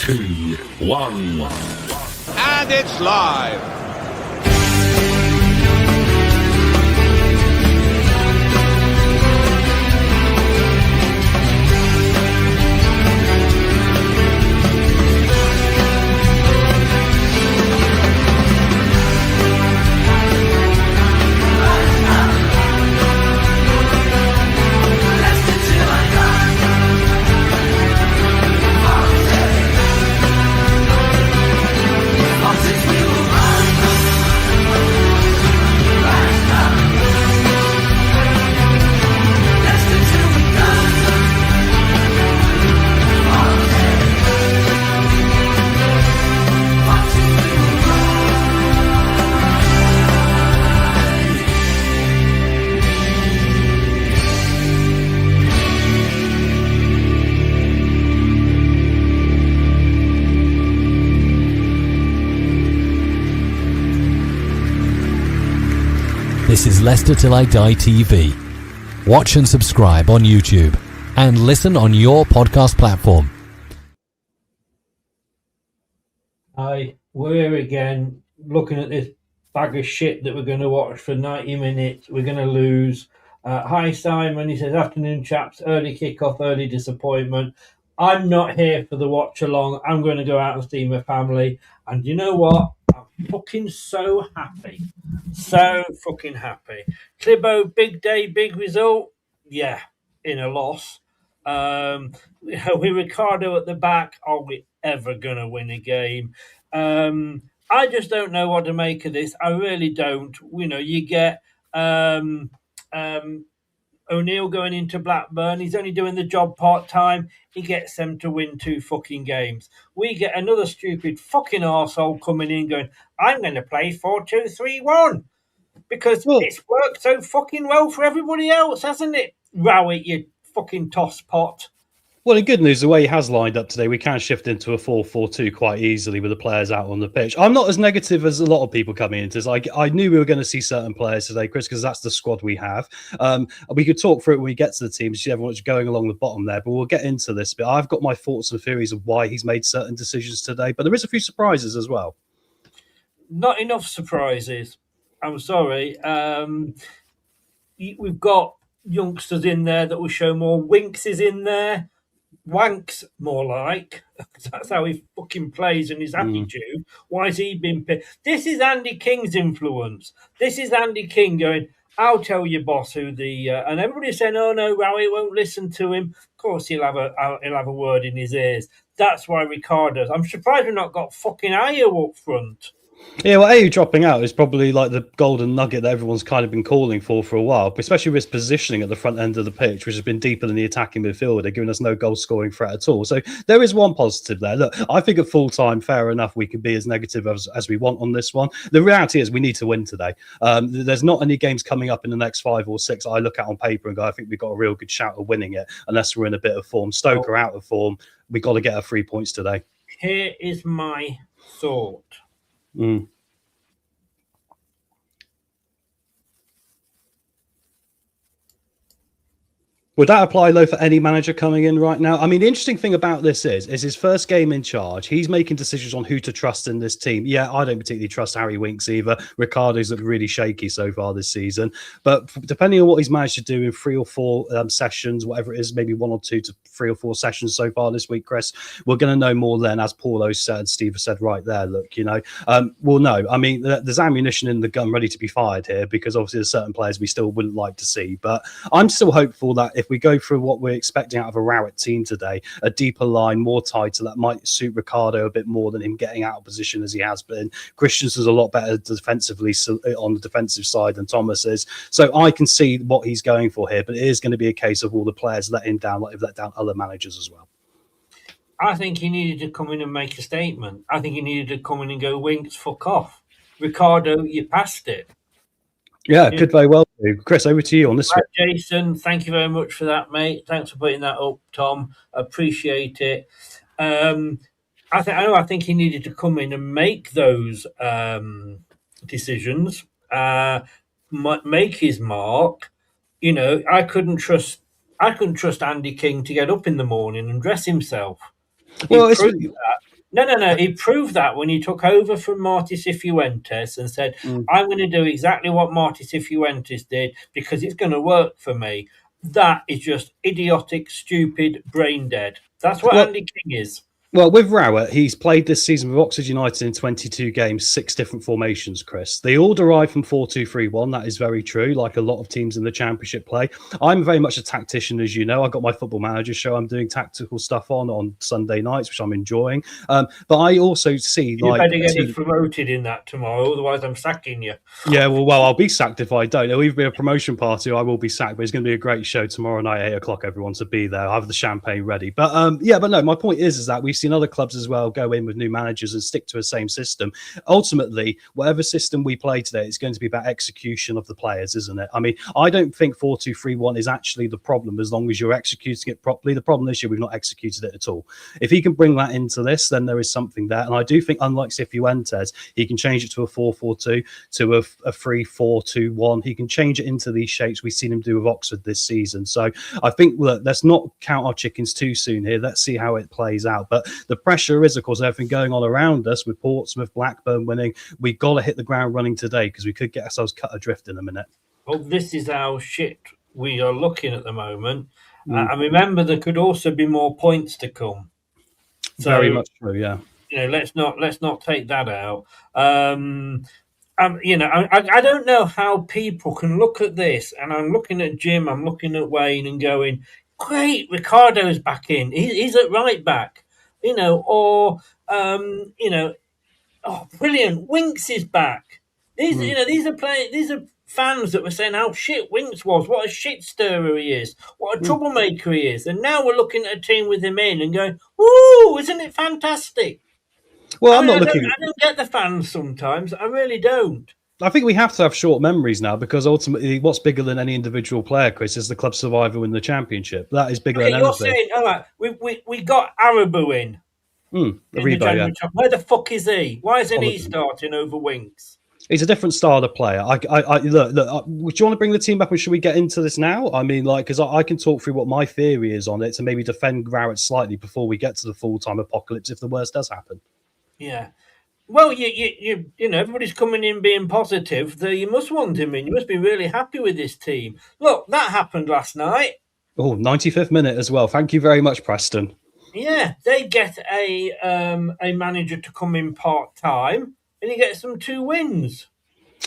2, 1. And it's live. This is Leicester Till I Die TV. Watch and subscribe on YouTube and listen on your podcast platform. Hi, we're here again looking at this bag of shit that we're going to watch for 90 minutes. We're going to lose. Hi, Simon. He says, afternoon, chaps. Early kickoff, early disappointment. I'm not here for the watch along. I'm going to go out and see my family. And you know what? I'm fucking so happy. So fucking happy. Clibbo, big day, big result. Yeah, in a loss. With Ricardo at the back, are we ever going to win a game? I just don't know what to make of this. I really don't. You know, you get O'Neill going into Blackburn. He's only doing the job part-time. He gets them to win 2 fucking games. We get another stupid fucking arsehole coming in going, I'm going to play 4-2-3-1 because it's worked so fucking well for everybody else, hasn't it? Rowett, you fucking tosspot. Well, in good news, the way he has lined up today, we can shift into a 4-4-2 quite easily with the players out on the pitch. I'm not as negative as a lot of people coming into this. I knew we were going to see certain players today, Chris, because that's the squad we have. We could talk through it when we get to the team, see everyone's going along the bottom there, but we'll get into this. But I've got my thoughts and theories of why he's made certain decisions today, but there is a few surprises as well. Not enough surprises. I'm sorry. We've got youngsters in there that will show more. Winks is in there. Wanks, more like. That's how he fucking plays and his attitude. Why has he been picked? This is Andy King's influence. This is Andy King going, I'll tell your boss who the... and everybody's saying, oh, no, Rowett won't listen to him. Of course, he'll have a word in his ears. That's why Ricardo's... I'm surprised we've not got fucking Ayo up front. Yeah, well, Ayew dropping out is probably like the golden nugget that everyone's kind of been calling for a while, especially with his positioning at the front end of the pitch, which has been deeper than the attacking midfield. They're giving us no goal-scoring threat at all. So there is one positive there. Look, I think at full-time, fair enough, we can be as negative as we want on this one. The reality is we need to win today. There's not any games coming up in the next 5 or 6 I look at on paper and go, I think we've got a real good shout of winning it, unless we're in a bit of form. Stoke are out of form. We've got to get our 3 points today. Here is my thought. Would that apply, though, for any manager coming in right now? I mean, the interesting thing about this is his first game in charge. He's making decisions on who to trust in this team. Yeah, I don't particularly trust Harry Winks either. Ricardo's looked really shaky so far this season. But depending on what he's managed to do in 3 or 4 sessions, whatever it is, maybe 1 or 2 to 3 or 4 sessions so far this week, Chris, we're going to know more then, as Paulo said, Steve said right there, look, you know. We'll know. I mean, there's ammunition in the gun ready to be fired here because obviously there's certain players we still wouldn't like to see. But I'm still hopeful that if we go through what we're expecting out of a Rowett team today, a deeper line, more tighter, that might suit Ricardo a bit more than him getting out of position as he has been. Christensen's a lot better defensively on the defensive side than Thomas is. So I can see what he's going for here, but it is going to be a case of all the players let him down, like they've let down other managers as well. I think he needed to come in and make a statement. I think he needed to come in and go, Winks, fuck off. Ricardo, you passed it. Yeah, could very well do. Chris, over to you on this one. Jason, thank you very much for that, mate. Thanks for putting that up, Tom. Appreciate it. I think he needed to come in and make those decisions, make his mark. You know, I couldn't trust Andy King to get up in the morning and dress himself. Well, No. He proved that when he took over from Marty Cifuentes and said, I'm going to do exactly what Marty Cifuentes did because it's going to work for me. That is just idiotic, stupid, brain dead. That's what Well, Andy King is. Well, with Rowett, he's played this season with Oxford United in 22 games, 6 different formations, Chris. They all derive from 4-2-3-1. That is very true, like a lot of teams in the Championship play. I'm very much a tactician, as you know. I've got my Football Manager show I'm doing tactical stuff on Sunday nights, which I'm enjoying. But I also see... You better get us promoted in that tomorrow, otherwise I'm sacking you. Yeah, well, I'll be sacked if I don't. It'll either be a promotion party or I will be sacked, but it's going to be a great show tomorrow night, 8 o'clock, everyone, to be there. I have the champagne ready. But but no, my point is that we've seen other clubs as well go in with new managers and stick to the same system. Ultimately, whatever system we play today, it's going to be about execution of the players, isn't it? I mean, I don't think 4-2-3-1 is actually the problem as long as you're executing it properly. The problem this year, we've not executed it at all. If he can bring that into this, then there is something there. And I do think, unlike Cifuentes, he can change it to a 4-4-2, to a 3-4-2-1. He can change it into these shapes we've seen him do with Oxford this season. So I think, look, let's not count our chickens too soon here. Let's see how it plays out. But the pressure is, of course, everything going on around us with Portsmouth, Blackburn winning. We've got to hit the ground running today because we could get ourselves cut adrift in a minute. Well, this is how shit we are looking at the moment. And remember, there could also be more points to come. So, very much true, yeah. Let's not take that out. I don't know how people can look at this, and I'm looking at Jim, I'm looking at Wayne, and going, "Great, Ricardo's back in. He's at right back." Oh, brilliant, Winks is back. These are fans that were saying how shit Winks was, what a shit stirrer he is, what a troublemaker he is, and now we're looking at a team with him in and going, "Woo! Isn't it fantastic?" Well, I don't get the fans sometimes. I really don't. I think we have to have short memories now because ultimately, what's bigger than any individual player, Chris, is the club survivor in the Championship. That is bigger than anything. You're saying, all right, we got Arabu in. Reba, yeah. Where the fuck is he? Why isn't he starting over Winks? He's a different style of player. Look. Do you want to bring the team up, and should we get into this now? I mean, because I can talk through what my theory is on it to maybe defend Rowett slightly before we get to the full-time apocalypse if the worst does happen. Yeah. Well, you know, everybody's coming in being positive. You must want him in. You must be really happy with this team. Look, that happened last night. Oh, 95th minute as well. Thank you very much, Preston. Yeah, they get a manager to come in part-time, and he gets them 2 wins.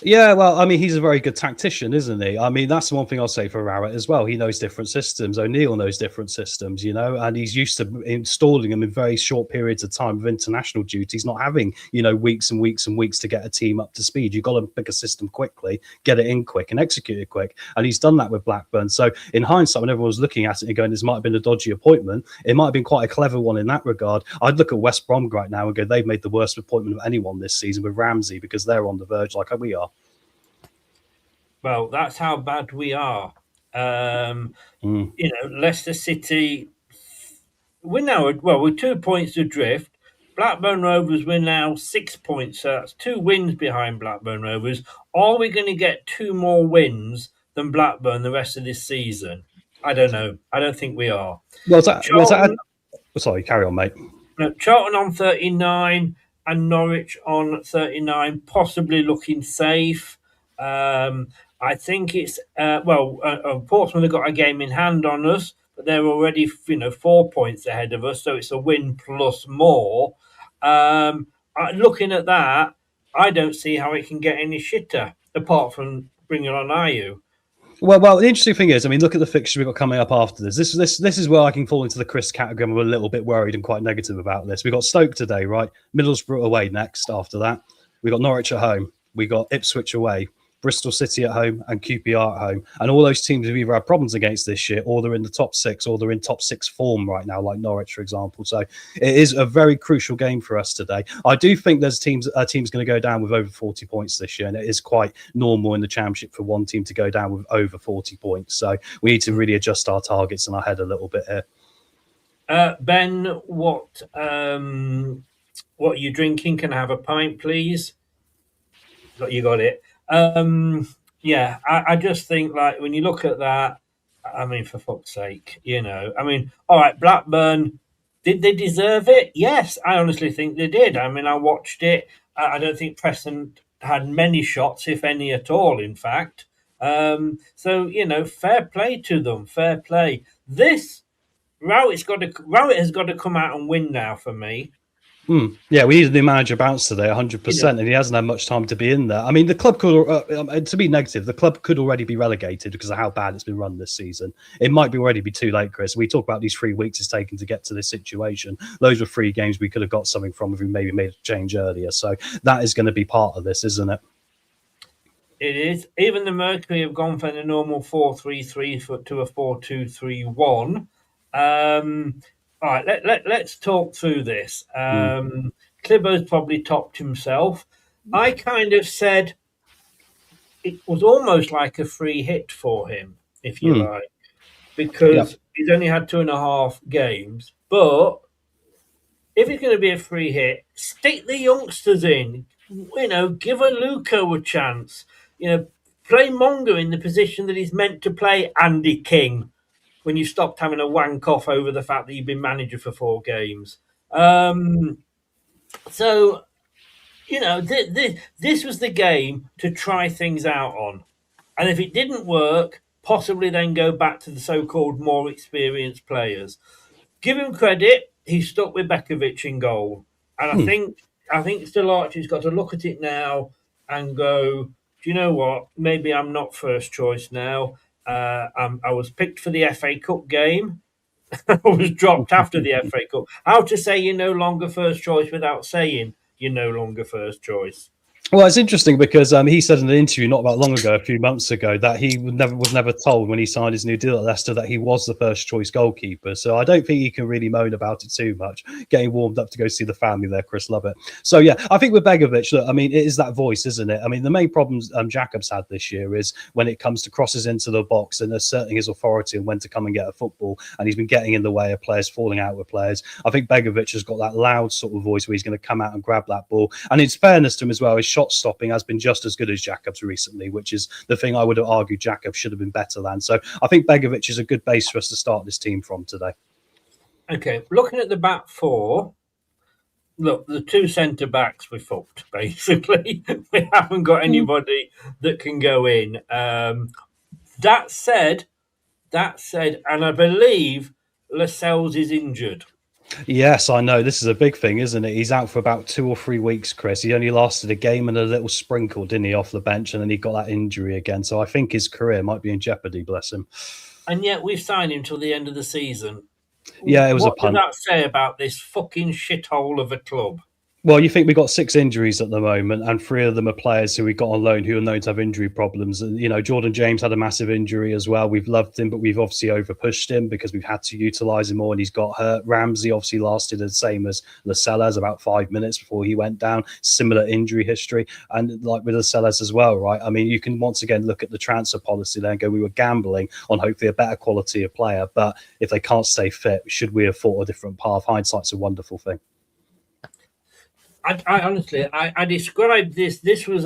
Yeah, well, I mean, he's a very good tactician, isn't he? I mean, that's the one thing I'll say for Rowett as well. He knows different systems. O'Neill knows different systems, and he's used to installing them in very short periods of time with international duties, not having, weeks and weeks and weeks to get a team up to speed. You've got to pick a system quickly, get it in quick and execute it quick. And he's done that with Blackburn. So in hindsight, when everyone was looking at it and going, this might have been a dodgy appointment, it might have been quite a clever one in that regard. I'd look at West Brom right now and go, they've made the worst appointment of anyone this season with Ramsey because they're on the verge like we are. Well, that's how bad we are. Leicester City, we're 2 points adrift. Blackburn Rovers, we're now 6 points. So that's 2 wins behind Blackburn Rovers. Are we going to get 2 more wins than Blackburn the rest of this season? I don't know. I don't think we are. Sorry, carry on, mate. Charlton on 39 and Norwich on 39, possibly looking safe. I think it's Portsmouth have got a game in hand on us, but they're already 4 points ahead of us, so it's a win plus more. Looking at that, I don't see how it can get any shitter apart from bringing on Ayew. Well, the interesting thing is, I mean, look at the fixture we've got coming up after this. This is where I can fall into the Chris category. I'm a little bit worried and quite negative about this. We've got Stoke today, right? Middlesbrough away next after that. We've got Norwich at home. We got Ipswich away, Bristol City at home and QPR at home. And all those teams have either had problems against this year or they're in the top 6 or they're in top 6 form right now, like Norwich, for example. So it is a very crucial game for us today. I do think there's team's going to go down with over 40 points this year. And it is quite normal in the Championship for one team to go down with over 40 points. So we need to really adjust our targets in our head a little bit here. Ben, what are you drinking? Can I have a pint, please? You got it. I just think, like, when you look at that, I mean, for fuck's sake, all right, Blackburn, Did they deserve it? Yes, I honestly think they did. I mean, I watched it. I don't think Preston had many shots, if any at all, in fact. So, fair play to them. Fair play. Rowett has got to come out and win now for me. Yeah, we need a new manager bounce today, 100%, You know. and he hasn't had much time to be in there. I mean, the club could, to be negative, the club could already be relegated because of how bad it's been run this season. It might be already be too late, Chris. We talk about these 3 weeks it's taken to get to this situation. Those were 3 games we could have got something from if we maybe made a change earlier. So that is going to be part of this, isn't it? It is. Even the Mercury have gone from the normal 4-3-3 to a 4-2-3-1. All right, let's talk through this. Clibbo's probably topped himself. I kind of said it was almost like a free hit for him, if you like, because he's only had 2.5 games. But if it's going to be a free hit, stick the youngsters in. Give a Luco a chance. Play Mongo in the position that he's meant to play, Andy King, when you stopped having a wank off over the fact that you've been manager for 4 games. So, this was the game to try things out on. And if it didn't work, possibly then go back to the so-called more experienced players. Give him credit, he's stuck with Bekovic in goal. And I think still Archie's got to look at it now and go, do you know what? Maybe I'm not first choice now. I was picked for the FA Cup game. I was dropped after the FA Cup. How to say you're no longer first choice without saying you're no longer first choice? Well, it's interesting because he said in an interview not that long ago, a few months ago, that he was never told when he signed his new deal at Leicester that he was the first choice goalkeeper. So I don't think he can really moan about it too much. Getting warmed up to go see the family there, Chris, love it. So yeah, I think with Begovic, look, I mean, it is that voice, isn't it? I mean, the main problems Jacob's had this year is when it comes to crosses into the box and asserting his authority and when to come and get a football, and he's been getting in the way of players, falling out with players. I think Begovic has got that loud sort of voice where he's going to come out and grab that ball. And in fairness to him as well, his shot stopping has been just as good as Jacobs recently, which is the thing I would have argued Jacobs should have been better than. So I think Begovic is a good base for us to start this team from today. Okay, looking at the back 4, look, the 2 centre backs we fucked, basically. We haven't got anybody that can go in. That said, and I believe Lascelles is injured. Yes, I know. This is a big thing, isn't it? He's out for about 2 or 3 weeks, Chris. He only lasted a game and a little sprinkle, didn't he, off the bench, and then he got that injury again. So I think his career might be in jeopardy, bless him. And yet we've signed him till the end of the season. Yeah, it was a punt. What does that say about this fucking shithole of a club? Well, you think we got 6 injuries at the moment, and 3 of them are players who we got on loan who are known to have injury problems. And, Jordan James had a massive injury as well. We've loved him, but we've obviously overpushed him because we've had to utilise him more, and he's got hurt. Ramsey obviously lasted the same as Lascelles, about 5 minutes before he went down. Similar injury history. And like with Lascelles as well, right? I mean, you can once again look at the transfer policy there and go, we were gambling on hopefully a better quality of player, but if they can't stay fit, should we have thought a different path? Hindsight's a wonderful thing. I honestly described this. This was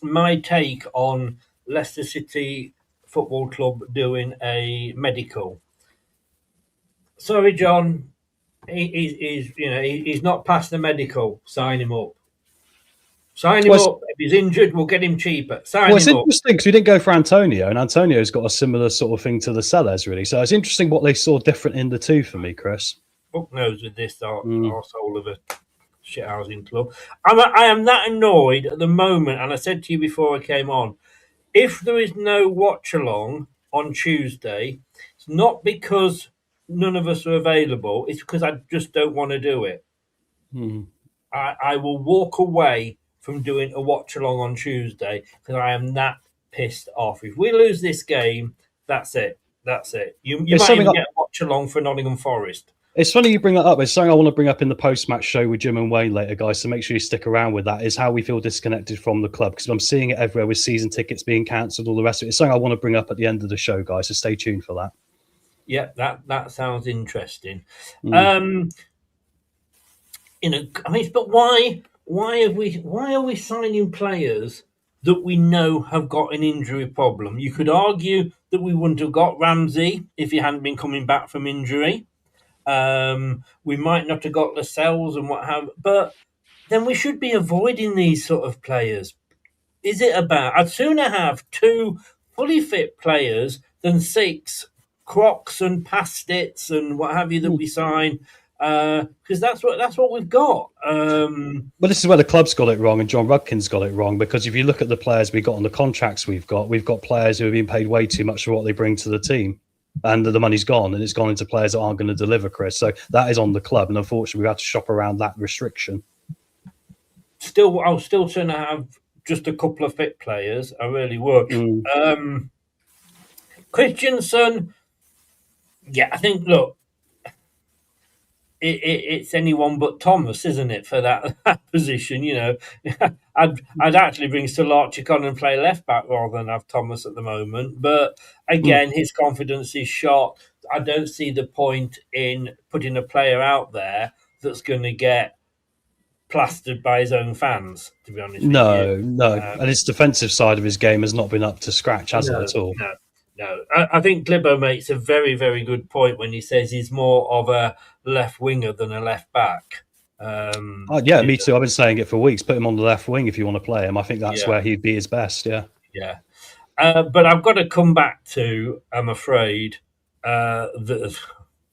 my take on Leicester City Football Club doing a medical. Sorry, John, he's not passed the medical. Sign him up. Sign him up. If he's injured, we'll get him cheaper. Sign him up. It's interesting because we didn't go for Antonio, and Antonio's got a similar sort of thing to the Sellers, really. So it's interesting what they saw different in the two for me, Chris. Fuck knows with this arsehole of a shithousing club. I am that annoyed at the moment, and I said to you before I came on, if there is no watch-along on Tuesday, it's not because none of us are available, it's because I just don't want to do it. I will walk away from doing a watch-along on Tuesday because I am that pissed off. If we lose this game, that's it. You might even get a watch-along for Nottingham Forest. It's funny you bring that up. It's something I want to bring up in the post-match show with Jim and Wayne later, guys, so make sure you stick around with that, is how we feel disconnected from the club, because I'm seeing it everywhere with season tickets being cancelled, all the rest of it. It's something I want to bring up at the end of the show, guys, so stay tuned for that. Yeah, that sounds interesting. But why are we signing players that we know have got an injury problem? You could argue that we wouldn't have got Ramsey if he hadn't been coming back from injury. We might not have got Lascelles and what have, but then we should be avoiding these sort of players. Is it about? I'd sooner have 2 fully fit players than 6 Crocs and Pastits and what have you that we sign, because that's what we've got. Well, this is where the club's got it wrong and John Rudkin's got it wrong, because if you look at the players we got on the contracts we've got players who have been paid way too much for what they bring to the team. And the money's gone, and it's gone into players that aren't going to deliver, Chris. So that is on the club, and unfortunately, we have to shop around that restriction. I'll still sooner have just a couple of fit players. I really would. Christensen, yeah, I think. Look, it's anyone but Thomas, isn't it, for that position? You know, I'd actually bring Solarchik on and play left back rather than have Thomas at the moment. But again, his confidence is shot. I don't see the point in putting a player out there that's going to get plastered by his own fans, to be honest with you. No. And his defensive side of his game has not been up to scratch, has it at all? No. I think Glibbo makes a very, very good point when he says he's more of a left winger than a left back. Me too. I've been saying it for weeks. Put him on the left wing if you want to play him. I think that's where he'd be his best, yeah. But I've got to come back to, I'm afraid, that,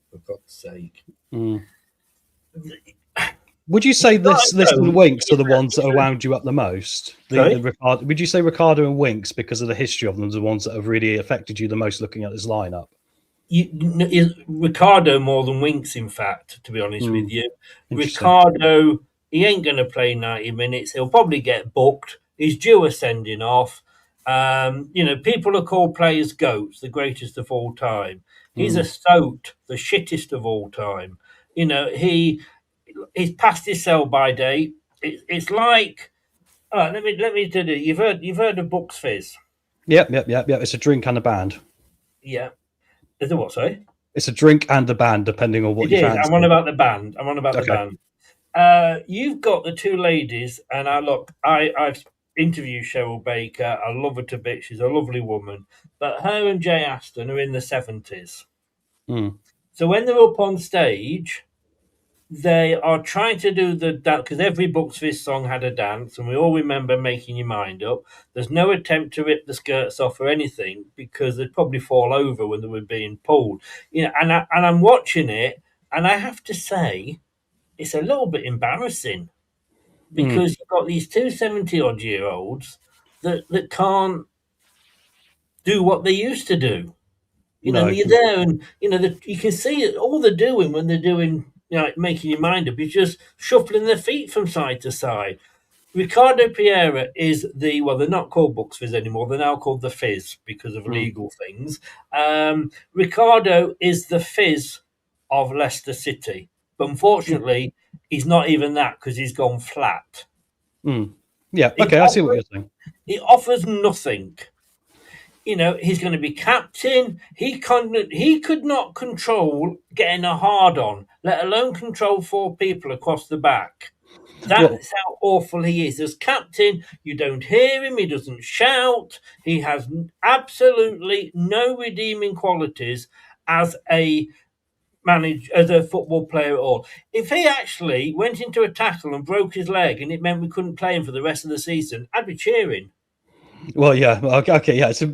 for God's sake. Would you say this and Winks are the ones that have wound you up the most? Would you say Ricardo and Winks, because of the history of them, are the ones that have really affected you the most looking at this lineup? Ricardo more than Winks, in fact, to be honest with you. Ricardo, he ain't going to play 90 minutes. He'll probably get booked. He's due a sending off. People are called players goats, the greatest of all time. He's a soat, the shittest of all time. He's past his sell-by date. It's like, let me tell you. You've heard of Bucks Fizz? Yep. It's a drink and a band. Yeah. Is it what? Sorry. It's a drink and a band, depending on what you fancy. I'm on about the band. The band. You've got the 2 ladies, and I've interviewed Cheryl Baker. I love her to bits. She's a lovely woman. But her and Jay Aston are in the 70s. So when they're up on stage, they are trying to do the dance, because every Bucks Fizz song had a dance, and we all remember Making Your Mind Up. There's no attempt to rip the skirts off or anything, because they'd probably fall over when they were being pulled. And I'm watching it, and I have to say, it's a little bit embarrassing, because you've got these 2 70-odd-year-olds that can't do what they used to do. You're there, and you can see it. All they're doing when they're doing, Making Your Mind Up, is just shuffling their feet from side to side. Ricardo Pereira is they're not called Bucks Fizz anymore. They're now called the Fizz because of legal things. Ricardo is the Fizz of Leicester City. But unfortunately, he's not even that, because he's gone flat. Yeah, okay, I see what you're saying. He offers nothing. He's going to be captain. He could not control getting a hard on, let alone control 4 people across the back. That's how awful he is. As captain, you don't hear him. He doesn't shout. He has absolutely no redeeming qualities as a football player at all. If he actually went into a tackle and broke his leg and it meant we couldn't play him for the rest of the season, I'd be cheering. Well, yeah. Okay, yeah. So,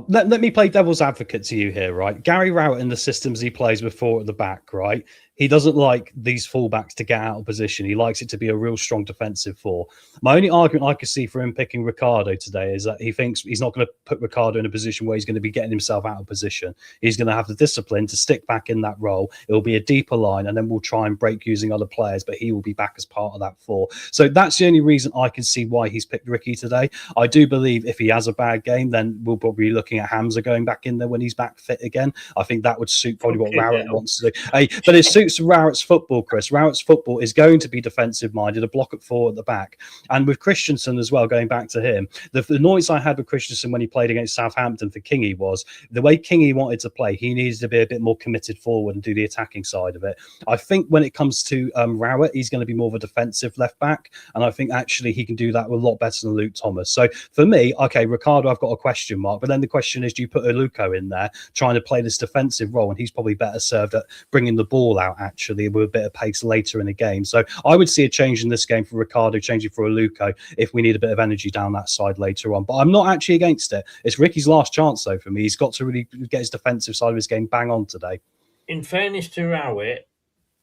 let me play devil's advocate to you here, right? Gary Rowett and the systems he plays with 4 at the back, right? He doesn't like these fullbacks to get out of position. He likes it to be a real strong defensive 4. My only argument I could see for him picking Ricardo today is that he thinks he's not going to put Ricardo in a position where he's going to be getting himself out of position. He's going to have the discipline to stick back in that role. It'll be a deeper line, and then we'll try and break using other players, but he will be back as part of that 4. So that's the only reason I can see why he's picked Ricky today. I do believe if he has a bad game, then we'll probably be looking at Hamza going back in there when he's back fit again. I think that would suit probably what Rowett wants to do. But it suits suits Rowett's football, Chris. Rowett's football is going to be defensive minded, a block at 4 at the back. And with Christensen as well, going back to him, the noise I had with Christensen when he played against Southampton for Kingy was the way Kingy wanted to play, he needs to be a bit more committed forward and do the attacking side of it. I think when it comes to Rowett, he's going to be more of a defensive left back. And I think actually he can do that a lot better than Luke Thomas. So for me, okay, Ricardo, I've got a question mark. But then the question is, do you put Aluko in there trying to play this defensive role? And he's probably better served at bringing the ball out, actually, with a bit of pace later in the game. So I would see a change in this game for Ricardo, changing for Aluko if we need a bit of energy down that side later on. But I'm not actually against it. It's Ricky's last chance, though, for me. He's got to really get his defensive side of his game bang on today. In fairness to Rowett,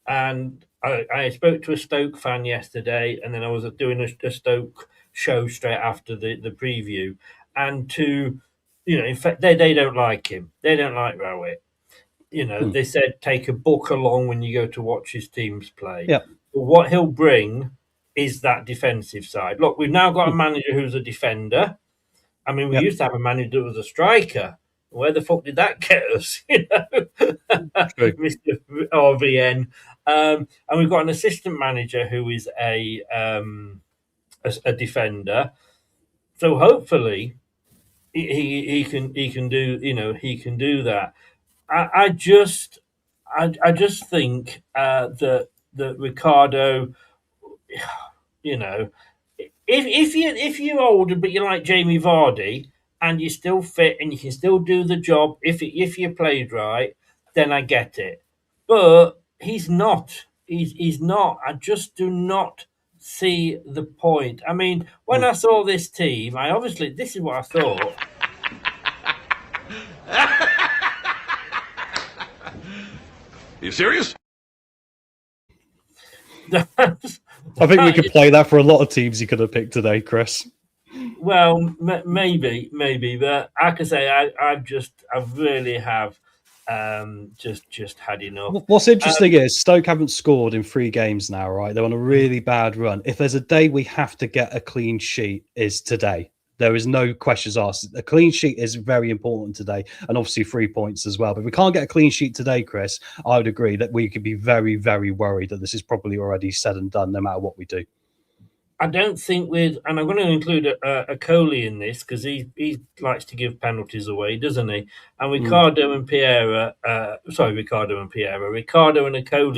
and I spoke to a Stoke fan yesterday, and then I was doing a Stoke show straight after the preview. And in fact, they don't like him. They don't like Rowett. They said take a book along when you go to watch his teams play. Yeah. But what he'll bring is that defensive side. Look, we've now got a manager who's a defender. I mean, we used to have a manager that was a striker. Where the fuck did that get us? Mr. RVN. And we've got an assistant manager who is a defender. So hopefully he can do he can do that. I just think that Ricardo, if you're older but you're like Jamie Vardy and you're still fit and you can still do the job if you played right, then I get it. But he's not. He's not. I just do not see the point. I mean, when I saw this team, this is what I thought. You serious? I think we could play that for a lot of teams you could have picked today, Chris. Well, maybe, but I can say I really have just had enough. What's interesting is Stoke haven't scored in 3 games now, right? They're on a really bad run. If there's a day we have to get a clean sheet, is today. There is no questions asked. A clean sheet is very important today, and obviously 3 points as well. But if we can't get a clean sheet today, Chris, I would agree that we could be very, very worried that this is probably already said and done, no matter what we do. I don't think and I'm going to include a Coley in this because he likes to give penalties away, doesn't he? And Ricardo and Coley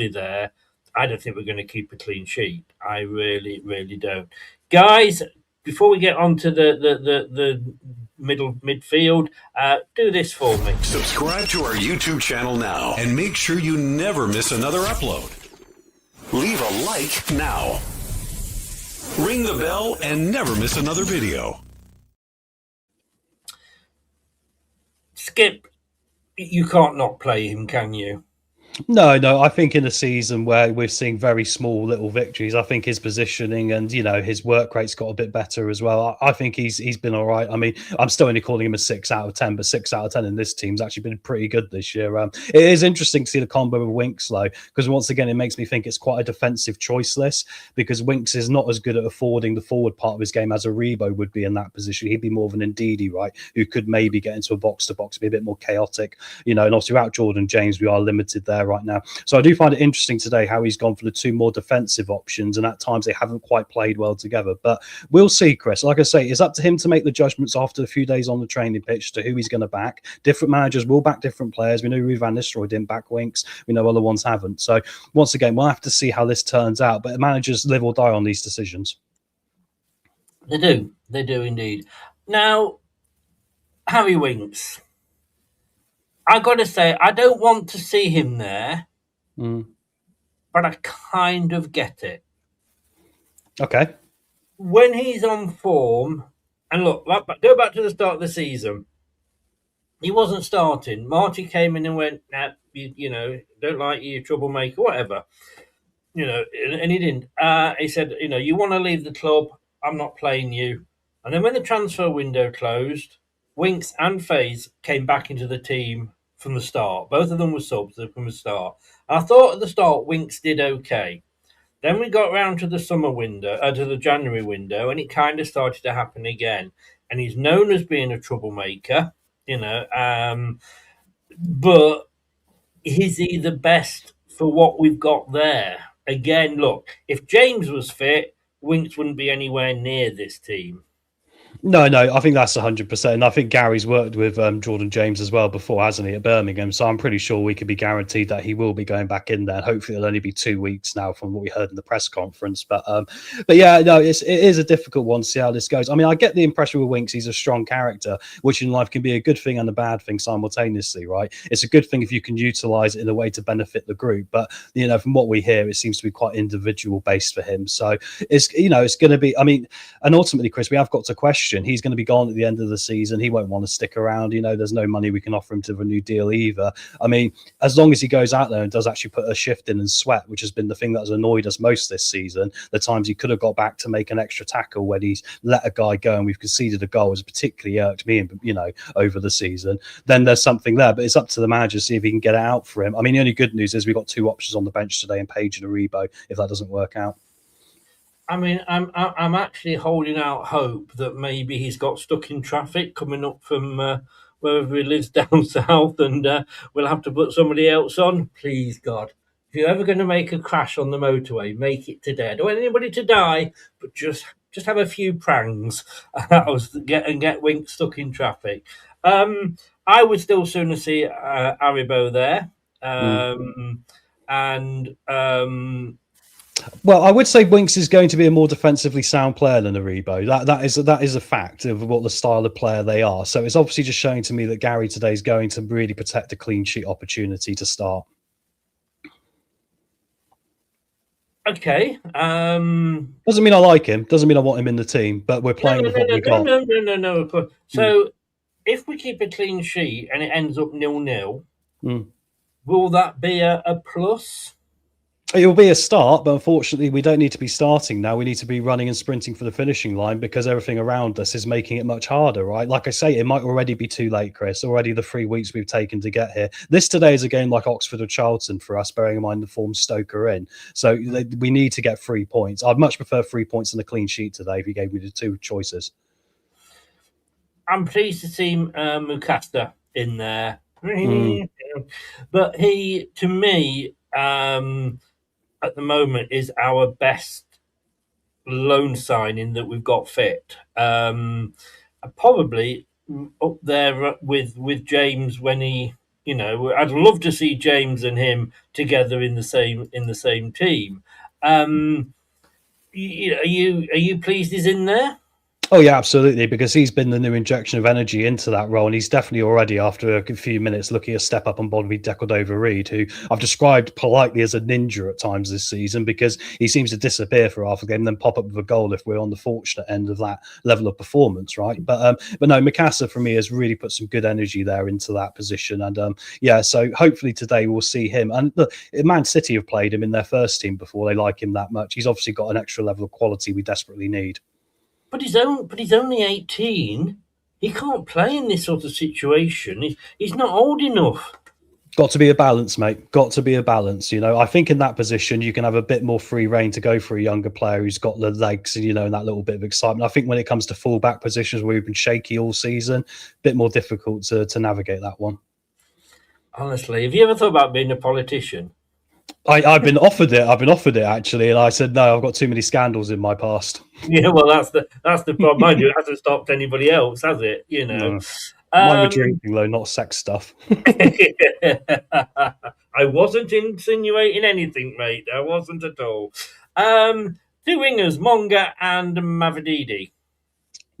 there, I don't think we're going to keep a clean sheet. I really, really don't. Guys, before we get on to the midfield, do this for me. Subscribe to our YouTube channel now and make sure you never miss another upload. Leave a like now. Ring the bell and never miss another video. Skip, you can't not play him, can you? No. I think in a season where we're seeing very small little victories, I think his positioning and his work rate's got a bit better as well. I think he's been all right. I mean, I'm still only calling him a 6 out of 10, but 6 out of 10 in this team's actually been pretty good this year. It is interesting to see the combo with Winkslow because once again, it makes me think it's quite a defensive choice list because Winks is not as good at affording the forward part of his game as a Rebo would be in that position. He'd be more of an Ndidi, right, who could maybe get into a box-to-box, be a bit more chaotic, and obviously without Jordan James, we are limited there right now. So I do find it interesting today how he's gone for the 2 more defensive options, and at times they haven't quite played well together. But we'll see, Chris. Like I say, it's up to him to make the judgments after a few days on the training pitch to who he's going to back. Different managers will back different players. We know Ruud van Nistelrooy didn't back Winks. We know other ones haven't. So once again, we'll have to see how this turns out. But managers live or die on these decisions. They do. They do indeed. Now, Harry Winks. I got to say, I don't want to see him there, but I kind of get it. Okay. When he's on form, and look, go back to the start of the season. He wasn't starting. Marty came in and went, nah, don't like you, troublemaker, whatever. And he didn't. He said, you want to leave the club, I'm not playing you. And then when the transfer window closed, Winks and FaZe came back into the team from the start. Both of them were subs from the start. And I thought at the start Winks did okay. Then we got round to the summer window, to the January window, and it kind of started to happen again. And he's known as being a troublemaker, but is he the best for what we've got there. Again, look, if James was fit, Winks wouldn't be anywhere near this team. No, I think that's 100%. And I think Gary's worked with Jordan James as well before, hasn't he, at Birmingham? So I'm pretty sure we could be guaranteed that he will be going back in there. Hopefully, it'll only be 2 weeks now from what we heard in the press conference. But yeah, no, it is a difficult one to see how this goes. I mean, I get the impression with Winks, he's a strong character, which in life can be a good thing and a bad thing simultaneously, right? It's a good thing if you can utilize it in a way to benefit the group. But, from what we hear, it seems to be quite individual based for him. So it's going to be, I mean, and ultimately, Chris, we have got to question. He's going to be gone at the end of the season. He won't want to stick around. There's no money we can offer him to a new deal either. I mean, as long as he goes out there and does actually put a shift in and sweat, which has been the thing that has annoyed us most this season, the times he could have got back to make an extra tackle when he's let a guy go and we've conceded a goal has particularly irked me, over the season, then there's something there. But it's up to the manager to see if he can get it out for him. I mean, the only good news is we've got 2 options on the bench today in Page and Aribo if that doesn't work out. I mean, I'm actually holding out hope that maybe he's got stuck in traffic coming up from wherever he lives down south, and we'll have to put somebody else on. Please, God, if you're ever going to make a crash on the motorway, make it today. I don't want anybody to die, but just have a few prangs get Winks stuck in traffic. I would still sooner see Aribo there, and. Well, I would say Winks is going to be a more defensively sound player than Aribo. That is a fact of what the style of player they are. So it's obviously just showing to me that Gary today is going to really protect a clean sheet opportunity to start. Okay. Doesn't mean I like him. Doesn't mean I want him in the team. But we're playing with what we got. No. So if we keep a clean sheet and it ends up 0-0, will that be a plus? It will be a start, but unfortunately, we don't need to be starting now. We need to be running and sprinting for the finishing line because everything around us is making it much harder, right? Like I say, it might already be too late, Chris. Already the 3 weeks we've taken to get here. This today is a game like Oxford or Charlton for us, bearing in mind the form Stoke are in. So we need to get 3 points. I'd much prefer 3 points than a clean sheet today if you gave me the 2 choices. I'm pleased to see Mukasta in there. But he, to me, at the moment is our best loan signing that we've got fit. Probably up there with James when he, I'd love to see James and him together in the same team. Are you pleased he's in there? Oh, yeah, absolutely, because he's been the new injection of energy into that role, and he's definitely already, after a few minutes, looking a step up on Bobby Decordova-Reid, who I've described politely as a ninja at times this season, because he seems to disappear for half a game and then pop up with a goal if we're on the fortunate end of that level of performance, right? But no, Mikasa, for me, has really put some good energy there into that position, and so hopefully today we'll see him. And look, Man City have played him in their first team before. They like him that much. He's obviously got an extra level of quality we desperately need. But he's only 18. He can't play in this sort of situation. He's not old enough. Got to be a balance, mate. Got to be a balance. I think in that position, you can have a bit more free reign to go for a younger player who's got the legs and, and that little bit of excitement. I think when it comes to full-back positions where we've been shaky all season, a bit more difficult to navigate that one. Honestly, have you ever thought about being a politician? I've been offered it actually, and I said no. I've got too many scandals in my past. Yeah, well, that's the problem. Mind you, it hasn't stopped anybody else, has it? No. Mine were drinking, though, not sex stuff. I wasn't insinuating anything, mate. I wasn't at all. 2 wingers, Monga and Mavididi.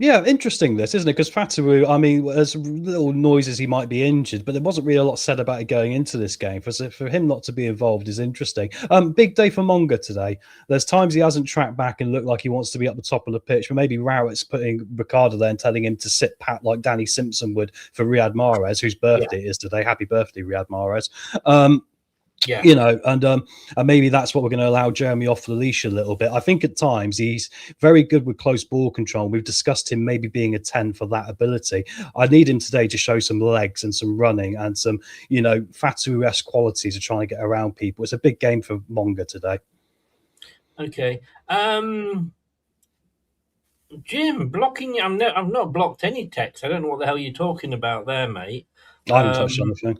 Yeah, interesting this, isn't it? Because Fatawu, I mean, there's little noises he might be injured, but there wasn't really a lot said about it going into this game. For him not to be involved is interesting. Big day for Monga today. There's times he hasn't tracked back and looked like he wants to be up the top of the pitch, but maybe Rowett's putting Ricardo there and telling him to sit pat like Danny Simpson would for Riyad Mahrez, whose birthday it is today. Happy birthday, Riyad Mahrez. And maybe that's what we're going to allow Jeremy off the leash a little bit. I think at times he's very good with close ball control. We've discussed him maybe being a 10 for that ability. I need him today to show some legs and some running and some, Fatu-esque qualities of trying to get around people. It's a big game for Monga today. Okay. Jim, blocking. I've not blocked any text. I don't know what the hell you're talking about there, mate. I haven't touched anything.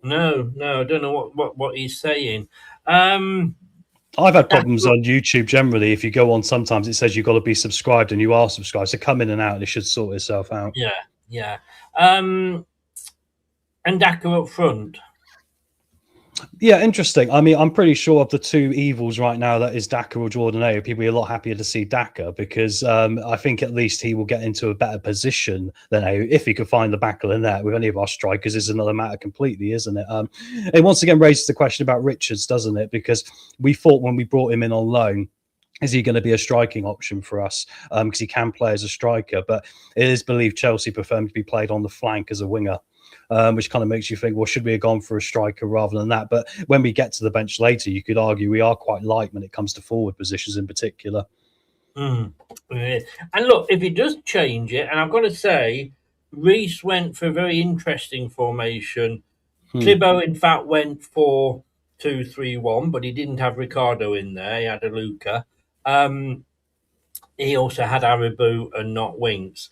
No, I don't know what he's saying. I've had problems on YouTube generally. If you go on, sometimes it says you've got to be subscribed, and you are subscribed. So come in and out, and it should sort itself out. Yeah. And Daka up front. Yeah, interesting. I mean, I'm pretty sure of the two evils right now, that is Daka or Jordan Ayew. People are a lot happier to see Daka because I think at least he will get into a better position than Ayew if he could find the back of the net with any of our strikers. Is another matter completely, isn't it? It once again raises the question about Richards, doesn't it? Because we thought when we brought him in on loan, is he going to be a striking option for us? Because he can play as a striker, but it is believed Chelsea prefer him to be played on the flank as a winger. Which kind of makes you think, well, should we have gone for a striker rather than that? But when we get to the bench later, you could argue we are quite light when it comes to forward positions in particular. And look, if he does change it, and I've got to say, Reece went for a very interesting formation. Clibo, in fact, went for 2-3-1, but he didn't have Ricardo in there. He had a Luca. He also had Aribu and not Winks.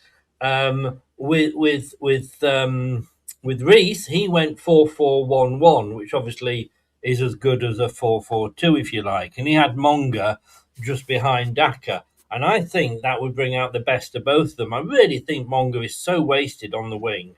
With Reece, he went 4-4-1-1, which obviously is as good as a 4-4-2, if you like. And he had Monga just behind Daka. And I think that would bring out the best of both of them. I really think Monga is so wasted on the wing.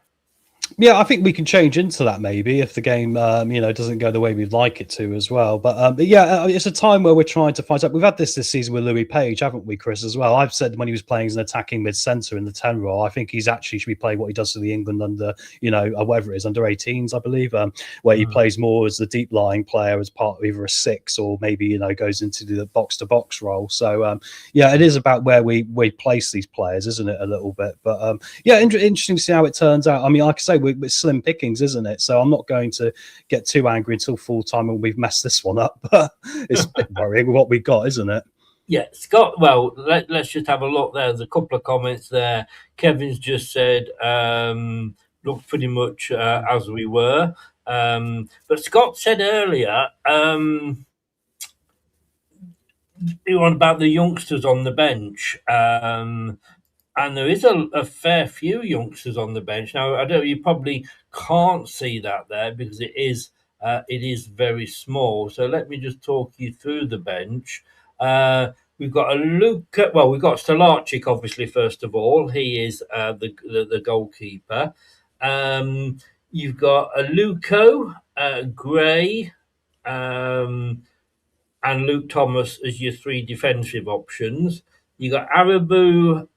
Yeah, I think we can change into that maybe if the game, doesn't go the way we'd like it to as well. But it's a time where we're trying to find out. We've had this season with Louis Page, haven't we, Chris, as well? I've said when he was playing as an attacking mid-centre in the 10 role, I think he's actually should be playing what he does for the England under, whatever it is, under 18s, I believe, where he plays more as the deep-lying player as part of either a 6 or maybe, goes into the box-to-box role. So, it is about where we place these players, isn't it, a little bit? But, interesting to see how it turns out. I mean, like I say, we're slim pickings, isn't it? So I'm not going to get too angry until full time when we've messed this one up. But it's a bit worrying with what we've got, isn't it? Yeah, Scott. Well, let's just have a look. There's a couple of comments there. Kevin's just said, looked pretty much as we were. But Scott said earlier, about the youngsters on the bench. And there is a fair few youngsters on the bench now. You probably can't see that there because it is very small. So let me just talk you through the bench. We've got a Luca. Well, we've got Stolarczyk, obviously. First of all, he is the goalkeeper. You've got a Luco, Gray, and Luke Thomas as your three defensive options. You got Aribu,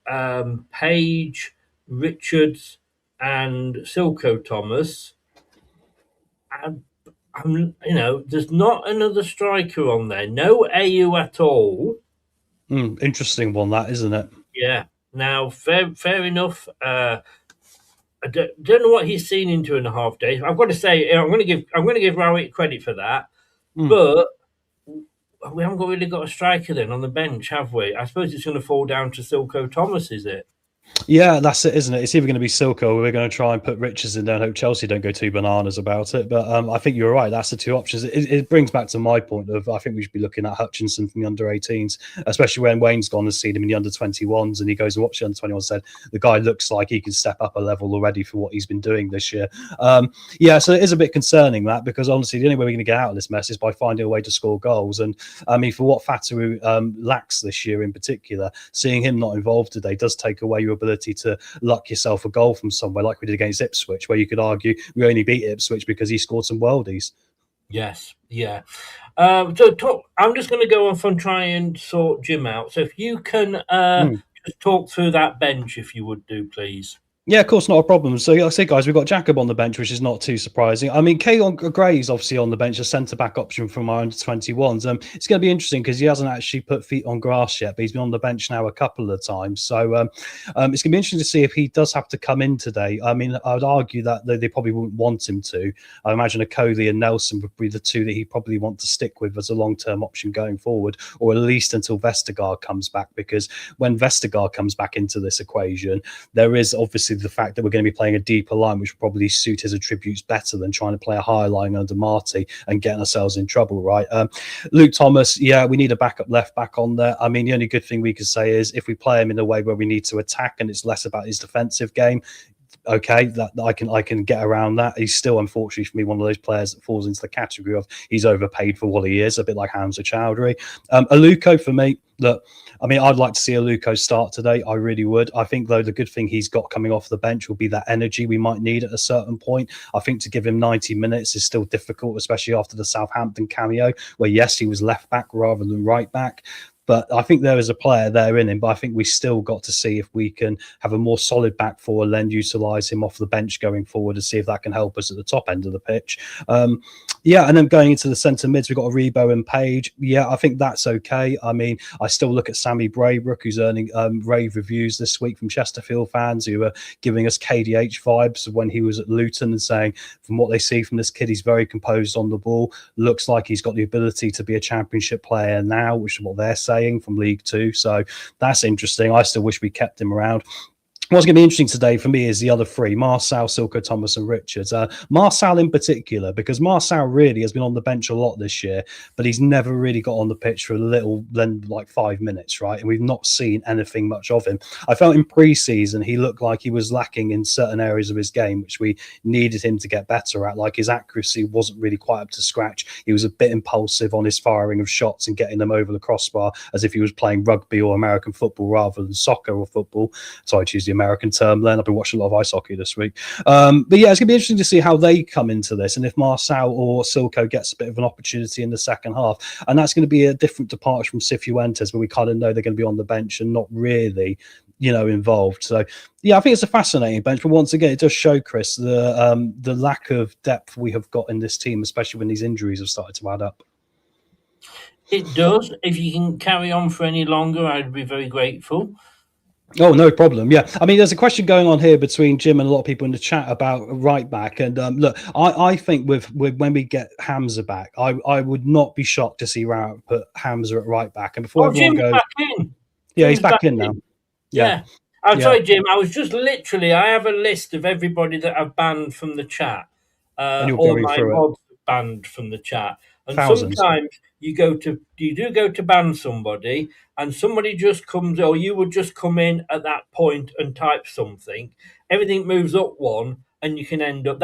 Page, Richards, and Silko Thomas. There's not another striker on there. No Ayew at all. Interesting one, that, isn't it? Yeah. Now, fair enough. I don't know what he's seen in 2.5 days. I've got to say, I'm going to give Rowett credit for that, but we haven't really got a striker then on the bench, have we? I suppose it's going to fall down to Silko Thomas, is it? Yeah, that's it, isn't it? It's either going to be Silko or we're going to try and put Richards in there and hope Chelsea don't go too bananas about it. But I think you're right. That's the two options. It brings back to my point of I think we should be looking at Hutchinson from the under-18s, especially when Wayne's gone and seen him in the under-21s and he goes and watches the under-21s and said, the guy looks like he can step up a level already for what he's been doing this year. So it is a bit concerning that because honestly, the only way we're going to get out of this mess is by finding a way to score goals. And I mean, for what Fatawu lacks this year in particular, seeing him not involved today does take away your ability to luck yourself a goal from somewhere like we did against Ipswich, where you could argue we only beat Ipswich because he scored some worldies. Yes, yeah. I'm just going to go off and try and sort Jim out. So if you can just talk through that bench, if you would do, please. Yeah, of course, not a problem. So, like I say, guys, we've got Jacob on the bench, which is not too surprising. I mean, Keon Gray is obviously on the bench, a centre-back option from our under-21s. It's going to be interesting because he hasn't actually put feet on grass yet, but he's been on the bench now a couple of times. So it's going to be interesting to see if he does have to come in today. I mean, I would argue that they probably wouldn't want him to. I imagine Coley and Nelson would be the two that he'd probably want to stick with as a long-term option going forward, or at least until Vestergaard comes back, because when Vestergaard comes back into this equation, there is obviously the fact that we're going to be playing a deeper line, which will probably suit his attributes better than trying to play a higher line under Marty and getting ourselves in trouble, right? Luke Thomas, we need a backup left back on there. I mean, the only good thing we could say is if we play him in a way where we need to attack and it's less about his defensive game, okay, that I can get around that. He's still, unfortunately for me, one of those players that falls into the category of he's overpaid for what he is, a bit like Hamza Chowdhury. Aluko, for me, look, I mean, I'd like to see Aluko start today. I really would. I think, though, the good thing he's got coming off the bench will be that energy we might need at a certain point. I think to give him 90 minutes is still difficult, especially after the Southampton cameo, where, yes, he was left back rather than right back. But I think there is a player there in him, but I think we still got to see if we can have a more solid back four and then utilise him off the bench going forward and see if that can help us at the top end of the pitch. And then going into the centre mids, we've got a Rebo and Page. Yeah, I think that's okay. I mean, I still look at Sammy Braybrook, who's earning rave reviews this week from Chesterfield fans who are giving us KDH vibes of when he was at Luton and saying, from what they see from this kid, he's very composed on the ball. Looks like he's got the ability to be a championship player now, which is what they're saying from League Two. So that's interesting. I still wish we kept him around. What's going to be interesting today for me is the other three, Marçal, Silko, Thomas and Richards. Marçal in particular, because Marçal really has been on the bench a lot this year, but he's never really got on the pitch for a little than like 5 minutes, right? And we've not seen anything much of him. I felt in pre-season he looked like he was lacking in certain areas of his game, which we needed him to get better at. Like his accuracy wasn't really quite up to scratch. He was a bit impulsive on his firing of shots and getting them over the crossbar as if he was playing rugby or American football rather than soccer or football. So I choose the American term then. I've been watching a lot of ice hockey this week. But yeah, it's going to be interesting to see how they come into this and if Marçal or Silko gets a bit of an opportunity in the second half. And that's going to be a different departure from Cifuentes, where we kind of know they're going to be on the bench and not really, involved. So yeah, I think it's a fascinating bench. But once again, it does show, Chris, the lack of depth we have got in this team, especially when these injuries have started to add up. It does. If you can carry on for any longer, I'd be very grateful. Oh, no problem. Yeah. I mean, there's a question going on here between Jim and a lot of people in the chat about right back. And look, I think with when we get Hamza back, I would not be shocked to see Rowett put Hamza at right back. And before everyone Jim's goes, back in. Yeah, he's back in now. Yeah. I'm sorry, Jim. I was just literally, I have a list of everybody that I've banned from the chat. All my mods banned from the chat. And Thousands. Sometimes you do go to ban somebody and somebody just comes, or you would just come in at that point and type something. Everything moves up one and you can end up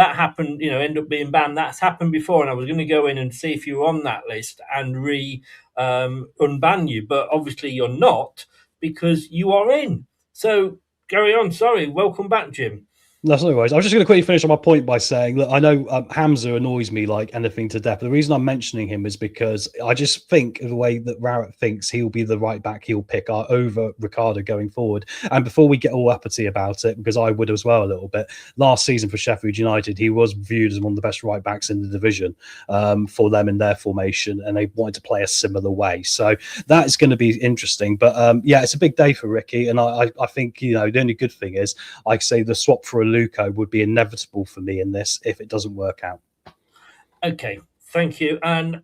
being banned. That's happened before. And I was going to go in and see if you were on that list and unban you. But obviously you're not because you are in. So carry on. Sorry. Welcome back, Jim. That's no worries. I was just going to quickly finish on my point by saying that I know Hamza annoys me like anything to death. The reason I'm mentioning him is because I just think of the way that Rowett thinks he'll be the right back he'll pick over Ricardo going forward. And before we get all uppity about it, because I would as well a little bit, last season for Sheffield United, he was viewed as one of the best right backs in the division for them in their formation, and they wanted to play a similar way. So that is going to be interesting. But yeah, it's a big day for Ricky. And I think, the only good thing is I say the swap for Luko would be inevitable for me in this if it doesn't work out. Okay, thank you, and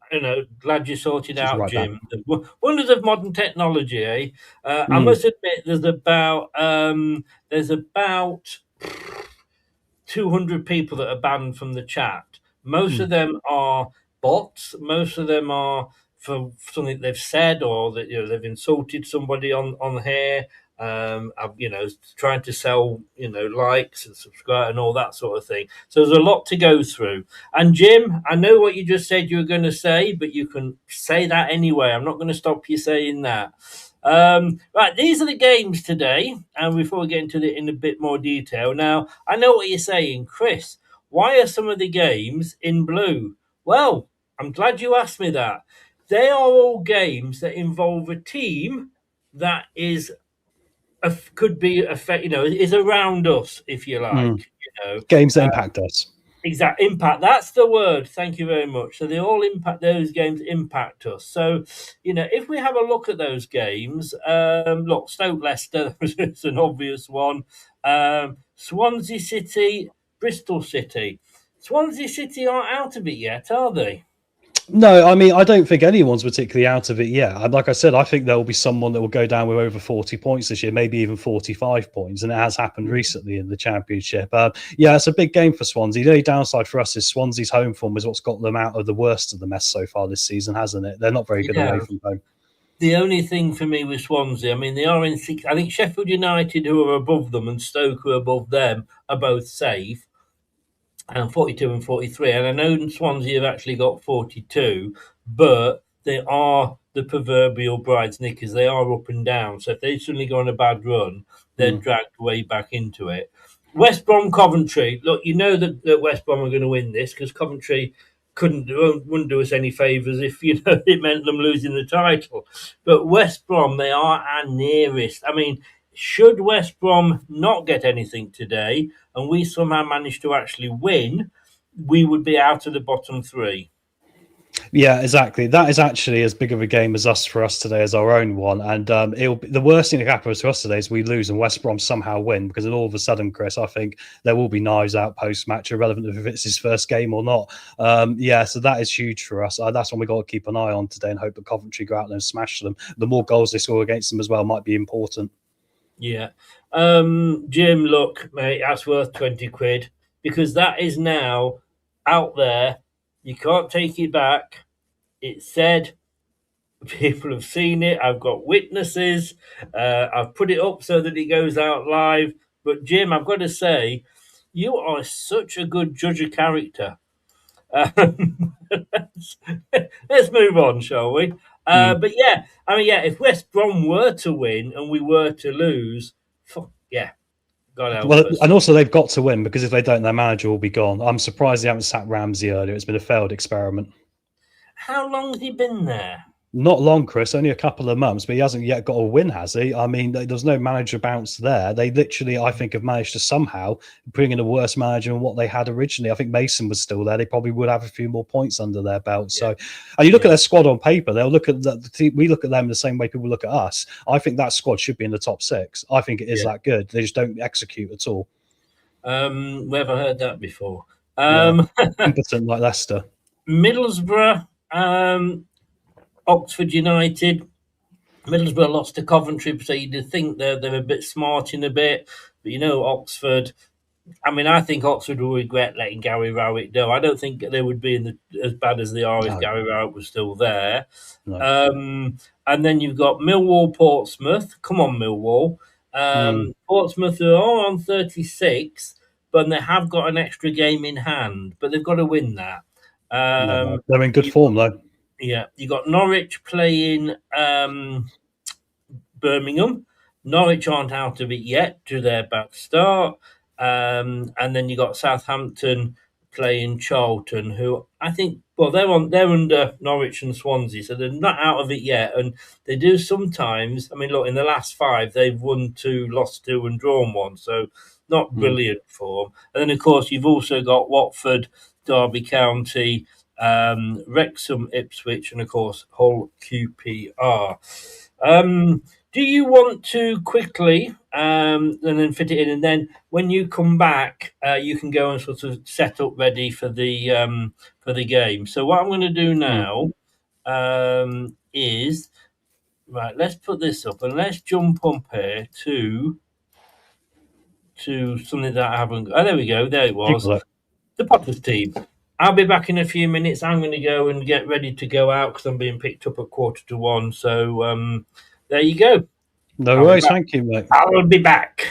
glad you sorted out, right, Jim. The wonders of modern technology, eh? I must admit, there's about 200 people that are banned from the chat. Most of them are bots. Most of them are for something they've said or that they've insulted somebody on here. Trying to sell, likes and subscribe and all that sort of thing. So there's a lot to go through. And Jim, I know what you just said you were going to say, but you can say that anyway. I'm not going to stop you saying that. Right, these are the games today. And before we get into it in a bit more detail, now, I know what you're saying, Chris. Why are some of the games in blue? Well, I'm glad you asked me that. They are all games that involve a team that is could be is around us, if you like. Games that impact us. Exact impact. That's the word. Thank you very much. So they all impact. Those games impact us. So if we have a look at those games, look, Stoke Leicester is an obvious one. Swansea City, Bristol City. Swansea City aren't out of it yet, are they? No, I mean, I don't think anyone's particularly out of it yet. And like I said, I think there will be someone that will go down with over 40 points this year, maybe even 45 points. And it has happened recently in the Championship. Yeah, it's a big game for Swansea. The only downside for us is Swansea's home form is what's got them out of the worst of the mess so far this season, hasn't it? They're not very good away from home. The only thing for me with Swansea, I mean, they are in six. I think Sheffield United, who are above them, and Stoke, who are above them, are both safe, and 42 and 43. And I know Swansea have actually got 42, but they are the proverbial bride's knickers. They are up and down. So if they suddenly go on a bad run, they're dragged way back into it. West Brom, Coventry. Look, you know that West Brom are going to win this because Coventry wouldn't do us any favours if it meant them losing the title. But West Brom, they are our nearest. I mean, should West Brom not get anything today and we somehow manage to actually win, we would be out of the bottom three. Yeah, exactly. That is actually as big of a game as us for us today as our own one. And it'll be, the worst thing that happens to us today is we lose and West Brom somehow win, because then all of a sudden, Chris, I think there will be knives out post-match, irrelevant if it's his first game or not. So that is huge for us. That's one we got to keep an eye on today and hope that Coventry go out there and smash them. The more goals they score against them as well might be important. Yeah. Jim, look, mate, that's worth 20 quid because that is now out there. You can't take it back. It's said, people have seen it. I've got witnesses. I've put it up so that it goes out live. But Jim, I've got to say, you are such a good judge of character. Let's move on, shall we? But yeah, I mean, if West Brom were to win and we were to lose, God help us. And also they've got to win, because if they don't, their manager will be gone. I'm surprised they haven't sacked Ramsey earlier. It's been a failed experiment. How long has he been there? Not long, Chris, only a couple of months, but he hasn't yet got a win, has he? I mean, there's no manager bounce there. They literally, I think, have managed to somehow bring in a worse manager than what they had originally. I think Mason was still there. They probably would have a few more points under their belt. Yeah. So, and you look at their squad on paper, they'll look at we look at them the same way people look at us. I think that squad should be in the top six. I think it is that good. They just don't execute at all. Where have I heard that before? Impotent like Leicester. Middlesbrough, Oxford United. Middlesbrough lost to Coventry, so you'd think they're a bit smart in a bit. But Oxford, I mean, I think Oxford will regret letting Gary Rowett go. I don't think they would be as bad as they are if Gary Rowett was still there. No. And then you've got Millwall, Portsmouth. Come on, Millwall. Portsmouth are all on 36, but they have got an extra game in hand, but they've got to win that. They're in good form, though. Yeah, you got Norwich playing Birmingham. Norwich aren't out of it yet to their bad start. And then you got Southampton playing Charlton, who I think, they're under Norwich and Swansea, so they're not out of it yet. And they do sometimes. I mean, look, in the last 5, they've won 2, lost 2, and drawn 1. So not brilliant form. And then, of course, you've also got Watford, Derby County, Wrexham, Ipswich, and of course Hull QPR. Do you want to quickly and then fit it in, and then when you come back, you can go and sort of set up ready for the game? So what I'm going to do now is let's put this up and let's jump up here to something that I haven't. Oh, there we go. There it was. The Potters team. I'll be back in a few minutes. I'm going to go and get ready to go out because I'm being picked up at 1:45. So there you go. No worries. Thank you, mate. I'll be back.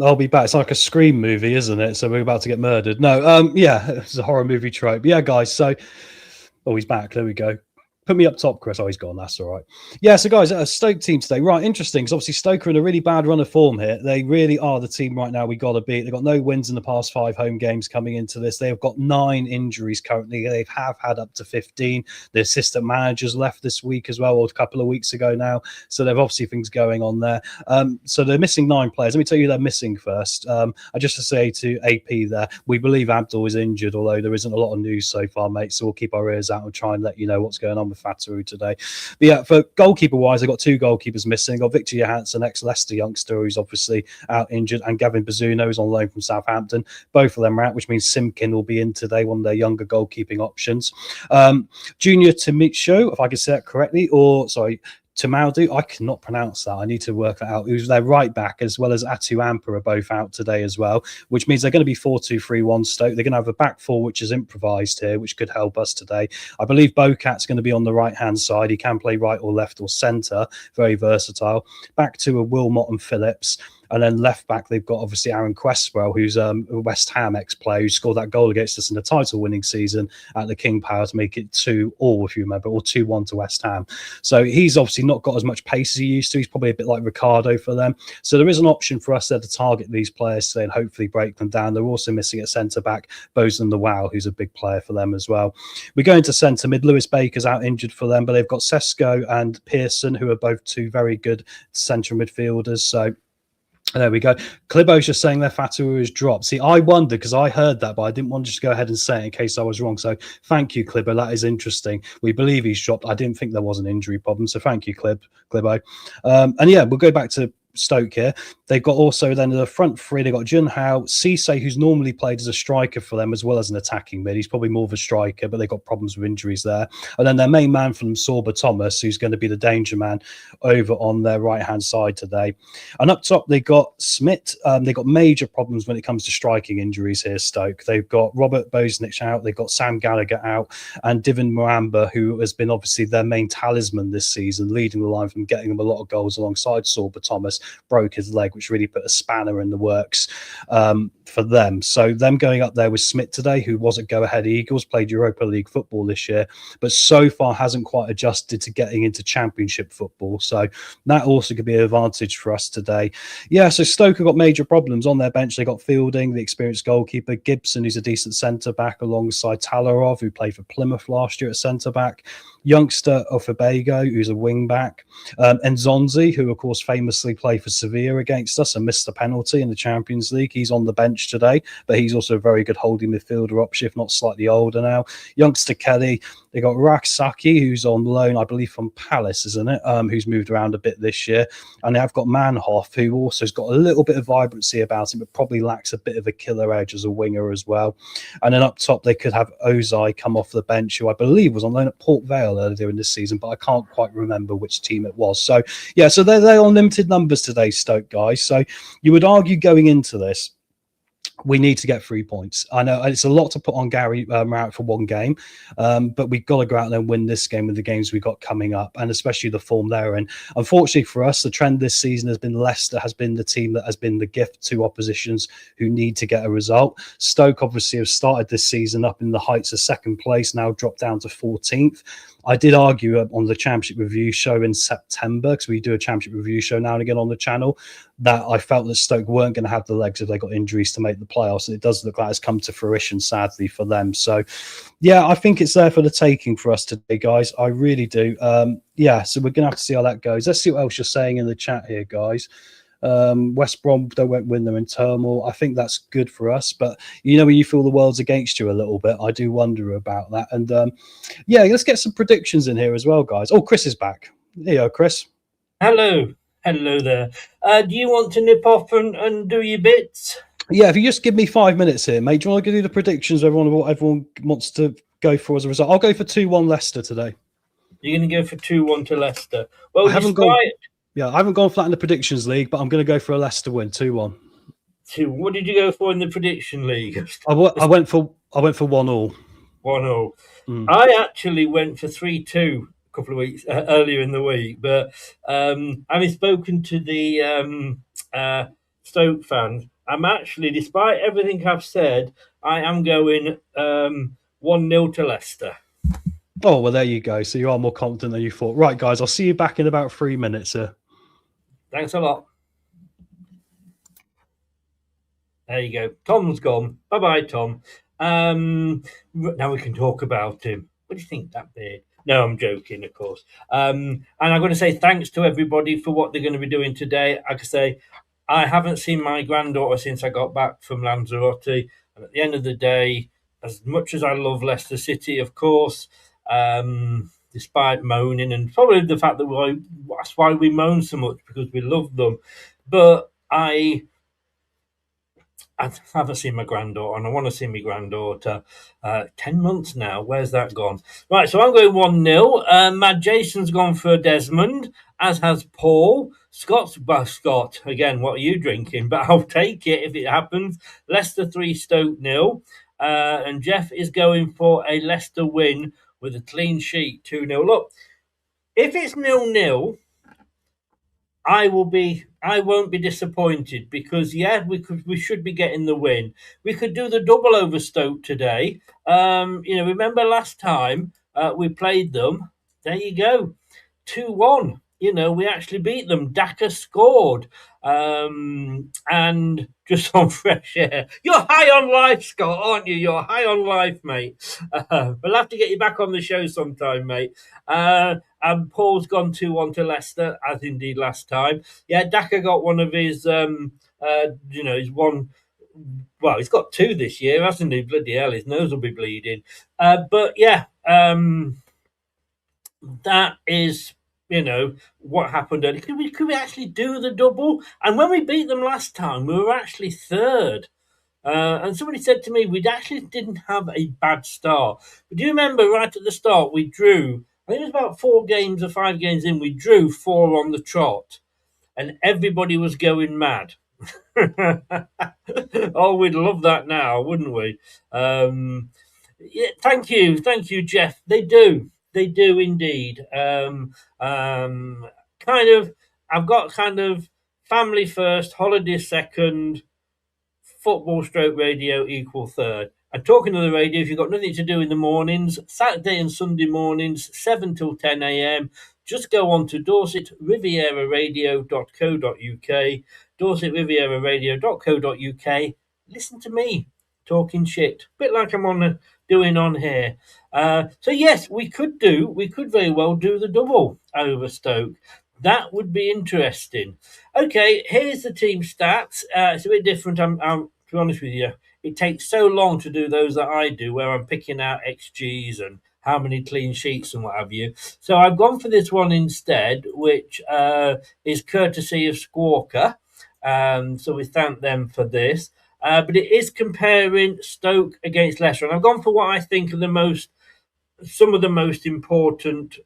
I'll be back. It's like a Scream movie, isn't it? So we're about to get murdered. No, it's a horror movie trope. Yeah, guys. So, he's back. There we go. Put me up top, Chris. Oh, he's gone. That's all right. Yeah, so guys, a Stoke team today. Right, interesting, because obviously Stoke are in a really bad run of form here. They really are the team right now we got to beat. They've got no wins in the past 5 home games coming into this. They've got 9 injuries currently. They have had up to 15. The assistant managers left this week as well, or a couple of weeks ago now. So they've obviously things going on there. So they're missing 9 players. Let me tell you who they're missing first. I just to say to AP there, we believe Abdul is injured, although there isn't a lot of news so far, mate. So we'll keep our ears out and try and let you know what's going on with Fataru today. But yeah, for goalkeeper wise, they've got 2 goalkeepers missing. They've got Victor Johansson, ex-Leicester youngster, who's obviously out injured, and Gavin Bazzuno, who's on loan from Southampton. Both of them are out, which means Simkin will be in today, one of their younger goalkeeping options. Junior Timicho, if I can say that correctly, Tamaudu, I cannot pronounce that. I need to work that out. Who's their right back, as well as Atu Ampa are both out today as well, which means they're going to be 4-2-3-1 Stoke. They're going to have a back four, which is improvised here, which could help us today. I believe Bocat's going to be on the right-hand side. He can play right or left or centre. Very versatile. Back to a Wilmot and Phillips. And then left back, they've got obviously Aaron Cresswell, who's a West Ham ex-player who scored that goal against us in the title-winning season at the King Power to make it 2-2, if you remember, or 2-1 to West Ham. So he's obviously not got as much pace as he used to. He's probably a bit like Ricardo for them. So there is an option for us there to target these players today and hopefully break them down. They're also missing at centre-back Bosun the Wow, who's a big player for them as well. We go into centre-mid. Lewis Baker's out injured for them, but they've got Sesko and Pearson, who are both two very good central midfielders. So there we go. Clibo's just saying their Fatua is dropped. See, I wondered because I heard that, but I didn't want to just go ahead and say it in case I was wrong. So thank you, Clibo. That is interesting. We believe he's dropped. I didn't think there was an injury problem. So thank you, Clibo. And yeah, we'll go back to Stoke here. They've got also then the front three. They've got Jun Hao, Cisse, who's normally played as a striker for them as well as an attacking mid. He's probably more of a striker, but they've got problems with injuries there. And then their main man from them, Sorba Thomas, who's going to be the danger man over on their right-hand side today. And up top, they got Smith. They've got major problems when it comes to striking injuries here, Stoke. They've got Robert Bosnich out. They've got Sam Gallagher out. And Divin Moamba, who has been obviously their main talisman this season, leading the line from getting them a lot of goals alongside Sorba Thomas, broke his leg, which really put a spanner in the works for them. So them going up there with Smith today, who was at Go Ahead Eagles, played Europa League football this year, but so far hasn't quite adjusted to getting into Championship football. So that also could be an advantage for us today. Yeah, so Stoke have got major problems on their bench. They got Fielding, the experienced goalkeeper, Gibson, who's a decent centre-back, alongside Talarov, who played for Plymouth last year at centre-back, youngster Ofabago, who's a wing-back, and Zonzi, who of course famously played for Sevilla against us and missed the penalty in the Champions League. He's on the bench today, but he's also a very good holding midfielder option, if not slightly older now. Youngster Kelly. They got Raksaki, who's on loan, I believe, from Palace, isn't it? Who's moved around a bit this year. And they have got Manhoff, who also has got a little bit of vibrancy about him, but probably lacks a bit of a killer edge as a winger as well. And then up top, they could have Ozai come off the bench, who I believe was on loan at Port Vale earlier in this season, but I can't quite remember which team it was. So, yeah, so they're on limited numbers today, Stoke guys. So you would argue going into this, we need to get 3 points. I know it's a lot to put on Gary Rowett for one game, but we've got to go out there and win this game with the games we've got coming up, and especially the form they're in. Unfortunately for us, the trend this season has been Leicester has been the team that has been the gift to oppositions who need to get a result. Stoke obviously have started this season up in the heights of second place, now dropped down to 14th. I did argue on the Championship Review show in September, because we do a Championship Review show now and again on the channel, that I felt that Stoke weren't going to have the legs if they got injuries to make the playoffs. And it does look like it's come to fruition, sadly, for them. So, yeah, I think it's there for the taking for us today, guys. I really do. Yeah, so we're going to have to see how that goes. Let's see what else you're saying in the chat here, guys. West Brom, they won't win, they're in turmoil. I think that's good for us, but you know, when you feel the world's against you a little bit, I do wonder about that. And yeah, let's get some predictions in here as well, guys. Oh, Chris is back. There you go, Chris. Hello there. Do you want to nip off and do your bits? Yeah, if you just give me 5 minutes here, mate. Do you want to do the predictions? What everyone wants to go for as a result? I'll go for 2-1 Leicester today. You're going to go for 2-1 to Leicester. Well, I haven't gone flat in the predictions league, but I'm going to go for a Leicester win, 2-1. What did you go for in the prediction league? I went for 1-1. 1-0. I actually went for 3-2 a couple of weeks earlier in the week, but having spoken to the Stoke fans, I'm actually, despite everything I've said, I am going 1-0 to Leicester. Oh, well, there you go. So you are more confident than you thought. Right, guys, I'll see you back in about 3 minutes here. Thanks a lot. There you go. Tom's gone. Bye-bye, Tom. Now we can talk about him. What do you think, that beard? No, I'm joking, of course. And I'm going to say thanks to everybody for what they're going to be doing today. Like I say, I haven't seen my granddaughter since I got back from Lanzarote. And at the end of the day, as much as I love Leicester City, of course, despite moaning, and probably the fact that that's why we moan so much, because we love them. But I I haven't seen my granddaughter, and I want to see my granddaughter. 10 months now. Where's that gone? Right, so I'm going 1-0. Mad Jason's gone for Desmond, as has Paul. Scott, again, what are you drinking? But I'll take it if it happens. Leicester 3, Stoke 0. And Jeff is going for a Leicester win with a clean sheet, 2-0. Look, if it's 0-0, I won't be disappointed because we should be getting the win. We could do the double over Stoke today. Remember last time we played them? There you go, 2-1. We actually beat them. Daka scored. And just on fresh air. You're high on life, Scott, aren't you? You're high on life, mate. We'll have to get you back on the show sometime, mate. And Paul's gone 2-1 to Leicester, as indeed last time. Yeah, Daka got one of his, his one. Well, he's got 2 this year, hasn't he? Bloody hell, his nose will be bleeding. But yeah, that is, what happened earlier. Could we actually do the double? And when we beat them last time, we were actually 3rd. And somebody said to me, we actually didn't have a bad start. But do you remember right at the start, we drew, I think it was about 4 games or 5 games in, we drew 4 on the trot. And everybody was going mad. Oh, we'd love that now, wouldn't we? Yeah, thank you, Jeff. They do indeed. I've got kind of family first, holiday second, football stroke radio equal third. And talking to the radio, if you've got nothing to do in the mornings, Saturday and Sunday mornings, 7 till 10 a.m., just go on to dorsetrivieraradio.co.uk, dorsetrivieraradio.co.uk. Listen to me talking shit, a bit like I'm doing on here. So yes, we could very well do the double over Stoke. That would be interesting. Okay, here's the team stats. It's a bit different. I'm to be honest with you, it takes so long to do those that I do, where I'm picking out XGs and how many clean sheets and what have you. So I've gone for this one instead, which is courtesy of Squawker. So we thank them for this. But it is comparing Stoke against Leicester. And I've gone for what I think are some of the most important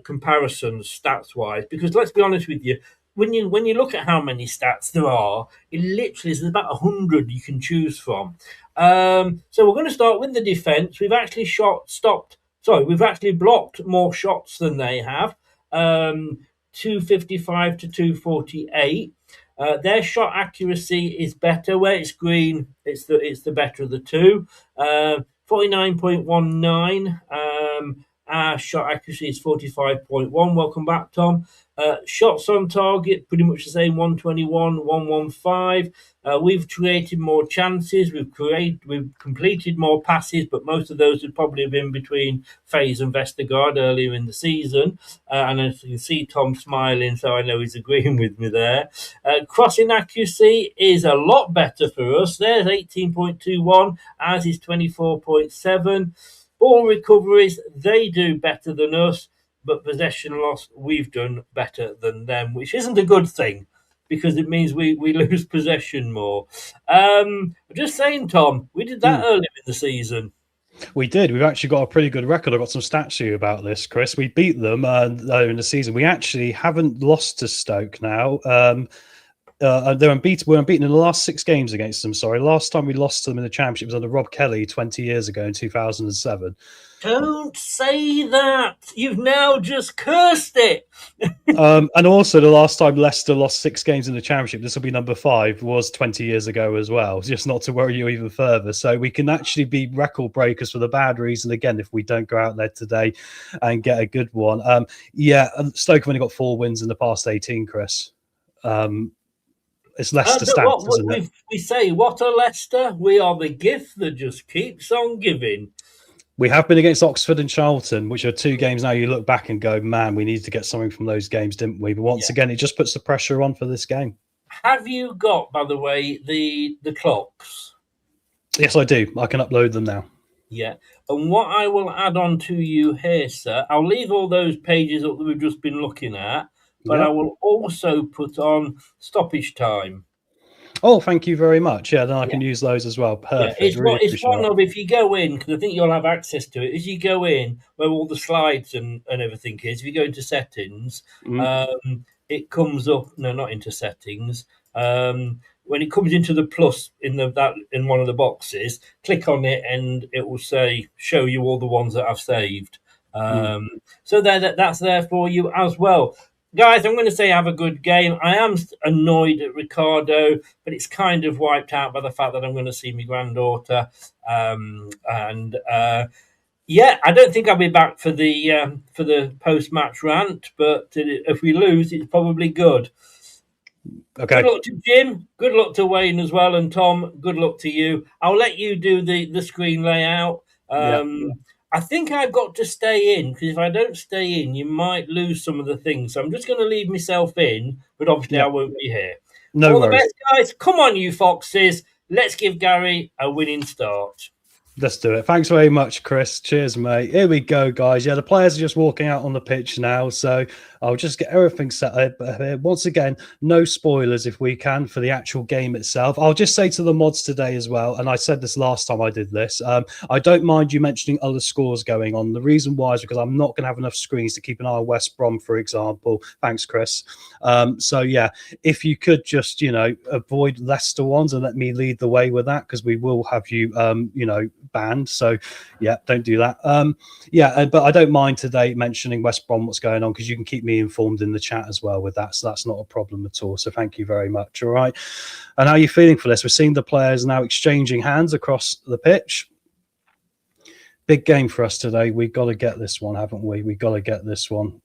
comparisons stats-wise. Because let's be honest with you, when you look at how many stats there are, it literally is about 100 you can choose from. So we're going to start with the defence. We've actually we've actually blocked more shots than they have. 255 to 248. Their shot accuracy is better. Where it's green, it's the better of the two. 49.19. Our shot accuracy is 45.1. Welcome back, Tom. Shots on target, pretty much the same, 121, 115. We've created more chances. We've completed more passes, but most of those would probably have been between Faze and Vestergaard earlier in the season. And as you can see, Tom smiling, so I know he's agreeing with me there. Crossing accuracy is a lot better for us. There's 18.21, ours is 24.7. Ball recoveries, they do better than us, but possession loss, we've done better than them, which isn't a good thing because it means we lose possession more. Just saying, Tom, we did that earlier in the season. We did. We've actually got a pretty good record. I've got some stats to you about this, Chris. We beat them earlier in the season. We actually haven't lost to Stoke now. We're unbeaten in the last 6 games against them. Sorry, last time we lost to them in the Championship was under Rob Kelly 20 years ago in 2007. Don't say that. You've now just cursed it. And also the last time Leicester lost 6 games in the Championship, this will be number 5, was 20 years ago as well, just not to worry you even further. So we can actually be record breakers for the bad reason, again, if we don't go out there today and get a good one. Stoke have only got 4 wins in the past 18, Chris. It's Leicester stats, isn't it? We say, what a Leicester. We are the gift that just keeps on giving. We have been against Oxford and Charlton, which are 2 games now you look back and go, man, we need to get something from those games, didn't we? But once again, it just puts the pressure on for this game. Have you got, by the way, the clocks? Yes, I do. I can upload them now. Yeah. And what I will add on to you here, sir, I'll leave all those pages up that we've just been looking at, but I will also put on stoppage time. Oh, thank you very much. Yeah, then I can use those as well. Yeah, Perfect. Really it's appreciate one that. of, if you go in, because I think you'll have access to it, as you go in where all the slides and everything is, if you go into settings, Mm. it comes up, no, not into settings. When it comes into the plus in one of the boxes, click on it and it will say, show you all the ones that I've saved. So that's there for you as well. Guys, I'm going to say have a good game. I am annoyed at Ricardo, but it's kind of wiped out by the fact that I'm going to see my granddaughter. Yeah, I don't think I'll be back for the post-match rant, but if we lose, it's probably good. Okay. Good luck to Jim. Good luck to Wayne as well, and Tom. Good luck to you. I'll let you do the screen layout. Yeah. I think I've got to stay in because if I don't stay in, you might lose some of the things. So I'm just going to leave myself in, but obviously Yeah. I won't be here. No All the worries. best, guys. Come on, you foxes. Let's give Gary a winning start. Let's do it. Thanks very much, Chris. Cheers, mate. Here we go, guys. Yeah, the players are just walking out on the pitch now, so I'll just get everything set up. Once again, no spoilers if we can for the actual game itself. I'll just say to the mods today as well, and I said this last time I did this, I don't mind you mentioning other scores going on. The reason why is because I'm not going to have enough screens to keep an eye on West Brom, for example. Thanks, Chris. So, yeah, if you could just, avoid Leicester ones and let me lead the way with that, because we will have you, banned. So yeah, don't do that. But I don't mind today mentioning West Brom, what's going on, because you can keep me informed in the chat as well with that. So that's not a problem at all. So thank you very much. All right. And how are you feeling for this? We're seeing the players now exchanging hands across the pitch. Big game for us today. We've got to get this one, haven't we? We've got to get this one.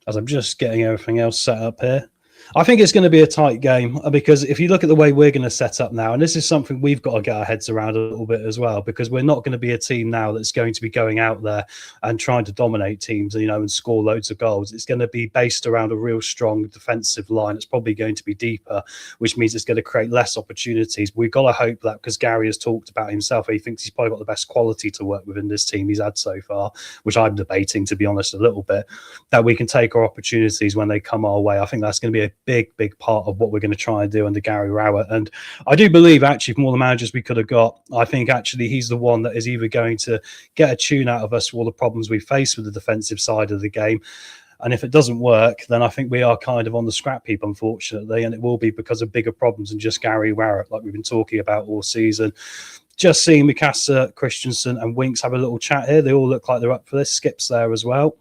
As I'm just getting everything else set up here. I think it's going to be a tight game because if you look at the way we're going to set up now, and this is something we've got to get our heads around a little bit as well, because we're not going to be a team now that's going to be going out there and trying to dominate teams, and score loads of goals. It's going to be based around a real strong defensive line. It's probably going to be deeper, which means it's going to create less opportunities. We've got to hope that, because Gary has talked about himself, he thinks he's probably got the best quality to work with in this team he's had so far, which I'm debating, to be honest, a little bit, that we can take our opportunities when they come our way. I think that's going to be a big part of what we're going to try and do under Gary Rowett. And I do believe, actually, from all the managers we could have got, I think actually he's the one that is either going to get a tune out of us for all the problems we face with the defensive side of the game. And if it doesn't work, then I think we are kind of on the scrap heap, unfortunately, and it will be because of bigger problems than just Gary Rowett, like we've been talking about all season. Just seeing Mikasa, Christensen and Winks have a little chat here. They all look like they're up for this. Skip's there as well.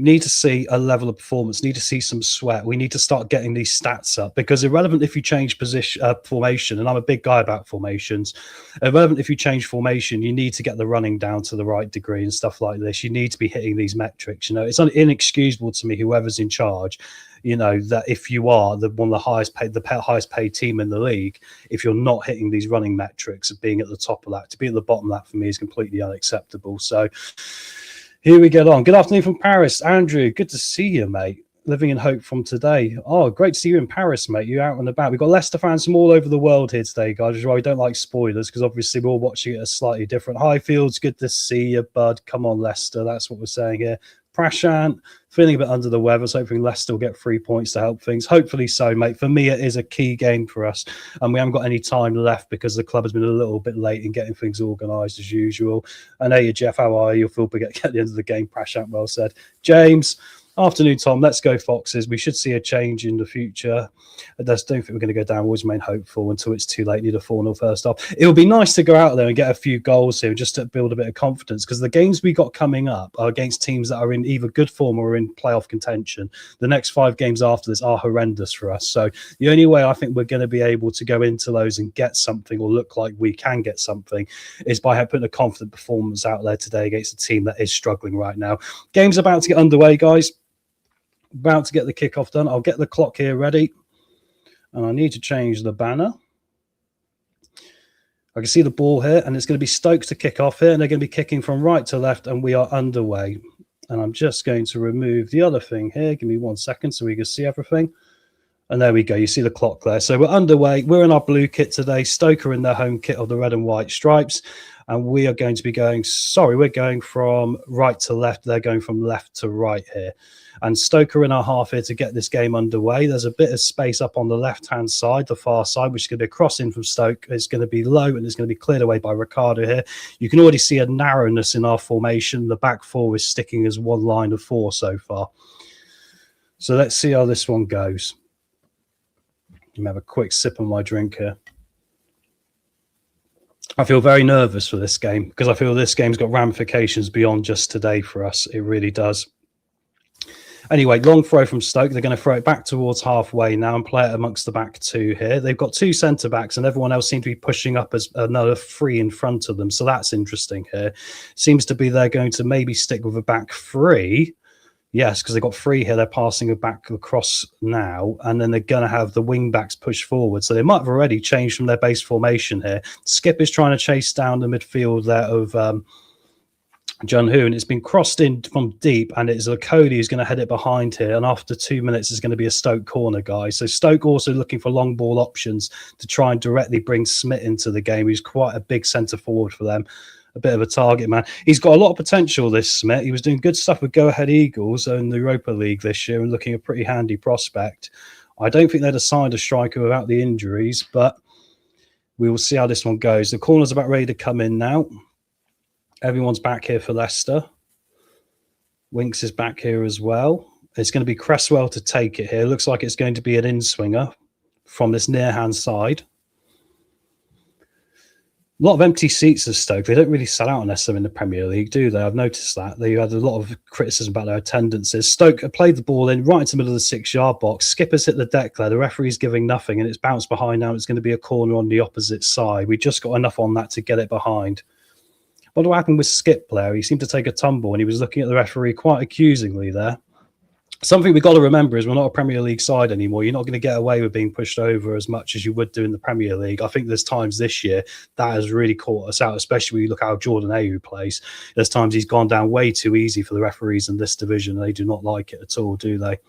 Need to see a level of performance, need to see some sweat. We need to start getting these stats up, because irrelevant if you change position, formation, and I'm a big guy about formations, irrelevant if you change formation, you need to get the running down to the right degree and stuff like this. You need to be hitting these metrics. It's inexcusable to me, whoever's in charge, that if you are one of the highest paid team in the league, if you're not hitting these running metrics of being at the top of that, to be at the bottom of that for me is completely unacceptable. So here we get on. Good afternoon from Paris. Andrew, good to see you, mate. Living in hope from today. Oh, great to see you in Paris, mate. You're out and about. We've got Leicester fans from all over the world here today, guys, which is why we don't like spoilers, because obviously we're all watching it as slightly different. Highfields, good to see you, bud. Come on, Leicester. That's what we're saying here. Prashant, feeling a bit under the weather, so hoping Leicester will get 3 points to help things. Hopefully so, mate. For me, it is a key game for us, and we haven't got any time left because the club has been a little bit late in getting things organised as usual. And hey, Jeff, how are you? You'll feel big at the end of the game. Prashant, well said. James, afternoon, Tom. Let's go, Foxes. We should see a change in the future. I just don't think we're going to go down. We always remain hopeful until it's too late. Need a 4-0 first off. It would be nice to go out there and get a few goals here just to build a bit of confidence, because the games we got coming up are against teams that are in either good form or in playoff contention. The next 5 games after this are horrendous for us. So the only way I think we're going to be able to go into those and get something, or look like we can get something, is by putting a confident performance out there today against a team that is struggling right now. Game's about to get underway, guys. About to get the kickoff done. I'll get the clock here ready. And I need to change the banner. I can see the ball here, and it's going to be Stoke to kick off here, and they're going to be kicking from right to left, and we are underway. And I'm just going to remove the other thing here. Give me 1 second so we can see everything. And there we go. You see the clock there. So we're underway. We're in our blue kit today. Stoke are in their home kit of the red and white stripes. And we are going to be going, we're going from right to left. They're going from left to right here. And Stoke are in our half here to get this game underway. There's a bit of space up on the left-hand side, the far side, which is going to be a cross-in from Stoke. It's going to be low, and it's going to be cleared away by Ricardo here. You can already see a narrowness in our formation. The back four is sticking as one line of four so far. So let's see how this one goes. Let me have a quick sip of my drink here. I feel very nervous for this game because I feel this game's got ramifications beyond just today for us. It really does. Anyway, long throw from Stoke. They're going to throw it back towards halfway now and play it amongst the back two here. They've got two centre-backs and everyone else seems to be pushing up as another three in front of them. So that's interesting here. Seems to be they're going to maybe stick with a back three. Yes, because they've got three here. They're passing it back across now. And then they're going to have the wing-backs push forward. So they might have already changed from their base formation here. Skip is trying to chase down the midfield there of... John Hu, and it's been crossed in from deep, and it's Cody who's going to head it behind here, and after 2 minutes it's going to be a Stoke corner, guys. So Stoke also looking for long ball options to try and directly bring Smith into the game. He's quite a big centre forward for them, a bit of a target man. He's got a lot of potential, this Smith. He was doing good stuff with Go Ahead Eagles in the Europa League this year and looking a pretty handy prospect. I don't think they'd have signed a striker without the injuries, but we will see how this one goes. The corner's about ready to come in now. Everyone's back here for Leicester. Winks is back here as well. It's going to be Cresswell to take it here. Looks like it's going to be an in-swinger from this near-hand side. A lot of empty seats at Stoke. They don't really sell out unless they're in the Premier League, do they? I've noticed that. They had a lot of criticism about their attendances. Stoke have played the ball in right into the middle of the 6-yard box. Skipper's hit the deck there. The referee's giving nothing, and it's bounced behind now. It's going to be a corner on the opposite side. We just got enough on that to get it behind. What happened with Skip there? He seemed to take a tumble and he was looking at the referee quite accusingly there. Something we've got to remember is we're not a Premier League side anymore. You're not going to get away with being pushed over as much as you would do in the Premier League. I think there's times this year that has really caught us out, especially when you look how Jordan Ayew plays. There's times he's gone down way too easy for the referees in this division. They do not like it at all, do they?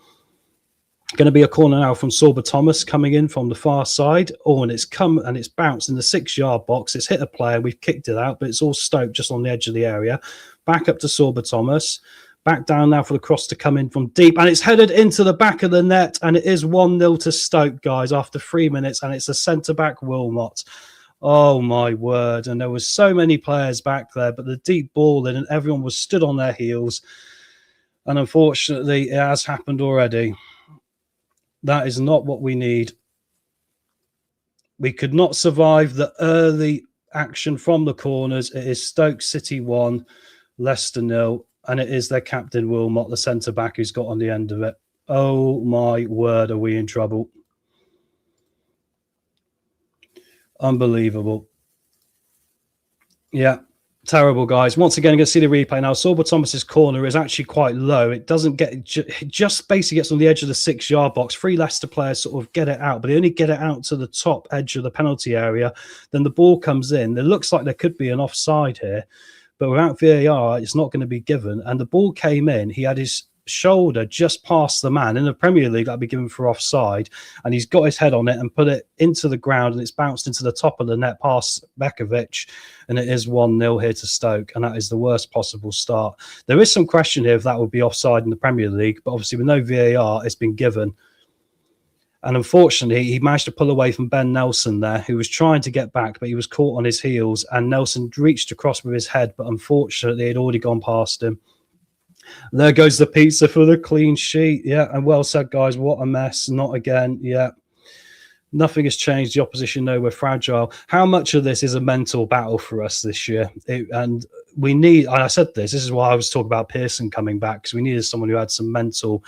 Going to be a corner now from Sorba Thomas coming in from the far side. Oh, and it's come and it's bounced in the 6-yard box. It's hit a player. We've kicked it out, but it's all Stoke just on the edge of the area. Back up to Sorba Thomas. Back down now for the cross to come in from deep. And it's headed into the back of the net. And it is 1-0 to Stoke, guys, after 3 minutes. And it's a centre-back Wilmot. Oh, my word. And there was so many players back there, but the deep ball in and everyone was stood on their heels. And unfortunately, it has happened already. That is not what we need. We could not survive the early action from the corners. It is Stoke City 1, Leicester 0, and it is their captain Wilmot, the centre-back, who's got on the end of it. Oh, my word, are we in trouble. Unbelievable. Yeah. Terrible, guys. Once again, I'm going to see the replay now. Sorba Thomas's corner is actually quite low. It doesn't get, it just basically gets on the edge of the 6-yard box. 3 Leicester players sort of get it out, but they only get it out to the top edge of the penalty area. Then the ball comes in. It looks like there could be an offside here, but without VAR, it's not going to be given. And the ball came in. He had his shoulder just past the man. In the Premier League, that'd be given for offside, and he's got his head on it and put it into the ground, and it's bounced into the top of the net past Bekovic, and it is 1-0 here to Stoke, and that is the worst possible start. There is some question here if that would be offside in the Premier League, but obviously with no VAR, it's been given. And unfortunately, he managed to pull away from Ben Nelson there, who was trying to get back, but he was caught on his heels, and Nelson reached across with his head, but unfortunately, it had already gone past him. There goes the pizza for the clean sheet. Yeah, and well said, guys. What a mess. Not again. Yeah. Nothing has changed. The opposition know we're fragile. How much of this is a mental battle for us this year? And we need, I said this is why I was talking about Pearson coming back, because we needed someone who had some mental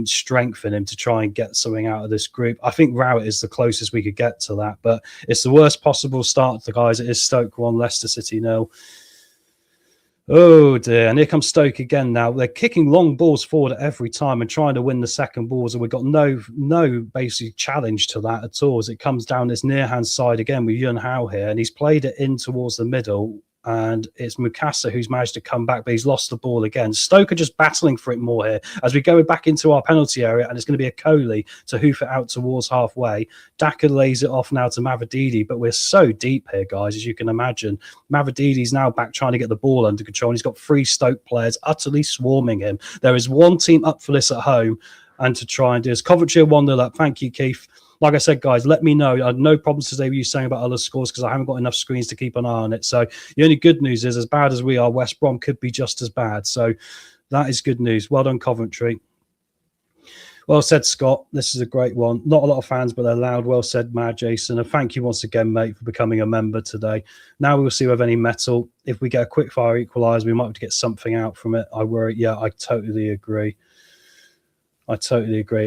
strength in him to try and get something out of this group. I think Rowett is the closest we could get to that, but it's the worst possible start to the guys. It is Stoke 1, Leicester City 0. Oh dear, and here comes Stoke again now. They're kicking long balls forward every time and trying to win the second balls, and we've got no basically challenge to that at all as it comes down this near-hand side again with Yun Hao here, and he's played it in towards the middle. and it's Mukasa who's managed to come back, but he's lost the ball again. Stoke are just battling for it more here as we go back into our penalty area, and it's going to be a Coley to hoof it out towards halfway. Daka lays it off now to Mavididi, but we're so deep here, guys, as you can imagine. Mavididi's now back trying to get the ball under control, and he's got 3 Stoke players utterly swarming him. There is one team up for this at home, and to try and do this. Coventry are 1-0 up. Thank you, Keith. Like I said, guys, let me know. I had no problems today with you saying about other scores because I haven't got enough screens to keep an eye on it. So the only good news is, as bad as we are, West Brom could be just as bad. So that is good news. Well done, Coventry. Well said, Scott. This is a great one. Not a lot of fans, but they're loud. Well said, Mad Jason. And thank you once again, mate, for becoming a member today. Now we'll see with any metal. If we get a quick fire equaliser, we might have to get something out from it. I worry. Yeah, I totally agree.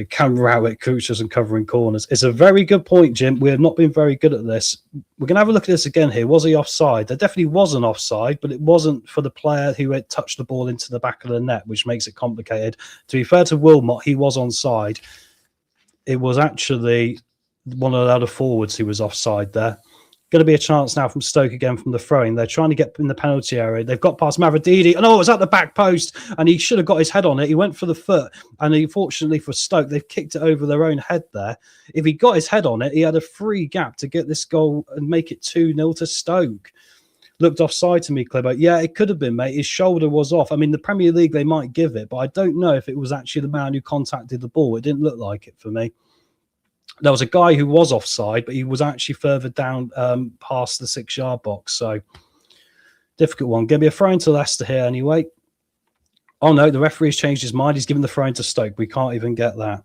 Cam Rowett coaches and covering corners. It's a very good point, Jim. We have not been very good at this. We're going to have a look at this again here. Was he offside? There definitely was an offside, but it wasn't for the player who had touched the ball into the back of the net, which makes it complicated. To be fair to Wilmot, he was onside. It was actually one of the other forwards who was offside there. Going to be a chance now from Stoke again from the throwing. They're trying to get in the penalty area. They've got past Mavididi. And it was at the back post. And he should have got his head on it. He went for the foot. And unfortunately for Stoke, they've kicked it over their own head there. If he got his head on it, he had a free gap to get this goal and make it 2-0 to Stoke. Looked offside to me, Clibbo. Yeah, it could have been, mate. His shoulder was off. I mean, the Premier League, they might give it. But I don't know if it was actually the man who contacted the ball. It didn't look like it for me. There was a guy who was offside, but he was actually further down past the 6-yard box. So, difficult one. Going to be a throw into Leicester here anyway. Oh, no, the referee's changed his mind. He's given the throw into Stoke. We can't even get that.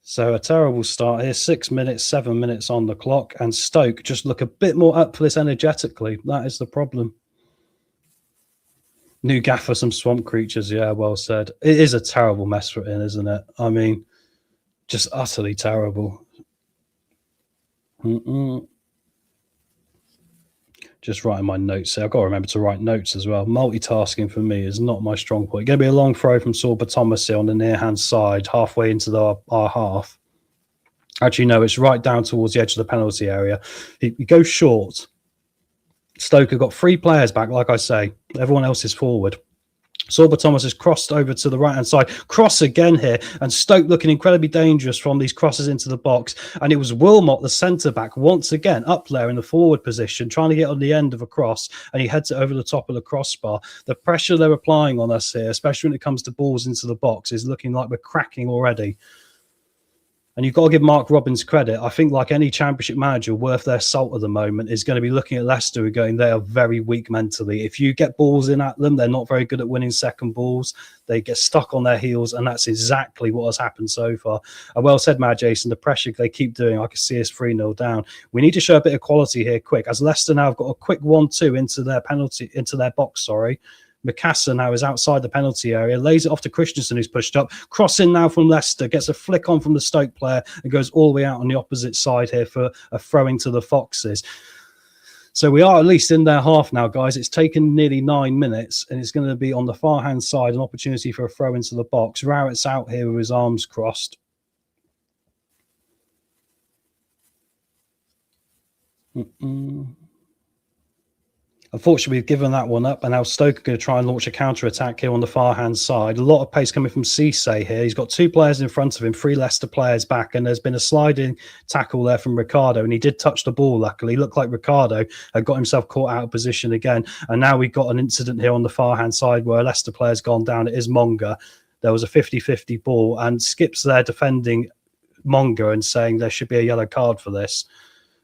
So, a terrible start here. 6 minutes, 7 minutes on the clock. And Stoke just look a bit more up for this energetically. That is the problem. New gaffer, some swamp creatures. Yeah, well said. It is a terrible mess for it in, isn't it? I mean, just utterly terrible. Just writing my notes here. I've got to remember to write notes as well. Multitasking for me is not my strong point. Going to be a long throw from Sorba Thomas here on the near-hand side, halfway into our half. Actually, no, it's right down towards the edge of the penalty area. He goes short. Stoke have got 3 players back, like I say. Everyone else is forward. Sorba Thomas has crossed over to the right-hand side. Cross again here. And Stoke looking incredibly dangerous from these crosses into the box. And it was Wilmot, the centre-back, once again up there in the forward position, trying to get on the end of a cross. And he heads it over the top of the crossbar. The pressure they're applying on us here, especially when it comes to balls into the box, is looking like we're cracking already. And you've got to give Mark Robbins credit. I think like any championship manager worth their salt at the moment is going to be looking at Leicester and going, they are very weak mentally. If you get balls in at them, they're not very good at winning second balls. They get stuck on their heels, and that's exactly what has happened so far. Well said, Mad Jason. The pressure they keep doing, I can see us 3-0 down. We need to show a bit of quality here quick, as Leicester now have got a quick 1-2 into their box, Mukasa now is outside the penalty area, lays it off to Christensen, who's pushed up. Crossing now from Leicester, gets a flick on from the Stoke player and goes all the way out on the opposite side here for a throwing to the Foxes. So we are at least in their half now, guys. It's taken nearly 9 minutes, and it's going to be on the far-hand side, an opportunity for a throw into the box. Rowett's out here with his arms crossed. Unfortunately, we've given that one up, and now Stoke are going to try and launch a counter-attack here on the far-hand side. A lot of pace coming from Cisse here. He's got 2 players in front of him, 3 Leicester players back, and there's been a sliding tackle there from Ricardo, and he did touch the ball, luckily. It looked like Ricardo had got himself caught out of position again, and now we've got an incident here on the far-hand side where a Leicester player's gone down. It is Monga. There was a 50-50 ball, and Skip's there defending Monga and saying there should be a yellow card for this.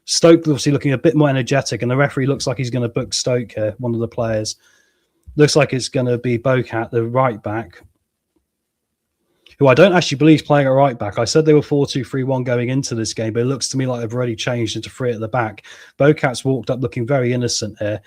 Stoke obviously looking a bit more energetic, and the referee looks like he's going to book Stoke here, one of the players. Looks like it's going to be Bocat, the right back, who I don't actually believe is playing at right back. I said they were 4-2-3-1 going into this game, but it looks to me like they've already changed into 3 at the back. Bocat's walked up looking very innocent here.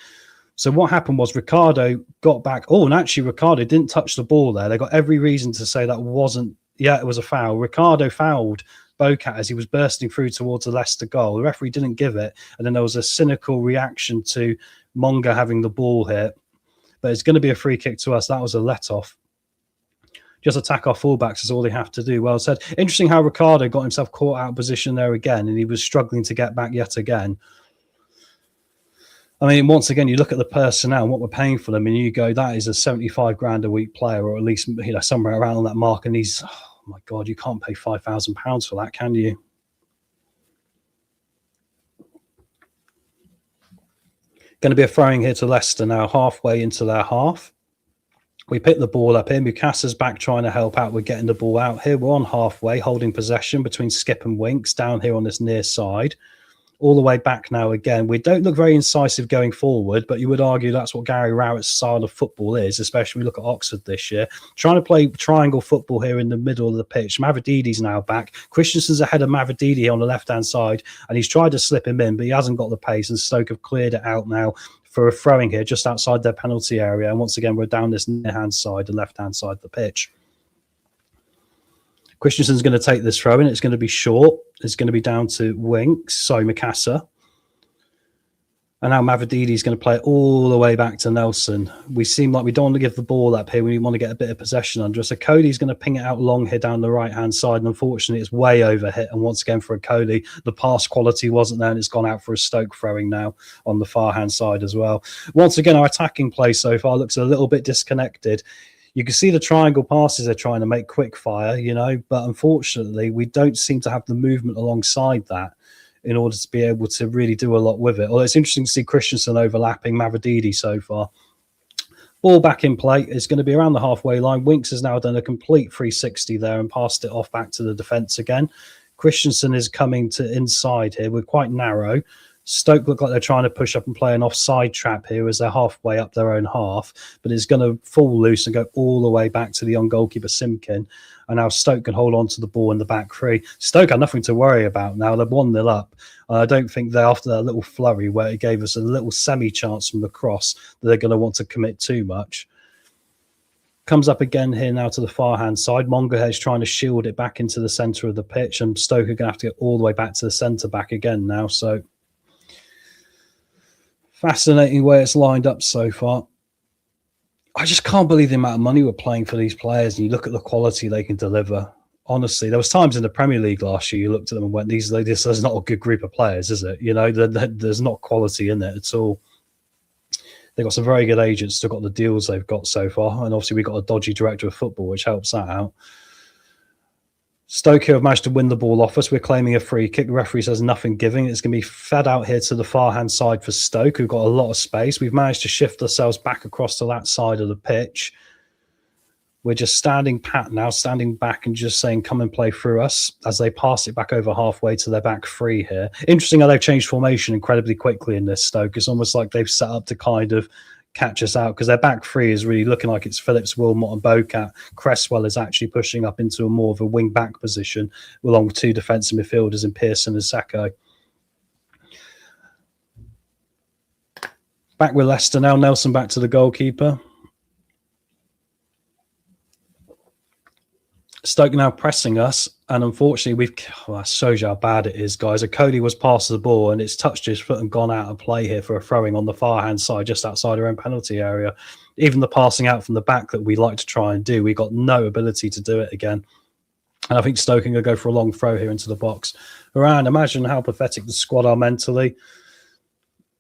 So what happened was Ricardo got back. Oh, and actually Ricardo didn't touch the ball there. They got every reason to say that wasn't, it was a foul. Ricardo fouled Bocat as he was bursting through towards the Leicester goal. The referee didn't give it, and then there was a cynical reaction to Monga having the ball here. But it's going to be a free kick to us. That was a let-off. Just attack our fullbacks is all they have to do. Well said. Interesting how Ricardo got himself caught out of position there again, and he was struggling to get back yet again. I mean, once again, you look at the personnel and what we're paying for them, and you go, that is a 75 grand a week player, or at least somewhere around that mark. And he's, oh my God, you can't pay £5,000 for that, can you? Going to be a throwing here to Leicester now, halfway into their half. We pick the ball up here. Mukassa's back trying to help out with getting the ball out here. We're on halfway, holding possession between Skip and Winks down here on this near side. All the way back now again. We don't look very incisive going forward, but you would argue that's what Gary Rowett's style of football is, especially when we look at Oxford this year. Trying to play triangle football here in the middle of the pitch. Mavrididi's now back. Christensen's ahead of Mavrididi on the left-hand side, and he's tried to slip him in, but he hasn't got the pace, and Stoke have cleared it out now for a throwing here just outside their penalty area. And once again, we're down this near-hand side, the left-hand side of the pitch. Christensen's going to take this throw in. It's going to be short. It's going to be down to Mukassa. And now Mavrididi's going to play it all the way back to Nelson. We seem like we don't want to give the ball up here. We want to get a bit of possession under us. So Cody's going to ping it out long here down the right-hand side. And unfortunately, it's way overhit. And once again, for a Cody, the pass quality wasn't there. And it's gone out for a Stoke throwing now on the far-hand side as well. Once again, our attacking play so far looks a little bit disconnected. You can see the triangle passes they're trying to make quick fire, but unfortunately, we don't seem to have the movement alongside that in order to be able to really do a lot with it. Although it's interesting to see Christensen overlapping Mavrididi so far. Ball back in play. It's going to be around the halfway line. Winks has now done a complete 360 there and passed it off back to the defence again. Christensen is coming to inside here. We're quite narrow. Stoke look like they're trying to push up and play an offside trap here as they're halfway up their own half, but it's going to fall loose and go all the way back to the on goalkeeper Simkin. And now Stoke can hold on to the ball in the back three. Stoke have nothing to worry about now. They're 1-0 up. I don't think they're after that little flurry where it gave us a little semi-chance from the cross that they're going to want to commit too much. Comes up again here now to the far-hand side. Mongahead's trying to shield it back into the centre of the pitch, and Stoke are going to have to get all the way back to the centre-back again now. So fascinating way it's lined up so far. I just can't believe the amount of money we're playing for these players, and you look at the quality they can deliver. Honestly, there was times in the Premier League last year you looked at them and went, this is not a good group of players, is it? There's not quality in it at all. They've got some very good agents, still got the deals they've got so far, and obviously we've got a dodgy director of football, which helps that out. Stoke here have managed to win the ball off us. We're claiming a free kick. The referee says nothing giving. It's going to be fed out here to the far-hand side for Stoke, who've got a lot of space. We've managed to shift ourselves back across to that side of the pitch. We're just standing pat now, standing back and just saying, come and play through us as they pass it back over halfway to their back three here. Interesting how they've changed formation incredibly quickly in this, Stoke. It's almost like they've set up to kind of catch us out because their back three is really looking like it's Phillips, Wilmot and Bocat. Cresswell is actually pushing up into a more of a wing back position along with two defensive midfielders in Pearson and Sacco. Back with Leicester now. Nelson back to the goalkeeper. Stoke now pressing us, and unfortunately that shows you how bad it is, guys. Cody was past the ball and it's touched his foot and gone out of play here for a throwing on the far hand side just outside our own penalty area. Even the passing out from the back that we like to try and do, we got no ability to do it again. And I think Stoke are going to go for a long throw here into the box. Around, imagine how pathetic the squad are mentally.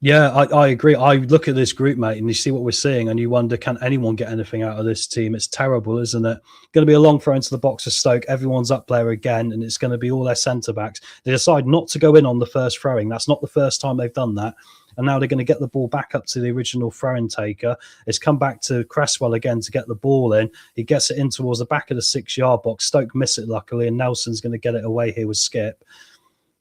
Yeah, I agree. I look at this group, mate, and you see what we're seeing, and you wonder, can anyone get anything out of this team? It's terrible, isn't it? Going to be a long throw into the box of Stoke. Everyone's up there again, and it's going to be all their centre-backs. They decide not to go in on the first throwing. That's not the first time they've done that. And now they're going to get the ball back up to the original throw-in taker. It's come back to Cresswell again to get the ball in. He gets it in towards the back of the 6-yard box. Stoke miss it, luckily, and Nelson's going to get it away here with Skip.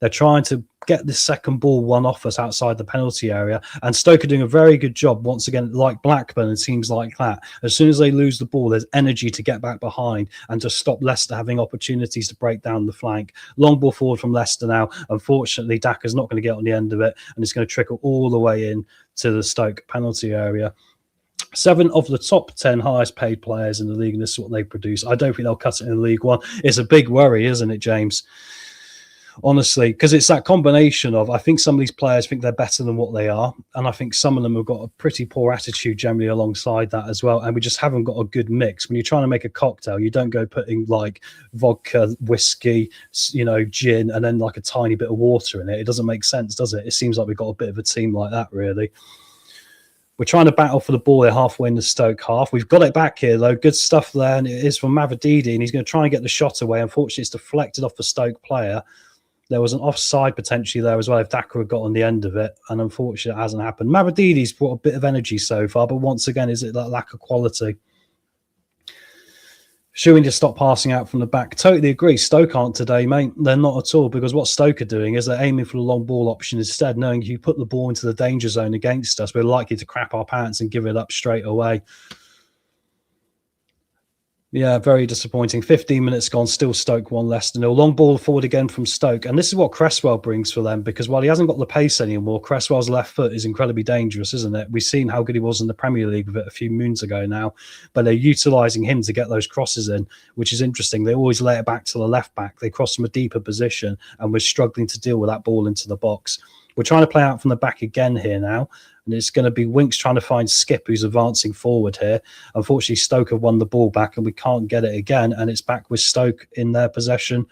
They're trying to get this second ball one off us outside the penalty area. And Stoke are doing a very good job, once again, like Blackburn and teams like that. As soon as they lose the ball, there's energy to get back behind and to stop Leicester having opportunities to break down the flank. Long ball forward from Leicester now. Unfortunately, Daka's not going to get on the end of it, and it's going to trickle all the way in to the Stoke penalty area. 7 of the top 10 highest paid players in the league, and this is what they produce. I don't think they'll cut it in League One. It's a big worry, isn't it, James? Honestly, because it's that combination of, I think some of these players think they're better than what they are, and I think some of them have got a pretty poor attitude generally alongside that as well, and we just haven't got a good mix. When you're trying to make a cocktail, you don't go putting like vodka, whiskey, gin, and then like a tiny bit of water in it. It doesn't make sense, does it? It seems like we've got a bit of a team like that, really. We're trying to battle for the ball here halfway in the Stoke half. We've got it back here, though. Good stuff there. And it is from Mavididi, and he's going to try and get the shot away. Unfortunately, it's deflected off the Stoke player. There was an offside potentially there as well if Daka had got on the end of it. And unfortunately, it hasn't happened. Mavididi's brought a bit of energy so far, but once again, is it that lack of quality? Should we just stop passing out from the back? Totally agree. Stoke aren't today, mate. They're not at all, because what Stoke are doing is they're aiming for the long ball option instead, knowing if you put the ball into the danger zone against us, we're likely to crap our pants and give it up straight away. Yeah, very disappointing. 15 minutes gone, still Stoke 1, Leicester 0. Long ball forward again from Stoke. And this is what Cresswell brings for them, because while he hasn't got the pace anymore, Cresswell's left foot is incredibly dangerous, isn't it? We've seen how good he was in the Premier League with it a few moons ago now, but they're utilising him to get those crosses in, which is interesting. They always lay it back to the left back. They cross from a deeper position, and we're struggling to deal with that ball into the box. We're trying to play out from the back again here now. And it's going to be Winks trying to find Skip, who's advancing forward here. Unfortunately, Stoke have won the ball back and we can't get it again. And it's back with Stoke in their possession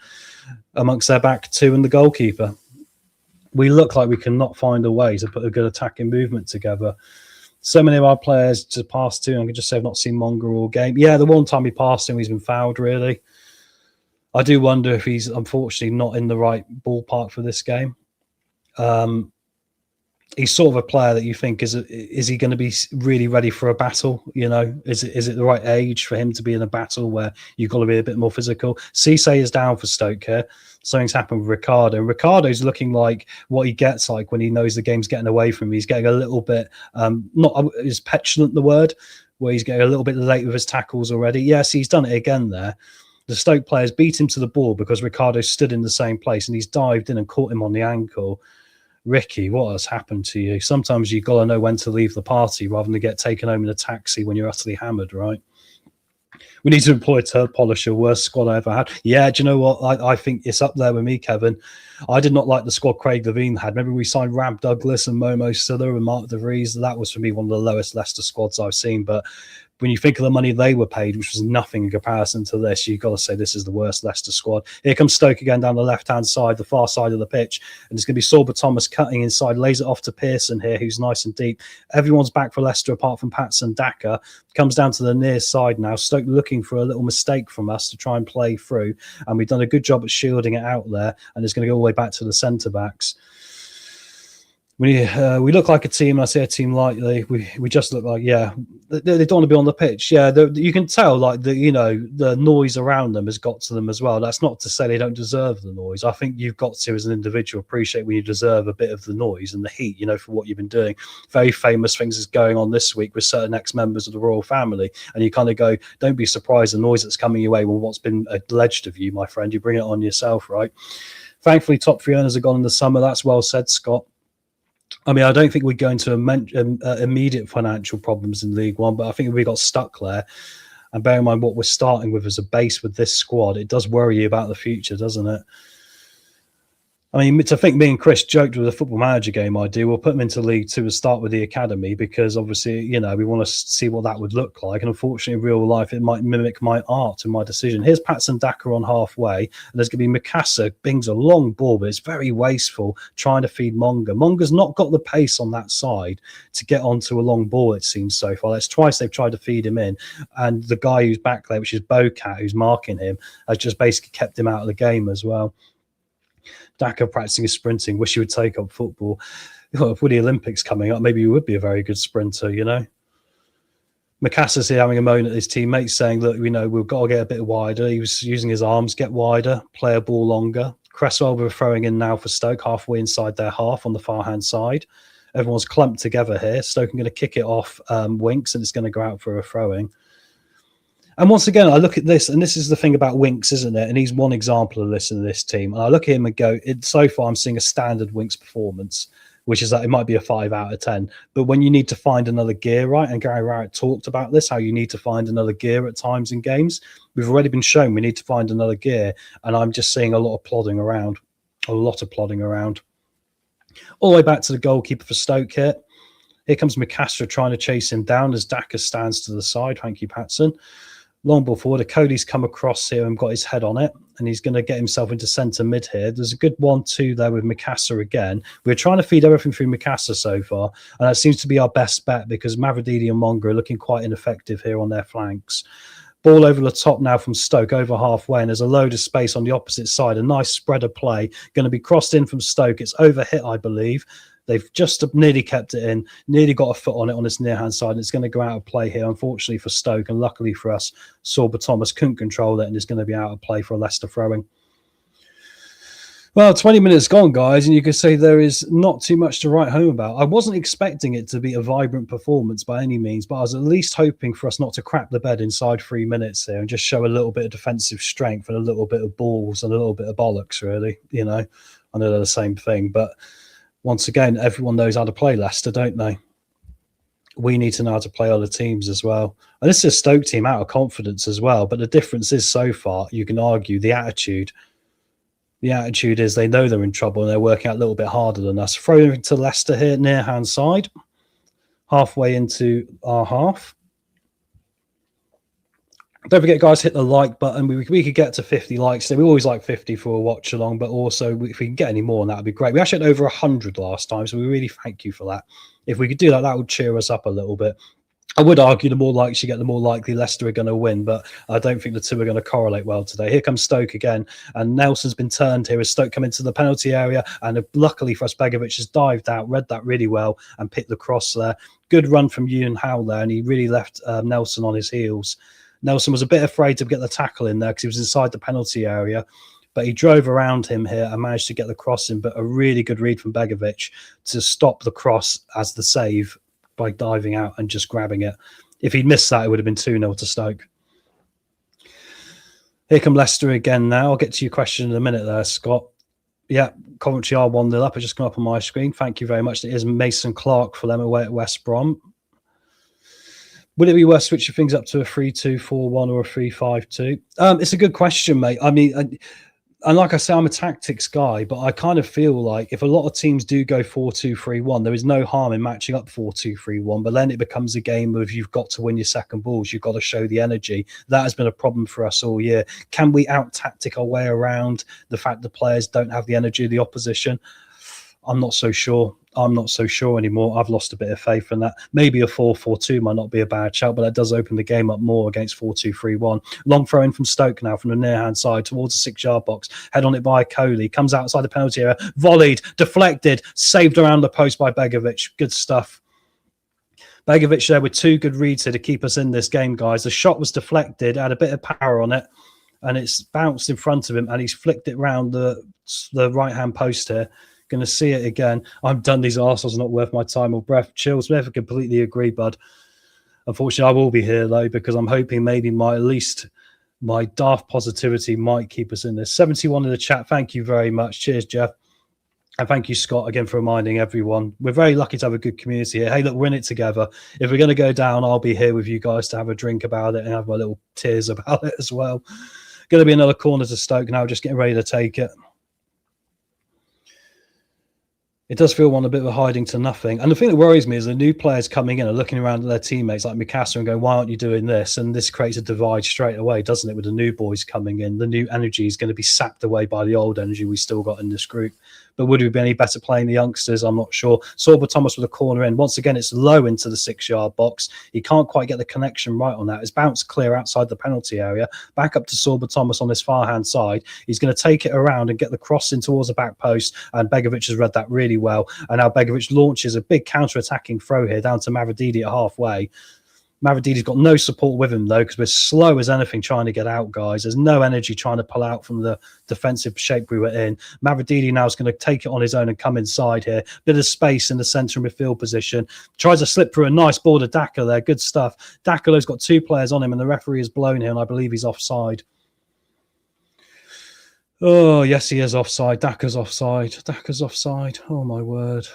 amongst their back two and the goalkeeper. We look like we cannot find a way to put a good attacking movement together. So many of our players to pass to, I can just say I've not seen Monga all game. Yeah, the one time he passed him, he's been fouled, really. I do wonder if he's unfortunately not in the right ballpark for this game. He's sort of a player that you think, is he going to be really ready for a battle? You know, is it the right age for him to be in a battle where you've got to be a bit more physical? Cisse is down for Stoke here. Something's happened with Ricardo. Ricardo's looking like what he gets like when he knows the game's getting away from him. He's getting a little bit, is petulant the word, where he's getting a little bit late with his tackles already. Yes, he's done it again there. The Stoke players beat him to the ball because Ricardo stood in the same place and he's dived in and caught him on the ankle. Ricky, what has happened to you? Sometimes you've got to know when to leave the party rather than get taken home in a taxi when you're utterly hammered, right? We need to employ Turd Polisher, worst squad I ever had. Yeah, do you know what? I think it's up there with me, Kevin. I did not like the squad Craig Levine had. Remember we signed Ram Douglas and Momo Silla and Mark De Vries? That was, for me, one of the lowest Leicester squads I've seen. But when you think of the money they were paid, which was nothing in comparison to this, you've got to say this is the worst Leicester squad. Here comes Stoke again down the left-hand side, the far side of the pitch. And it's going to be Sorba Thomas cutting inside, lays it off to Pearson here, who's nice and deep. Everyone's back for Leicester apart from Patson Daka. Comes down to the near side now. Stoke looking for a little mistake from us to try and play through. And we've done a good job at shielding it out there. And it's going to go all the way back to the centre-backs. We look like a team, and I say a team lightly. We just look like, yeah, they don't want to be on the pitch. Yeah, you can tell, like, the noise around them has got to them as well. That's not to say they don't deserve the noise. I think you've got to, as an individual, appreciate when you deserve a bit of the noise and the heat, for what you've been doing. Very famous things is going on this week with certain ex-members of the royal family, and you kind of go, don't be surprised the noise that's coming your way when what's been alleged of you, my friend. You bring it on yourself, right? Thankfully, top three earners are gone in the summer. That's well said, Scott. I mean, I don't think we're going to immediate financial problems in League One, but I think if we got stuck there, and bear in mind what we're starting with as a base with this squad, it does worry you about the future, doesn't it? I mean, to think me and Chris joked with a Football Manager game I do, we'll put them into League Two and start with the academy because obviously, we want to see what that would look like. And unfortunately, in real life, it might mimic my art and my decision. Here's Patson Daka on halfway, and there's going to be Mikasa. Bings a long ball, but it's very wasteful trying to feed Monga. Monga's not got the pace on that side to get onto a long ball, it seems so far. That's twice they've tried to feed him in. And the guy who's back there, which is Bocat, who's marking him, has just basically kept him out of the game as well. Daka practicing his sprinting. Wish he would take up football. With the Olympics coming up, maybe he would be a very good sprinter, Mikassa's here having a moan at his teammates saying, look, we've got to get a bit wider. He was using his arms, get wider, play a ball longer. Cresswell we're throwing in now for Stoke, halfway inside their half on the far-hand side. Everyone's clumped together here. Stoke are going to kick it off Winks, and it's going to go out for a throwing. And once again, I look at this, and this is the thing about Winks, isn't it? And he's one example of this in this team. And I look at him and go, so far I'm seeing a standard Winks performance, which is that it might be a 5 out of 10. But when you need to find another gear, right? And Gary Rowett talked about this, how you need to find another gear at times in games. We've already been shown we need to find another gear. And I'm just seeing a lot of plodding around. All the way back to the goalkeeper for Stoke here. Here comes Mikasa trying to chase him down as Daka stands to the side. Thank you, Patson. Long ball forward. Cody's come across here and got his head on it. and he's going to get himself into centre mid here. There's a good 1-2 there with Mikasa again. We're trying to feed everything through Mikasa so far, and that seems to be our best bet because Mavrodidi and Monga are looking quite ineffective here on their flanks. Ball over the top now from Stoke, over halfway, and there's a load of space on the opposite side. A nice spread of play, going to be crossed in from Stoke. It's overhit, I believe. They've just nearly kept it in, nearly got a foot on it on this near-hand side, and it's going to go out of play here, unfortunately for Stoke, and luckily for us, Sorba Thomas couldn't control it, and it's going to be out of play for a Leicester throwing. Well, 20 minutes gone, guys, and you can say there is not too much to write home about. I wasn't expecting it to be a vibrant performance by any means, but I was at least hoping for us not to crap the bed inside 3 minutes here and just show a little bit of defensive strength and a little bit of balls and a little bit of bollocks, really. You know, I know they're the same thing, but once again, everyone knows how to play Leicester, don't they? We need to know how to play other teams as well. And this is a Stoke team out of confidence as well, but the difference is so far, you can argue the attitude. The attitude is they know they're in trouble and they're working out a little bit harder than us. Throw into Leicester here, near hand side, halfway into our half. Don't forget, guys, hit the like button. We could get to 50 likes. We always like 50 for a watch along, but also if we can get any more, that would be great. We actually had over 100 last time, so we really thank you for that. If we could do that, that would cheer us up a little bit. I would argue the more likes you get, the more likely Leicester are going to win, but I don't think the two are going to correlate well today. Here comes Stoke again, and Nelson's been turned here as Stoke come into the penalty area, and luckily for us, Begovic has dived out, read that really well, and picked the cross there. Good run from Ewan Howe there, and he really left Nelson on his heels. Nelson was a bit afraid to get the tackle in there because he was inside the penalty area, but he drove around him here and managed to get the cross in, but a really good read from Begovic to stop the cross as the save by diving out and just grabbing it. If he'd missed that, it would have been 2-0 to Stoke. Here come Leicester again now. I'll get to your question in a minute there, Scott. Yeah, Coventry are 1-0 up. It's just come up on my screen. Thank you very much. It is Mason Clark for them away at West Brom. Would it be worth switching things up to a 3-2-4-1 or a 3-5-2? It's a good question, mate. I mean, and like I say, I'm a tactics guy, but I kind of feel like if a lot of teams do go 4-2-3-1, there is no harm in matching up 4-2-3-1. But then it becomes a game of you've got to win your second balls. You've got to show the energy. That has been a problem for us all year. Can we out-tactic our way around the fact the players don't have the energy of the opposition? I'm not so sure. I'm not so sure anymore. I've lost a bit of faith in that. Maybe a 4-4-2 might not be a bad shout, but that does open the game up more against 4-2-3-1. Long throw in from Stoke now from the near-hand side towards the 6-yard box. Head on it by Coley. Comes outside the penalty area. Volleyed, deflected, saved around the post by Begovic. Good stuff. Begovic there with two good reads here to keep us in this game, guys. The shot was deflected, had a bit of power on it, and it's bounced in front of him, and he's flicked it round the right-hand post here. Going to see it again. I'm done. These arseholes not worth my time or breath. Chill Smith, I completely agree, bud. Unfortunately, I will be here, though, because I'm hoping maybe at least my daft positivity might keep us in this. 71 in the chat. Thank you very much. Cheers, Jeff. And thank you, Scott, again, for reminding everyone. We're very lucky to have a good community here. Hey, look, we're in it together. If we're going to go down, I'll be here with you guys to have a drink about it and have my little tears about it as well. Going to be another corner to Stoke now, just getting ready to take it. It does feel one a bit of a hiding to nothing. And the thing that worries me is the new players coming in are looking around at their teammates like Mikasa and going, why aren't you doing this? And this creates a divide straight away, doesn't it, with the new boys coming in? The new energy is going to be sapped away by the old energy we still got in this group. But would we be any better playing the youngsters? I'm not sure. Sorba Thomas with a corner in. Once again, it's low into the 6-yard box. He can't quite get the connection right on that. It's bounced clear outside the penalty area. Back up to Sorba Thomas on his far-hand side. He's going to take it around and get the cross in towards the back post. And Begovic has read that really well. And now Begovic launches a big counter-attacking throw here down to Mavrodidi at halfway. Mavrodidi's got no support with him, though, because we're slow as anything trying to get out, guys. There's no energy trying to pull out from the defensive shape we were in. Mavrodidi now is going to take it on his own and come inside here. Bit of space in the centre midfield position. Tries to slip through a nice ball to Daka there. Good stuff. Dakalo's got two players on him, and the referee is blown here, and I believe he's offside. Oh, yes, he is offside. Daka's offside. Daka's offside. Oh, my word.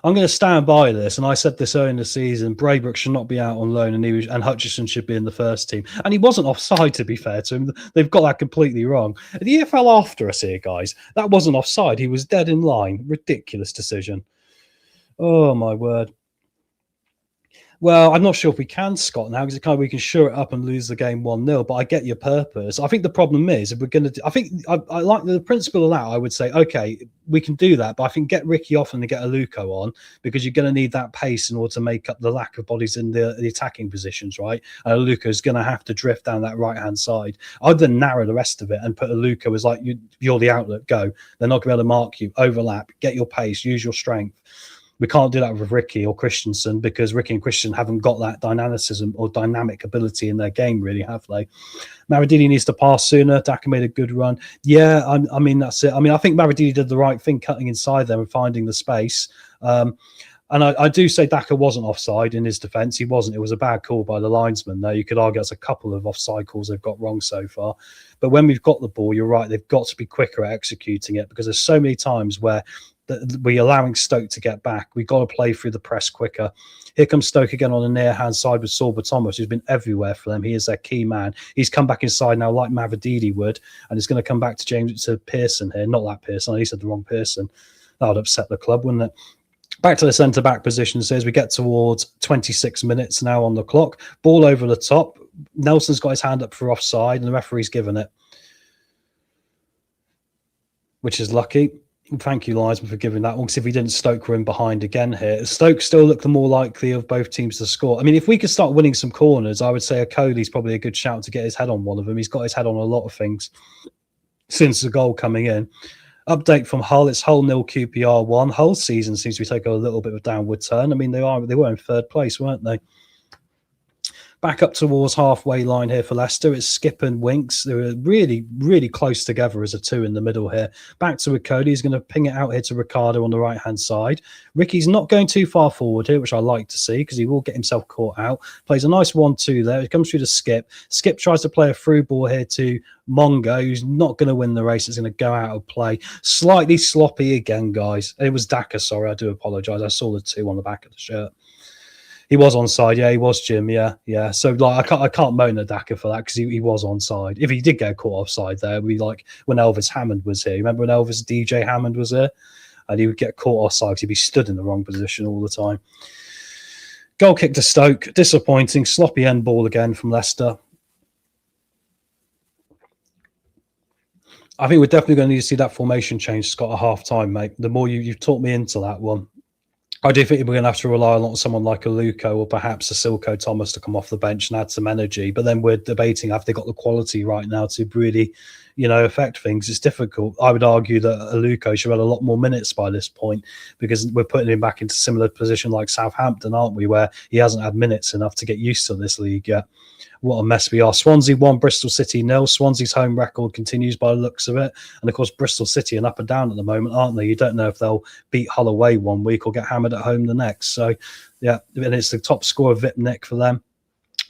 I'm going to stand by this, and I said this early in the season, Braybrook should not be out on loan, and Hutchison should be in the first team. And he wasn't offside, to be fair to him. They've got that completely wrong. The EFL after us here, guys, that wasn't offside. He was dead in line. Ridiculous decision. Oh, my word. Well, I'm not sure if we can, Scott, now, because we can shore it up and lose the game 1-0, but I get your purpose. I think the problem is, if we're going to, I think I like the principle of that. I would say, okay, we can do that, but I think get Ricky off and then get Aluko on, because you're going to need that pace in order to make up the lack of bodies in the attacking positions, right? And Aluko is going to have to drift down that right-hand side. I'd then narrow the rest of it and put Aluko as like, you're the outlet, go. They're not going to be able to mark you, overlap, get your pace, use your strength. We can't do that with Ricky or Christensen, because Ricky and Christian haven't got that dynamicism or dynamic ability in their game, really, have they? Maradini needs to pass sooner. Daka made a good run. Yeah, I mean, that's it. I mean, I think Maradini did the right thing, cutting inside them and finding the space. And I do say Daka wasn't offside in his defence. He wasn't. It was a bad call by the linesman there. You could argue that's a couple of offside calls they've got wrong so far. But when we've got the ball, you're right, they've got to be quicker at executing it, because there's so many times where we're allowing Stoke to get back. We've got to play through the press quicker. Here comes Stoke again on the near-hand side with Sorba Thomas, who's been everywhere for them. He is their key man. He's come back inside now like Mavididi would, and it's going to come back to Pearson here. Not that Pearson. He said the wrong Pearson. That would upset the club, wouldn't it? Back to the centre-back position as we get towards 26 minutes now on the clock. Ball over the top. Nelson's got his hand up for offside, and the referee's given it, which is lucky. Thank you, Linesman, for giving that one, because if he didn't, Stoke were in behind again here. Stoke still look the more likely of both teams to score. I mean, if we could start winning some corners, I would say Okoli's probably a good shout to get his head on one of them. He's got his head on a lot of things since the goal coming in. Update from Hull, it's Hull 0, QPR 1. Hull season seems to be taking a little bit of a downward turn. I mean, they were in third place, weren't they? Back up towards halfway line here for Leicester. It's Skip and Winks. They were really, really close together as a two in the middle here. Back to Cody. He's going to ping it out here to Ricardo on the right-hand side. Ricky's not going too far forward here, which I like to see, because he will get himself caught out. Plays a nice 1-2 there. It comes through to Skip. Skip tries to play a through ball here to Mongo, who's not going to win the race. It's going to go out of play. Slightly sloppy again, guys. It was Daka, sorry. I do apologise. I saw the 2 on the back of the shirt. He was onside, yeah. He was, Jim, yeah. So like, I can't moan at Daka for that, because he was onside. If he did get caught offside there, we like when Elvis Hammond was here. Remember when Elvis DJ Hammond was here, and he would get caught offside because he'd be stood in the wrong position all the time. Goal kick to Stoke, disappointing, sloppy end ball again from Leicester. I think we're definitely going to need to see that formation change, Scott, at half time, mate. The more you've taught me into that one. I do think we're going to have to rely on someone like Aluko or perhaps a Silko Thomas to come off the bench and add some energy. But then we're debating, have they got the quality right now to really, affect things? It's difficult. I would argue that Aluko should have had a lot more minutes by this point, because we're putting him back into similar position like Southampton, aren't we, where he hasn't had minutes enough to get used to this league yet. What a mess we are. Swansea 1, Bristol City 0. Swansea's home record continues by the looks of it. And, of course, Bristol City are up and down at the moment, aren't they? You don't know if they'll beat Hull away one week or get hammered at home the next. So, yeah, and it's the top scorer, Vipnik, for them.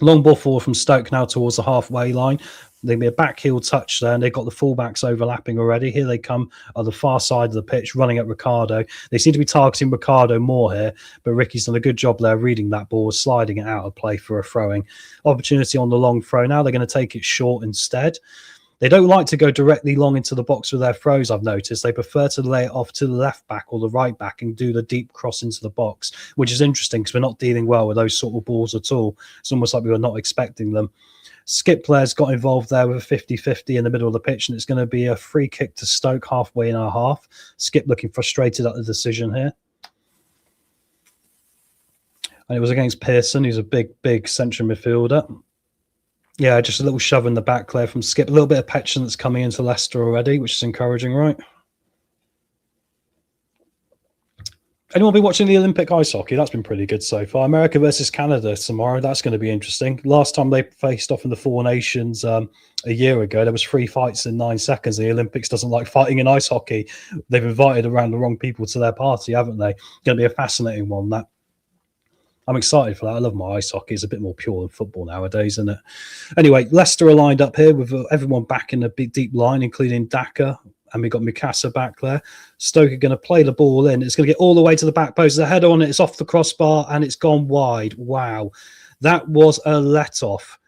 Long ball forward from Stoke now towards the halfway line. There'll be a backheel touch there, and they've got the fullbacks overlapping already. Here they come on the far side of the pitch, running at Ricardo. They seem to be targeting Ricardo more here, but Ricky's done a good job there reading that ball, sliding it out of play for a throwing. Opportunity on the long throw now. They're going to take it short instead. They don't like to go directly long into the box with their throws, I've noticed. They prefer to lay it off to the left back or the right back and do the deep cross into the box, which is interesting because we're not dealing well with those sort of balls at all. It's almost like we were not expecting them. Skip players got involved there with a 50-50 in the middle of the pitch, and it's going to be a free kick to Stoke halfway in our half. Skip looking frustrated at the decision here. And it was against Pearson, who's a big central midfielder. Yeah, just a little shove in the back there from Skip. A little bit of petulance coming into Leicester already, which is encouraging, right? Anyone been watching the Olympic ice hockey? That's been pretty good so far. America versus Canada tomorrow. That's going to be interesting. Last time they faced off in the Four Nations a year ago, there was 3 fights in 9 seconds. The Olympics doesn't like fighting in ice hockey. They've invited around the wrong people to their party, haven't they? Going to be a fascinating one, that. I'm excited for that. I love my ice hockey. It's a bit more pure than football nowadays, isn't it? Anyway, Leicester are lined up here with everyone back in a big deep line, including Daka. And we've got Mikasa back there. Stoke are going to play the ball in. It's going to get all the way to the back post. The header on it, it's off the crossbar, and it's gone wide. Wow. That was a let-off.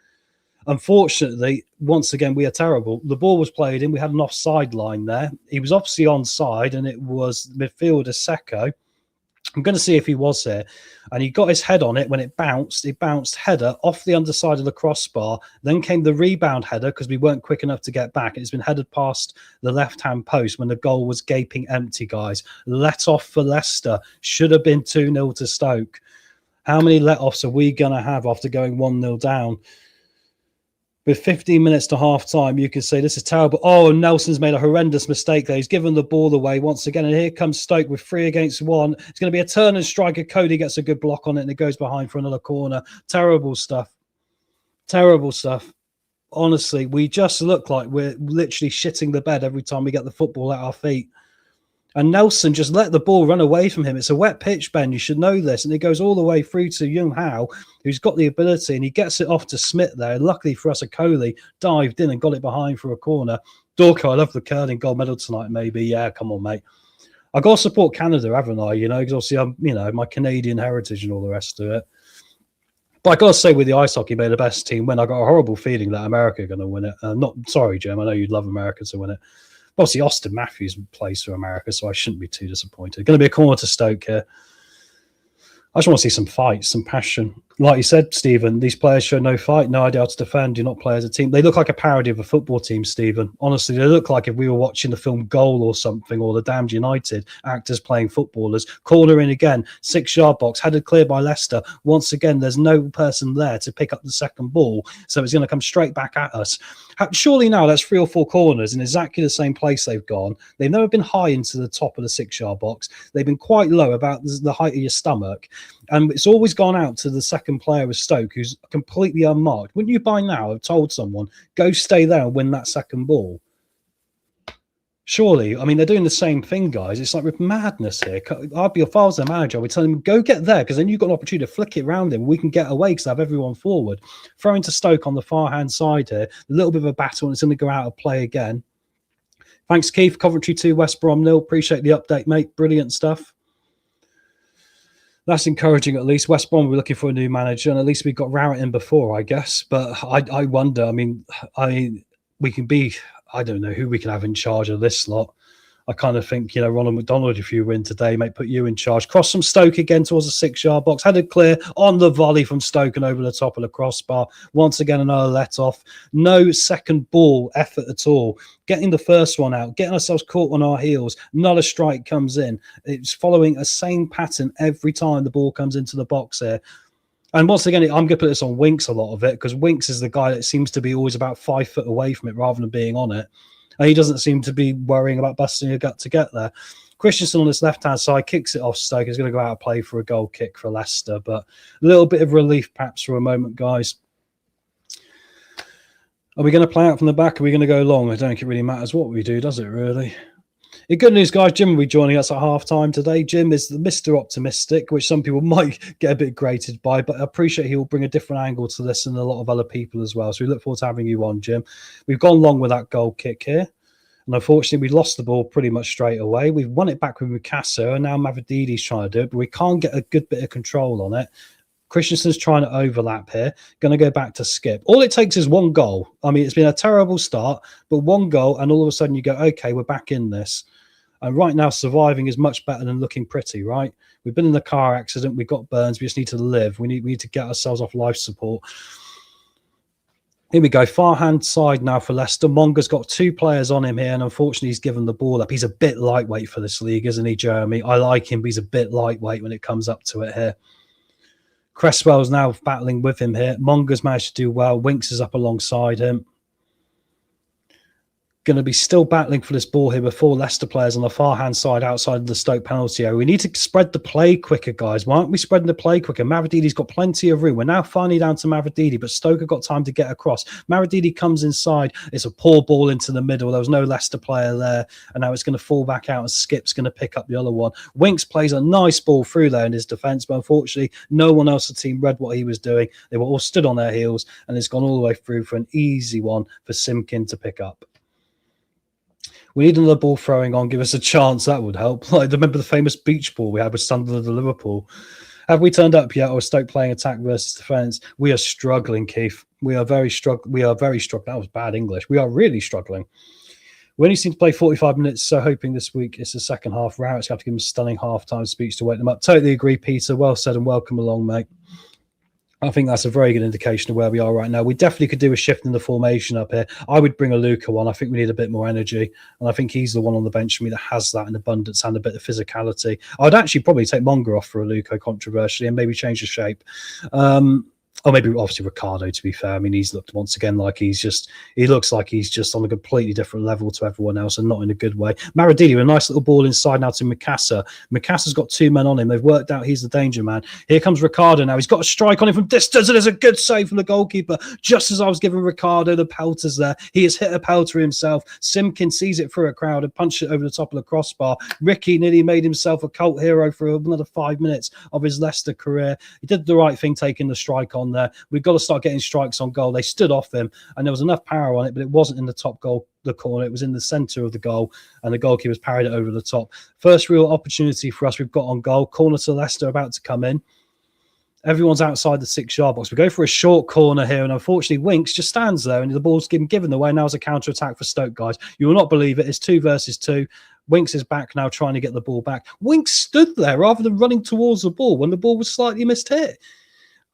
Unfortunately, once again, we are terrible. The ball was played in. We had an offside line there. He was obviously onside, and it was midfielder Seko I'm going to see if he was here. And he got his head on it when it bounced. It bounced header off the underside of the crossbar. Then came the rebound header because we weren't quick enough to get back. It's been headed past the left-hand post when the goal was gaping empty, guys. Let off for Leicester. Should have been 2-0 to Stoke. How many let-offs are we going to have after going 1-0 down? With 15 minutes to half-time, you can say this is terrible. Oh, Nelson's made a horrendous mistake there. He's given the ball away once again. And here comes Stoke with 3 against 1. It's going to be a turn and striker. Cody gets a good block on it and it goes behind for another corner. Terrible stuff. Terrible stuff. Honestly, we just look like we're literally shitting the bed every time we get the football at our feet. And Nelson just let the ball run away from him. It's a wet pitch, Ben. You should know this. And it goes all the way through to Young Hao, who's got the ability, and he gets it off to Smith there. And luckily for us, Coley dived in and got it behind for a corner. Dorco, I love the curling gold medal tonight, maybe. Yeah, come on, mate. I've got to support Canada, haven't I? You know, because obviously I'm, you know, my Canadian heritage and all the rest of it. But I got to say, with the ice hockey, made the best team win. I got a horrible feeling that America are going to win it. Sorry, Jim. I know you'd love America to win it. Obviously, Austin Matthews plays for America, so I shouldn't be too disappointed. Going to be a corner to Stoke here. I just want to see some fight, some passion. Like you said, Stephen, these players show no fight, no idea how to defend, do not play as a team. They look like a parody of a football team, Stephen. Honestly, they look like if we were watching the film Goal or something, or The Damned United, actors playing footballers. Corner in again, 6-yard box, headed clear by Leicester. Once again, there's no person there to pick up the second ball, so it's going to come straight back at us. Surely now that's 3 or 4 corners in exactly the same place they've gone. They've never been high into the top of the 6-yard box. They've been quite low, about the height of your stomach. And it's always gone out to the second player of Stoke, who's completely unmarked. Wouldn't you by now have told someone, go stay there and win that second ball? Surely, I mean, they're doing the same thing, guys. It's like with madness here. I'd be, if I was the manager, I would tell him, go get there, because then you've got an opportunity to flick it around him. We can get away because I have everyone forward. Throwing to Stoke on the far-hand side here. A little bit of a battle, and it's going to go out of play again. Thanks, Keith. Coventry 2, West Brom 0. Appreciate the update, mate. Brilliant stuff. That's encouraging, at least. West Brom, we're looking for a new manager, and at least we got Rowett in before, I guess. But I wonder, I mean, we can be, I don't know who we can have in charge of this lot. I kind of think, you know, Ronald McDonald, if you win today, mate, put you in charge. Cross from Stoke again towards the 6-yard box. Headed clear on the volley from Stoke and over the top of the crossbar. Once again, another let-off. No second ball effort at all. Getting the first one out, getting ourselves caught on our heels. Not a strike comes in. It's following a same pattern every time the ball comes into the box here. And once again, I'm going to put this on Winks a lot of it, because Winks is the guy that seems to be always about 5 foot away from it rather than being on it. And he doesn't seem to be worrying about busting a gut to get there. Christensen on his left-hand side kicks it off Stoke. He's going to go out and play for a goal kick for Leicester. But a little bit of relief perhaps for a moment, guys. Are we going to play out from the back? Are we going to go long? I don't think it really matters what we do, does it really? Good news, guys. Jim will be joining us at half-time today. Jim is the Mr. Optimistic, which some people might get a bit grated by, but I appreciate he will bring a different angle to this and a lot of other people as well. So we look forward to having you on, Jim. We've gone long with that goal kick here. And unfortunately, we lost the ball pretty much straight away. We've won it back with Mukasa, and now Mavrididi's trying to do it, but we can't get a good bit of control on it. Christensen's trying to overlap here. Going to go back to Skip. All it takes is one goal. I mean, it's been a terrible start, but one goal, and all of a sudden you go, okay, we're back in this. And right now, surviving is much better than looking pretty, right? We've been in a car accident. We've got burns. We just need to live. We need to get ourselves off life support. Here we go. Far-hand side now for Leicester. Monga's got 2 players on him here, and unfortunately, he's given the ball up. He's a bit lightweight for this league, isn't he, Jeremy? I like him, but he's a bit lightweight when it comes up to it here. Cresswell's now battling with him here. Monga's managed to do well. Winks is up alongside him. Going to be still battling for this ball here before Leicester players on the far-hand side outside of the Stoke penalty area. We need to spread the play quicker, guys. Why aren't we spreading the play quicker? Mavrididi's got plenty of room. We're now finally down to Mavrididi, but Stoke have got time to get across. Mavrididi comes inside. It's a poor ball into the middle. There was no Leicester player there, and now it's going to fall back out, and Skip's going to pick up the other one. Winks plays a nice ball through there in his defence, but unfortunately, no one else in the team read what he was doing. They were all stood on their heels, and it's gone all the way through for an easy one for Simkin to pick up. We need another ball throwing on. Give us a chance. That would help. Like, remember the famous beach ball we had with Sunderland and Liverpool? Have we turned up yet, or is Stoke playing attack versus defence? We are struggling, Keith. We are very struggling. That was bad English. We are really struggling. We only seem to play 45 minutes, so hoping this week it's the second half. Rowett's going to have to give him a stunning half-time speech to wake them up. Totally agree, Peter. Well said and welcome along, mate. I think that's a very good indication of where we are right now. We definitely could do a shift in the formation up here. I would bring a Luca on. I think we need a bit more energy. And I think he's the one on the bench for me that has that in abundance and a bit of physicality. I'd actually probably take Monger off for a Luca, controversially, and maybe change the shape. Or maybe obviously Ricardo, to be fair. I mean, he's looked once again like he looks like he's just on a completely different level to everyone else and not in a good way. Maradini, a nice little ball inside now to Mikasa. Mikasa's got 2 men on him. They've worked out he's the danger man. Here comes Ricardo now. He's got a strike on him from distance, and there's a good save from the goalkeeper. Just as I was giving Ricardo the pelters there, he has hit a pelter himself. Simkin sees it through a crowd and punched it over the top of the crossbar. Ricky nearly made himself a cult hero for another 5 minutes of his Leicester career. He did the right thing taking the strike on there. We've got to start getting strikes on goal. They stood off him and there was enough power on it, but it wasn't in the top goal, the corner. It was in the centre of the goal and the goalkeeper's parried it over the top. First real opportunity for us we've got on goal. Corner to Leicester about to come in. Everyone's outside the 6-yard box. We go for a short corner here, and unfortunately Winks just stands there and the ball's given away. Now it's a counter-attack for Stoke, guys. You will not believe it. It's 2 versus 2. Winks is back now trying to get the ball back. Winks stood there rather than running towards the ball when the ball was slightly mishit.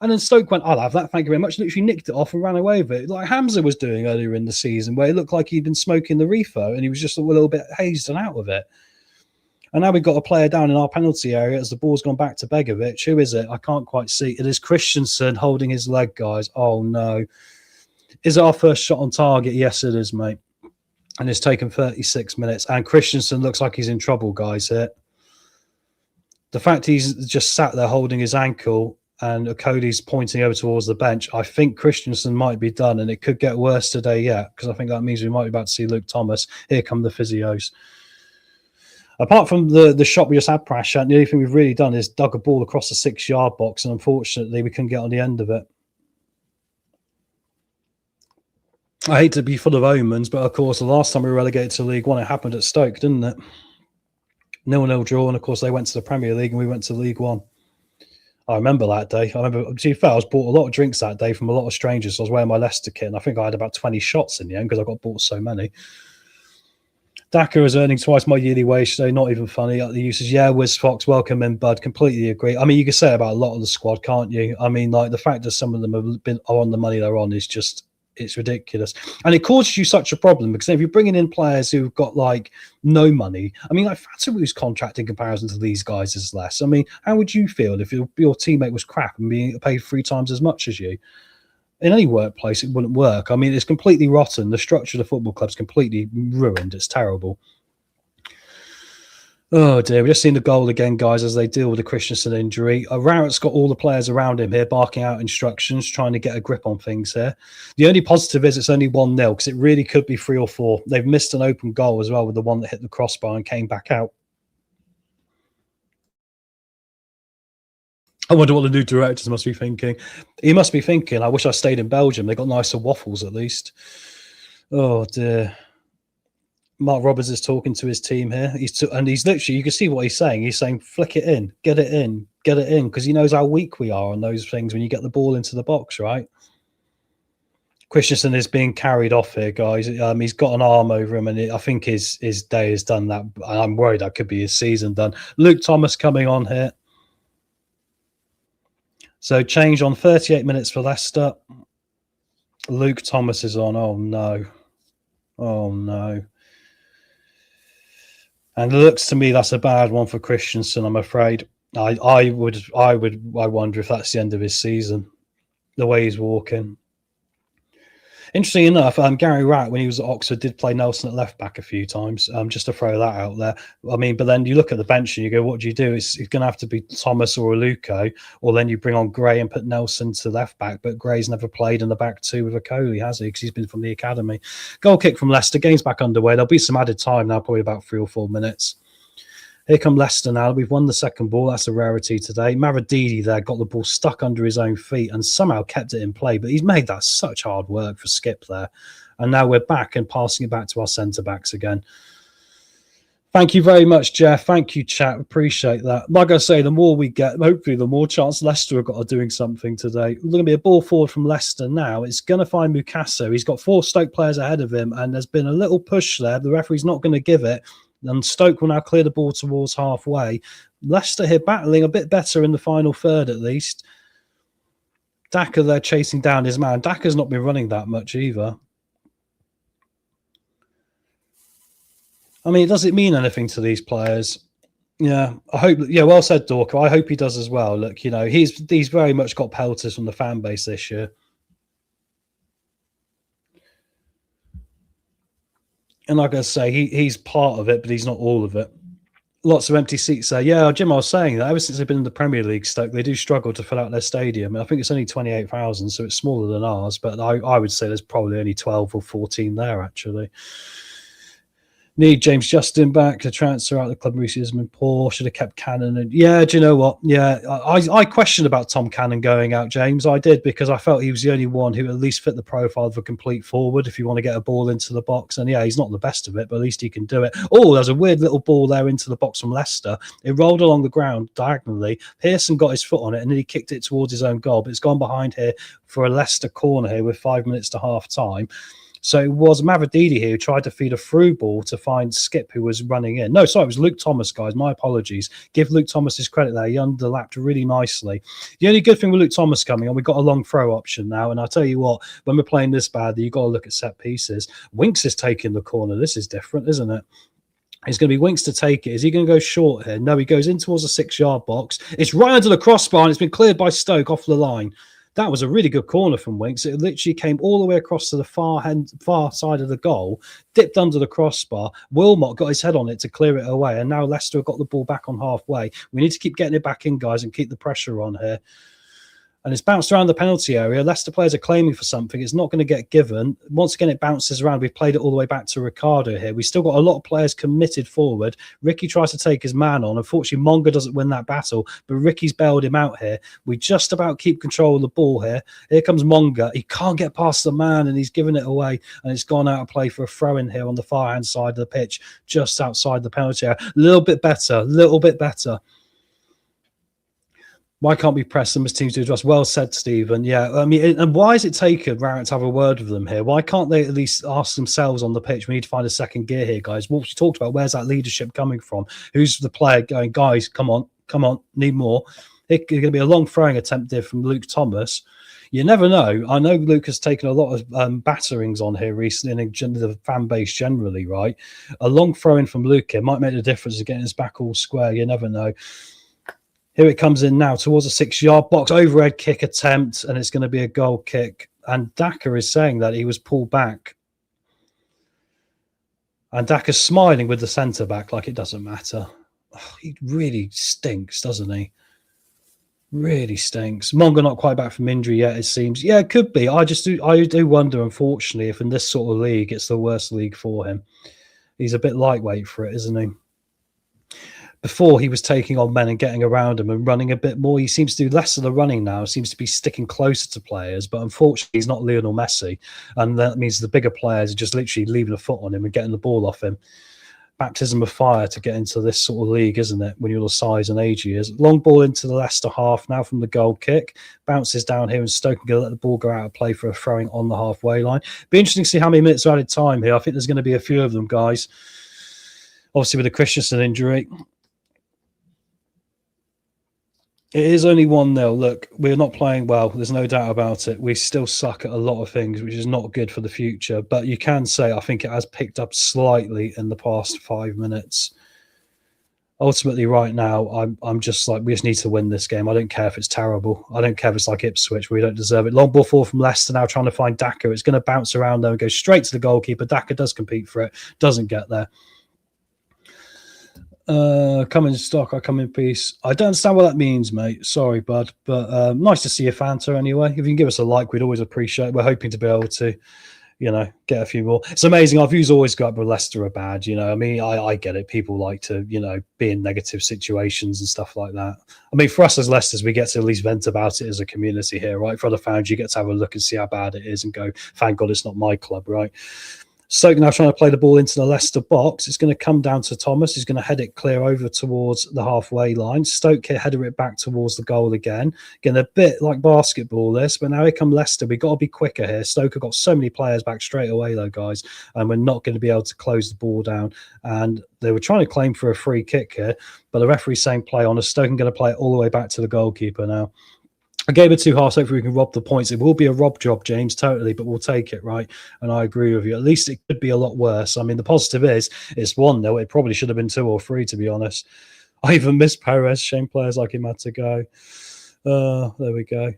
And then Stoke went, I'll have that, thank you very much. Literally nicked it off and ran away with it. Like Hamza was doing earlier in the season, where it looked like he'd been smoking the reefer and he was just a little bit hazed and out of it. And now we've got a player down in our penalty area as the ball's gone back to Begovic. Who is it? I can't quite see. It is Christensen holding his leg, guys. Oh, no. Is it our first shot on target? Yes, it is, mate. And it's taken 36 minutes. And Christensen looks like he's in trouble, guys, here. The fact he's just sat there holding his ankle and Cody's pointing over towards the bench, I think Christensen might be done, and it could get worse today yet, because I think that means we might be about to see Luke Thomas. Here come the physios. Apart from the shot we just had, Prashat, the only thing we've really done is dug a ball across the 6-yard box, and unfortunately we couldn't get on the end of it. I hate to be full of omens, but of course the last time we were relegated to League One, it happened at Stoke, didn't it? 0-0 draw, and of course they went to the Premier League and we went to League One. I remember that day. I remember, to be fair, I was bought a lot of drinks that day from a lot of strangers. So I was wearing my Leicester kit, and I think I had about 20 shots in the end because I got bought so many. Daka is earning twice my yearly wage today. Not even funny. The usage, yeah, Wiz Fox, welcome in, bud. Completely agree. I mean, you can say about a lot of the squad, can't you? I mean, like the fact that some of them are on the money they're on is just, it's ridiculous. And it causes you such a problem because if you're bringing in players who've got like no money, I mean, like Fataru's contract in comparison to these guys is less. I mean, how would you feel if your teammate was crap and being paid 3 times as much as you? In any workplace, it wouldn't work. I mean, it's completely rotten. The structure of the football club's completely ruined. It's terrible. Oh dear, we've just seen the goal again, guys, as they deal with the Christensen injury. Rowett's got all the players around him here barking out instructions, trying to get a grip on things here. The only positive is it's only 1-0 because it really could be 3 or 4. They've missed an open goal as well with the one that hit the crossbar and came back out. I wonder what the new directors must be thinking. He must be thinking, I wish I stayed in Belgium. They got nicer waffles at least. Oh dear. Mark Roberts is talking to his team here. He's literally, you can see what he's saying. He's saying, flick it in, get it in, because he knows how weak we are on those things when you get the ball into the box, right? Christensen is being carried off here, guys. He's got an arm over him, and I think his day is done. That I'm worried that could be his season done. Luke Thomas coming on here. So change on 38 minutes for Leicester. Luke Thomas is on. Oh no. Oh no. And it looks to me that's a bad one for Christensen, I'm afraid. I wonder if that's the end of his season, the way he's walking. Interesting enough, Gary Rowett, when he was at Oxford, did play Nelson at left back a few times, just to throw that out there. I mean, but then you look at the bench and you go, what do you do? It's going to have to be Thomas or Aluko, or then you bring on Gray and put Nelson to left back. But Gray's never played in the back 2 with Okoli, has he? Because he's been from the academy. Goal kick from Leicester. Game's back underway. There'll be some added time now, probably about 3 or 4 minutes. Here come Leicester now. We've won the second ball. That's a rarity today. Maradini there got the ball stuck under his own feet and somehow kept it in play. But he's made that such hard work for Skip there. And now we're back and passing it back to our centre-backs again. Thank you very much, Jeff. Thank you, chat. Appreciate that. Like I say, the more we get, hopefully, the more chance Leicester have got of doing something today. There's going to be a ball forward from Leicester now. It's going to find Mukaso. He's got 4 Stoke players ahead of him, and there's been a little push there. The referee's not going to give it, and Stoke will now clear the ball towards halfway. Leicester here battling a bit better in the final third, at least. Daka there chasing down his man. Daka's not been running that much either. I mean, does it mean anything to these players? Yeah, I hope. Yeah, well said, Dorker. I hope he does as well. Look, you know, he's very much got pelters from the fan base this year, and like I say, he's part of it, but he's not all of it. Lots of empty seats there. Yeah, Jim, I was saying that ever since they've been in the Premier League, Stoke, they do struggle to fill out their stadium. I think it's only 28,000, so it's smaller than ours. But I would say there's probably only 12 or 14 there actually. Need James Justin back to transfer out the club. Reece has been poor. Should have kept Cannon. And yeah, do you know what? Yeah, I questioned about Tom Cannon going out, James. I did, because I felt he was the only one who at least fit the profile of a complete forward if you want to get a ball into the box. And yeah, he's not the best of it, but at least he can do it. Oh, there's a weird little ball there into the box from Leicester. It rolled along the ground diagonally. Pearson got his foot on it and then he kicked it towards his own goal. But it's gone behind here for a Leicester corner here with 5 minutes to half time. So it was Mavididi here who tried to feed a through ball to find Skip, who was running in. No, sorry, it was Luke Thomas, guys. My apologies. Give Luke Thomas his credit there. He underlapped really nicely. The only good thing with Luke Thomas coming on, we've got a long throw option now. And I'll tell you what, when we're playing this badly, you've got to look at set pieces. Winks is taking the corner. This is different, isn't it? It's going to be Winks to take it. Is he going to go short here? No, he goes in towards the 6-yard box. It's right under the crossbar, and it's been cleared by Stoke off the line. That was a really good corner from Winks. It literally came all the way across to the far side of the goal, dipped under the crossbar. Wilmot got his head on it to clear it away, and now Leicester have got the ball back on halfway. We need to keep getting it back in, guys, and keep the pressure on here. And it's bounced around the penalty area. Leicester players are claiming for something. It's not going to get given. Once again, it bounces around. We've played it all the way back to Ricardo here. We've still got a lot of players committed forward. Ricky tries to take his man on. Unfortunately, Monga doesn't win that battle, but Ricky's bailed him out here. We just about keep control of the ball here. Here comes Monga. He can't get past the man, and he's given it away, and it's gone out of play for a throw-in here on the far-hand side of the pitch, just outside the penalty area. A little bit better, Why can't we press them as teams do to us? Well said, Stephen. Yeah, I mean, and why has it taken Rowett to have a word with them here? Why can't they at least ask themselves on the pitch? We need to find a second gear here, guys. What we talked about, where's that leadership coming from? Who's the player going, guys, come on, need more. It's going to be a long throwing attempt there from Luke Thomas. You never know. I know Luke has taken a lot of batterings on here recently in the fan base generally, right? A long throw-in from Luke here might make the difference of getting his back all square. You never know. Here it comes in now towards a 6-yard box, overhead kick attempt, and it's going to be a goal kick. And Daka is saying that he was pulled back. And Daka's smiling with the centre-back like it doesn't matter. Oh, he really stinks, doesn't he? Really stinks. Monga not quite back from injury yet, it seems. Yeah, it could be. I do wonder, unfortunately, if in this sort of league, it's the worst league for him. He's a bit lightweight for it, isn't he? Before he was taking on men and getting around them and running a bit more. He seems to do less of the running now, seems to be sticking closer to players, but unfortunately he's not Lionel Messi. And that means the bigger players are just literally leaving a foot on him and getting the ball off him. Baptism of fire to get into this sort of league, isn't it? When you're the size and age he is. Long ball into the Leicester half now from the goal kick. Bounces down here and Stoke are going to let the ball go out of play for a throwing on the halfway line. Be interesting to see how many minutes are added time here. I think there's going to be a few of them, guys. Obviously with the Christensen injury. It is only 1-0. Look, we're not playing well. There's no doubt about it. We still suck at a lot of things, which is not good for the future. But you can say I think it has picked up slightly in the past 5 minutes. Ultimately, right now, I'm just like, we just need to win this game. I don't care if it's terrible. I don't care if it's like Ipswich, we don't deserve it. Long ball forward from Leicester now trying to find Daka. It's going to bounce around there and go straight to the goalkeeper. Daka does compete for it. Doesn't get there. Come in stock, I come in peace. I don't understand what that means, mate. Sorry, bud. But nice to see you, Fanta, anyway. If you can give us a like, we'd always appreciate it. We're hoping to be able to, get a few more. It's amazing. Our views always go up with Leicester are bad, I mean, I get it. People like to, be in negative situations and stuff like that. I mean, for us as Leicesters, we get to at least vent about it as a community here, right? For other fans, you get to have a look and see how bad it is and go, thank God it's not my club, right? Stoke now trying to play the ball into the Leicester box. It's going to come down to Thomas. He's going to head it clear over towards the halfway line. Stoke here header it back towards the goal again. Again, a bit like basketball this, but now here come Leicester. We've got to be quicker here. Stoke have got so many players back straight away though, guys, and we're not going to be able to close the ball down. And they were trying to claim for a free kick here, but the referee's saying play on. Stoke are going to play it all the way back to the goalkeeper now. I gave it 2 halves. Hopefully we can rob the points. It will be a rob job, James, totally, but we'll take it, right? And I agree with you. At least it could be a lot worse. I mean, the positive is it's 1-0. It probably should have been 2 or 3, to be honest. I even missed Perez. Shame players like him had to go. There we go.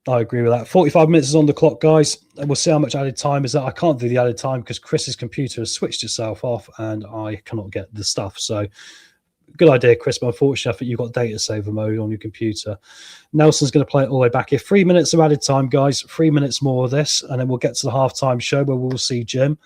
I agree with that. 45 minutes is on the clock, guys. And we'll see how much added time is that. I can't do the added time because Chris's computer has switched itself off and I cannot get the stuff. So good idea, Chris, but unfortunately, I think you've got data saver mode on your computer. Nelson's going to play it all the way back here. 3 minutes of added time, guys. 3 minutes more of this, and then we'll get to the halftime show where we'll see Jim.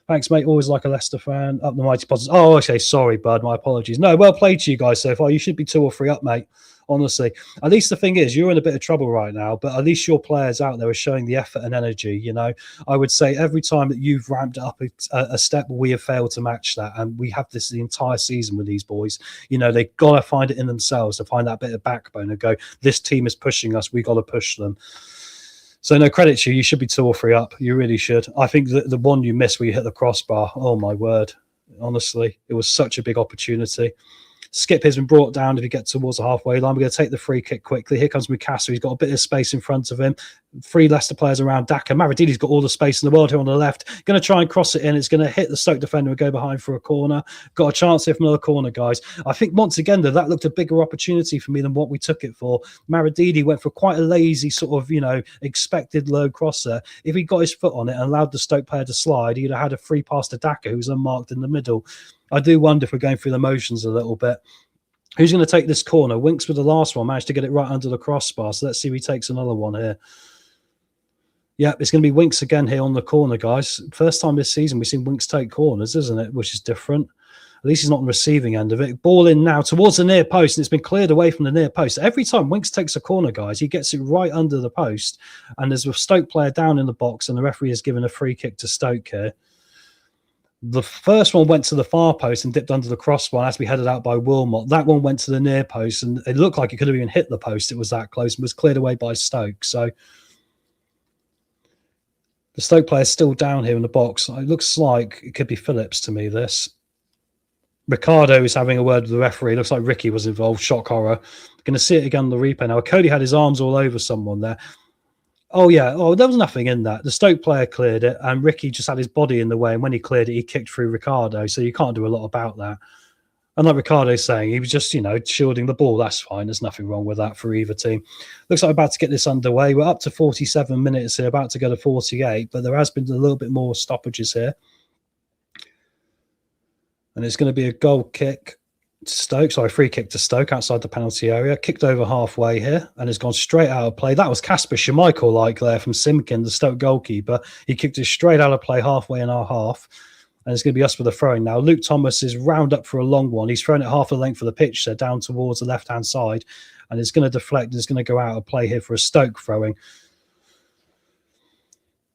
Thanks, mate. Always like a Leicester fan. Up the mighty positives. Oh, okay. Sorry, bud. My apologies. No, well played to you guys so far. You should be 2 or 3 up, mate. Honestly, at least the thing is, you're in a bit of trouble right now, but at least your players out there are showing the effort and energy. You know, I would say every time that you've ramped up a step, we have failed to match that. And we have this the entire season with these boys. You know, they've got to find it in themselves to find that bit of backbone and go, this team is pushing us. We've got to push them. So no credit to you. You should be 2 or 3 up. You really should. I think that the one you missed where you hit the crossbar, oh my word. Honestly, it was such a big opportunity. Skip has been brought down if he gets towards the halfway line. We're going to take the free kick quickly. Here comes Mikasa. He's got a bit of space in front of him. 3 Leicester players around Daka. Maradini's got all the space in the world here on the left. Going to try and cross it in. It's going to hit the Stoke defender and go behind for a corner. Got a chance here from another corner, guys. I think once again, though, that looked a bigger opportunity for me than what we took it for. Maradini went for quite a lazy sort of, you know, expected low crosser. If he got his foot on it and allowed the Stoke player to slide, he'd have had a free pass to Daka, who's unmarked in the middle. I do wonder if we're going through the motions a little bit. Who's going to take this corner? Winks with the last one, managed to get it right under the crossbar. So let's see if he takes another one here. Yeah, it's going to be Winks again here on the corner, guys. First time this season we've seen Winks take corners, isn't it? Which is different. At least he's not on the receiving end of it. Ball in now towards the near post, and it's been cleared away from the near post. Every time Winks takes a corner, guys, he gets it right under the post. And there's a Stoke player down in the box, and the referee has given a free kick to Stoke here. The first one went to the far post and dipped under the crossbar as we headed out by Wilmot. That one went to the near post, and it looked like it could have even hit the post. It was that close and was cleared away by Stoke. So the Stoke player is still down here in the box. It looks like it could be Phillips to me, this. Ricardo is having a word with the referee. It looks like Ricky was involved. Shock horror. Going to see it again on the replay now. Cody had his arms all over someone there. Oh, yeah. Oh, there was nothing in that. The Stoke player cleared it, and Ricky just had his body in the way. And when he cleared it, he kicked through Ricardo. So you can't do a lot about that. And like Ricardo's saying, he was just, you know, shielding the ball. That's fine. There's nothing wrong with that for either team. Looks like we're about to get this underway. We're up to 47 minutes here, about to go to 48. But there has been a little bit more stoppages here. And it's going to be a goal kick. Stoke, sorry, free kick to Stoke outside the penalty area, kicked over halfway here and has gone straight out of play. That was Kasper Schmeichel like there from Simkin, the Stoke goalkeeper. He kicked it straight out of play halfway in our half, and it's going to be us with a throwing now. Luke Thomas is round up for a long one. He's thrown it half the length of the pitch there down towards the left-hand side, and it's going to deflect and it's going to go out of play here for a Stoke throwing.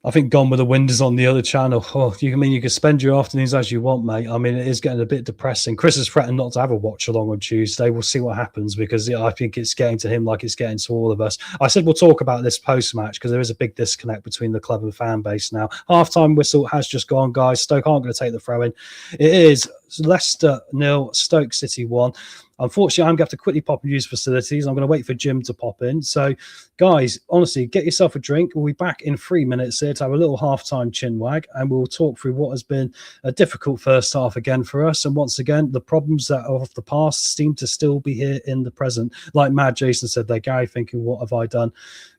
I think Gone with the Wind is on the other channel. Oh, you can spend your afternoons as you want, mate. I mean, it is getting a bit depressing. Chris has threatened not to have a watch along on Tuesday. We'll see what happens because I think it's getting to him like it's getting to all of us. I said we'll talk about this post-match because there is a big disconnect between the club and fan base now. Half-time whistle has just gone, guys. Stoke aren't going to take the throw-in. It is Leicester 0, Stoke City 1. Unfortunately, I'm going to have to quickly pop and use facilities. I'm going to wait for Jim to pop in. So, guys, honestly, get yourself a drink. We'll be back in 3 minutes here to have a little halftime chin wag, and we'll talk through what has been a difficult first half again for us. And once again, the problems that are of the past seem to still be here in the present. Like Mad Jason said there, Gary thinking, what have I done?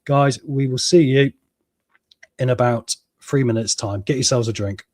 Guys, we will see you in about 3 minutes' time. Get yourselves a drink.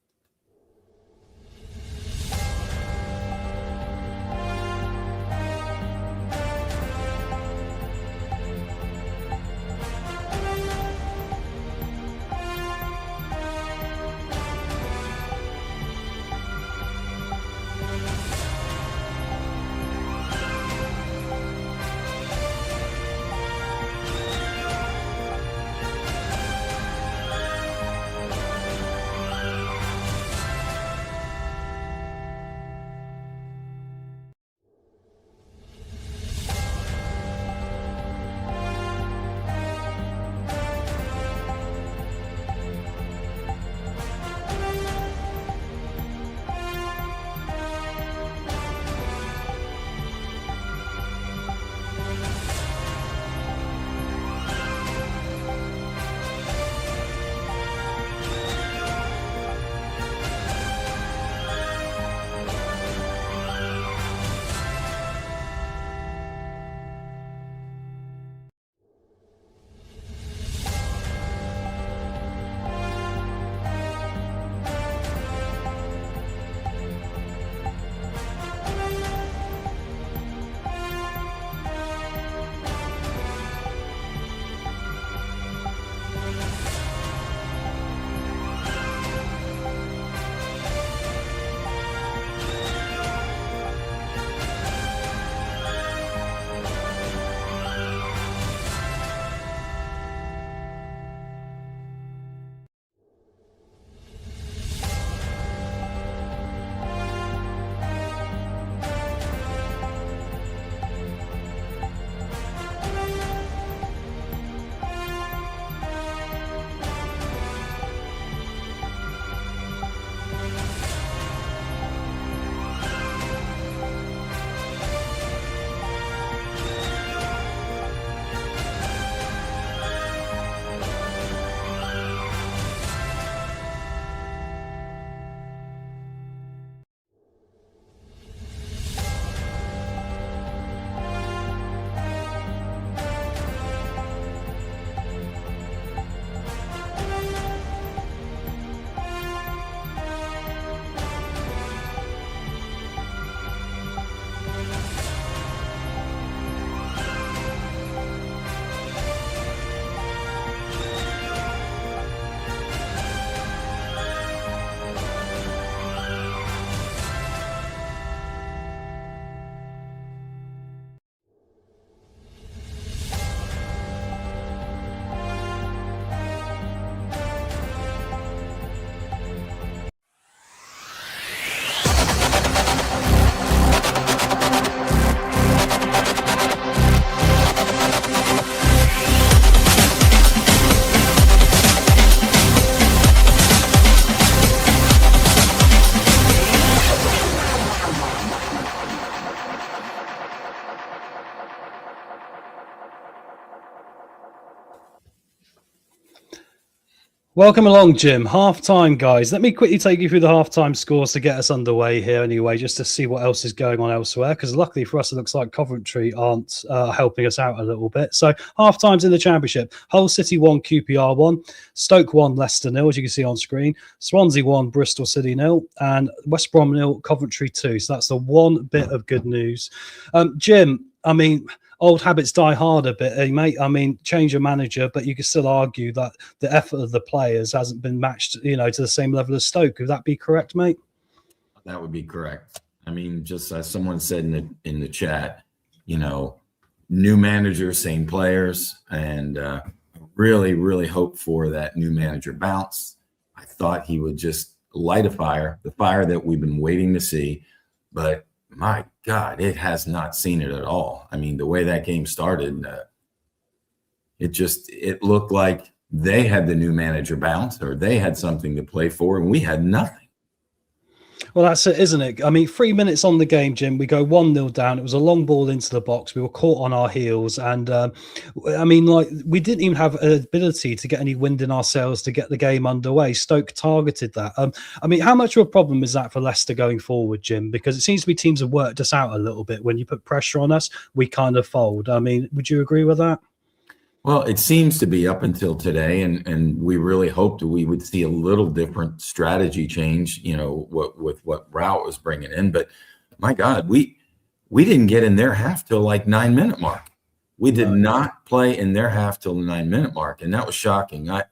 Welcome along, Jim. Half-time, guys. Let me quickly take you through the half-time scores to get us underway here anyway, just to see what else is going on elsewhere, because luckily for us, it looks like Coventry aren't helping us out a little bit. So half-times in the Championship. Hull City 1, QPR 1. Stoke 1, Leicester 0, as you can see on screen. Swansea 1, Bristol City 0. And West Brom 0, Coventry 2. So that's the one bit of good news. Jim, I mean, old habits die hard a bit, mate. I mean, change your manager, but you can still argue that the effort of the players hasn't been matched, to the same level as Stoke. Would that be correct, mate? That would be correct. I mean, just as someone said in the chat, new manager, same players, and really, really hope for that new manager bounce. I thought he would just light a fire, the fire that we've been waiting to see, but my God, it has not seen it at all. I mean, the way that game started, it looked like they had the new manager bounce, or they had something to play for, and we had nothing. Well, that's it, isn't it? I mean, 3 minutes on the game, Jim, we go 1-0 down. It was a long ball into the box. We were caught on our heels. And, we didn't even have an ability to get any wind in our sails to get the game underway. Stoke targeted that. How much of a problem is that for Leicester going forward, Jim? Because it seems to be teams have worked us out a little bit. When you put pressure on us, we kind of fold. I mean, would you agree with that? Well, it seems to be up until today, and we really hoped we would see a little different strategy change, with what Rowett was bringing in. But my God, we didn't get in their half till like 9-minute mark. We did not play in their half till the 9-minute mark, and that was shocking. I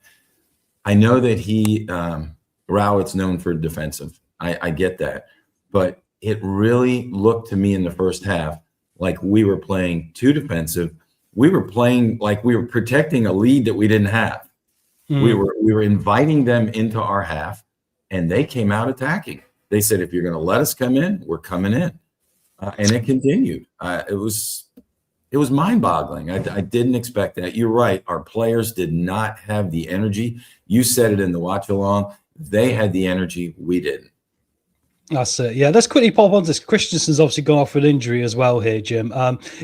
know that Rowett's known for defensive. I get that, but it really looked to me in the first half like we were playing too defensive. We were playing like we were protecting a lead that we didn't have. We were inviting them into our half, and they came out attacking. They said, if you're going to let us come in, we're coming in. And it continued. It was mind-boggling. I didn't expect that. You're right. Our players did not have the energy. You said it in the watch-along. They had the energy. We didn't. That's it. Yeah, let's quickly pop on this. Christensen's obviously gone off with injury as well here, Jim.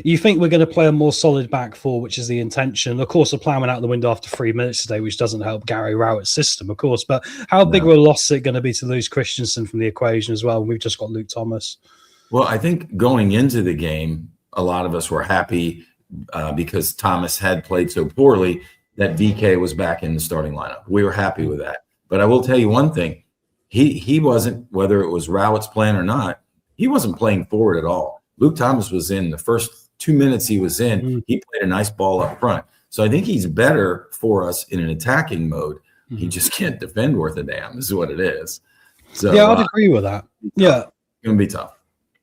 You think we're going to play a more solid back four, which is the intention? Of course, the plan went out the window after 3 minutes today, which doesn't help Gary Rowett's system, of course. But how big of a loss is it going to be to lose Christensen from the equation as well? We've just got Luke Thomas. Well, I think going into the game, a lot of us were happy because Thomas had played so poorly that VK was back in the starting lineup. We were happy with that. But I will tell you one thing. He wasn't, whether it was Rowett's plan or not, he wasn't playing forward at all. Luke Thomas was in the first 2 minutes he was in. He played a nice ball up front. So I think he's better for us in an attacking mode. He just can't defend worth a damn, is what it is. So yeah, I'd agree with that. Yeah. It's going to be tough.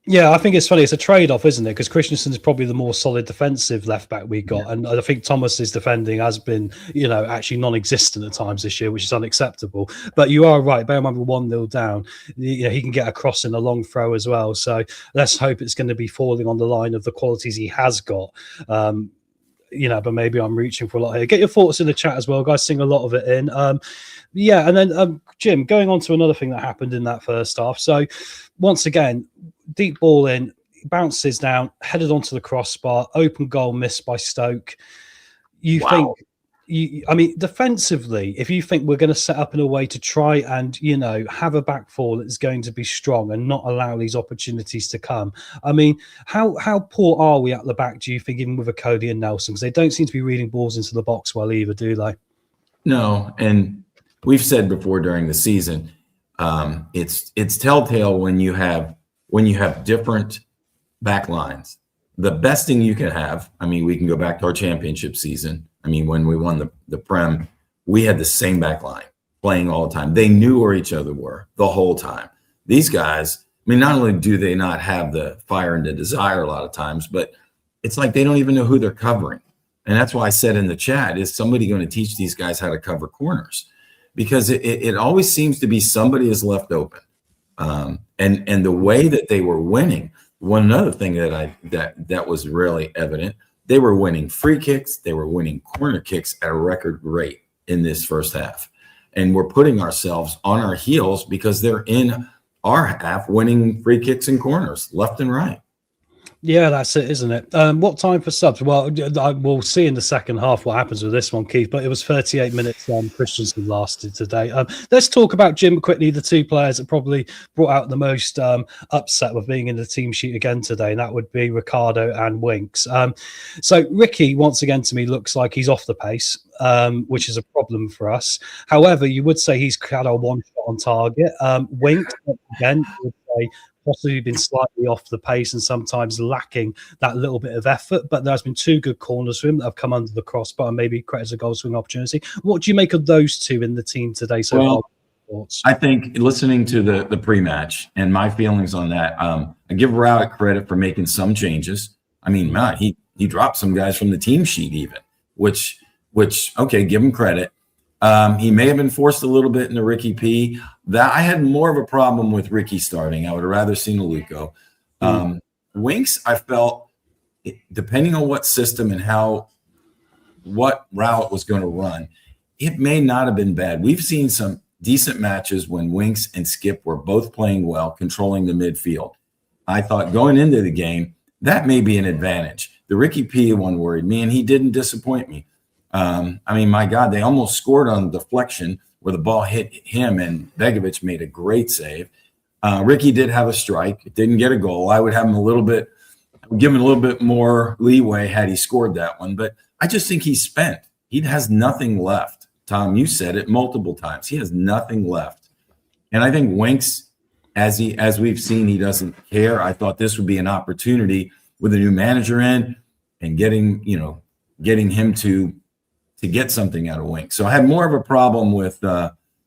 Yeah, I think it's funny. It's a trade-off, isn't it? Because Christensen is probably the more solid defensive left-back we got. Yeah. And I think Thomas's defending has been, actually non-existent at times this year, which is unacceptable. But you are right. Bear in mind, we're 1-0 down. He can get a cross in a long throw as well. So let's hope it's going to be falling on the line of the qualities he has got. But maybe I'm reaching for a lot here. Get your thoughts in the chat as well, guys. Sing a lot of it in. And then, Jim, going on to another thing that happened in that first half. So once again, deep ball in, bounces down, headed onto the crossbar, open goal missed by Stoke. Defensively, if you think we're going to set up in a way to try and, have a back four that is going to be strong and not allow these opportunities to come, how poor are we at the back, do you think, even with a Cody and Nelson? Because they don't seem to be reading balls into the box well either, do they? No, and we've said before during the season, it's telltale when you have different back lines. The best thing you can have, we can go back to our championship season. When we won the Prem, we had the same back line playing all the time. They knew where each other were the whole time. These guys, not only do they not have the fire and the desire a lot of times, but it's like they don't even know who they're covering. And that's why I said in the chat, is somebody going to teach these guys how to cover corners? Because it always seems to be somebody is left open. And the way that they were winning, one other thing that was really evident, they were winning free kicks, they were winning corner kicks at a record rate in this first half. And we're putting ourselves on our heels because they're in our half winning free kicks and corners left and right. Yeah, that's it, isn't it? What time for subs? Well, we'll see in the second half what happens with this one, Keith. But it was 38 minutes Christensen lasted today. Let's talk about Jim quickly. The two players that probably brought out the most upset with being in the team sheet again today, and that would be Ricardo and Winks. So Ricky, once again, to me, looks like he's off the pace, which is a problem for us. However, you would say he's had a one shot on target. Winks, again, you would say possibly been slightly off the pace and sometimes lacking that little bit of effort, but there's been two good corners for him that have come under the crossbar and maybe created a goal swing opportunity. What do you make of those two in the team today so far? I think listening to the pre-match and my feelings on that, I give Rowett credit for making some changes. I mean, man, he dropped some guys from the team sheet even, which okay, give him credit. He may have been forced a little bit into Ricky P. That I had more of a problem with Ricky starting. I would have rather seen Aluko. Winks, I felt, depending on what system and what Rowett was going to run, it may not have been bad. We've seen some decent matches when Winks and Skip were both playing well, controlling the midfield. I thought going into the game, that may be an advantage. The Ricky P one worried me, and he didn't disappoint me. I mean, my God, they almost scored on deflection where the ball hit him, and Begovic made a great save. Ricky did have a strike, didn't get a goal. I would have him give him a little bit more leeway had he scored that one. But I just think he's spent. He has nothing left. Tom, you said it multiple times. He has nothing left. And I think Winks, as we've seen, he doesn't care. I thought this would be an opportunity with a new manager in and getting him to get something out of Winks. So I had more of a problem with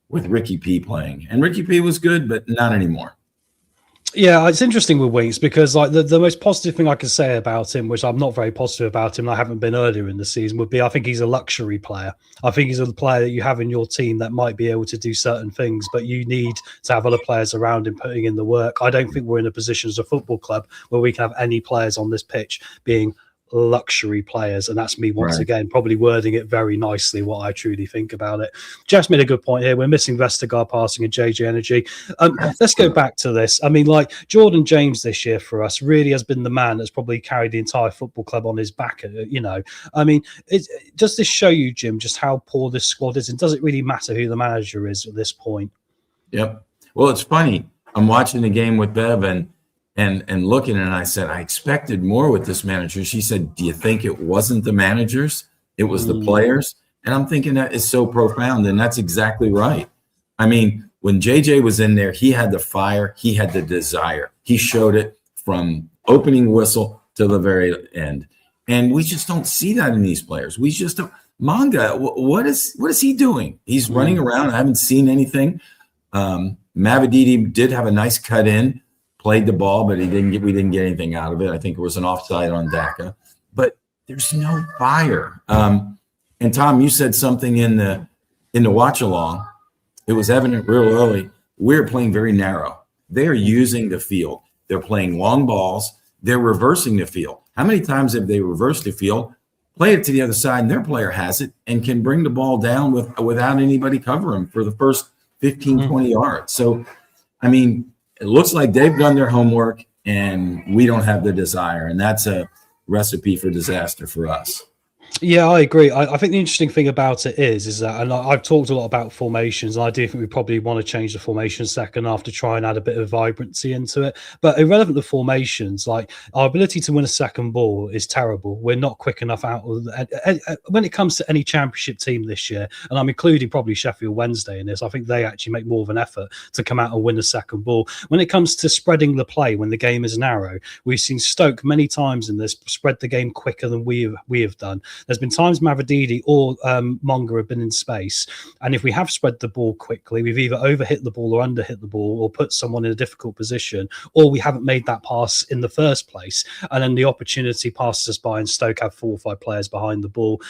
Ricky P playing. And Ricky P was good, but not anymore. Yeah, it's interesting with Winks because like the most positive thing I can say about him, which I'm not very positive about him, I haven't been earlier in the season, would be I think he's a luxury player. I think he's a player that you have in your team that might be able to do certain things, but you need to have other players around him putting in the work. I don't think we're in a position as a football club where we can have any players on this pitch being luxury players, and that's me once again probably wording it very nicely what I truly think about it. Jeff's made a good point here. We're missing Vestergaard passing and JJ energy. Let's go back to this. I mean, like Jordan James this year for us really has been the man that's probably carried the entire football club on his back. I mean, does this show you, Jim, just how poor this squad is, and does it really matter who the manager is at this point? Yep. Well, it's funny. I'm watching the game with Bev and looking, and I said, I expected more with this manager. She said, do you think it wasn't the managers? It was the players? And I'm thinking that is so profound, and that's exactly right. I mean, when JJ was in there, he had the fire, he had the desire. He showed it from opening whistle to the very end. And we just don't see that in these players. We just don't. Manga, what is he doing? He's running around. I haven't seen anything. Mavididi did have a nice cut in. Played the ball, but we didn't get anything out of it. I think it was an offside on Daka, but there's no fire. And Tom, you said something in the watch-along. It was evident real early. We're playing very narrow. They're using the field. They're playing long balls. They're reversing the field. How many times have they reversed the field, played it to the other side, and their player has it and can bring the ball down without anybody covering for the first 15, 20 yards? So, I mean, it looks like they've done their homework and we don't have the desire. And that's a recipe for disaster for us. Yeah, I agree. I think the interesting thing about it is that, and I've talked a lot about formations, and I do think we probably want to change the formation second half to try and add a bit of vibrancy into it. But irrelevant to formations, like our ability to win a second ball is terrible. We're not quick enough out when it comes to any championship team this year, and I'm including probably Sheffield Wednesday in this. I think they actually make more of an effort to come out and win a second ball. When it comes to spreading the play when the game is narrow, we've seen Stoke many times in this spread the game quicker than we have done. There's been times Mavididi or Monga have been in space, and if we have spread the ball quickly, we've either overhit the ball or underhit the ball or put someone in a difficult position, or we haven't made that pass in the first place, and then the opportunity passes us by and Stoke have 4 or 5 players behind the ball.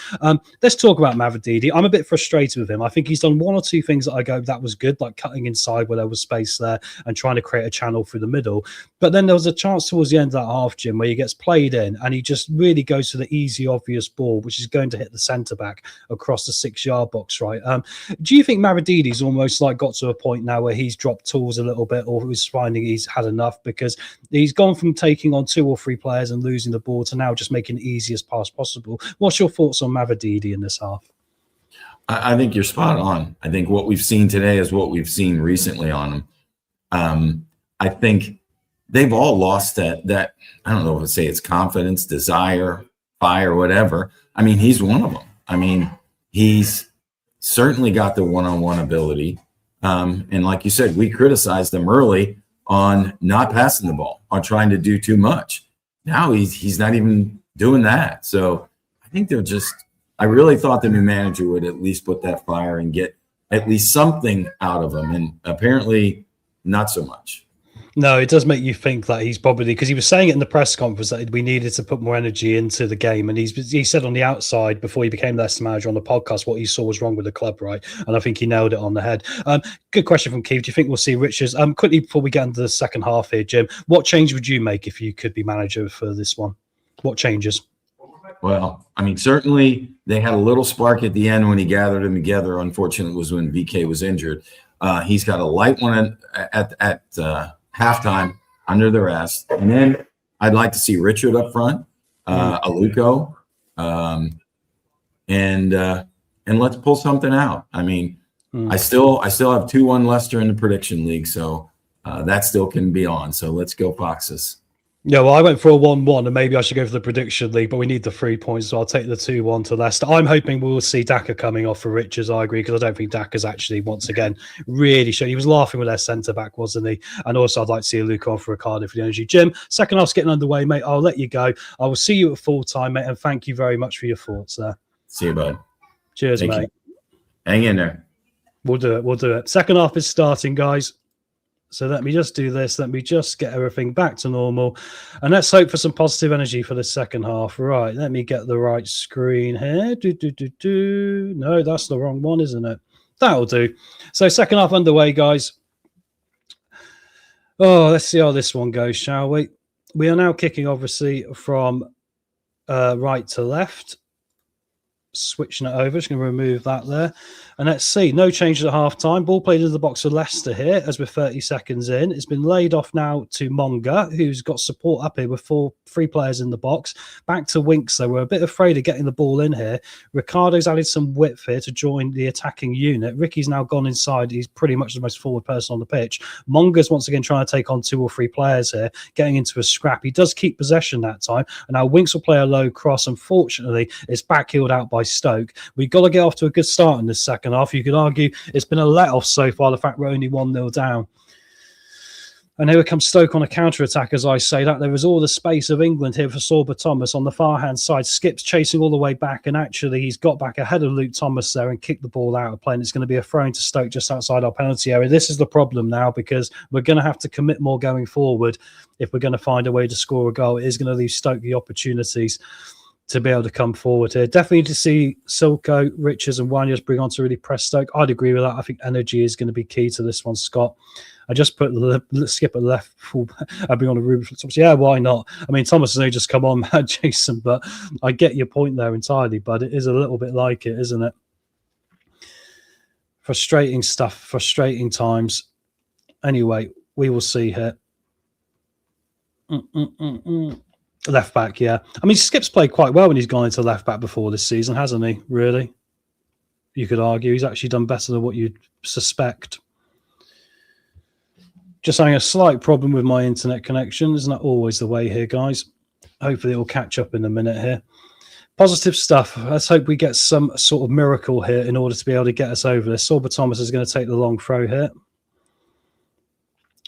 Let's talk about Mavididi. I'm a bit frustrated with him. I think he's done 1 or 2 things that I go, that was good, like cutting inside where there was space there and trying to create a channel through the middle. But then there was a chance towards the end of that half, Jim, where he gets played in and he just really goes for the easy, obvious ball, which is going to hit the centre-back across the 6-yard box, right? Do you think Mavrididi's almost like got to a point now where he's dropped tools a little bit, or he's finding he's had enough because he's gone from taking on 2 or 3 players and losing the ball to now just making the easiest pass possible? What's your thoughts on Mavrididi in this half? I think you're spot on. I think what we've seen today is what we've seen recently on him. I think they've all lost that I don't know if I'd say it's confidence, desire, fire, whatever. I mean, he's one of them. I mean, he's certainly got the one-on-one ability. And like you said, we criticized him early on not passing the ball, on trying to do too much. Now he's not even doing that. So I think they're just – I really thought the new manager would at least put that fire and get at least something out of him, and apparently not so much. No, it does make you think that he's probably, because he was saying it in the press conference that we needed to put more energy into the game, and he said on the outside before he became Leicester manager on the podcast what he saw was wrong with the club, right? And I think he nailed it on the head. Good question from Keith. Do you think we'll see Richards? Quickly before we get into the second half here, Jim, what change would you make if you could be manager for this one? What changes? Well, I mean, certainly they had a little spark at the end when he gathered them together. Unfortunately, it was when VK was injured. He's got a light one at halftime under the rest. And then I'd like to see Richard up front, Aluko, and let's pull something out. I mean, I still have 2-1 Leicester in the prediction league, so that still can be on. So let's go Foxes. Yeah, well, I went for a 1-1, and maybe I should go for the prediction league, but we need the 3 points, so I'll take the 2-1 to Leicester. I'm hoping we'll see Daka coming off for Richards, I agree, because I don't think Daka's actually, once again, really shown. He was laughing with their centre-back, wasn't he? And also, I'd like to see a Luke on for Ricardo for the energy. Jim, second half's getting underway, mate. I'll let you go. I will see you at full time, mate, and thank you very much for your thoughts there. See you, bud. Cheers, Thank mate. you. Hang in there. We'll do it. Second half is starting, guys. So let me just do this. Let me just get everything back to normal. And let's hope for some positive energy for the second half. Right, let me get the right screen here. No, that's the wrong one, isn't it? That'll do. So second half underway, guys. Oh, let's see how this one goes, shall we? We are now kicking, obviously, from right to left. Switching it over, just going to remove that there. And let's see, no changes at half time. Ball played into the box for Leicester here as we're 30 seconds in. It's been laid off now to Monga, who's got support up here with 3 players in the box. Back to Winks, though. We're a bit afraid of getting the ball in here. Ricardo's added some width here to join the attacking unit. Ricky's now gone inside. He's pretty much the most forward person on the pitch. Monga's once again trying to take on 2 or 3 players here, getting into a scrap. He does keep possession that time. And now Winks will play a low cross. Unfortunately, it's backheeled out by Stoke. We've got to get off to a good start in this second half. You could argue it's been a let-off so far, the fact we're only 1-0 down. And here comes Stoke on a counter-attack, as I say that. There is all the space of England here for Sorba Thomas on the far-hand side. Skips chasing all the way back, and actually he's got back ahead of Luke Thomas there and kicked the ball out of play, and it's going to be a throw into Stoke just outside our penalty area. This is the problem now, because we're going to have to commit more going forward if we're going to find a way to score a goal. It is going to leave Stoke the opportunities to be able to come forward here. Definitely to see Silko, Richards and Wanyas bring on to really press Stoke. I'd agree with that. I think energy is going to be key to this one, Scott. I just put the skip at left full. I'd be on a Ruben. Yeah, why not? I mean, Thomas has only just come on, Jason, but I get your point there entirely, but it is a little bit like it, isn't it? Frustrating stuff, frustrating times. Anyway, we will see here. Left back, yeah. I mean, Skip's played quite well when he's gone into left back before this season, hasn't he? Really? You could argue he's actually done better than what you'd suspect. Just having a slight problem with my internet connection. Isn't that always the way here, guys? Hopefully it will catch up in a minute here. Positive stuff. Let's hope we get some sort of miracle here in order to be able to get us over this. Sorba Thomas is going to take the long throw here.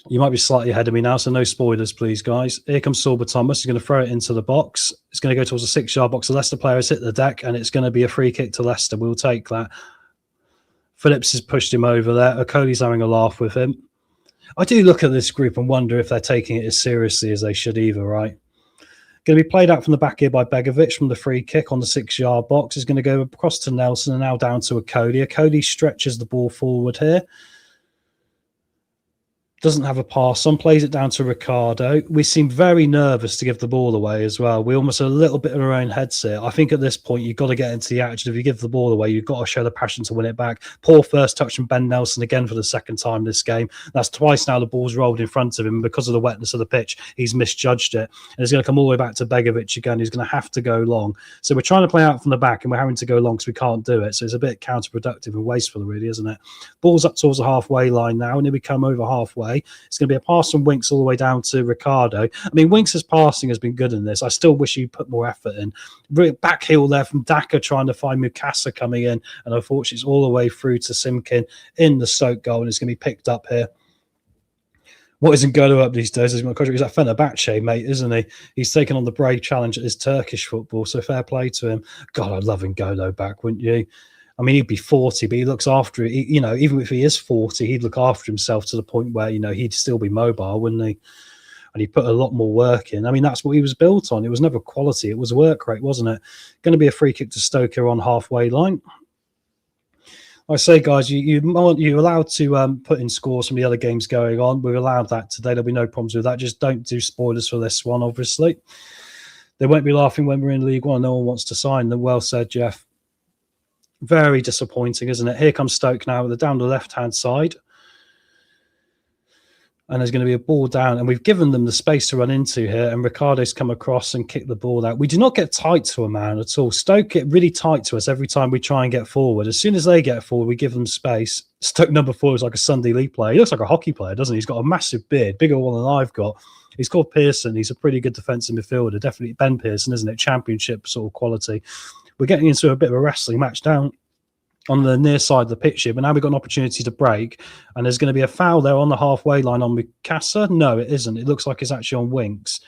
You might be slightly ahead of me now, so no spoilers, please, guys. Here comes Sorba Thomas. He's going to throw it into the box. It's going to go towards the 6-yard box. The Leicester player has hit the deck, and it's going to be a free kick to Leicester. We'll take that. Phillips has pushed him over there. Okoli's having a laugh with him. I do look at this group and wonder if they're taking it as seriously as they should either, right? Going to be played out from the back here by Begovic from the free kick on the 6-yard box. Is going to go across to Nelson and now down to Okoli. Okoli stretches the ball forward here. Doesn't have a pass. Some plays it down to Ricardo. We seem very nervous to give the ball away as well. We almost a little bit in our own heads here. I think at this point, you've got to get into the action. If you give the ball away, you've got to show the passion to win it back. Poor first touch from Ben Nelson again for the second time this game. That's twice now the ball's rolled in front of him. Because of the wetness of the pitch, he's misjudged it. And it's going to come all the way back to Begovic again. He's going to have to go long. So we're trying to play out from the back and we're having to go long because we can't do it. So it's a bit counterproductive and wasteful, really, isn't it? Ball's up towards the halfway line now. And then we come over halfway. It's going to be a pass from Winks all the way down to Ricardo. I mean, Winks' passing has been good in this. I still wish he put more effort in. Back heel there from Daka trying to find Mukasa coming in. And unfortunately, it's all the way through to Simkin in the Stoke goal. And it's going to be picked up here. What isn't going up these days is that Fenerbahce, mate, isn't he? He's taken on the brave challenge at his Turkish football. So fair play to him. God, I'd love N'Golo back, wouldn't you? I mean, he'd be 40, but he looks after it. Even if he is 40, he'd look after himself to the point where, he'd still be mobile, wouldn't he? And he put a lot more work in. I mean, that's what he was built on. It was never quality. It was work rate, wasn't it? Going to be a free kick to Stoke here on halfway line. I say, guys, you're allowed to put in scores from the other games going on. We've allowed that today. There'll be no problems with that. Just don't do spoilers for this one, obviously. They won't be laughing when we're in League One. No one wants to sign them. Well said, Jeff. Very disappointing, isn't it? Here comes Stoke now. They're down the left-hand side. And there's going to be a ball down. And we've given them the space to run into here. And Ricardo's come across and kicked the ball out. We do not get tight to a man at all. Stoke get really tight to us every time we try and get forward. As soon as they get forward, we give them space. Stoke number 4 is like a Sunday league player. He looks like a hockey player, doesn't he? He's got a massive beard, bigger one than I've got. He's called Pearson. He's a pretty good defensive midfielder. Definitely Ben Pearson, isn't it? Championship sort of quality. We're getting into a bit of a wrestling match down on the near side of the pitch here, but now we've got an opportunity to break, and there's going to be a foul there on the halfway line on Mukasa. No, it isn't. It looks like it's actually on Winks.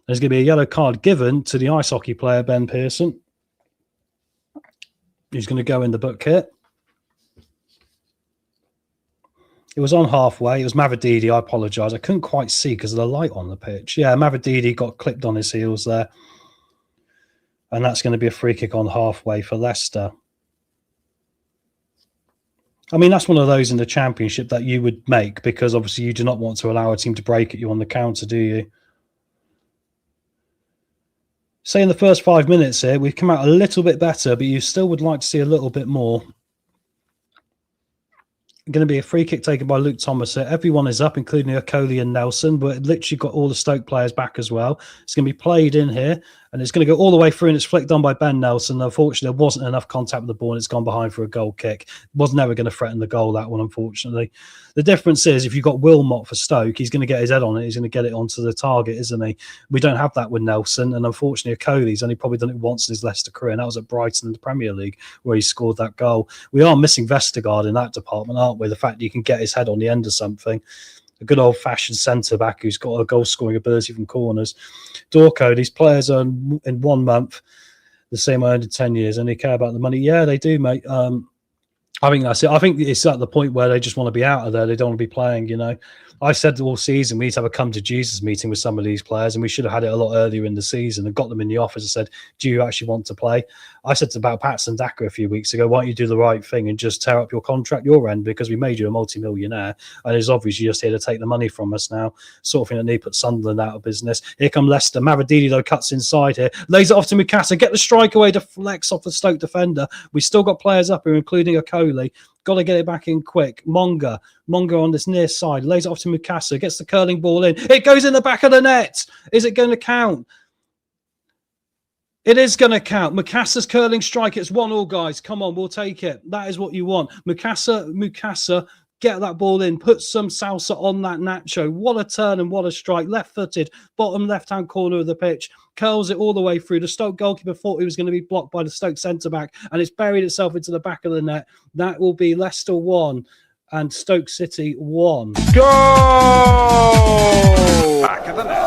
There's going to be a yellow card given to the ice hockey player, Ben Pearson. He's going to go in the book here. It was on halfway. It was Mavididi. I apologise. I couldn't quite see because of the light on the pitch. Yeah, Mavididi got clipped on his heels there. And that's going to be a free kick on halfway for Leicester. I mean, that's one of those in the Championship that you would make because obviously you do not want to allow a team to break at you on the counter, do you? Say in the first 5 minutes here, we've come out a little bit better, but you still would like to see a little bit more. Going to be a free kick taken by Luke Thomas here. Everyone is up, including Okoli and Nelson, but literally got all the Stoke players back as well. It's going to be played in here, and it's going to go all the way through, and it's flicked on by Ben Nelson. Unfortunately, there wasn't enough contact with the ball, and it's gone behind for a goal kick. It was never going to threaten the goal, that one, unfortunately. The difference is, if you've got Wilmot for Stoke, he's going to get his head on it. He's going to get it onto the target, isn't he? We don't have that with Nelson, and unfortunately, Okoli's only probably done it once in his Leicester career, and that was at Brighton in the Premier League, where he scored that goal. We are missing Vestergaard in that department, aren't we? The fact that you can get his head on the end of something. A good old-fashioned centre-back who's got a goal-scoring ability from corners. Dorco, these players earn in 1 month the same I earned in 10 years, and they care about the money. Yeah, they do, mate. I think that's it. I think it's at the point where they just want to be out of there. They don't want to be playing, you know. I said all season we need to have a come to Jesus meeting with some of these players, and we should have had it a lot earlier in the season and got them in the office and said, do you actually want to play? I said about Patson Daka a few weeks ago, why don't you do the right thing and just tear up your contract, your end, because we made you a multi-millionaire, and it's obvious you're just here to take the money from us now. Sort of thing that need to put Sunderland out of business. Here come Leicester. Mavididi, though, cuts inside here. Lays it off to Mukasa. Get the strike away, deflects off the Stoke defender. We've still got players up here, including Okoli. Got to get it back in quick. Monga on this near side. Lays it off to Mukasa. Gets the curling ball in. It goes in the back of the net. Is it going to count? It is going to count. Mukasa's curling strike. It's 1-1, guys. Come on, we'll take it. That is what you want. Mukasa, get that ball in. Put some salsa on that Nacho. What a turn and what a strike. Left-footed, bottom left-hand corner of the pitch. Curls it all the way through. The Stoke goalkeeper thought he was going to be blocked by the Stoke centre-back, and it's buried itself into the back of the net. That will be Leicester 1 and Stoke City 1. Go! Back of the net.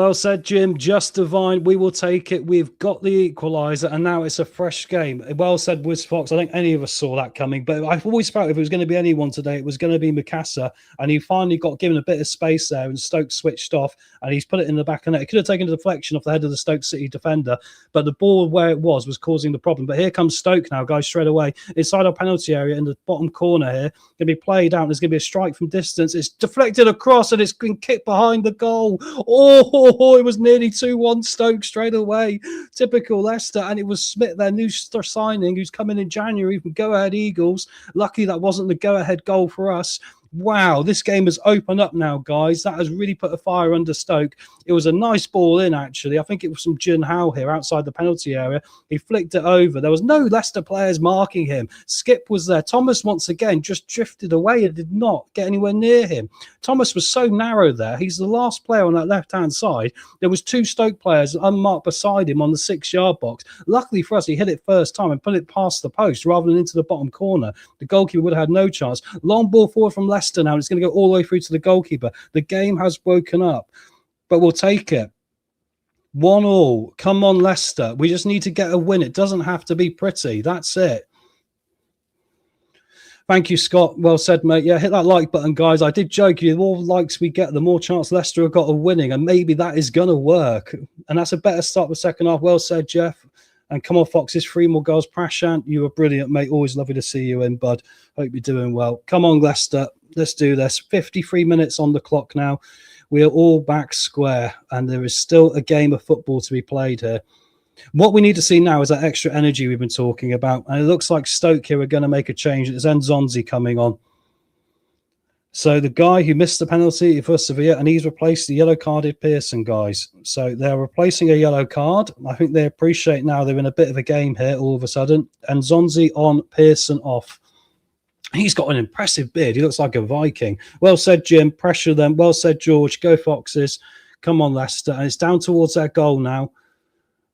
Well said, Jim. Just divine. We will take it. We've got the equaliser, and now it's a fresh game. Well said, Wiz Fox. I don't think any of us saw that coming, but I've always felt if it was going to be anyone today, it was going to be Mikasa, and he finally got given a bit of space there, and Stoke switched off, and he's put it in the back of net. It could have taken a deflection off the head of the Stoke City defender, but the ball where it was causing the problem. But here comes Stoke now, guys, straight away inside our penalty area in the bottom corner here. Going to be played out, and there's going to be a strike from distance. It's deflected across, and it's been kicked behind the goal. Oh, it was nearly 2-1 Stoke straight away. Typical Leicester. And it was Smith, their new signing, who's coming in January from Go Ahead Eagles. Lucky that wasn't the go-ahead goal for us. Wow, this game has opened up now, guys. That has really put a fire under Stoke. It was a nice ball in, actually. I think it was from Jin Howe here outside the penalty area. He flicked it over. There was no Leicester players marking him. Skip was there. Thomas, once again, just drifted away and did not get anywhere near him. Thomas was so narrow there. He's the last player on that left-hand side. There was 2 Stoke players unmarked beside him on the 6-yard box. Luckily for us, he hit it first time and put it past the post rather than into the bottom corner. The goalkeeper would have had no chance. Long ball forward from Leicester now. It's going to go all the way through to the goalkeeper. The game has woken up, but we'll take it. 1-1. Come on, Leicester. We just need to get a win. It doesn't have to be pretty. That's it. Thank you, Scott. Well said, mate. Yeah, hit that like button, guys. I did joke you. The more likes we get, the more chance Leicester have got of winning, and maybe that is going to work. And that's a better start for the second half. Well said, Jeff. And come on, Foxes, 3 more goals. Prashant, you were brilliant, mate. Always lovely to see you in, bud. Hope you're doing well. Come on, Leicester. Let's do this. 53 minutes on the clock now. We are all back square, and there is still a game of football to be played here. What we need to see now is that extra energy we've been talking about. And it looks like Stoke here are going to make a change. It's Nzonzi coming on. So the guy who missed the penalty for Sevilla, and he's replaced the yellow-carded Pearson, guys. So they're replacing a yellow card. I think they appreciate now they're in a bit of a game here all of a sudden. And Nzonzi on, Pearson off. He's got an impressive beard. He looks like a Viking. Well said, Jim. Pressure them. Well said, George. Go Foxes. Come on, Leicester. And it's down towards their goal now.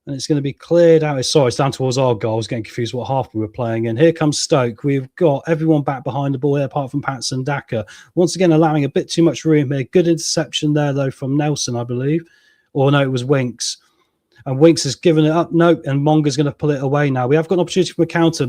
And it's going to be cleared out. Sorry, it's down towards our goal. I was getting confused what half we were playing in. Here comes Stoke. We've got everyone back behind the ball here, apart from Patson Daka. Once again, allowing a bit too much room here. Good interception there, though, from Nelson, I believe. Or no, it was Winks. And Winks has given it up. Nope. And Monga's going to pull it away now. We have got an opportunity for a counter.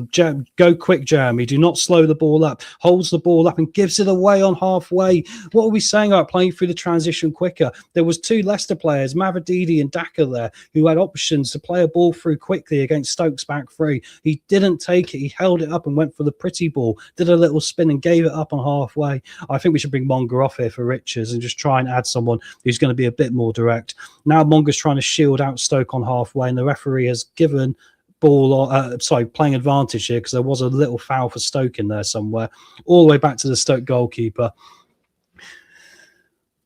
Go quick, Jeremy. Do not slow the ball up. Holds the ball up and gives it away on halfway. What are we saying about playing through the transition quicker? There was 2 Leicester players, Mavididi and Daka there, who had options to play a ball through quickly against Stoke's back 3. He didn't take it. He held it up and went for the pretty ball. Did a little spin and gave it up on halfway. I think we should bring Monga off here for Richards and just try and add someone who's going to be a bit more direct. Now Monga's trying to shield out Stoke on halfway, and the referee has given playing advantage here because there was a little foul for Stoke in there somewhere, all the way back to the Stoke goalkeeper.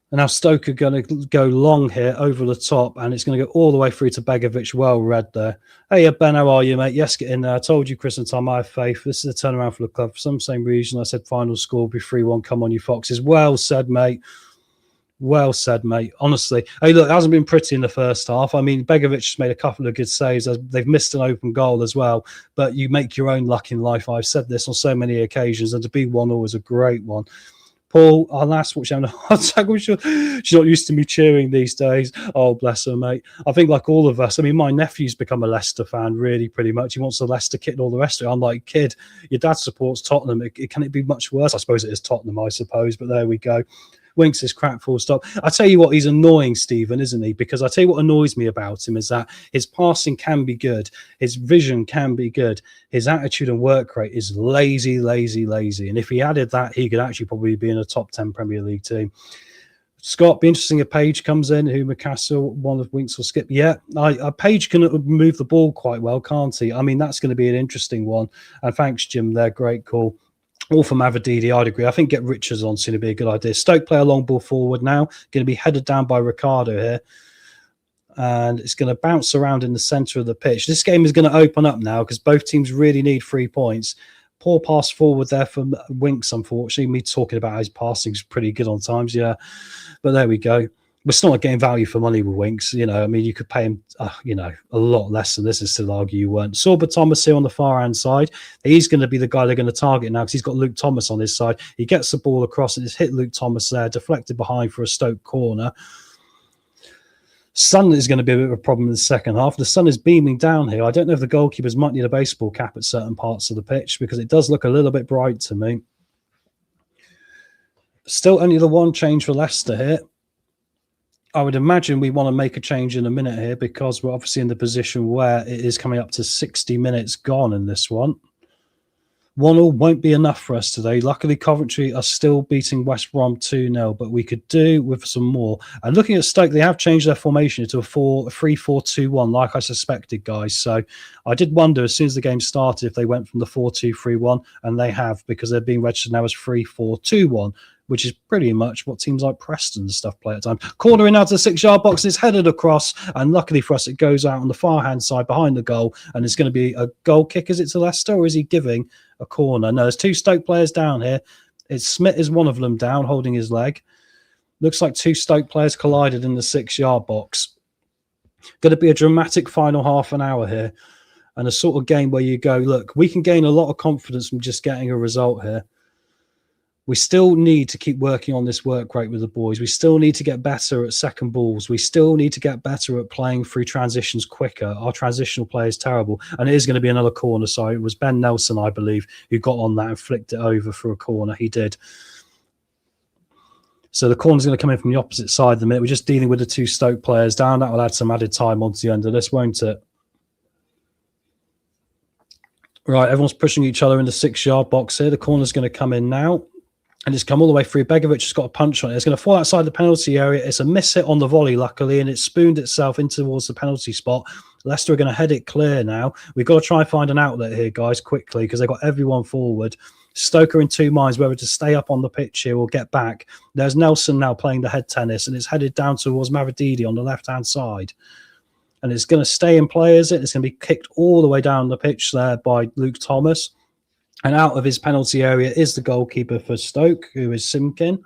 And now Stoke are going to go long here over the top, and it's going to go all the way through to Begovic. Well read there. Hey, Ben, how are you, mate? Yes, get in there. I told you, Chris and Tom, I have faith. This is a turnaround for the club. For some same reason, I said final score will be 3-1. Come on, you Foxes. Well said, mate. Well said, mate. Honestly. Hey, look, it hasn't been pretty in the first half. I mean, Begovic has made a couple of good saves. They've missed an open goal as well. But you make your own luck in life. I've said this on so many occasions. And to be 1-0 is a great one. Paul, our last watch having a heart attack. She's not used to me cheering these days. Oh, bless her, mate. I think like all of us, I mean, my nephew's become a Leicester fan, really, pretty much. He wants the Leicester kit and all the rest of it. I'm like, kid, your dad supports Tottenham. Can it be much worse? I suppose it is Tottenham, I suppose. But there we go. Winks is crap, full stop. I tell you what, he's annoying, Stephen, isn't he? Because I tell you what annoys me about him is that his passing can be good, his vision can be good, his attitude and work rate is lazy. And if he added that, he could actually probably be in a top 10 Premier League team. Scott, be interesting if Page comes in, who McCassell, one of Winks will skip. Yeah, Page can move the ball quite well, can't he? I mean, that's going to be an interesting one. And thanks, Jim, there, great call. All from Mavididi, I'd agree. I think get Richards on soon to be a good idea. Stoke play a long ball forward now. Going to be headed down by Ricardo here. And it's going to bounce around in the centre of the pitch. This game is going to open up now because both teams really need 3 points. Poor pass forward there from Winks, unfortunately. Me talking about his passing is pretty good on times, yeah. But there we go. We're still not getting value for money with Winks. You know, I mean, you could pay him, a lot less than this and still argue you weren't. Sorba Thomas here on the far-hand side. He's going to be the guy they're going to target now because he's got Luke Thomas on his side. He gets the ball across and it's hit Luke Thomas there, deflected behind for a Stoke corner. Sun is going to be a bit of a problem in the second half. The sun is beaming down here. I don't know if the goalkeepers might need a baseball cap at certain parts of the pitch because it does look a little bit bright to me. Still only the one change for Leicester here. I would imagine we want to make a change in a minute here because we're obviously in the position where it is coming up to 60 minutes gone in this one. 1-1 won't be enough for us today. Luckily, Coventry are still beating West Brom 2-0, but we could do with some more. And looking at Stoke, they have changed their formation to a 3-4-2-1, like I suspected, guys. So I did wonder as soon as the game started if they went from the 4-2-3-1, and they have, because they're being registered now as 3-4-2-1, which is pretty much what teams like Preston and stuff play at times. Corner in out to the 6-yard box, and it's headed across, and luckily for us, it goes out on the far-hand side behind the goal, and it's going to be a goal kick. Is it to Leicester, or is he giving a corner? No, there's two Stoke players down here. It's Smith is one of them down, holding his leg. Looks like two Stoke players collided in the 6-yard box. Going to be a dramatic final half an hour here, and a sort of game where you go, look, we can gain a lot of confidence from just getting a result here. We still need to keep working on this work rate with the boys. We still need to get better at second balls. We still need to get better at playing through transitions quicker. Our transitional play is terrible. And it is going to be another corner. So it was Ben Nelson, I believe, who got on that and flicked it over for a corner. He did. So the corner's going to come in from the opposite side of the minute. We're just dealing with the two Stoke players down. That will add some added time onto the end of this, won't it? Right, everyone's pushing each other in the 6-yard box here. The corner's going to come in now. And it's come all the way through. Begovic has got a punch on it. It's going to fall outside the penalty area. It's a miss hit on the volley, luckily, and it spooned itself in towards the penalty spot. Leicester are going to head it clear now. We've got to try and find an outlet here, guys, quickly, because they've got everyone forward. Stoke are in two minds whether to stay up on the pitch here or get back. There's Nelson now playing the head tennis, and it's headed down towards Mavididi on the left-hand side. And it's going to stay in play, is it? It's going to be kicked all the way down the pitch there by Luke Thomas. And out of his penalty area is the goalkeeper for Stoke, who is Simkin.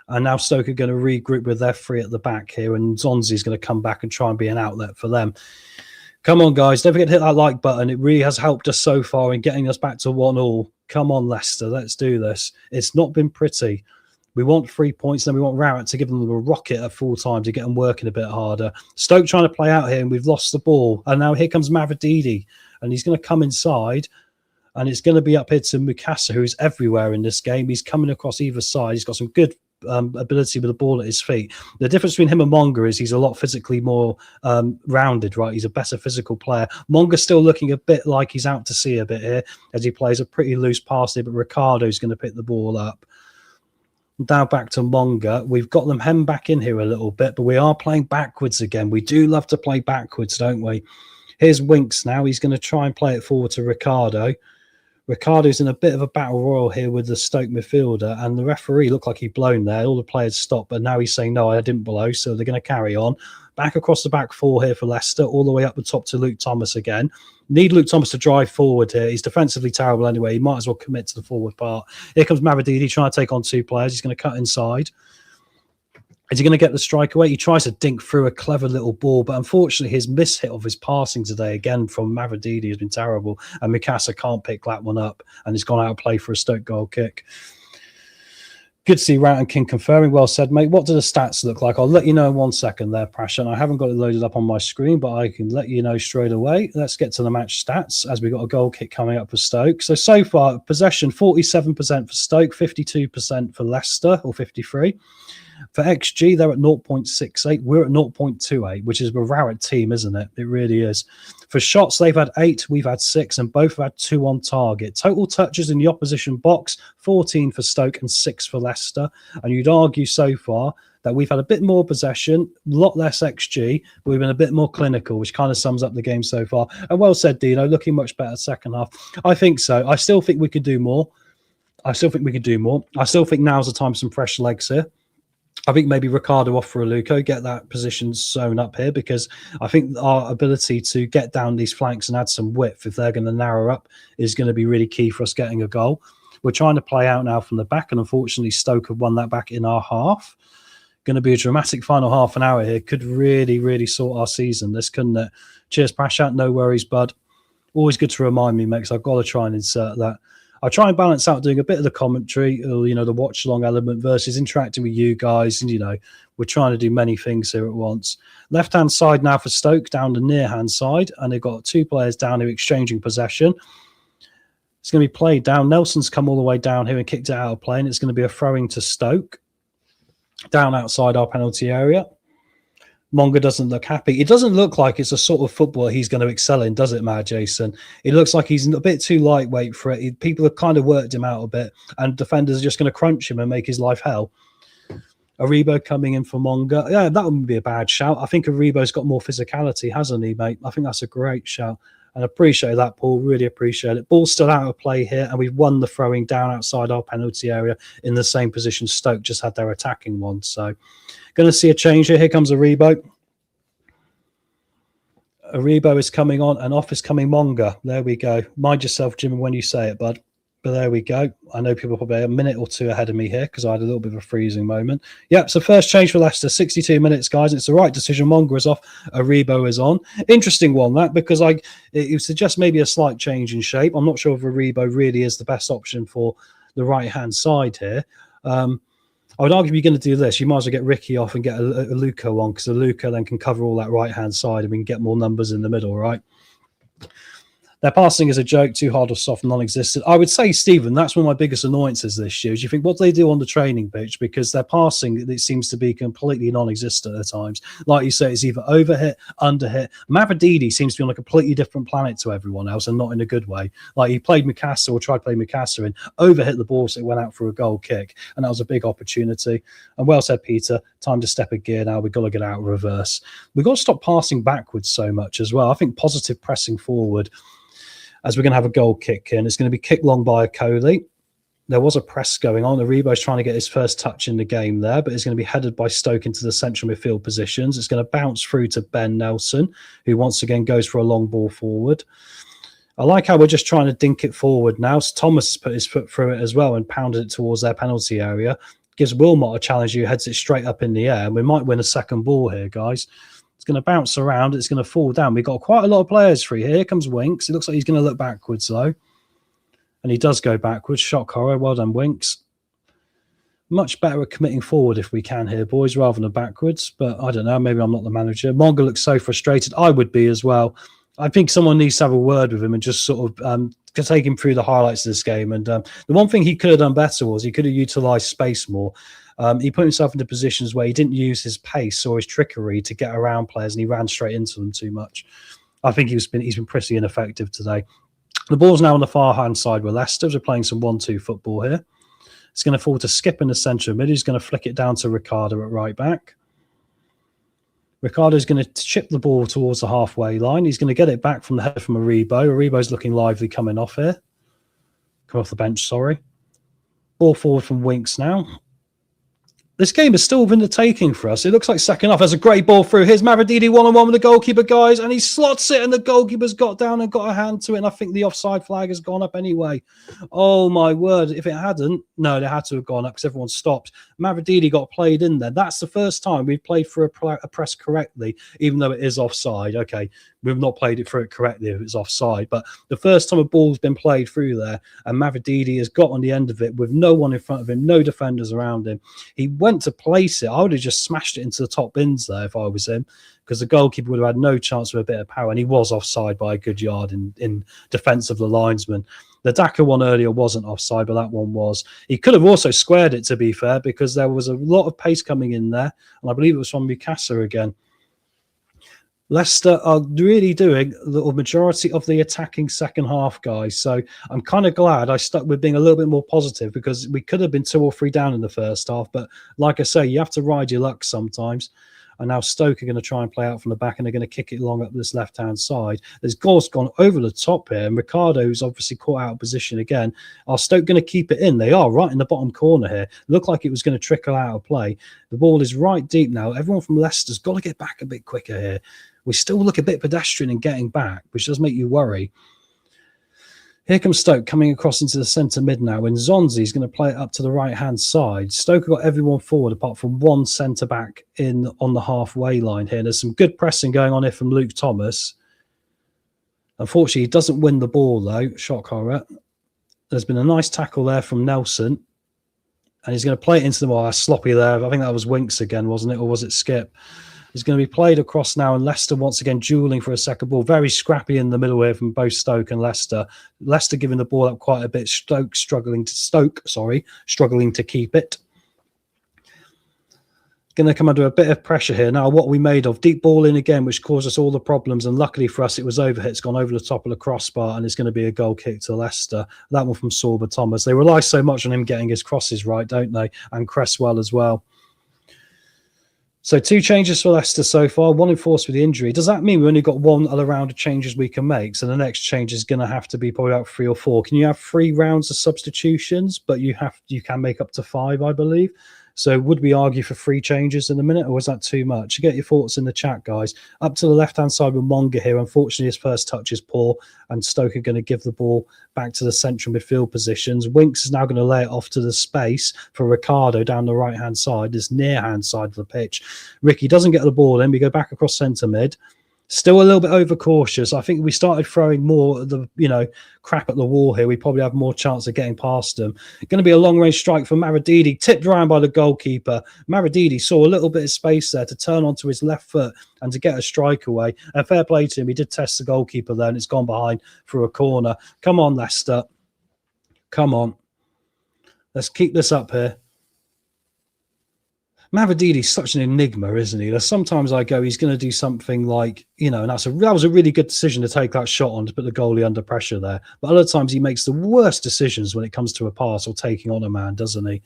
And now Stoke are going to regroup with their three at the back here. And Zonzi's going to come back and try and be an outlet for them. Come on, guys. Don't forget to hit that like button. It really has helped us so far in getting us back to 1-1. Come on, Leicester. Let's do this. It's not been pretty. We want 3 points. Then we want Rowett to give them a rocket at full time to get them working a bit harder. Stoke trying to play out here, and we've lost the ball. And now here comes Mavididi. And he's going to come inside. And it's going to be up here to Mukasa, who's everywhere in this game. He's coming across either side. He's got some good ability with the ball at his feet. The difference between him and Monga is he's a lot physically more rounded, right? He's a better physical player. Monga's still looking a bit like he's out to sea a bit here as he plays a pretty loose pass here, but Ricardo's going to pick the ball up. Now back to Monga. We've got them hemmed back in here a little bit, but we are playing backwards again. We do love to play backwards, don't we? Here's Winks now. He's going to try and play it forward to Ricardo. Ricardo's in a bit of a battle royal here with the Stoke midfielder, and the referee looked like he'd blown there. All the players stopped, but now he's saying, no, I didn't blow, so they're going to carry on. Back across the back four here for Leicester, all the way up the top to Luke Thomas again. Need Luke Thomas to drive forward here. He's defensively terrible anyway. He might as well commit to the forward part. Here comes Mavididi trying to take on two players. He's going to cut inside. Is he going to get the strike away? He tries to dink through a clever little ball, but unfortunately his mishit of his passing today, again from Mavididi, has been terrible, and Mikasa can't pick that one up, and he's gone out of play for a Stoke goal kick. Good to see Rowett and King confirming. Well said, mate. What do the stats look like? I'll let you know in 1 second there, Prashan. I haven't got it loaded up on my screen, but I can let you know straight away. Let's get to the match stats as we've got a goal kick coming up for Stoke. So far, possession 47% for Stoke, 52% for Leicester, or 53%. For XG, they're at 0.68. We're at 0.28, which is a Rowett team, isn't it? It really is. For shots, they've had 8, we've had 6, and both have had 2 on target. Total touches in the opposition box, 14 for Stoke and 6 for Leicester. And you'd argue so far that we've had a bit more possession, a lot less XG, but we've been a bit more clinical, which kind of sums up the game so far. And well said, Dino, looking much better second half. I think so. I still think we could do more. I still think now's the time for some fresh legs here. I think maybe Ricardo off for Aluko, get that position sewn up here, because I think our ability to get down these flanks and add some width, if they're going to narrow up, is going to be really key for us getting a goal. We're trying to play out now from the back, and unfortunately Stoke have won that back in our half. Going to be a dramatic final half an hour here. Could really, really sort our season, this, couldn't it? Cheers, Prashat. No worries, bud. Always good to remind me, mate, because I've got to try and insert that. I try and balance out doing a bit of the commentary, or, the watch-along element versus interacting with you guys. And, we're trying to do many things here at once. Left-hand side now for Stoke, down the near-hand side. And they've got 2 players down here exchanging possession. It's going to be played down. Nelson's come all the way down here and kicked it out of play. And it's going to be a throwing to Stoke, down outside our penalty area. Monga doesn't look happy. It doesn't look like it's a sort of football he's going to excel in, does it, Matt Jason? It looks like he's a bit too lightweight for it. People have kind of worked him out a bit, and defenders are just going to crunch him and make his life hell. Aribo coming in for Monga. Yeah, that wouldn't be a bad shout. I think Aribo's got more physicality, hasn't he, mate? I think that's a great shout. And I appreciate that, Paul. Really appreciate it. Ball's still out of play here, and we've won the throwing down outside our penalty area in the same position Stoke just had their attacking one. So, going to see a change here. Here comes Aribo. Aribo is coming on, and off is coming Monga. There we go. Mind yourself, Jimmy, when you say it, bud. But there we go. I know people are probably a minute or two ahead of me here because I had a little bit of a freezing moment. Yep, so first change for Leicester, 62 minutes, guys. It's the right decision. Monga is off. Aribo is on. Interesting one, that, because it suggests maybe a slight change in shape. I'm not sure if Aribo really is the best option for the right-hand side here. I would argue if you're going to do this, you might as well get Ricky off and get a Luca on, because a Luca then can cover all that right-hand side and we can get more numbers in the middle, right? Their passing is a joke, too hard or soft, non-existent. I would say, Stephen, that's one of my biggest annoyances this year. Is you think, what do they do on the training pitch? Because their passing, it seems to be completely non-existent at times. Like you say, it's either overhit, underhit. Mavadidi seems to be on a completely different planet to everyone else, and not in a good way. Like, he played Mikasa, or tried to play Mikasa, and overhit the ball, so it went out for a goal kick. And that was a big opportunity. And well said, Peter. Time to step a gear now. We've got to get out of reverse. We've got to stop passing backwards so much as well. I think positive pressing forward, as we're going to have a goal kick in. It's going to be kicked long by a Coley. There was a press going on. Aribo's trying to get his first touch in the game there, but it's going to be headed by Stoke into the central midfield positions. It's going to bounce through to Ben Nelson, who once again goes for a long ball forward. I like how we're just trying to dink it forward now. So Thomas has put his foot through it as well and pounded it towards their penalty area. Gives Wilmot a challenge who heads it straight up in the air. And we might win a second ball here, guys. It's going to bounce around. It's going to fall down. We've got quite a lot of players free. Here comes Winks. It looks like he's going to look backwards, though. And he does go backwards. Shock horror. Well done, Winks. Much better at committing forward if we can here, boys, rather than backwards. But I don't know. Maybe I'm not the manager. Monga looks so frustrated. I would be as well. I think someone needs to have a word with him and just sort of take him through the highlights of this game. And the one thing he could have done better was he could have utilised space more. He put himself into positions where he didn't use his pace or his trickery to get around players, and he ran straight into them too much. I think he's been pretty ineffective today. The ball's now on the far-hand side with Leicester. We're playing some 1-2 football here. It's going to fall to Skip in the centre of mid. He's going to flick it down to Ricardo at right back. Ricardo's going to chip the ball towards the halfway line. He's going to get it back from the header from Aribo. Aribo's looking lively coming off here. Come off the bench, sorry. Ball forward from Winks now. This game is still within the taking for us. It looks like second half. There's a great ball through. Here's Mavadidi one-on-one with the goalkeeper, guys, and he slots it, and the goalkeeper's got down and got a hand to it, and I think the offside flag has gone up anyway. Oh, my word. If it hadn't, no, they had to have gone up because everyone stopped. Mavadidi got played in there. That's the first time we've played for a press correctly, even though it is offside. Okay, we've not played it for it correctly if it's offside, but the first time a ball's been played through there, and Mavadidi has got on the end of it with no one in front of him, no defenders around him. He went to place it. I would have just smashed it into the top bins there if I was him, because the goalkeeper would have had no chance with a bit of power, and he was offside by a good yard in defence of the linesman. The Daka one earlier wasn't offside, but that one was. He could have also squared it, to be fair, because there was a lot of pace coming in there, and I believe it was from Mikasa again. Leicester are really doing the majority of the attacking second half, guys. So I'm kind of glad I stuck with being a little bit more positive, because we could have been 2 or 3 down in the first half. But like I say, you have to ride your luck sometimes. And now Stoke are going to try and play out from the back, and they're going to kick it along up this left-hand side. There's goals gone over the top here, and Ricardo's obviously caught out of position again. Are Stoke going to keep it in? They are, right in the bottom corner here. Looked like it was going to trickle out of play. The ball is right deep now. Everyone from Leicester's got to get back a bit quicker here. We still look a bit pedestrian in getting back, which does make you worry. Here comes Stoke coming across into the centre mid now, and Zonzi is going to play it up to the right-hand side. Stoke have got everyone forward apart from one centre-back in on the halfway line here. There's some good pressing going on here from Luke Thomas. Unfortunately, he doesn't win the ball, though. Shock horror. There's been a nice tackle there from Nelson. And he's going to play it into the wire. Sloppy there. I think that was Winks again, wasn't it? Or was it Skip? He's going to be played across now. And Leicester once again dueling for a second ball. Very scrappy in the middle here from both Stoke and Leicester. Leicester giving the ball up quite a bit. Stoke struggling to keep it. Going to come under a bit of pressure here. Now, what we made of? Deep ball in again, which caused us all the problems. And luckily for us, it was overhit. It's gone over the top of the crossbar, and it's going to be a goal kick to Leicester. That one from Sorba Thomas. They rely so much on him getting his crosses right, don't they? And Cresswell as well. So 2 changes for Leicester so far, 1 enforced with the injury. Does that mean we only got 1 other round of changes we can make? So the next change is going to have to be probably about 3 or 4. Can you have 3 rounds of substitutions? But you can make up to 5, I believe. So would we argue for 3 changes in a minute, or was that too much? Get your thoughts in the chat, guys. Up to the left-hand side with Monga here. Unfortunately, his first touch is poor, and Stoke are going to give the ball back to the central midfield positions. Winks is now going to lay it off to the space for Ricardo down the right-hand side, this near-hand side of the pitch. Ricky doesn't get the ball in. We go back across centre mid. Still a little bit overcautious. I think we started throwing more of the, crap at the wall here. We probably have more chance of getting past them. Going to be a long-range strike from Maradidi, tipped around by the goalkeeper. Maradidi saw a little bit of space there to turn onto his left foot and to get a strike away. And fair play to him. He did test the goalkeeper there, and it's gone behind for a corner. Come on, Leicester. Come on. Let's keep this up here. Mavadidi's such an enigma, isn't he? There's sometimes I go, he's going to do something like, and that was a really good decision to take that shot on to put the goalie under pressure there. But other times he makes the worst decisions when it comes to a pass or taking on a man, doesn't he?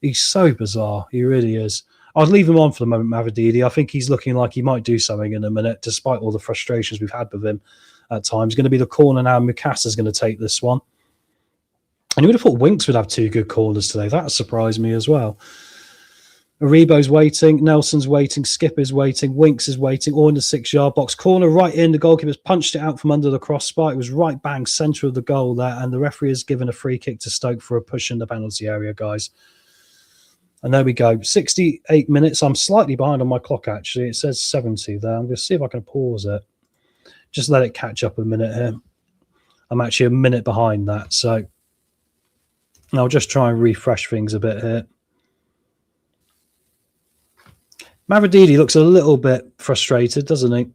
He's so bizarre. He really is. I'd leave him on for the moment, Mavadidi. I think he's looking like he might do something in a minute, despite all the frustrations we've had with him at times. Going to be the corner now. Mukasa's going to take this one. And you would have thought Winks would have 2 good corners today. That surprised me as well. Aribo's waiting, Nelson's waiting, Skip is waiting, Winks is waiting, all in the 6-yard box. Corner right in, the goalkeeper's punched it out from under the crossbar. It was right bang centre of the goal there, and the referee has given a free kick to Stoke for a push in the penalty area, guys. And there we go, 68 minutes. I'm slightly behind on my clock, actually. It says 70 there. I'm going to see if I can pause it. Just let it catch up a minute here. I'm actually a minute behind that, so I'll just try and refresh things a bit here. Mavadidi looks a little bit frustrated, doesn't he?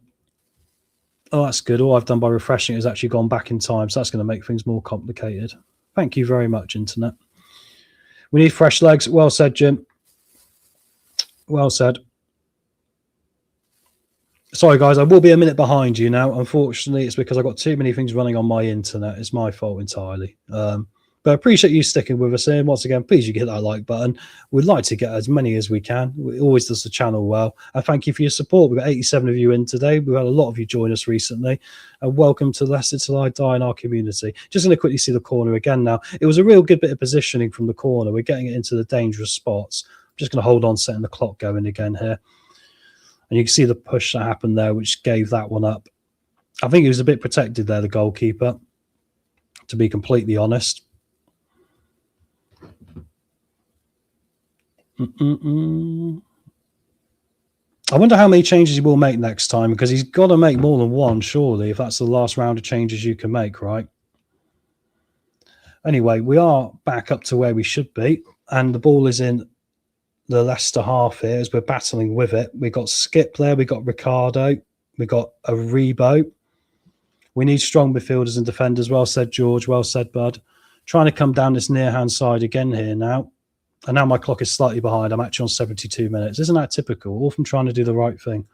Oh, that's good. All I've done by refreshing it has actually gone back in time, so that's going to make things more complicated. Thank you very much, Internet. We need fresh legs. Well said, Jim. Well said. Sorry, guys, I will be a minute behind you now. Unfortunately, it's because I've got too many things running on my Internet. It's my fault entirely. But I appreciate you sticking with us here. And once again, please you hit that like button. We'd like to get as many as we can. It always does the channel well. And thank you for your support. We've got 87 of you in today. We've had a lot of you join us recently. And welcome to Leicester Till I Die in our community. Just going to quickly see the corner again now. It was a real good bit of positioning from the corner. We're getting it into the dangerous spots. I'm just going to hold on, setting the clock going again here. And you can see the push that happened there, which gave that one up. I think he was a bit protected there, the goalkeeper, to be completely honest. I wonder how many changes he will make next time, because he's got to make more than one, surely, if that's the last round of changes you can make, right? Anyway, we are back up to where we should be, and the ball is in the Leicester half here as we're battling with it. We've got Skip there, we've got Ricardo, we've got Aribo. We need strong midfielders and defenders. Well said, George. Well said, bud. Trying to come down this near-hand side again here now. And now my clock is slightly behind. I'm actually on 72 minutes. Isn't that typical? All from trying to do the right thing.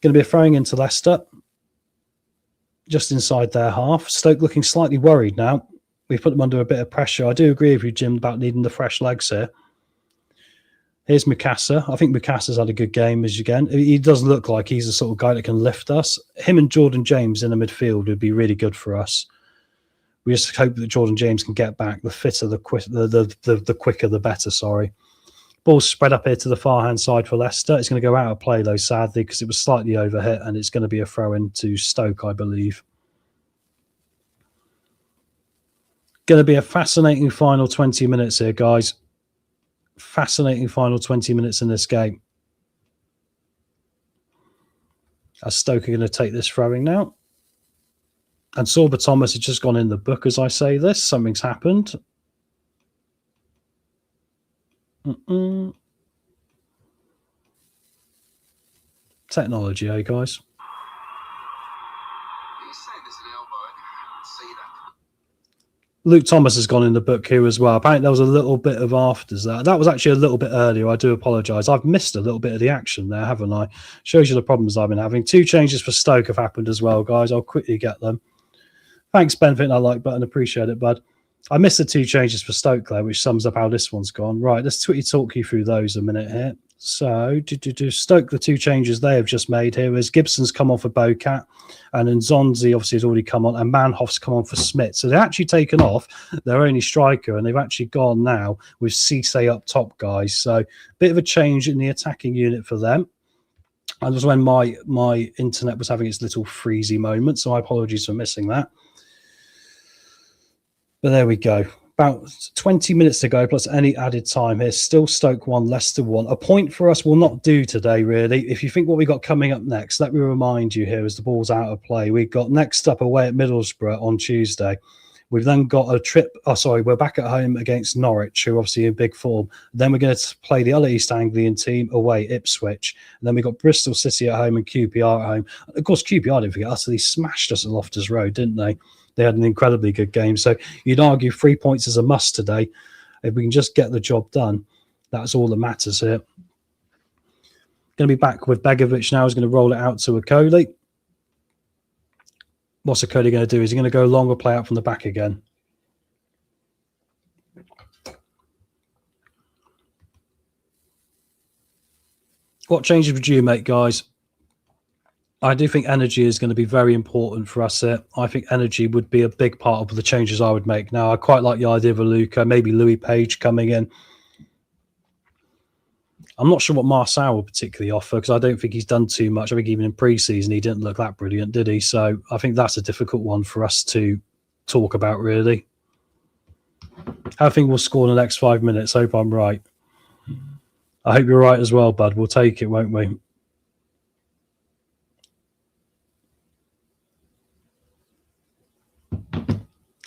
Going to be a throwing into Leicester. Just inside their half. Stoke looking slightly worried now. We've put them under a bit of pressure. I do agree with you, Jim, about needing the fresh legs here. Here's Mukasa. I think Mukasa's had a good game as again. He does look like he's the sort of guy that can lift us. Him and Jordan James in the midfield would be really good for us. We just hope that Jordan James can get back. The fitter, the quicker, the better, sorry. Ball's spread up here to the far-hand side for Leicester. It's going to go out of play, though, sadly, because it was slightly overhit, and it's going to be a throw-in to Stoke, I believe. Going to be a fascinating final 20 minutes here, guys. Fascinating final 20 minutes in this game. As Stoke are going to take this throwing now. And Sorba Thomas has just gone in the book as I say this. Something's happened. Technology, eh, guys? Luke Thomas has gone in the book here as well. Apparently there was a little bit of afters that. That was actually a little bit earlier. I do apologise. I've missed a little bit of the action there, haven't I? Shows you the problems I've been having. 2 changes for Stoke have happened as well, guys. I'll quickly get them. Thanks, Ben, for hitting that like button. Appreciate it, bud. I missed the 2 changes for Stoke there, which sums up how this one's gone. Right, let's quickly talk you through those a minute here. So, to Stoke, the 2 changes they have just made here is Gibson's come on for Bocat, and then Zonzi obviously has already come on, and Manhoff's come on for Smith. So they've actually taken off their only striker, and they've actually gone now with Cisse up top, guys. So, bit of a change in the attacking unit for them. And it was when my internet was having its little freezy moment, so my apologies for missing that. But there we go. About 20 minutes to go, plus any added time here. Still Stoke 1, Leicester 1. A point for us will not do today, really. If you think what we got coming up next, let me remind you here as the ball's out of play. We've got next up away at Middlesbrough on Tuesday. We've then got a trip. Oh, sorry, we're back at home against Norwich, who are obviously in big form. Then we're going to play the other East Anglian team away, Ipswich. And then we've got Bristol City at home and QPR at home. Of course, QPR, didn't forget, utterly smashed us at Loftus Road, didn't they? They had an incredibly good game. So you'd argue 3 points is a must today. If we can just get the job done, that's all that matters here. Going to be back with Begovic now. He's going to roll it out to Okoli. What's Okoli going to do? Is he going to go long or play out from the back again? What changes would you make, guys? I do think energy is going to be very important for us here. I think energy would be a big part of the changes I would make. Now, I quite like the idea of a Luca, maybe Louis Page coming in. I'm not sure what Marçal will particularly offer because I don't think he's done too much. I think even in pre-season, he didn't look that brilliant, did he? So I think that's a difficult one for us to talk about, really. I think we'll score in the next 5 minutes. Hope I'm right. I hope you're right as well, bud. We'll take it, won't we?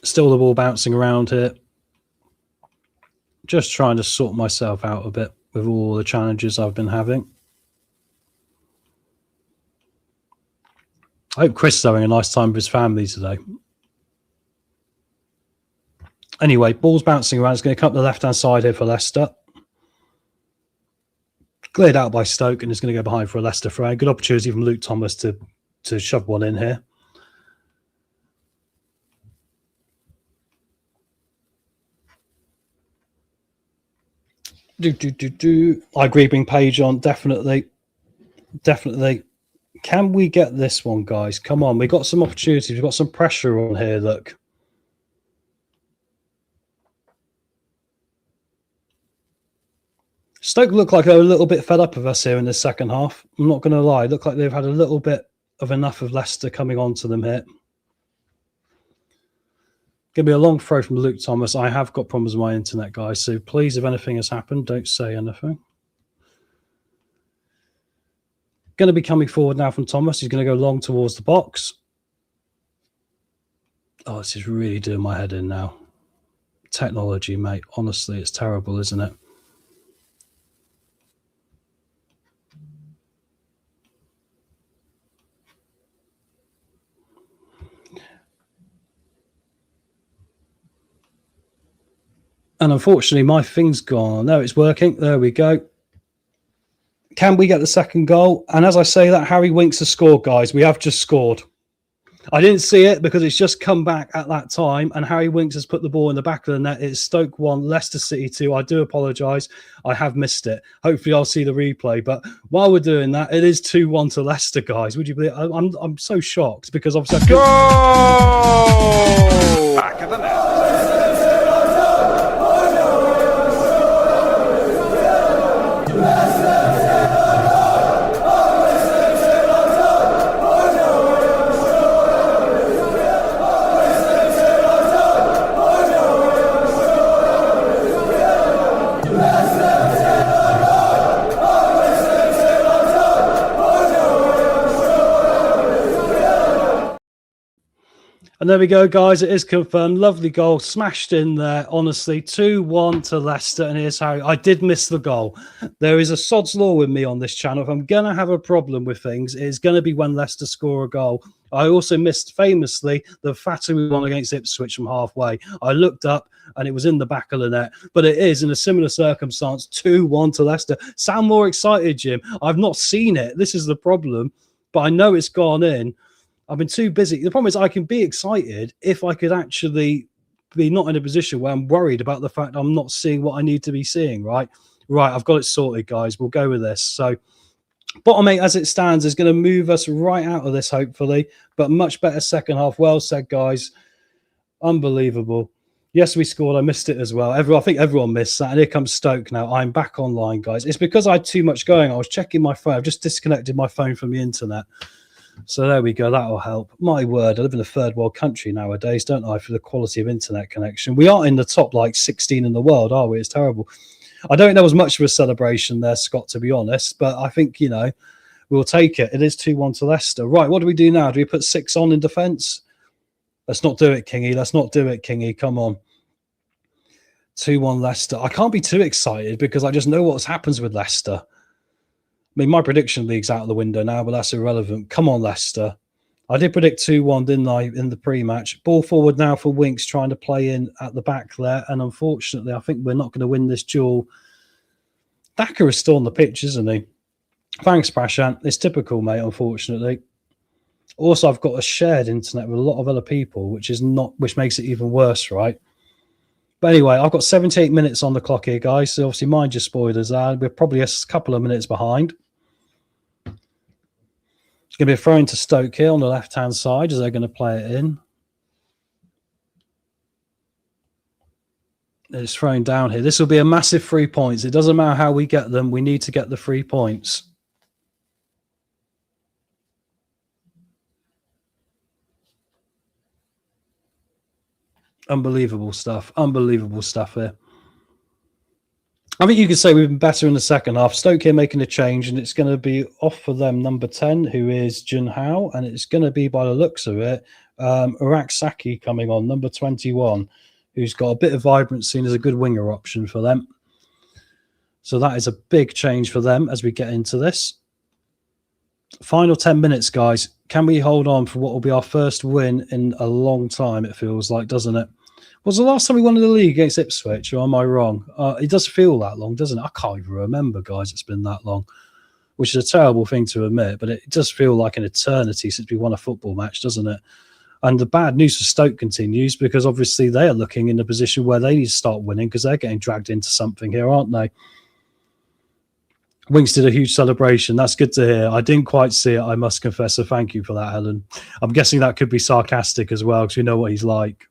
Still the ball bouncing around here. Just trying to sort myself out a bit with all the challenges I've been having. I hope Chris is having a nice time with his family today. Anyway, ball's bouncing around. It's going to come up the left-hand side here for Leicester. Cleared out by Stoke, and it's going to go behind for a Leicester throw. Good opportunity from Luke Thomas to shove one in here. I agree, bring Page on, definitely. Can we get this one, guys? Come on, we've got some opportunities. We've got some pressure on here, look. Stoke look like they're a little bit fed up of us here in the second half. I'm not going to lie. Look like they've had a little bit of enough of Leicester coming on to them here. Going to be a long throw from Luke Thomas. I have got problems with my internet, guys. So please, if anything has happened, don't say anything. Going to be coming forward now from Thomas. He's going to go long towards the box. Oh, this is really doing my head in now. Technology, mate. Honestly, it's terrible, isn't it? And unfortunately, my thing's gone. No, it's working. There we go. Can we get the second goal? And as I say that, Harry Winks has scored, guys. We have just scored. I didn't see it because it's just come back at that time, and Harry Winks has put the ball in the back of the net. It's Stoke 1, Leicester City 2. I do apologise. I have missed it. Hopefully, I'll see the replay. But while we're doing that, it is 2-1 to Leicester, guys. Would you believe? I'm so shocked because obviously... Go! Back of the net. And there we go, guys. It is confirmed. Lovely goal. Smashed in there, honestly. 2-1 to Leicester. And here's how I did miss the goal. There is a sod's law with me on this channel. If I'm going to have a problem with things, it's going to be when Leicester score a goal. I also missed, famously, the Fatui one against Ipswich from halfway. I looked up and it was in the back of the net. But it is, in a similar circumstance, 2-1 to Leicester. Sound more excited, Jim? I've not seen it. This is the problem. But I know it's gone in. I've been too busy. The problem is I can be excited if I could actually be not in a position where I'm worried about the fact I'm not seeing what I need to be seeing, right? Right, I've got it sorted, guys. We'll go with this. So bottom eight as it stands is going to move us right out of this, hopefully, but much better second half. Well said, guys. Unbelievable. Yes, we scored. I missed it as well. I think everyone missed that. And here comes Stoke now. I'm back online, guys. It's because I had too much going. I was checking my phone. I've just disconnected my phone from the internet. So there we go. That'll help. My word, I live in a third world country nowadays, don't I, for the quality of internet connection. We aren't in the top, 16 in the world, are we? It's terrible. I don't think there was much of a celebration there, Scott, to be honest. But I think, we'll take it. It is 2-1 to Leicester. Right, what do we do now? Do we put 6 on in defence? Let's not do it, Kingy. Let's not do it, Kingy. Come on. 2-1 Leicester. I can't be too excited because I just know what happens with Leicester. I mean, my prediction league's out of the window now, but that's irrelevant. Come on, Leicester. I did predict 2-1, didn't I, in the pre-match? Ball forward now for Winks, trying to play in at the back there. And unfortunately, I think we're not going to win this duel. Thacker is still on the pitch, isn't he? Thanks, Prashant. It's typical, mate, unfortunately. Also, I've got a shared internet with a lot of other people, which makes it even worse, right? But anyway, I've got 78 minutes on the clock here, guys. So obviously, mind your spoilers are. We're probably a couple of minutes behind. It's going to be a throw into Stoke here on the left-hand side as they're going to play it in. It's thrown down here. This will be a massive 3 points. It doesn't matter how we get them. We need to get the 3 points. Unbelievable stuff. Unbelievable stuff here. I think you could say we've been better in the second half. Stoke here making a change, and it's going to be off for them, number 10, who is Jun Hao, and it's going to be, by the looks of it, Arak Saki coming on, number 21, who's got a bit of vibrancy and is a good winger option for them. So that is a big change for them as we get into this. Final 10 minutes, guys. Can we hold on for what will be our first win in a long time, it feels like, doesn't it? Was the last time we won the league against Ipswich, or am I wrong? It does feel that long, doesn't it? I can't even remember, guys. It's been that long, which is a terrible thing to admit, but it does feel like an eternity since we won a football match, doesn't it? And the bad news for Stoke continues because obviously they are looking in a position where they need to start winning because they're getting dragged into something here, aren't they? Winks did a huge celebration. That's good to hear. I didn't quite see it, I must confess, so thank you for that, Helen. I'm guessing that could be sarcastic as well because we know what he's like.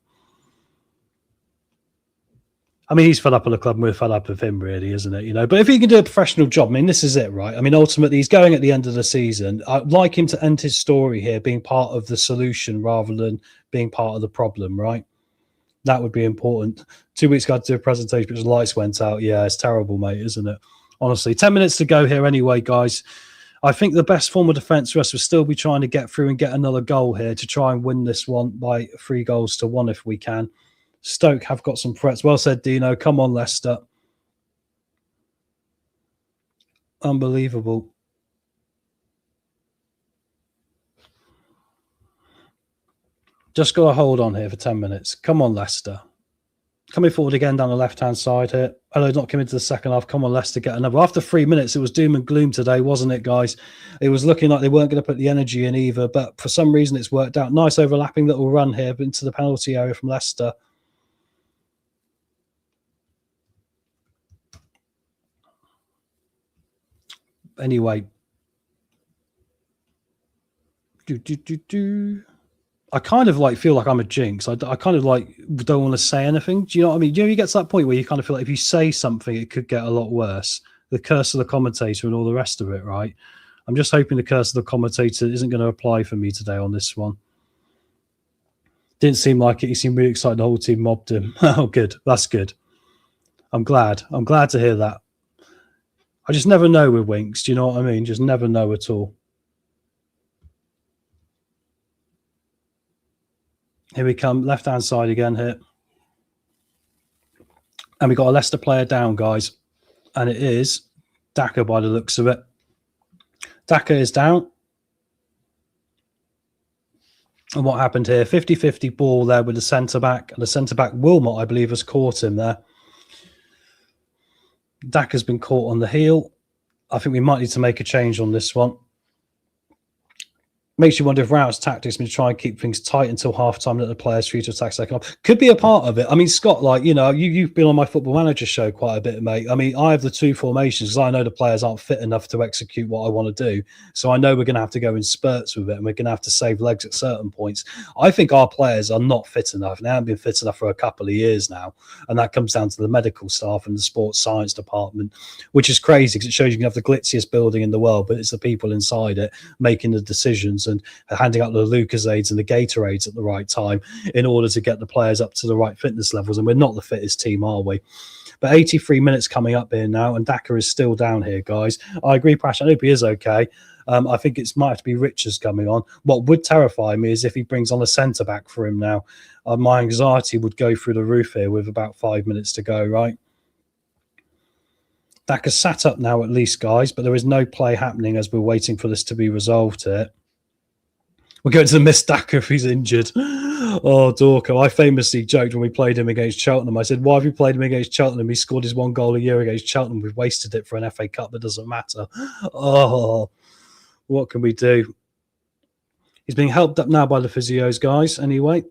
I mean, he's fed up on the club and we're fed up with him, really, isn't it? But if he can do a professional job, I mean, this is it, right? I mean, ultimately, he's going at the end of the season. I'd like him to end his story here being part of the solution rather than being part of the problem, right? That would be important. 2 weeks ago, I had to do a presentation because the lights went out. Yeah, it's terrible, mate, isn't it? Honestly, 10 minutes to go here anyway, guys. I think the best form of defence for us will still be trying to get through and get another goal here to try and win this one by 3-1 if we can. Stoke have got some threats. Well said, Dino. Come on, Leicester. Unbelievable. Just got to hold on here for 10 minutes. Come on, Leicester. Coming forward again down the left-hand side here. Hello, not coming to the second half. Come on, Leicester, get another. After 3 minutes, it was doom and gloom today, wasn't it, guys? It was looking like they weren't going to put the energy in either, but for some reason it's worked out. Nice overlapping little run here into the penalty area from Leicester. Anyway. I kind of feel like I'm a jinx. I kind of don't want to say anything. Do you know what I mean? You get to that point where you kind of feel like if you say something, it could get a lot worse. The curse of the commentator and all the rest of it, right? I'm just hoping the curse of the commentator isn't going to apply for me today on this one. Didn't seem like it. He seemed really excited. The whole team mobbed him. Oh, good. That's good. I'm glad. I'm glad to hear that. I just never know with Winks. Do you know what I mean? Just never know at all. Here we come, left-hand side again here. And we got a Leicester player down, guys. And it is Daka by the looks of it. Daka is down. And what happened here? 50-50 ball there with the centre-back. And the centre-back, Wilmot, I believe, has caught him there. Daka's been caught on the heel. I think we might need to make a change on this one. Makes you wonder if Rowett's tactics been to try and keep things tight until half-time, let the players free to attack second half. Could be a part of it. I mean, Scott, like, you know, you've been on my Football Manager show quite a bit, mate. I mean, I have the two formations because I know the players aren't fit enough to execute what I want to do. So I know we're going to have to go in spurts with it and we're going to have to save legs at certain points. I think our players are not fit enough. They haven't been fit enough for a couple of years now. And that comes down to the medical staff and the sports science department, which is crazy because it shows you can have the glitziest building in the world, but it's the people inside it making the decisions and handing out the Lucasades and the Gatorades at the right time in order to get the players up to the right fitness levels. And we're not the fittest team, are we? But 83 minutes coming up here now, and Daka is still down here, guys. I agree, Prash. I hope he is okay. I think it might have to be Richards coming on. What would terrify me is if he brings on a centre-back for him now. My anxiety would go through the roof here with about 5 minutes to go, right? Daka's sat up now at least, guys, but there is no play happening as we're waiting for this to be resolved here. We're going to miss Daka if he's injured. Oh, Dorco. I famously joked when we played him against Cheltenham. I said, why have you played him against Cheltenham? He scored his one goal a year against Cheltenham. We've wasted it for an FA Cup. It doesn't matter. Oh, what can we do? He's being helped up now by the physios, guys, anyway.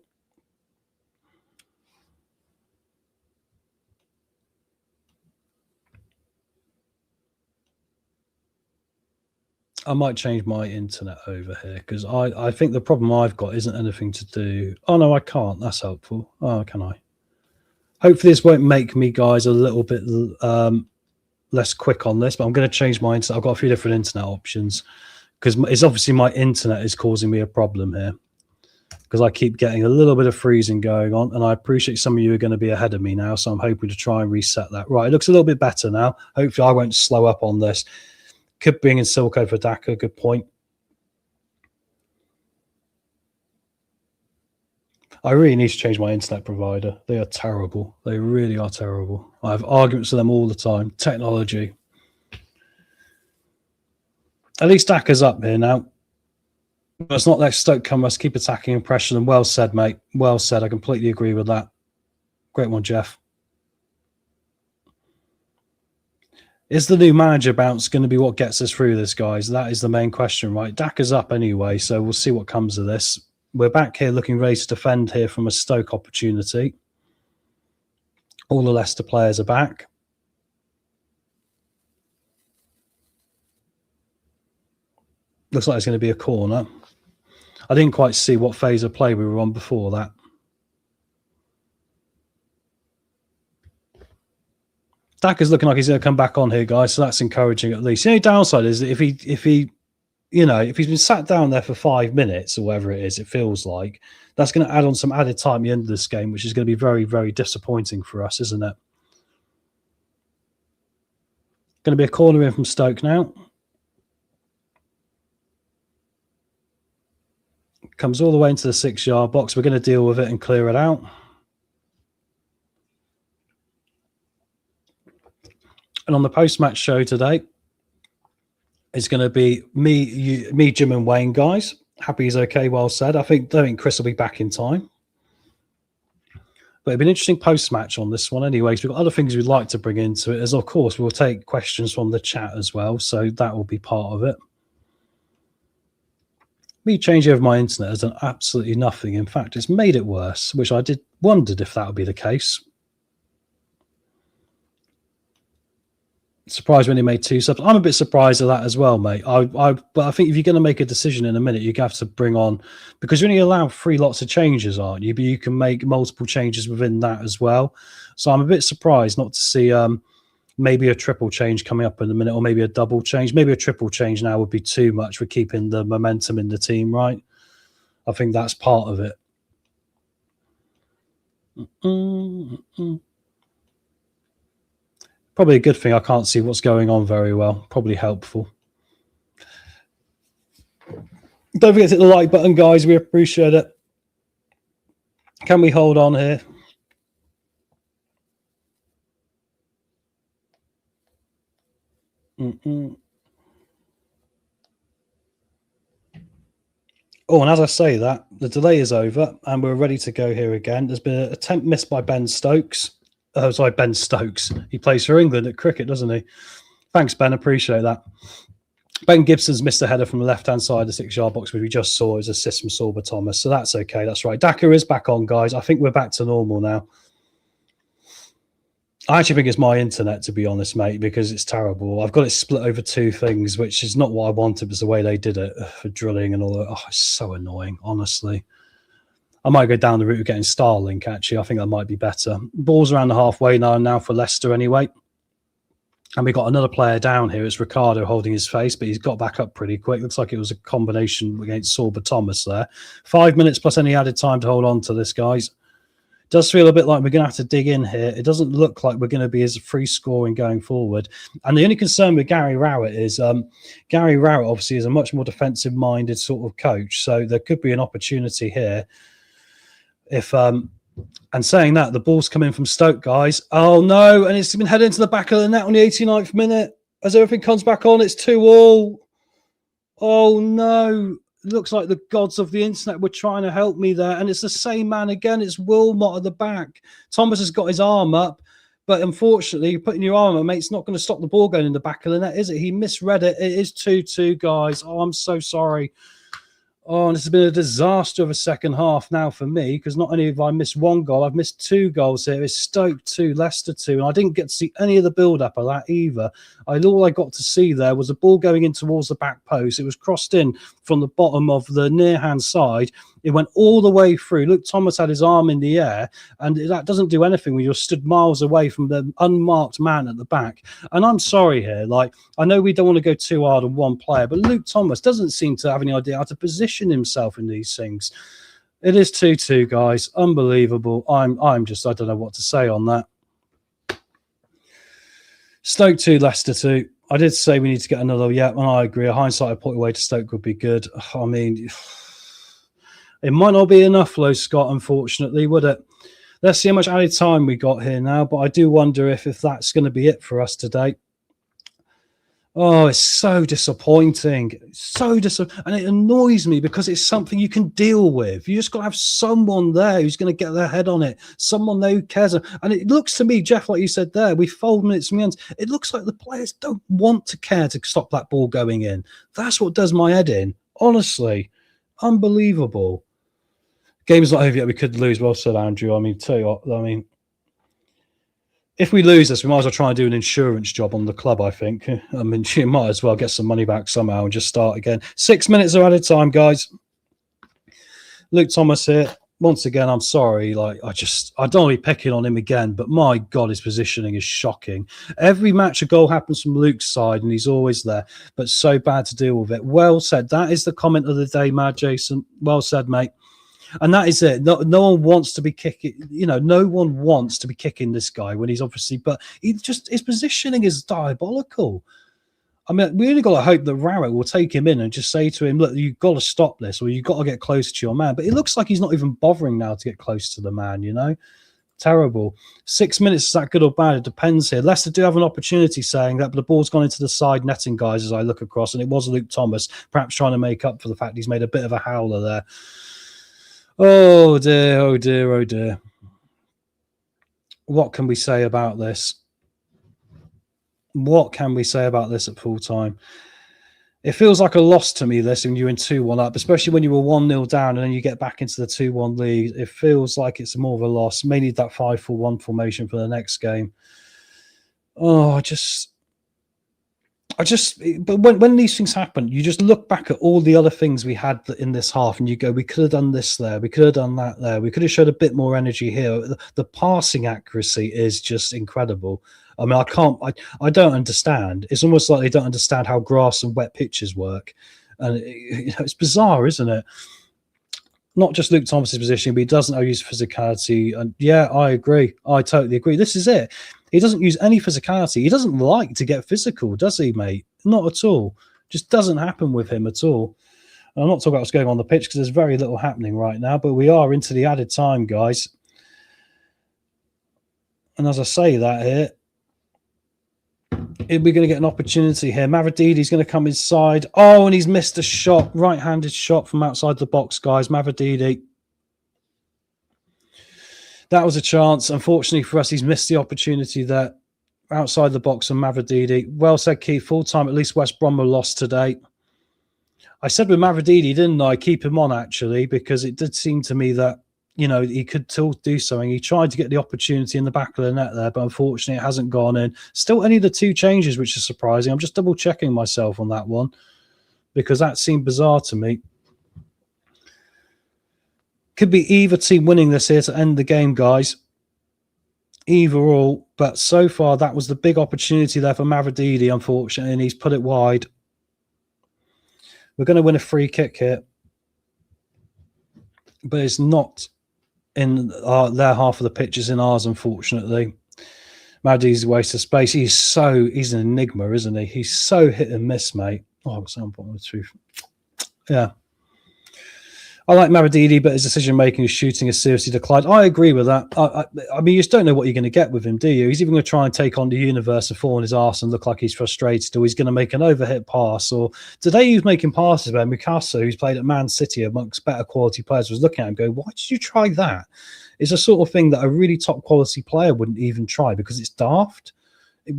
I might change my internet over here because I think the problem I've got isn't anything to do. Oh, no, I can't. That's helpful. Oh, can I? Hopefully this won't make me, guys, a little bit less quick on this, but I'm going to change my internet. I've got a few different internet options because it's obviously my internet is causing me a problem here because I keep getting a little bit of freezing going on, and I appreciate some of you are going to be ahead of me now, so I'm hoping to try and reset that. Right, it looks a little bit better now. Hopefully I won't slow up on this. Could bring in Silco for Daka. Good point. I really need to change my internet provider. They are terrible. They really are terrible. I have arguments with them all the time. Technology. At least Daka's up here now. But it's not like Stoke come. Must keep attacking and pressure them. Well said, mate. Well said. I completely agree with that. Great one, Jeff. Is the new manager bounce going to be what gets us through this, guys? That is the main question, right? Daka's up anyway, so we'll see what comes of this. We're back here looking ready to defend here from a Stoke opportunity. All the Leicester players are back. Looks like it's going to be a corner. I didn't quite see what phase of play we were on before that. Daka's looking like he's going to come back on here, guys, so that's encouraging at least. The only downside is that if he's been sat down there for 5 minutes or whatever it is, it feels like, that's going to add on some added time at the end of this game, which is going to be very, very disappointing for us, isn't it? Going to be a corner in from Stoke now. Comes all the way into the 6-yard box. We're going to deal with it and clear it out. And on the post-match show today, it's going to be me, Jim, and Wayne, guys. Happy he's okay, well said. I don't think Chris will be back in time. But it'll be an interesting post-match on this one anyway. So we've got other things we'd like to bring into it. As of course, we'll take questions from the chat as well. So that will be part of it. Me changing over my internet has done absolutely nothing. In fact, it's made it worse, which I wondered if that would be the case. Surprised when he made 2 subs. I'm a bit surprised at that as well, mate. But I think if you're going to make a decision in a minute, you have to bring on, because you're only allowed 3 lots of changes, aren't you? But you can make multiple changes within that as well. So I'm a bit surprised not to see maybe a triple change coming up in a minute, or maybe a double change. Maybe a triple change now would be too much for keeping the momentum in the team, right? I think that's part of it. Probably a good thing I can't see what's going on very well. Probably helpful. Don't forget to hit the like button, guys. We appreciate it. Can we hold on here? Oh, and as I say that, the delay is over and we're ready to go here again. There's been an attempt missed by Ben Stokes. Oh, sorry, Ben Stokes. He plays for England at cricket, doesn't he? Thanks, Ben. Appreciate that. Ben Gibson's missed a header from the left-hand side of the 6-yard box, which we just saw as assist from Sorba Thomas. So that's okay. That's right. Daka is back on, guys. I think we're back to normal now. I actually think it's my internet, to be honest, mate, because it's terrible. I've got it split over 2 things, which is not what I wanted, but the way they did it for drilling and all that. Oh, it's so annoying, honestly. I might go down the route of getting Starlink, actually. I think that might be better. Ball's around the halfway now for Leicester anyway. And we got another player down here. It's Ricardo holding his face, but he's got back up pretty quick. Looks like it was a combination against Sorba Thomas there. 5 minutes plus any added time to hold on to this, guys. Does feel a bit like we're going to have to dig in here. It doesn't look like we're going to be as free scoring going forward. And the only concern with Gary Rowett is Gary Rowett obviously is a much more defensive minded sort of coach. So there could be an opportunity here. If and saying that, the ball's coming from Stoke, guys. Oh no, and it's been headed into the back of the net on the 89th minute. As everything comes back on, it's 2-2. Oh no. Looks like the gods of the internet were trying to help me there. And it's the same man again. It's Wilmot at the back. Thomas has got his arm up. But unfortunately, putting your arm up, mate, it's not going to stop the ball going in the back of the net, is it? He misread it. It is 2-2, guys. Oh, I'm so sorry. Oh, and this has been a disaster of a second half now for me, because not only have I missed 1 goal, I've missed 2 goals here. It's Stoke 2, Leicester 2, and I didn't get to see any of the build-up of that either. All I got to see there was a ball going in towards the back post. It was crossed in from the bottom of the near-hand side. It went all the way through. Luke Thomas had his arm in the air, and that doesn't do anything when you're stood miles away from the unmarked man at the back. And I'm sorry here. Like, I know we don't want to go too hard on one player, but Luke Thomas doesn't seem to have any idea how to position himself in these things. It is 2-2, guys. Unbelievable. I don't know what to say on that. Stoke 2, Leicester 2. I did say we need to get another. Yeah, and I agree. A hindsight point away to Stoke would be good. I mean, it might not be enough, though, Scott, unfortunately, would it? Let's see how much added time we got here now, but I do wonder if that's going to be it for us today. Oh, it's so disappointing. And it annoys me because it's something you can deal with. You just got to have someone there who's going to get their head on it. Someone there who cares. And it looks to me, Jeff, like you said there, we fold minutes from the ends. It looks like the players don't want to care to stop that ball going in. That's what does my head in. Honestly, unbelievable. Game's not over yet. We could lose. Well said, Andrew. I mean, tell you what, if we lose this, we might as well try and do an insurance job on the club, I think. I mean, you might as well get some money back somehow and just start again. 6 minutes are added time, guys. Luke Thomas here. Once again, I'm sorry. Like, I don't want to be picking on him again, but my God, his positioning is shocking. Every match a goal happens from Luke's side, and he's always there, but so bad to deal with it. Well said. That is the comment of the day, Mad Jason. Well said, mate. And that is it. No one wants to be kicking, no one wants to be kicking this guy when he's obviously, but his positioning is diabolical. I mean, we only got to hope that Rowett will take him in and just say to him, look, you've got to stop this, or you've got to get closer to your man. But it looks like he's not even bothering now to get close to the man, Terrible. 6 minutes, is that good or bad? It depends here. Leicester do have an opportunity saying that, but the ball's gone into the side netting, guys, as I look across, and it was Luke Thomas, perhaps trying to make up for the fact he's made a bit of a howler there. Oh dear, oh dear, oh dear. What can we say about this? What can we say about this at full time? It feels like a loss to me, this, when you're in 2-1 up, especially when you were 1-0 down and then you get back into the 2-1 lead. It feels like it's more of a loss. May need that 5-4-1 formation for the next game. Oh, but when these things happen, you just look back at all the other things we had in this half and you go, we could have done this there, we could have done that there, we could have showed a bit more energy here. The passing accuracy is just incredible. I mean, I don't understand. It's almost like they don't understand how grass and wet pitches work. And it's bizarre, isn't it? Not just Luke Thomas's position, but he doesn't use physicality. And yeah, I agree. I totally agree. This is it. He doesn't use any physicality. He doesn't like to get physical, does he, mate? Not at all. Just doesn't happen with him at all. I'm not talking about what's going on the pitch because there's very little happening right now, but we are into the added time, guys. And as I say that here, we're going to get an opportunity here. Mavrididi's going to come inside. Oh, and he's missed a shot, right-handed shot from outside the box, guys. Mavrididi. That was a chance. Unfortunately for us, he's missed the opportunity there outside the box from Mavrididi. Well said, Keith. Full time, at least West Brom were lost today. I said with Mavrididi, didn't I? Keep him on, actually, because it did seem to me that, you know, he could still do something. He tried to get the opportunity in the back of the net there, but unfortunately it hasn't gone in. Still only the 2 changes, which is surprising. I'm just double checking myself on that one because that seemed bizarre to me. Could be either team winning this here to end the game, guys. Either or, but so far that was the big opportunity there for Mavrididi, unfortunately, and he's put it wide. We're going to win a free kick here, but it's not in their half of the pitch, is in ours, unfortunately. Mavrididi's a waste of space. He's an enigma, isn't he? He's so hit and miss, mate. Oh, it's on bottom of the truth. Yeah. I like Mavrididi, but his decision-making and shooting has seriously declined. I agree with that. I mean, you just don't know what you're going to get with him, do you? He's even going to try and take on the universe and fall on his arse and look like he's frustrated, or he's going to make an overhit pass. Or today he was making passes where Mikasa, who's played at Man City amongst better quality players, was looking at him going, why did you try that? It's a sort of thing that a really top-quality player wouldn't even try because it's daft.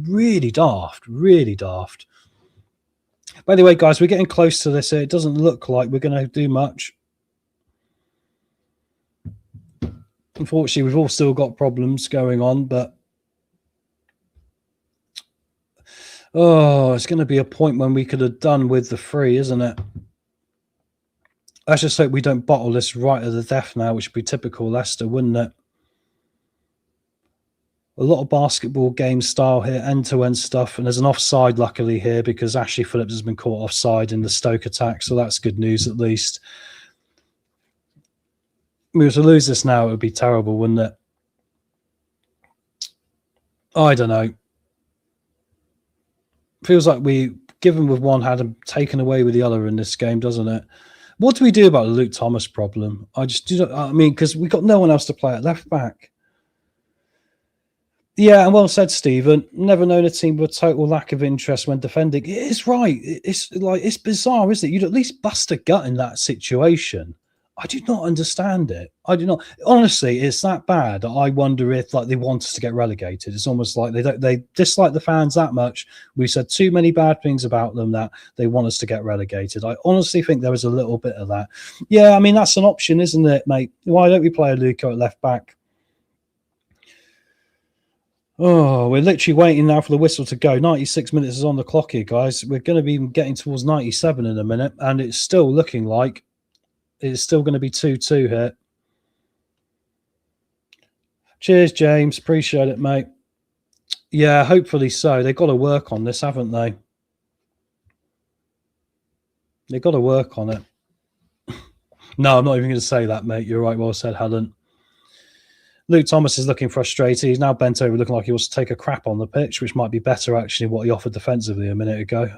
Really daft. Really daft. By the way, guys, we're getting close to this here. It doesn't look like we're going to do much. Unfortunately, we've all still got problems going on, but it's going to be a point when we could have done with the 3, isn't it? Let's just hope we don't bottle this right at the death now, which would be typical Leicester, wouldn't it? A lot of basketball game style here, end-to-end stuff, and there's an offside luckily here because Ashley Phillips has been caught offside in the Stoke attack, so that's good news at least. If we were to lose this now, it would be terrible, wouldn't it? I don't know. Feels like we, given with one hand and taken away with the other in this game, doesn't it? What do we do about the Luke Thomas problem? I just do not. I mean, because we've got no one else to play at left back. Yeah, and well said, Stephen. Never known a team with a total lack of interest when defending. It is right. It's bizarre, isn't it? You'd at least bust a gut in that situation. I do not understand it. I do not. Honestly, it's that bad. I wonder if they want us to get relegated. It's almost like they dislike the fans that much. We said too many bad things about them that they want us to get relegated. I honestly think there is a little bit of that. Yeah, I mean, that's an option, isn't it, mate? Why don't we play a Luco at left back? Oh, we're literally waiting now for the whistle to go. 96 minutes is on the clock here, guys. We're going to be getting towards 97 in a minute, and it's still looking like it's still going to be 2-2 here. Cheers, James. Appreciate it, mate. Yeah, hopefully so. They've got to work on this, haven't they? They've got to work on it. No, I'm not even going to say that, mate. You're right. Well said, Helen. Luke Thomas is looking frustrated. He's now bent over looking like he wants to take a crap on the pitch, which might be better, actually, what he offered defensively a minute ago.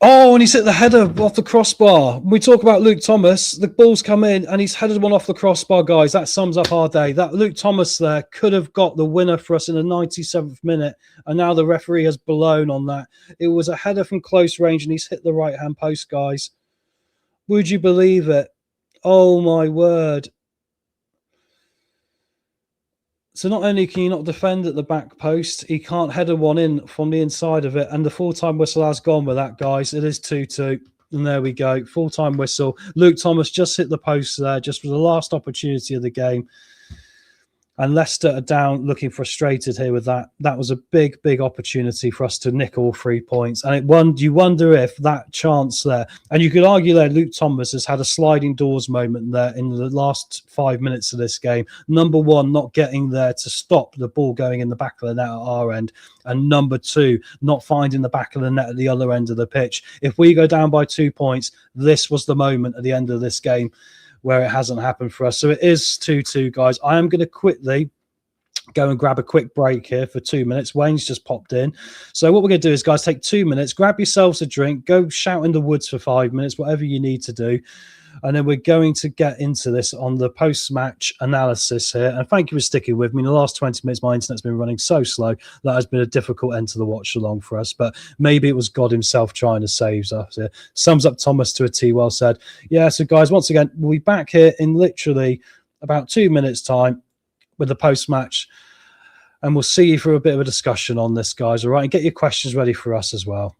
Oh, and he's hit the header off the crossbar. When we talk about Luke Thomas, the ball's come in and he's headed one off the crossbar, guys. That sums up our day. That Luke Thomas there could have got the winner for us in the 97th minute, and now the referee has blown on that. It was a header from close range and he's hit the right-hand post, guys. Would you believe it? Oh, my word. So not only can you not defend at the back post, he can't header one in from the inside of it. And the full-time whistle has gone with that, guys. It is 2-2. And there we go. Full-time whistle. Luke Thomas just hit the post there, just for the last opportunity of the game. And Leicester are down, looking frustrated here with that. That was a big, big opportunity for us to nick all 3 points. And you wonder if that chance there, and you could argue there, Luke Thomas has had a sliding doors moment there in the last 5 minutes of this game. Number one, not getting there to stop the ball going in the back of the net at our end. And number two, not finding the back of the net at the other end of the pitch. If we go down by 2 points, this was the moment at the end of this game where it hasn't happened for us. So it is 2-2, guys. I am going to quickly go and grab a quick break here for 2 minutes. Wayne's just popped in. So what we're going to do is, guys, take 2 minutes, grab yourselves a drink, go shout in the woods for 5 minutes, whatever you need to do. And then we're going to get into this on the post-match analysis here. And thank you for sticking with me. In the last 20 minutes, my internet's been running so slow that has been a difficult end to the watch-along for us. But maybe it was God himself trying to save us here. Sums up Thomas to a T, well said. Yeah, so guys, once again, we'll be back here in literally about 2 minutes' time with the post-match. And we'll see you for a bit of a discussion on this, guys. All right, and get your questions ready for us as well.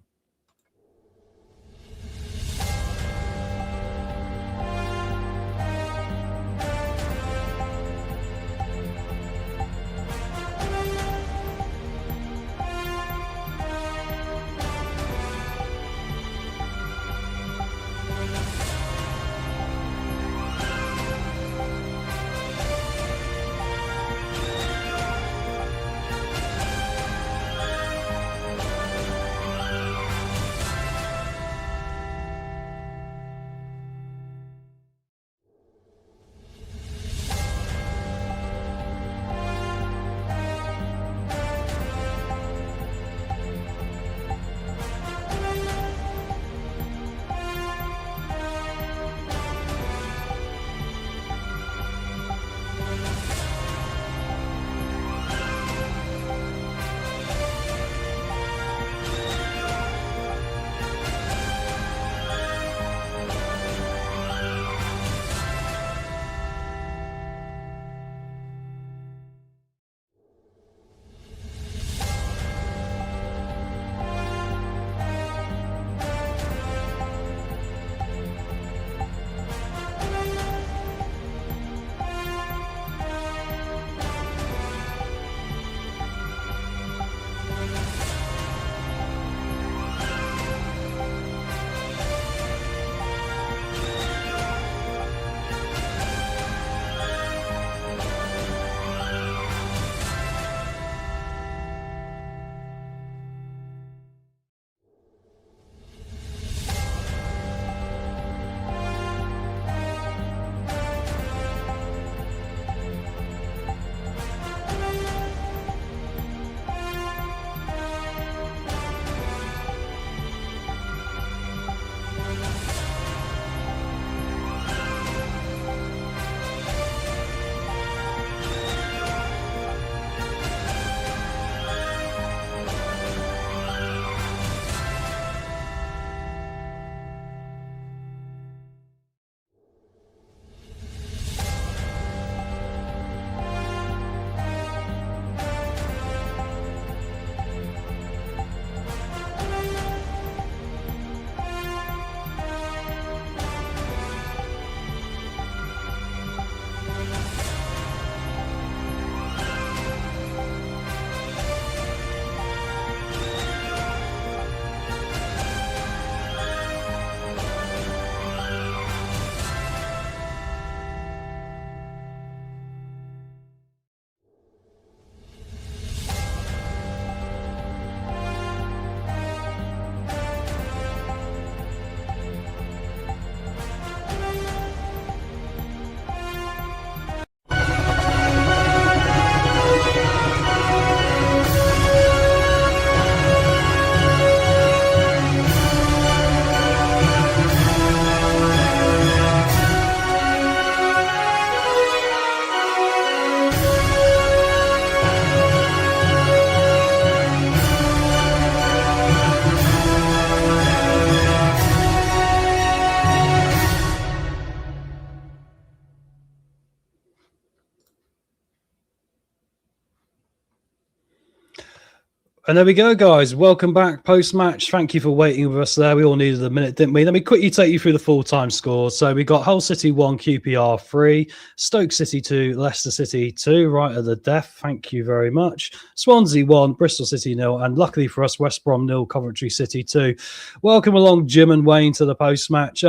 And there we go, guys. Welcome back post-match. Thank you for waiting with us there. We all needed a minute, didn't we? Let me quickly take you through the full-time scores. So we got Hull City 1, QPR 3, Stoke City 2, Leicester City 2, right at the death. Thank you very much. Swansea 1, Bristol City 0, and luckily for us, West Brom 0, Coventry City 2. Welcome along, Jim and Wayne, to the post-match.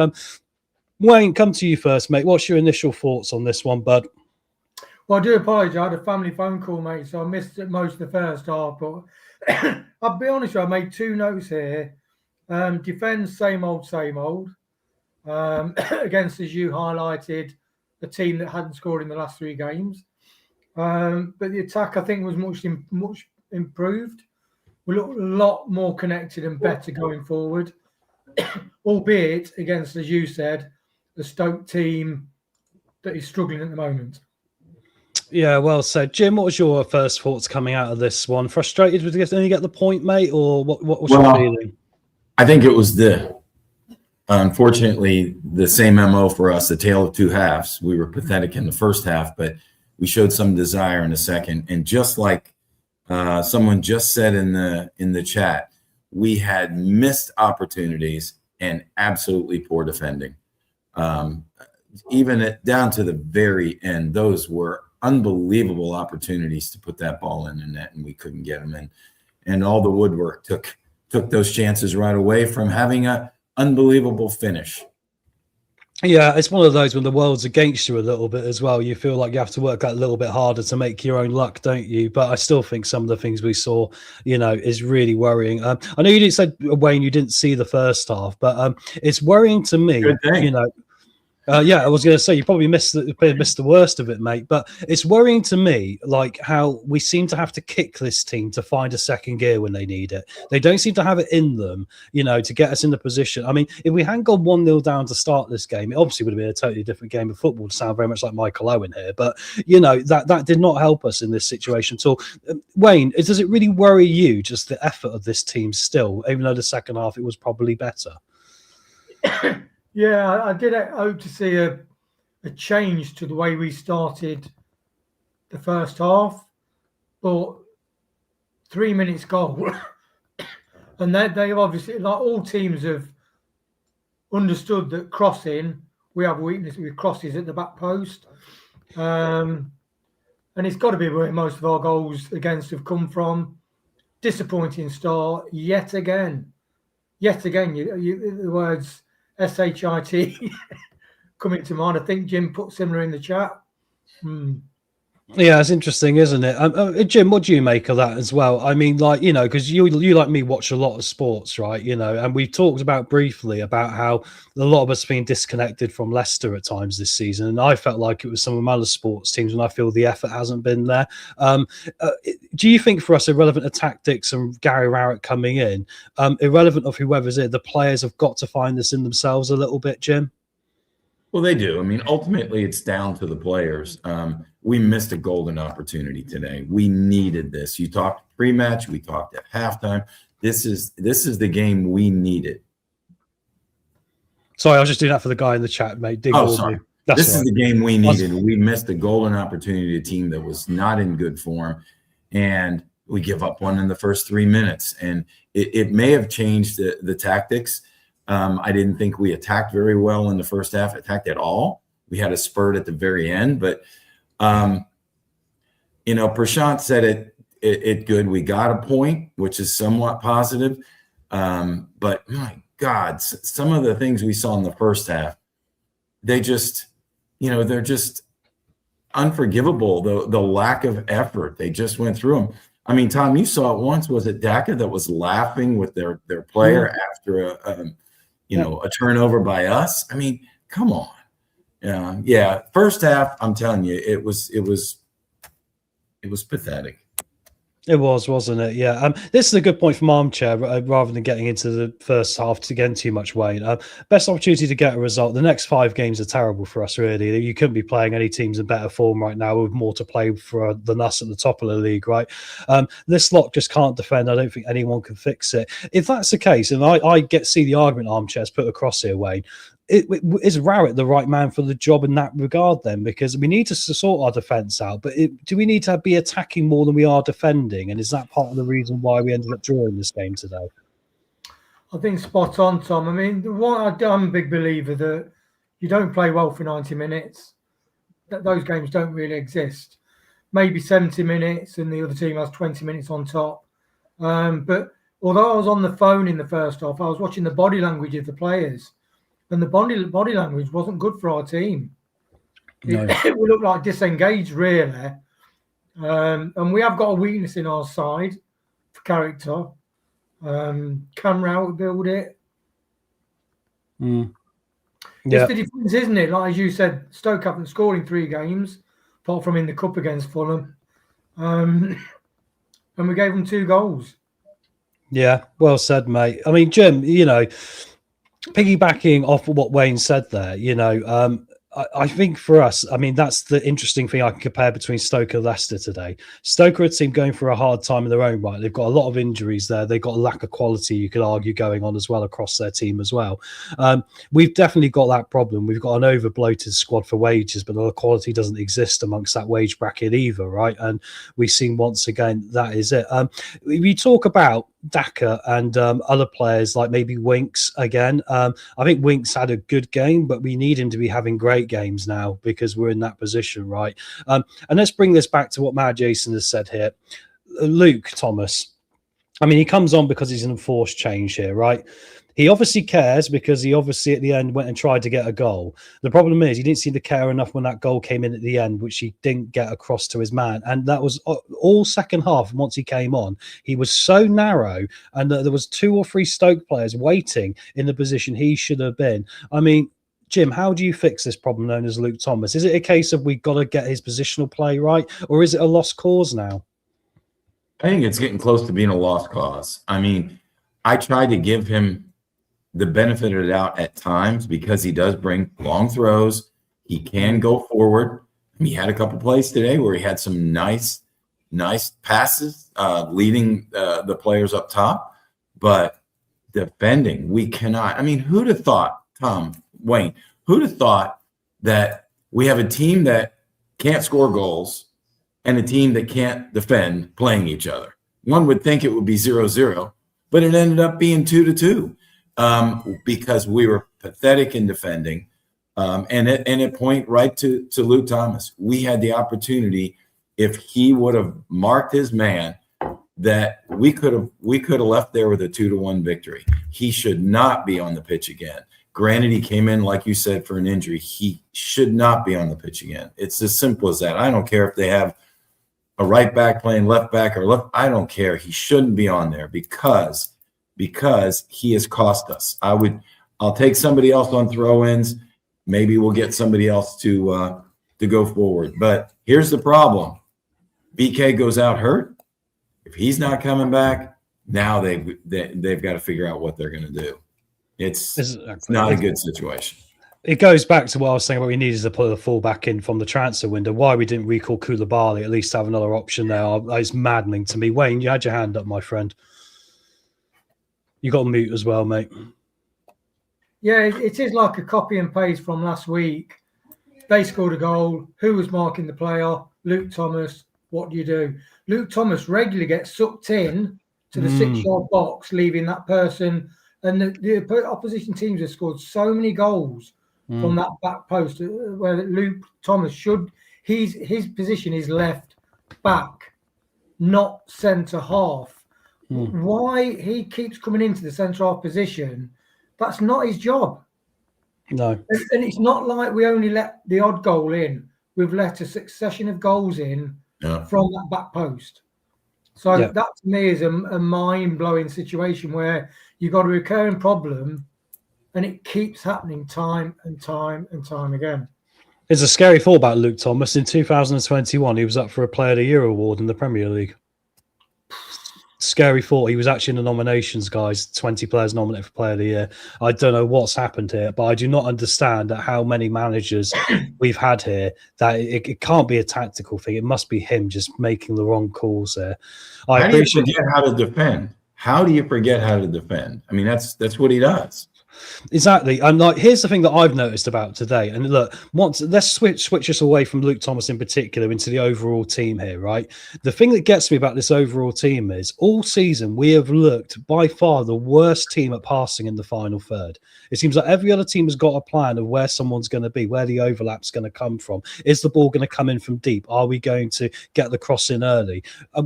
Wayne, come to you first, mate. What's your initial thoughts on this one, bud? Well, I do apologise. I had a family phone call, mate, so I missed most of the first half, but I'll be honest with you, I made two notes here. Defend, same old, same old. Against, as you highlighted, a team that hadn't scored in the last three games. But the attack, I think, was much improved. We look a lot more connected and better going forward, albeit against, as you said, the Stoke team that is struggling at the moment. Yeah, well said. Jim, what was your first thoughts coming out of this one? Frustrated with only get the point, mate, or what was your feeling? I think it was unfortunately, the same MO for us, the tale of two halves. We were pathetic in the first half, but we showed some desire in the second. And just like someone just said in the chat, we had missed opportunities and absolutely poor defending. Even down to the very end, those were unbelievable opportunities to put that ball in the net, and we couldn't get them in. And all the woodwork took those chances right away from having a unbelievable finish. Yeah, it's one of those when the world's against you a little bit as well. You feel like you have to work that little bit harder to make your own luck, don't you? But I still think some of the things we saw, is really worrying. I know you didn't say, Wayne, you didn't see the first half, but it's worrying to me, Good thing. Yeah, I was going to say you probably missed the worst of it, mate. But it's worrying to me, like how we seem to have to kick this team to find a second gear when they need it. They don't seem to have it in them, to get us in the position. I mean, if we hadn't gone 1-0 down to start this game, it obviously would have been a totally different game of football. To sound very much like Michael Owen here, but that did not help us in this situation at all. Wayne, does it really worry you just the effort of this team still, even though the second half it was probably better? Yeah, I did hope to see a change to the way we started the first half, but 3 minutes goal, and they obviously, like all teams, have understood that crossing, we have a weakness with crosses at the back post, and it's got to be where most of our goals against have come from. Disappointing start yet again. The words SHIT coming to mind. I think Jim put similar in the chat. Yeah, it's interesting, isn't it? Jim, what do you make of that as well? I mean, because you like me watch a lot of sports, right? And we've talked about briefly about how a lot of us have been disconnected from Leicester at times this season, and I felt like it was some of my other sports teams, and I feel the effort hasn't been there. Do you think for us, irrelevant of tactics and Gary Rowett coming in, irrelevant of whoever's in, the players have got to find this in themselves a little bit, Jim? Well, they do. I mean, ultimately, it's down to the players. We missed a golden opportunity today. We needed this. You talked pre-match. We talked at halftime. This is the game we needed. Sorry, I was just doing that for the guy in the chat, mate. Sorry. This is the game we needed. We missed a golden opportunity, a team that was not in good form, and we give up one in the first 3 minutes. And it may have changed the tactics. I didn't think we attacked very well in the first half, attacked at all. We had a spurt at the very end, but Prashant said it good. We got a point, which is somewhat positive. But my God, some of the things we saw in the first half, they're just unforgivable. The lack of effort. They just went through them. I mean, Tom, you saw it once. Was it Daka that was laughing with their player after a turnover by us? I mean, come on. Yeah. First half, I'm telling you, it was pathetic. It was, wasn't it? Yeah. This is a good point from Armchair, rather than getting into the first half to get too much, Wayne. Best opportunity to get a result. The next 5 games are terrible for us, really. You couldn't be playing any teams in better form right now with more to play for than us at the top of the league, right? This lot just can't defend. I don't think anyone can fix it. If that's the case, and I see the argument Armchair's put across here, Wayne, is Rowett the right man for the job in that regard then? Because we need to sort our defence out, but do we need to be attacking more than we are defending? And is that part of the reason why we ended up drawing this game today? I think spot on, Tom. I mean, I'm a big believer that you don't play well for 90 minutes. Those games don't really exist. Maybe 70 minutes and the other team has 20 minutes on top. But although I was on the phone in the first half, I was watching the body language of the players. And the body language wasn't good for our team. No. It would look like disengaged, really. And we have got a weakness in our side for character. Can Rowett build it? Yeah. It's the difference, isn't it? Like as you said, Stoke haven't scored in 3 games. apart from in the cup against Fulham. And we gave them 2 goals. Yeah, well said, mate. I mean, Jim, piggybacking off what Wayne said there, I think for us, I mean, that's the interesting thing I can compare between Stoke and Leicester today. Stoke are a team going through a hard time in their own right. They've got a lot of injuries there. They've got a lack of quality, you could argue, going on as well across their team as well. We've definitely got that problem. We've got an over-bloated squad for wages, but the quality doesn't exist amongst that wage bracket either, right? And we've seen once again, that is it. We talk about Daka and other players like maybe Winks again. I think Winks had a good game, but we need him to be having great games now because we're in that position, right? And let's bring this back to what Matt Jason has said here. Luke Thomas, I mean, he comes on because he's an enforced change here, right? He obviously cares because he obviously at the end went and tried to get a goal. The problem is he didn't seem to care enough when that goal came in at the end, which he didn't get across to his man. And that was all second half. Once he came on, he was so narrow, and there was 2 or 3 Stoke players waiting in the position he should have been. I mean, Jim, how do you fix this problem known as Luke Thomas? Is it a case of we've got to get his positional play right, or is it a lost cause now? I think it's getting close to being a lost cause. I mean, I tried to give him the benefit of the doubt at times because he does bring long throws. He can go forward. He had a couple plays today where he had some nice passes leading the players up top. But defending, we cannot. I mean, who'd have thought, Wayne, who'd have thought that we have a team that can't score goals and a team that can't defend playing each other? One would think it would be 0-0, but it ended up being 2-2. Because we were pathetic in defending, and it point right to Luke Thomas. We had the opportunity, if he would have marked his man, that we could have left there with a 2-1 victory. He should not be on the pitch again. Granted, he came in, like you said, for an injury. He should not be on the pitch again. It's as simple as that. I don't care if they have a right back playing left back or left. I don't care. He shouldn't be on there because he has cost us. I'll take somebody else on throw-ins. Maybe we'll get somebody else to go forward. But here's the problem. BK goes out hurt. If he's not coming back, now they've got to figure out what they're going to do. It's not a good situation. It goes back to what I was saying about we needed to put the fullback in from the transfer window. Why we didn't recall Koulibaly, at least have another option there. It's maddening to me. Wayne, you had your hand up, my friend. You got mute as well, mate. Yeah, it is like a copy and paste from last week. They scored a goal. Who was marking the player? Luke Thomas. What do you do? Luke Thomas regularly gets sucked in to the 6-yard box, leaving that person. And the opposition teams have scored so many goals from that back post where Luke Thomas his position is left back, not centre half. Why he keeps coming into the centre half position, that's not his job. No. And it's not like we only let the odd goal in. We've let a succession of goals in from that back post. So that to me is a mind-blowing situation where you've got a recurring problem and it keeps happening time and time and time again. It's a scary thought about Luke Thomas. In 2021, he was up for a Player of the Year award in the Premier League. Scary thought. He was actually in the nominations, guys. 20 players nominated for Player of the Year. I don't know what's happened here, but I do not understand how many managers we've had here that it can't be a tactical thing. It must be him just making the wrong calls there. How do you forget how to defend? How do you forget how to defend? I mean, that's what he does. Exactly. And like, here's the thing that I've noticed about today. And look, let's switch us away from Luke Thomas in particular into the overall team here, right? The thing that gets me about this overall team is all season we have looked by far the worst team at passing in the final third. It seems like every other team has got a plan of where someone's going to be, where the overlap's going to come from. Is the ball going to come in from deep? Are we going to get the cross in early?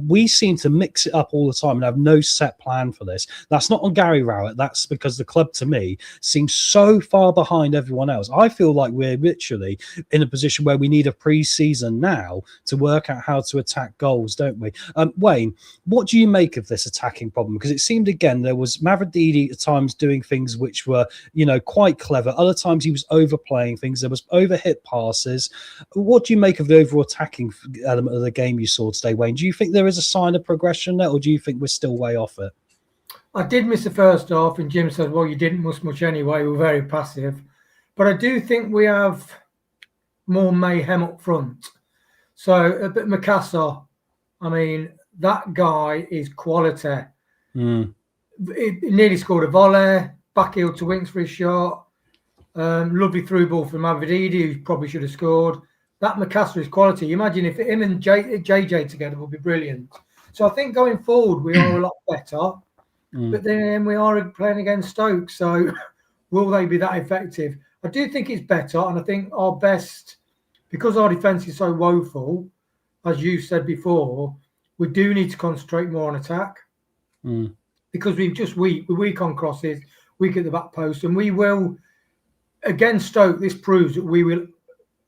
We seem to mix it up all the time and have no set plan for this. That's not on Gary Rowett. That's because the club, to me, me seems so far behind everyone else. I feel like we're literally in a position where we need a pre-season now to work out how to attack goals, don't we? Wayne, what do you make of this attacking problem? Because it seemed again there was Mavrididi at times doing things which were, quite clever. Other times he was overplaying things. There was overhit passes. What do you make of the overall attacking element of the game you saw today, Wayne? Do you think there is a sign of progression there, or do you think we're still way off it? I did miss the first half, and Jim said, well, you didn't miss much anyway. We were very passive. But I do think we have more mayhem up front. So, a bit Macassar, I mean, that guy is quality. He nearly scored a volley, back heel to Winks for his shot. Lovely through ball from Mavrididi, who probably should have scored. That Macassar is quality. Imagine if him and JJ together would be brilliant. So I think going forward, we are a lot better. But then we are playing against Stoke. So will they be that effective? I do think it's better. And I think our best, because our defence is so woeful, as you said before, we do need to concentrate more on attack. Because we're weak on crosses, weak at the back post. And we will, against Stoke, this proves that we will.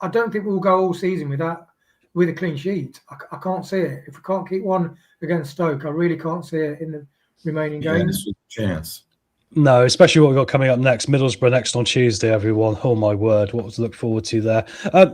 I don't think we'll go all season with a clean sheet. I can't see it. If we can't keep one against Stoke, I really can't see it in the remaining games. This was a chance. No, especially what we've got coming up next. Middlesbrough next on Tuesday, everyone. Oh, my word. What to look forward to there.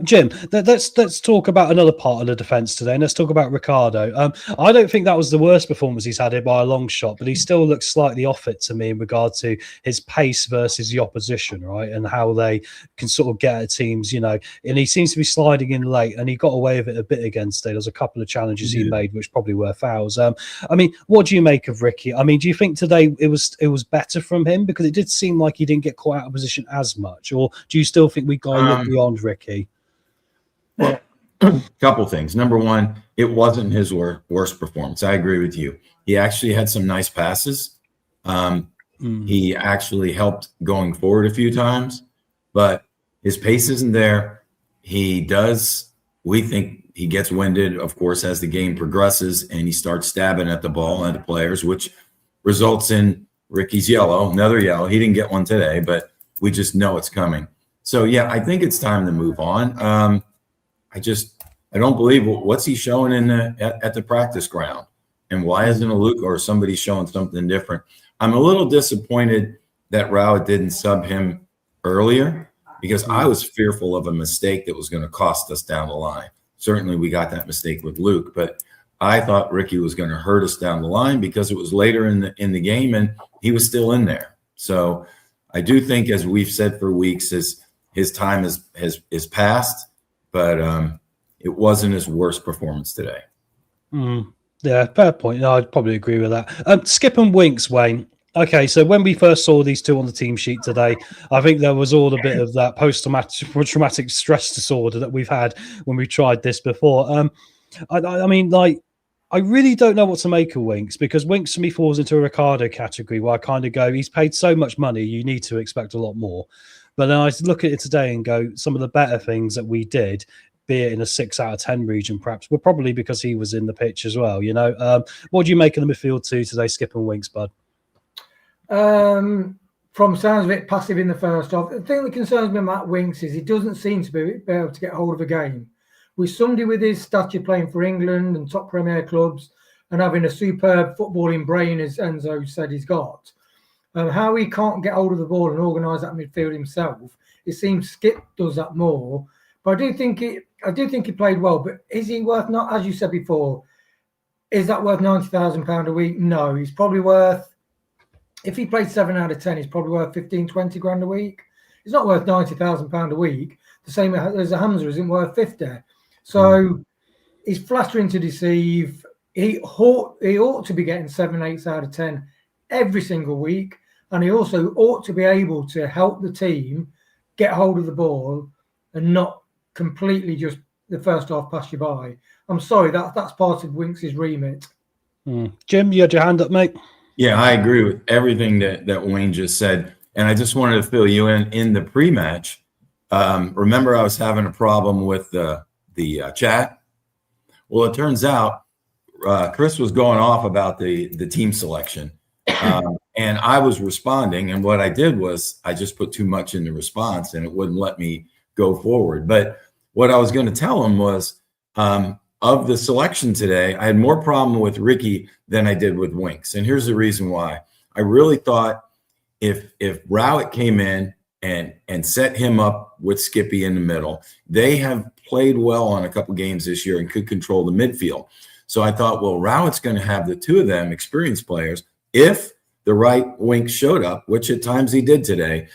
Jim, let's talk about another part of the defence today, and let's talk about Ricardo. I don't think that was the worst performance he's had here by a long shot, but he still looks slightly off it to me in regard to his pace versus the opposition, right, and how they can sort of get at teams, and he seems to be sliding in late, and he got away with it a bit against it. There's a couple of challenges he made, which probably were fouls. I mean, what do you make of Ricky? I mean, do you think today it was better from him, because it did seem like he didn't get caught out of position as much, or do you still think we got to look beyond Ricky? Well, couple things. Number one, it wasn't his worst performance. I agree with you. He actually had some nice passes. He actually helped going forward a few times, but his pace isn't there. We think he gets winded, of course, as the game progresses and he starts stabbing at the ball and the players, which results in Ricky's yellow, another yellow. He didn't get one today, but we just know it's coming. So, yeah, I think it's time to move on. I don't believe what's he showing at the practice ground, and why isn't a Luke or somebody showing something different? I'm a little disappointed that Rowett didn't sub him earlier, because I was fearful of a mistake that was going to cost us down the line. Certainly we got that mistake with Luke, but I thought Ricky was going to hurt us down the line because it was later in the game and he was still in there. So I do think, as we've said for weeks, his time is past, but it wasn't his worst performance today. Yeah, fair point. No, I'd probably agree with that. Skip and Winks, Wayne. Okay, so when we first saw these two on the team sheet today, I think there was all a bit of that post-traumatic stress disorder that we've had when we tried this before. I mean, like, I really don't know what to make of Winks, because Winks for me falls into a Ricardo category where I kind of go, he's paid so much money, you need to expect a lot more. But then I look at it today and go, some of the better things that we did, be it in a 6 out of 10 region, perhaps, were probably because he was in the pitch as well. What do you make of the midfield two today, Skip and Winks, bud? From sounds of it, passive in the first half. The thing that concerns me about Winks is he doesn't seem to be able to get hold of a game. With somebody with his stature playing for England and top Premier clubs and having a superb footballing brain, as Enzo said he's got, how he can't get hold of the ball and organise that midfield himself, it seems Skip does that more. But I do think he played well. But is he worth, not, as you said before, is that worth £90,000 a week? No, he's probably worth, if he played 7 out of 10, he's probably worth 15, 20 grand a week. He's not worth £90,000 a week. The same as a Hamza isn't worth 50. So he's flattering to deceive. He ought to be getting 7, 8 out of 10 every single week. And he also ought to be able to help the team get hold of the ball and not completely just the first half pass you by. I'm sorry, that's part of Winks' remit. Jim, you had your hand up, mate. Yeah, I agree with everything that Wayne just said. And I just wanted to fill you in the pre-match. Remember, I was having a problem with the chat. Well, it turns out Chris was going off about the team selection. And I was responding, and what I did was I just put too much in the response, and it wouldn't let me go forward. But what I was going to tell him was, of the selection today, I had more problem with Ricky than I did with Winks, and here's the reason why. I really thought if Rowett came in and set him up with Skippy in the middle, they have played well on a couple games this year and could control the midfield. So I thought, well, Rowett's going to have the two of them experienced players. If the right Winks showed up, which at times he did today,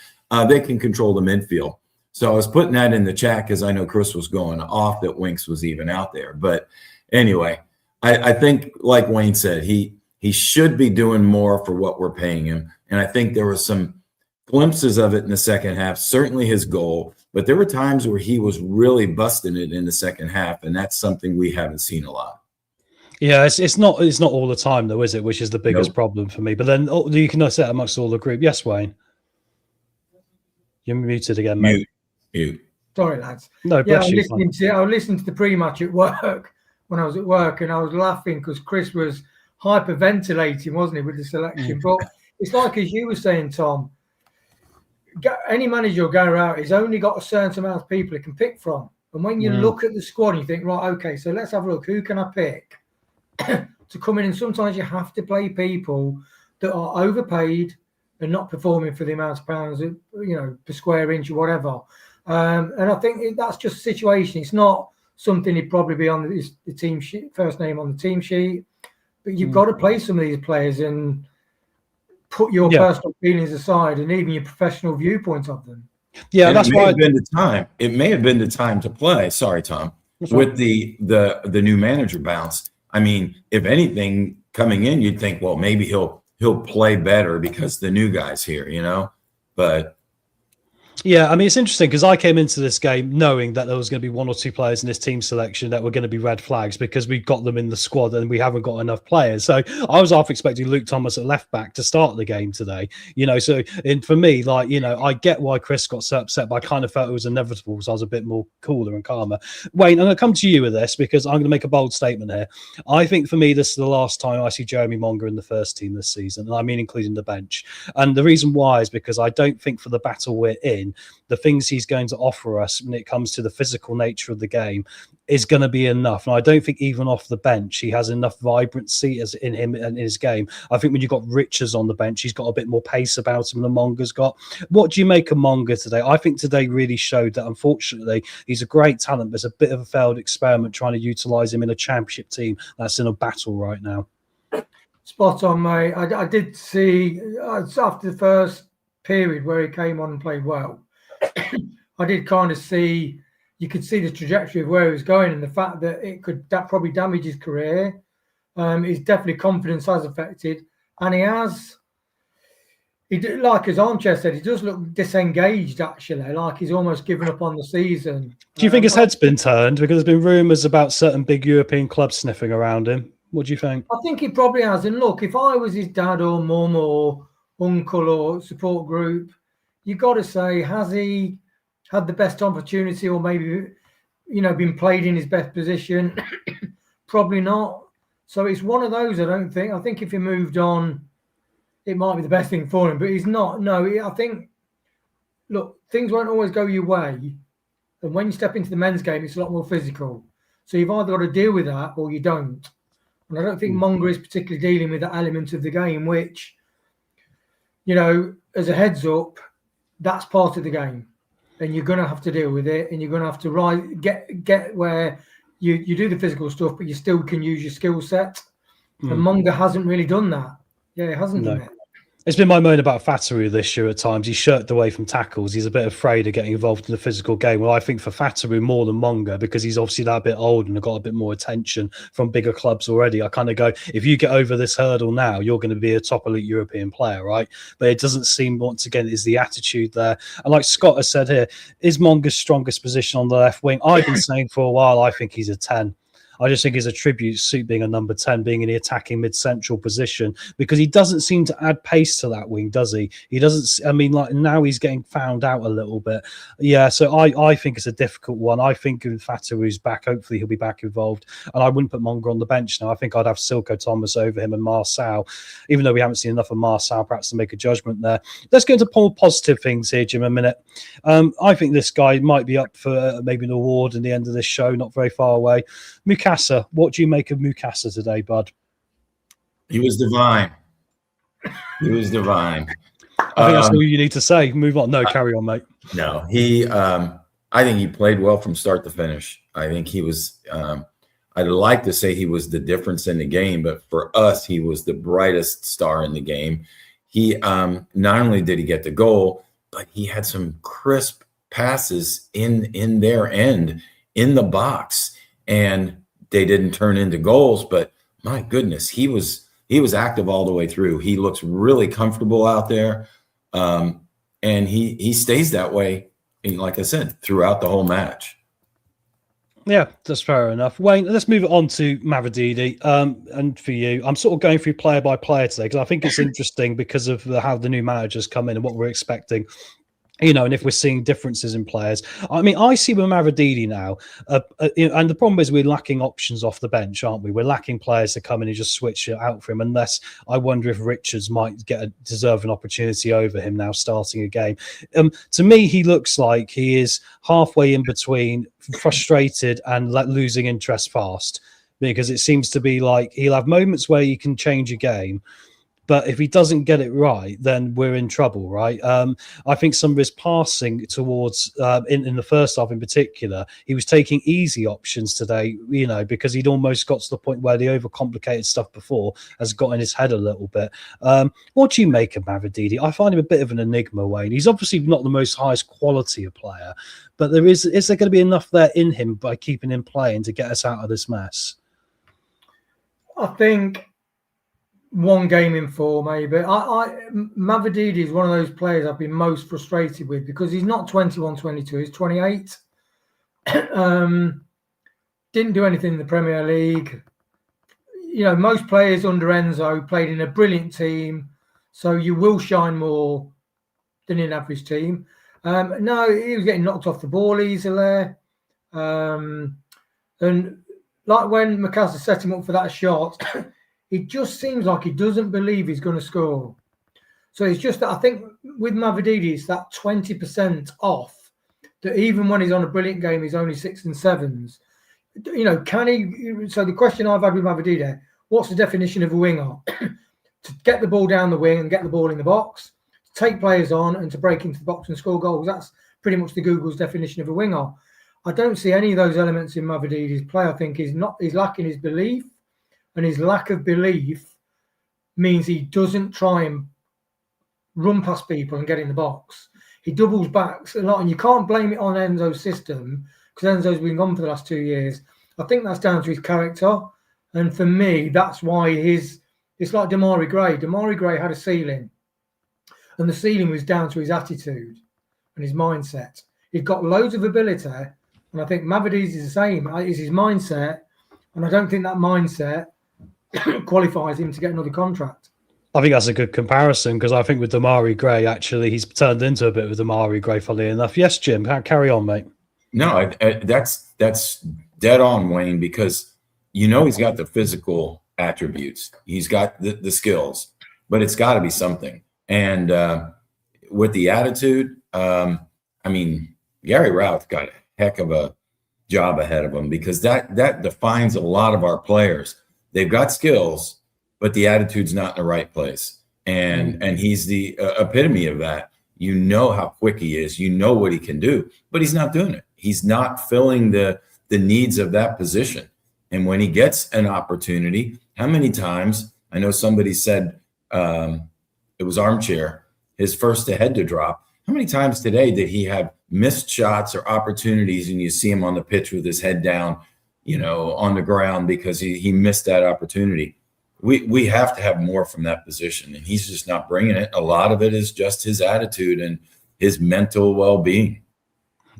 they can control the midfield. So I was putting that in the chat because I know Chris was going off that Winks was even out there. But anyway, I think, like Wayne said, he should be doing more for what we're paying him. And I think there were some glimpses of it in the second half, certainly his goal. But there were times where he was really busting it in the second half, and that's something we haven't seen a lot. Yeah, it's not all the time though, is it? Which is the biggest problem for me. But then you can say amongst all the group. Yes, Wayne, you're muted again, mate. Mute. Sorry, lads. No, Yeah, bless you. I was listening to the pre-match at work when I was at work, and I was laughing because Chris was hyperventilating, wasn't he, with the selection? But it's like, as you were saying, Tom, any manager will go out, he's only got a certain amount of people he can pick from. And when you look at the squad, and you think, right, okay, so let's have a look. Who can I pick to come in? And sometimes you have to play people that are overpaid and not performing for the amount of pounds, per square inch or whatever. And I think that's just a situation. It's not something he'd probably be on the team sheet, first name on the team sheet. But you've got to play some of these players and put your personal feelings aside and even your professional viewpoint of them. Yeah, and that's why it may have been the time to play. Sorry, Tom. With the new manager bounce. I mean, if anything, coming in, you'd think, well, maybe he'll play better because the new guy's here, But yeah, I mean, it's interesting because I came into this game knowing that there was going to be one or two players in this team selection that were going to be red flags because we've got them in the squad and we haven't got enough players. So I was half expecting Luke Thomas at left back to start the game today, So for me, I get why Chris got so upset, but I kind of felt it was inevitable because I was a bit more cooler and calmer. Wayne, I'm going to come to you with this because I'm going to make a bold statement here. I think for me, this is the last time I see Jeremy Monga in the first team this season, and I mean including the bench. And the reason why is because I don't think for the battle we're in, the things he's going to offer us when it comes to the physical nature of the game is going to be enough. And I don't think even off the bench, he has enough vibrancy as in him and in his game. I think when you've got Richards on the bench, he's got a bit more pace about him than Monga's got. What do you make of Monga today? I think today really showed that, unfortunately, he's a great talent, but it's a bit of a failed experiment trying to utilise him in a championship team that's in a battle right now. Spot on, mate. I did see, after the first period where he came on and played well, I did kind of see, you could see the trajectory of where he was going and the fact that that probably damage his career. His definitely confidence has affected, and like as Armchair said, he does look disengaged actually, like he's almost given up on the season. Do you think his head's been turned? Because there's been rumours about certain big European clubs sniffing around him. What do you think? I think he probably has. And look, if I was his dad or mum or uncle or support group, you've got to say, has he had the best opportunity or maybe, been played in his best position? Probably not. So it's one of those, I think if he moved on, it might be the best thing for him, but he's not. No, I think, look, things won't always go your way. And when you step into the men's game, it's a lot more physical. So you've either got to deal with that or you don't. And I don't think Monga is particularly dealing with that element of the game, which, as a heads up, that's part of the game, and you're going to have to deal with it, and you're going to have to get where you do the physical stuff, but you still can use your skill set. And Monga hasn't really done that. Yeah, he hasn't done it. It's been my moan about Fataru this year at times. He's shirked away from tackles. He's a bit afraid of getting involved in the physical game. Well, I think for Fataru more than Monga, because he's obviously that bit old and got a bit more attention from bigger clubs already. I kind of go, if you get over this hurdle now, you're going to be a top elite European player, right? But it doesn't seem, once again, is the attitude there. And like Scott has said here, is Monga's strongest position on the left wing? I've been saying for a while, I think he's a 10. I just think his attributes suit being a number 10, being in the attacking mid-central position, because he doesn't seem to add pace to that wing, does he? He doesn't. I mean, like now he's getting found out a little bit. Yeah, so I think it's a difficult one. I think if Fataru's back, hopefully he'll be back involved, and I wouldn't put Monger on the bench now. I think I'd have Silko Thomas over him and Marçal, even though we haven't seen enough of Marçal perhaps to make a judgment there. Let's get into more positive things here, Jim, a minute. I think this guy might be up for maybe an award in the end of this show, not very far away. Mukasa, what do you make of Mukasa today, bud? He was divine. He was divine. I think that's all you need to say. Move on. No, carry on, mate. No, I think he played well from start to finish. I think he was, I'd like to say he was the difference in the game, but for us, he was the brightest star in the game. He, not only did he get the goal, but he had some crisp passes in their end, in the box, and they didn't turn into goals, but my goodness, he was active all the way through. He looks really comfortable out there. And he stays that way, like I said, throughout the whole match. Yeah, that's fair enough. Wayne, let's move it on to Mavididi. And for you, I'm sort of going through player by player today because I think it's interesting because of how the new managers come in and what we're expecting. You know, and if we're seeing differences in players, I mean, I see with Mavididi now, and the problem is we're lacking options off the bench, aren't we? We're lacking players to come in and just switch it out for him, unless I wonder if Richards might deserve an opportunity over him now starting a game. To me, he looks like he is halfway in between frustrated and losing interest fast, because it seems to be like he'll have moments where he can change a game, but if he doesn't get it right, then we're in trouble, right? I think some of his passing towards, in the first half in particular, he was taking easy options today, you know, because he'd almost got to the point where the overcomplicated stuff before has got in his head a little bit. What do you make of Mavididi? I find him a bit of an enigma, Wayne. He's obviously not the most highest quality of player, but is there going to be enough there in him by keeping him playing to get us out of this mess? I think one game in four, maybe. Mavididi is one of those players I've been most frustrated with because he's not 21, 22, he's 28. Didn't do anything in the Premier League. You know, most players under Enzo played in a brilliant team, so you will shine more than in an average team. No, he was getting knocked off the ball easily. And like when Mukasa set him up for that shot, it just seems like he doesn't believe he's going to score. So it's just that I think with Mavididi, it's that 20% off that even when he's on a brilliant game, he's only 6 and 7s. You know, can he? So the question I've had with Mavididi, what's the definition of a winger? To get the ball down the wing and get the ball in the box, to take players on and to break into the box and score goals. That's pretty much the Google's definition of a winger. I don't see any of those elements in Mavididi's play. I think he's lacking his belief. And his lack of belief means he doesn't try and run past people and get in the box. He doubles back a lot, and you can't blame it on Enzo's system because Enzo's been gone for the last 2 years. I think that's down to his character. And for me, that's why it's like Damari Gray. Damari Gray had a ceiling, and the ceiling was down to his attitude and his mindset. He's got loads of ability, and I think Mavidi's is the same. It's his mindset, and I don't think that mindset qualifies him to get another contract. I think that's a good comparison because I think with Damari Gray, actually, he's turned into a bit of a Damari Gray, funnily enough. Yes, Jim, carry on, mate. No, that's dead on, Wayne, because you know he's got the physical attributes. He's got the skills, but it's got to be something. And with the attitude, I mean, Gary Rowett got a heck of a job ahead of him because that defines a lot of our players. They've got skills, but the attitude's not in the right place. And he's the epitome of that. You know how quick he is. You know what he can do, but he's not doing it. He's not filling the needs of that position. And when he gets an opportunity, how many times, I know somebody said it was Armchair, his first head to drop. How many times today did he have missed shots or opportunities and you see him on the pitch with his head down, you know, on the ground because he missed that opportunity? We have to have more from that position, and he's just not bringing it. A lot of it is just his attitude and his mental well-being.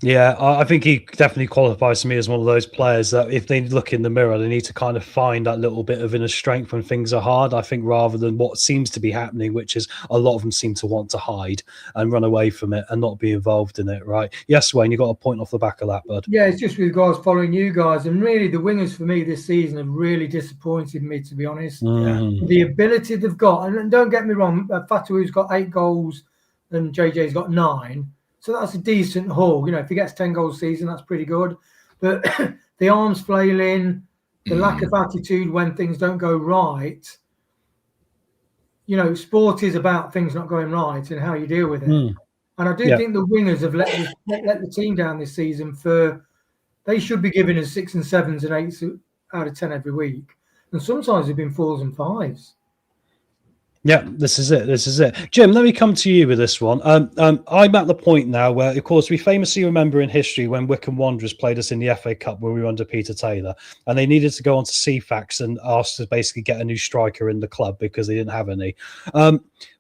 Yeah, I think he definitely qualifies to me as one of those players that if they look in the mirror, they need to kind of find that little bit of inner strength when things are hard. I think rather than what seems to be happening, which is a lot of them seem to want to hide and run away from it and not be involved in it, right? Yes, Wayne, you got a point off the back of that, bud. Yeah, it's just with guys following you guys. And really, the wingers for me this season have really disappointed me, to be honest. The ability they've got, and don't get me wrong, Fatu's got 8 goals and JJ's got 9. So that's a decent haul. You know, if he gets 10 goals a season, that's pretty good. But the arms flailing, the lack of attitude when things don't go right. You know, sport is about things not going right and how you deal with it. And I do think the wingers have let the team down this season. They should be giving us 6 and 7s and 8s out of 10 every week. And sometimes they've been 4s and 5s. Yeah, this is it. This is it. Jim, let me come to you with this one. I'm at the point now where, of course, we famously remember in history when Wycombe Wanderers played us in the FA Cup where we were under Peter Taylor, and they needed to go on to CFAX and asked to basically get a new striker in the club because they didn't have any.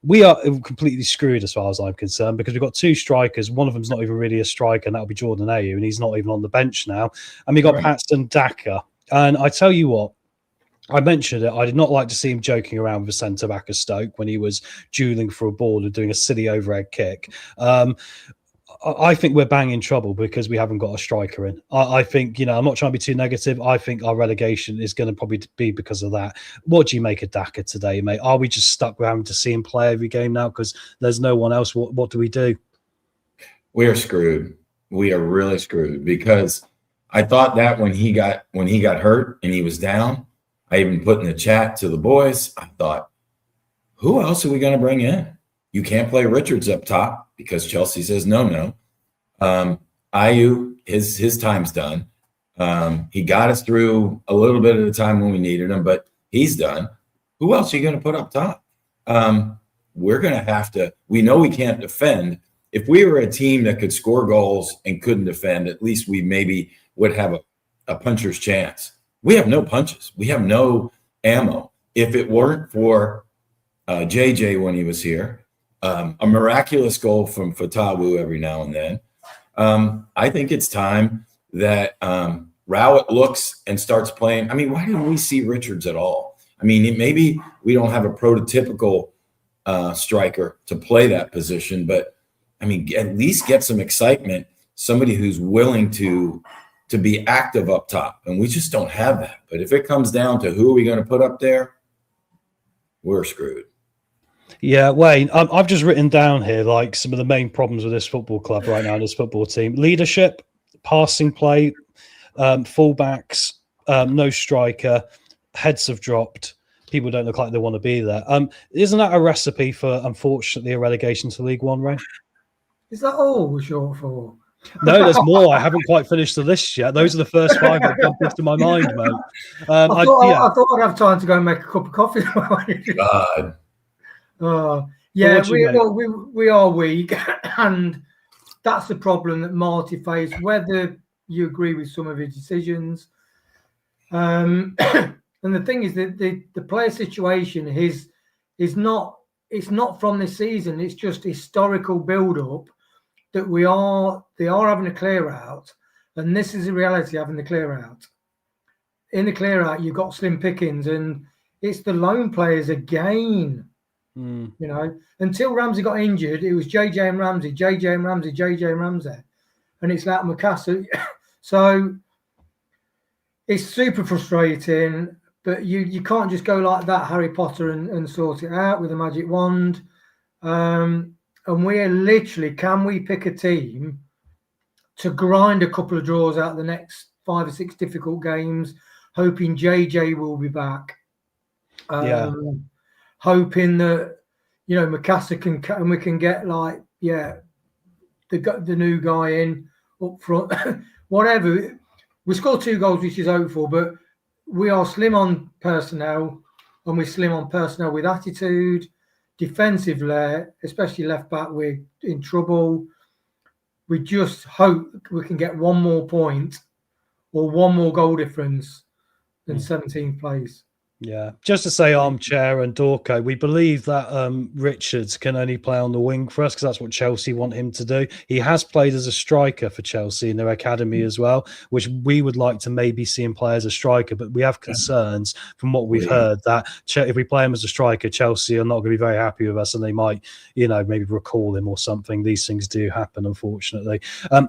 We are completely screwed as far as I'm concerned because we've got 2 strikers. One of them's not even really a striker, and that'll be Jordan Ayew, and he's not even on the bench now. And we got Paxton Daka. And I tell you what, I mentioned it. I did not like to see him joking around with the centre back of Stoke when he was duelling for a ball and doing a silly overhead kick. I think we're banging trouble because we haven't got a striker in. I think, I'm not trying to be too negative. I think our relegation is going to probably be because of that. What do you make of Daka today, mate? Are we just stuck with having to see him play every game now because there's no one else? What do we do? We are screwed. We are really screwed because I thought that when he got hurt and he was down, I even put in the chat to the boys, I thought, who else are we going to bring in? You can't play Richards up top because Chelsea says no. Ayew, his time's done. He got us through a little bit of the time when we needed him, but he's done. Who else are you going to put up top? We're going to have to – we know we can't defend. If we were a team that could score goals and couldn't defend, at least we maybe would have a puncher's chance. We have no punches. We have no ammo. If it weren't for JJ when he was here, a miraculous goal from Fatawu every now and then, I think it's time that Rowett looks and starts playing. I mean, why didn't we see Richards at all? I mean, maybe we don't have a prototypical striker to play that position, but, I mean, at least get some excitement, somebody who's willing to be active up top, and we just don't have that. But if it comes down to who are we going to put up there, we're screwed. Yeah, Wayne, I've just written down here like some of the main problems with this football club right now, this football team: leadership, passing play, fullbacks, no striker, heads have dropped. People don't look like they want to be there. Isn't that a recipe for, unfortunately, a relegation to League One, Ray? Is that all we're short for? No, there's more. I haven't quite finished the list yet. Those are the first 5 that jumped into my mind, mate. I thought I'd have time to go and make a cup of coffee. God. Yeah, we are weak, and that's the problem that Marty faced. Whether you agree with some of his decisions, and the thing is that the player situation is not. It's not from this season. It's just historical build-up. That they are having a clear out, and this is the reality having the clear out. In the clear out, you've got slim pickings, and it's the lone players again. You know, until Ramsey got injured, it was JJ and Ramsey, and it's like Macassar. So it's super frustrating, but you can't just go like that, Harry Potter, and sort it out with a magic wand. And we're literally, can we pick a team to grind a couple of draws out the next 5 or 6 difficult games, hoping JJ will be back? Hoping that, Macassar and we can get the new guy in up front, whatever. We scored 2 goals, which is hopeful, but we are slim on personnel, and we're slim on personnel with attitude. Defensively, especially left back, we're in trouble. We just hope we can get 1 more point or 1 more goal difference than 17th place. Yeah, just to say, Armchair and Dorco, we believe that Richards can only play on the wing for us because that's what Chelsea want him to do. He has played as a striker for Chelsea in their academy as well, which we would like to maybe see him play as a striker, but we have concerns from what we've heard that if we play him as a striker, Chelsea are not going to be very happy with us and they might, maybe recall him or something. These things do happen, unfortunately.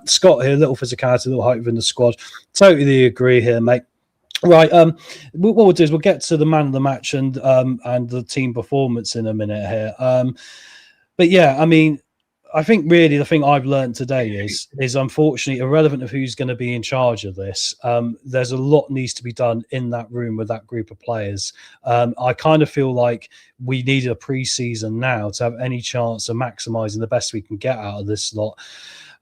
Scott here, little physicality, little height within the squad. Totally agree here, mate. Right. What we'll do is we'll get to the man of the match and the team performance in a minute here. But yeah, I mean, I think really the thing I've learned today is unfortunately irrelevant of who's going to be in charge of this. There's a lot needs to be done in that room with that group of players. I kind of feel like we need a pre-season now to have any chance of maximising the best we can get out of this lot.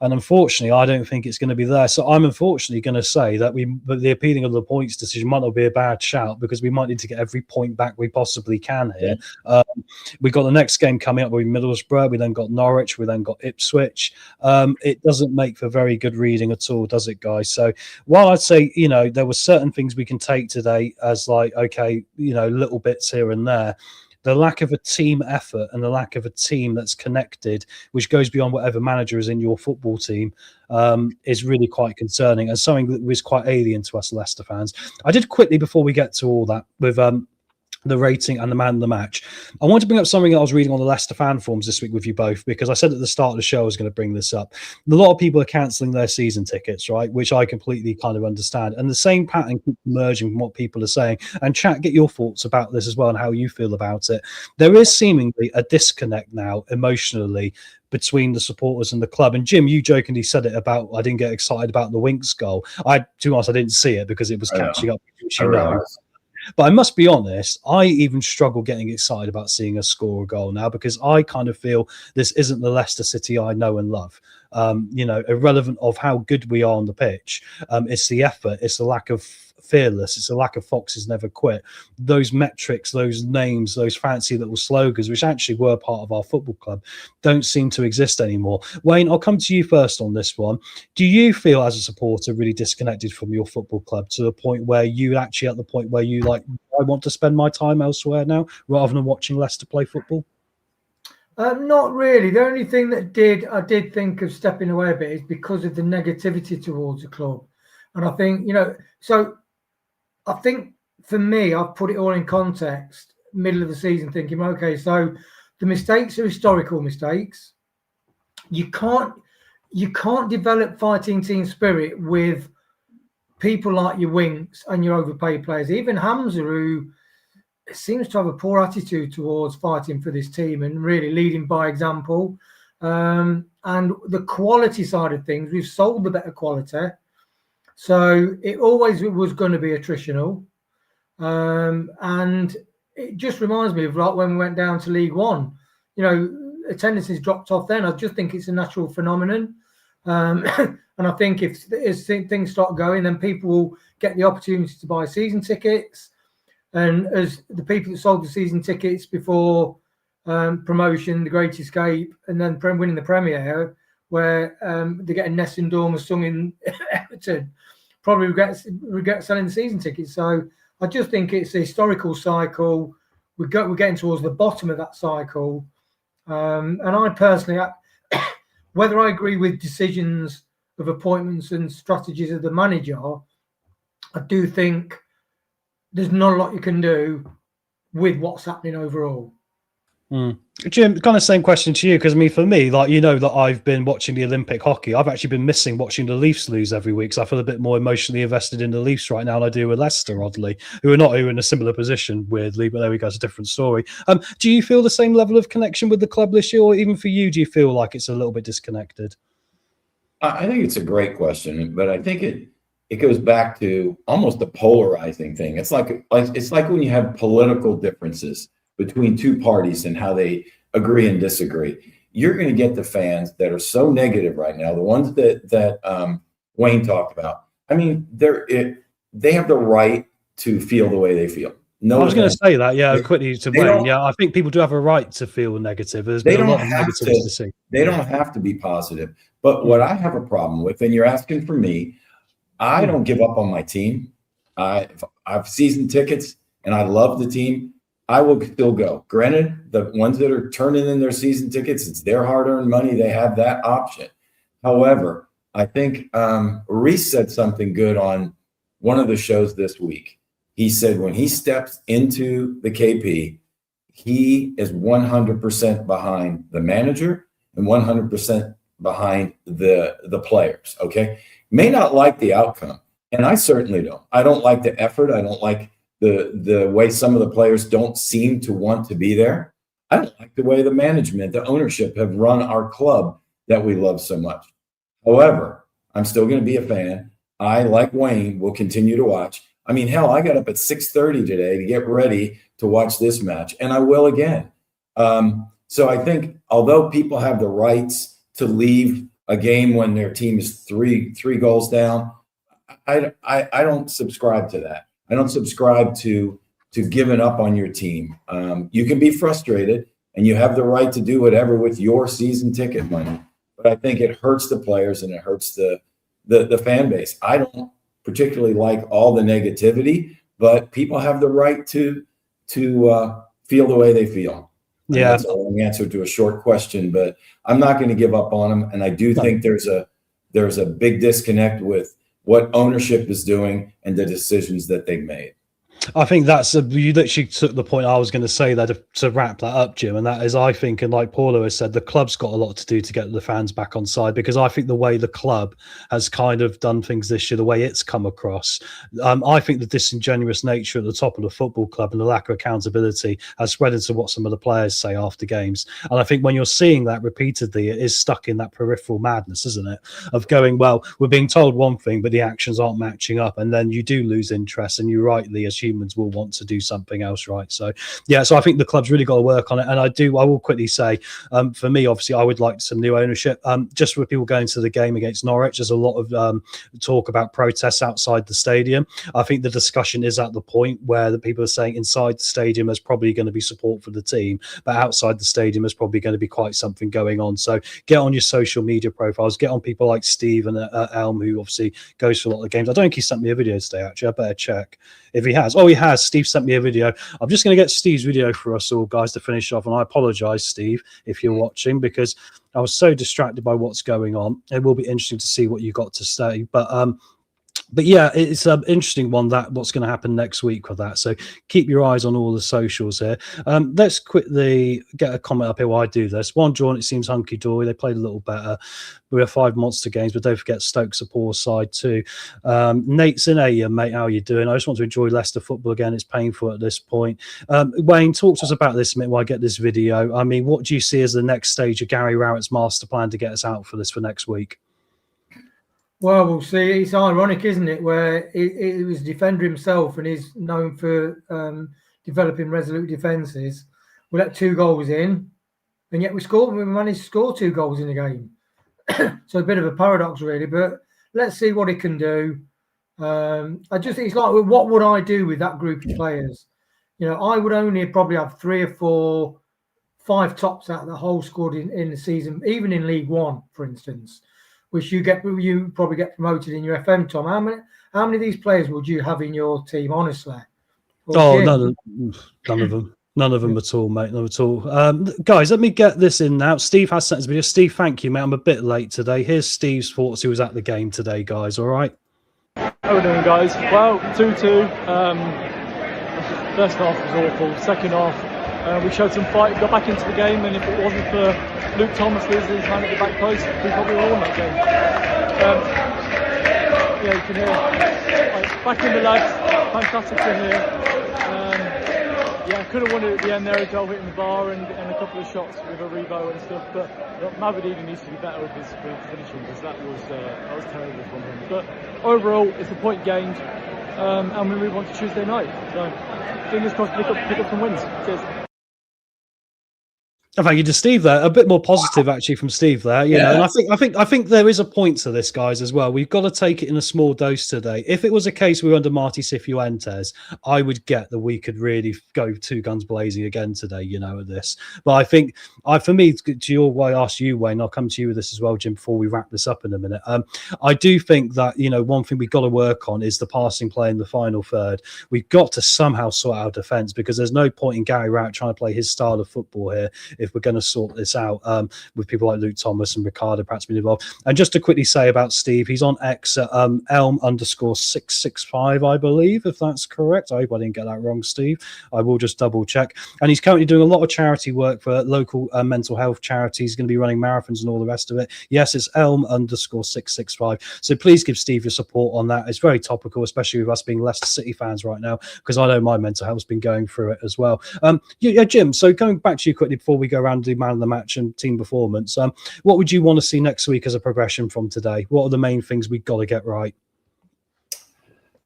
And unfortunately, I don't think it's going to be there. So I'm unfortunately going to say that the appealing of the points decision might not be a bad shout because we might need to get every point back we possibly can here. We've got the next game coming up with Middlesbrough. We then got Norwich. We then got Ipswich. It doesn't make for very good reading at all, does it, guys? So while I'd say, there were certain things we can take today as little bits here and there, the lack of a team effort and the lack of a team that's connected, which goes beyond whatever manager is in your football team, is really quite concerning and something that was quite alien to us Leicester fans. I did quickly, before we get to all that, with the rating and the man of the match, I want to bring up something that I was reading on the Leicester fan forums this week with you both, because I said at the start of the show I was going to bring this up. A lot of people are cancelling their season tickets, right? Which I completely kind of understand. And the same pattern keeps emerging from what people are saying. And chat, get your thoughts about this as well and how you feel about it. There is seemingly a disconnect now emotionally between the supporters and the club. And Jim, you jokingly said it about, I didn't get excited about the Winks goal. To be honest, I didn't see it because it was catching up, which you know. But I must be honest, I even struggle getting excited about seeing us score a goal now because I kind of feel this isn't the Leicester City I know and love. Irrelevant of how good we are on the pitch. It's the effort, it's the lack of fearless, it's the lack of Foxes never quit. Those metrics, those names, those fancy little slogans, which actually were part of our football club, don't seem to exist anymore. Wayne, I'll come to you first on this one. Do you feel as a supporter really disconnected from your football club to the point where you actually at the point where you I want to spend my time elsewhere now rather than watching Leicester play football? Not really. The only thing that I did think of stepping away a bit is because of the negativity towards the club. And I think, I think for me, I've put it all in context, middle of the season, thinking, okay, so the mistakes are historical mistakes. You can't develop fighting team spirit with people like your Winks and your overpaid players. Even Hamza, who seems to have a poor attitude towards fighting for this team and really leading by example. And the quality side of things, we've sold the better quality. So it always was going to be attritional. And it just reminds me of when we went down to League One. Attendance has dropped off then. I just think it's a natural phenomenon. And I think as things start going, then people will get the opportunity to buy season tickets. And as the people that sold the season tickets before promotion, The Great Escape, and then winning the Premier, where they get a Nessendorma sung in Everton, probably regret selling the season tickets. So I just think it's a historical cycle. We're getting towards the bottom of that cycle. And I personally, whether I agree with decisions of appointments and strategies of the manager, I do think there's not a lot you can do with what's happening overall. Jim, kind of same question to you, because for me, that I've been watching the Olympic hockey. I've actually been missing watching the Leafs lose every week, so I feel a bit more emotionally invested in the Leafs right now than I do with Leicester, oddly, who are in a similar position, weirdly, but there we go, it's a different story. Do you feel the same level of connection with the club this year, or even for you, do you feel like it's a little bit disconnected? I think it's a great question, but I think it goes back to almost a polarizing thing. It's like when you have political differences between two parties and how they agree and disagree. You're going to get the fans that are so negative right now, the ones that Wayne talked about. I mean, they have the right to feel the way they feel. No, I was going to say that, quickly to Wayne. Yeah, I think people do have a right to feel negative. There's been a lot of negativity to see. They don't have to be positive. But what I have a problem with, and you're asking for me, I don't give up on my team. I have season tickets, and I love the team, I will still go. Granted, the ones that are turning in their season tickets, it's their hard-earned money. They have that option. However, I think Reese said something good on one of the shows this week. He said when he steps into the KP, he is 100% behind the manager and 100% behind the players, okay? May not like the outcome, and I certainly don't. I don't like the effort. I don't like the way some of the players don't seem to want to be there. I don't like the way the management, the ownership have run our club that we love so much. However, I'm still going to be a fan. I, like Wayne, will continue to watch. I mean, hell, I got up at 6:30 today to get ready to watch this match, and I will again. So I think although people have the rights to leave a game when their team is three goals down, I don't subscribe to that. I don't subscribe to giving up on your team. You can be frustrated, and you have the right to do whatever with your season ticket money. But I think it hurts the players and it hurts the fan base. I don't particularly like all the negativity, but people have the right to feel the way they feel. And Yeah, that's a long answer to a short question, but I'm not going to give up on them. And I do think there's a big disconnect with what ownership is doing and the decisions that they've made. I think you literally took the point I was going to say there to wrap that up, Jim. And that is, I think, and like Paulo has said, the club's got a lot to do to get the fans back on side, because I think the way the club has kind of done things this year, the way it's come across, I think the disingenuous nature at the top of the football club and the lack of accountability has spread into what some of the players say after games. And I think when you're seeing that repeatedly, it is stuck in that peripheral madness, isn't it? Of going, well, we're being told one thing, but the actions aren't matching up. And then you do lose interest, and you rightly, as humans, will want to do something else, right? So yeah, so I think the club's really got to work on it. And I will quickly say, for me, obviously, I would like some new ownership. Just with people going to the game against Norwich, there's a lot of talk about protests outside the stadium. I think the discussion is at the point where the people are saying inside the stadium there's probably going to be support for the team, but outside the stadium there's probably going to be quite something going on. So get on your social media profiles, get on people like Steve and Elm, who obviously goes to a lot of the games. I don't think he sent me a video today, actually. I better check if he has. Oh, he has. Steve sent me a video. I'm just going to get Steve's video for us all, guys, to finish off. And I apologize, Steve, if you're watching, because I was so distracted by what's going on. It will be interesting to see what you got to say. But yeah, it's an interesting one, that what's going to happen next week with that. So keep your eyes on all the socials here. Let's quickly get a comment up here while I do this. One drawn, it seems hunky-dory. They played a little better. We have 5 monster games, but don't forget Stoke's a poor side too. Nate's in here, mate. How are you doing? I just want to enjoy Leicester football again. It's painful at this point. Wayne, talk to us about this a minute while I get this video. I mean, what do you see as the next stage of Gary Rowett's master plan to get us out for this for next week? Well, we'll see. It's ironic, isn't it, where he was a defender himself and is known for developing resolute defences. We let 2 goals in, and yet we managed to score 2 goals in the game. So a bit of a paradox, really, but let's see what he can do. I just think it's like, what would I do with that group of players? You know, I would only probably have 3 or 4, 5 tops out of the whole squad in the season, even in League One, for instance, which you probably get promoted in your FM, Tom. How many of these players would you have in your team, honestly? Or none of them. None of them at all, mate. None at all. Guys, let me get this in now. Steve has sent us a video. Steve, thank you, mate. I'm a bit late today. Here's Steve's thoughts. He was at the game today, guys. All right. How are we doing, guys? Well, 2-2. First half was awful. Second half, we showed some fight, got back into the game, and if it wasn't for Luke Thomas losing his hand at the back post, we probably would have won that game. Yeah, you can hear back in the lads. Fantastic to hear. Yeah, could have won it at the end there as well, hitting the bar and a couple of shots with a rebound and stuff. But Mavadini needs to be better with his finishing, because that was terrible from him. But overall, it's a point gained, and we move on to Tuesday night. So fingers crossed, pick up some wins. Cheers. Thank you to Steve there. A bit more positive actually from Steve there, you know. And I think there is a point to this, guys, as well. We've got to take it in a small dose today. If it was a case we were under Marty Cifuentes, I would get that we could really go 2 guns blazing again today, you know, at this. But I think, for me, to your way, I asked you, Wayne. I'll come to you with this as well, Jim, before we wrap this up in a minute. I do think that, you know, one thing we've got to work on is the passing play in the final third. We've got to somehow sort out defence, because there's no point in Gary Rowett trying to play his style of football here if we're going to sort this out, with people like Luke Thomas and Ricardo perhaps being involved. And just to quickly say about Steve, he's on X at Elm_665, I believe, if that's correct. I hope I didn't get that wrong, Steve. I will just double check. And he's currently doing a lot of charity work for local mental health charities. He's going to be running marathons and all the rest of it. Yes, it's Elm_665. So please give Steve your support on that. It's very topical, especially with us being Leicester City fans right now, because I know my mental health's been going through it as well. Jim, so going back to you quickly before we go around and do man of the match and team performance, what would you want to see next week as a progression from today? What are the main things we've got to get right?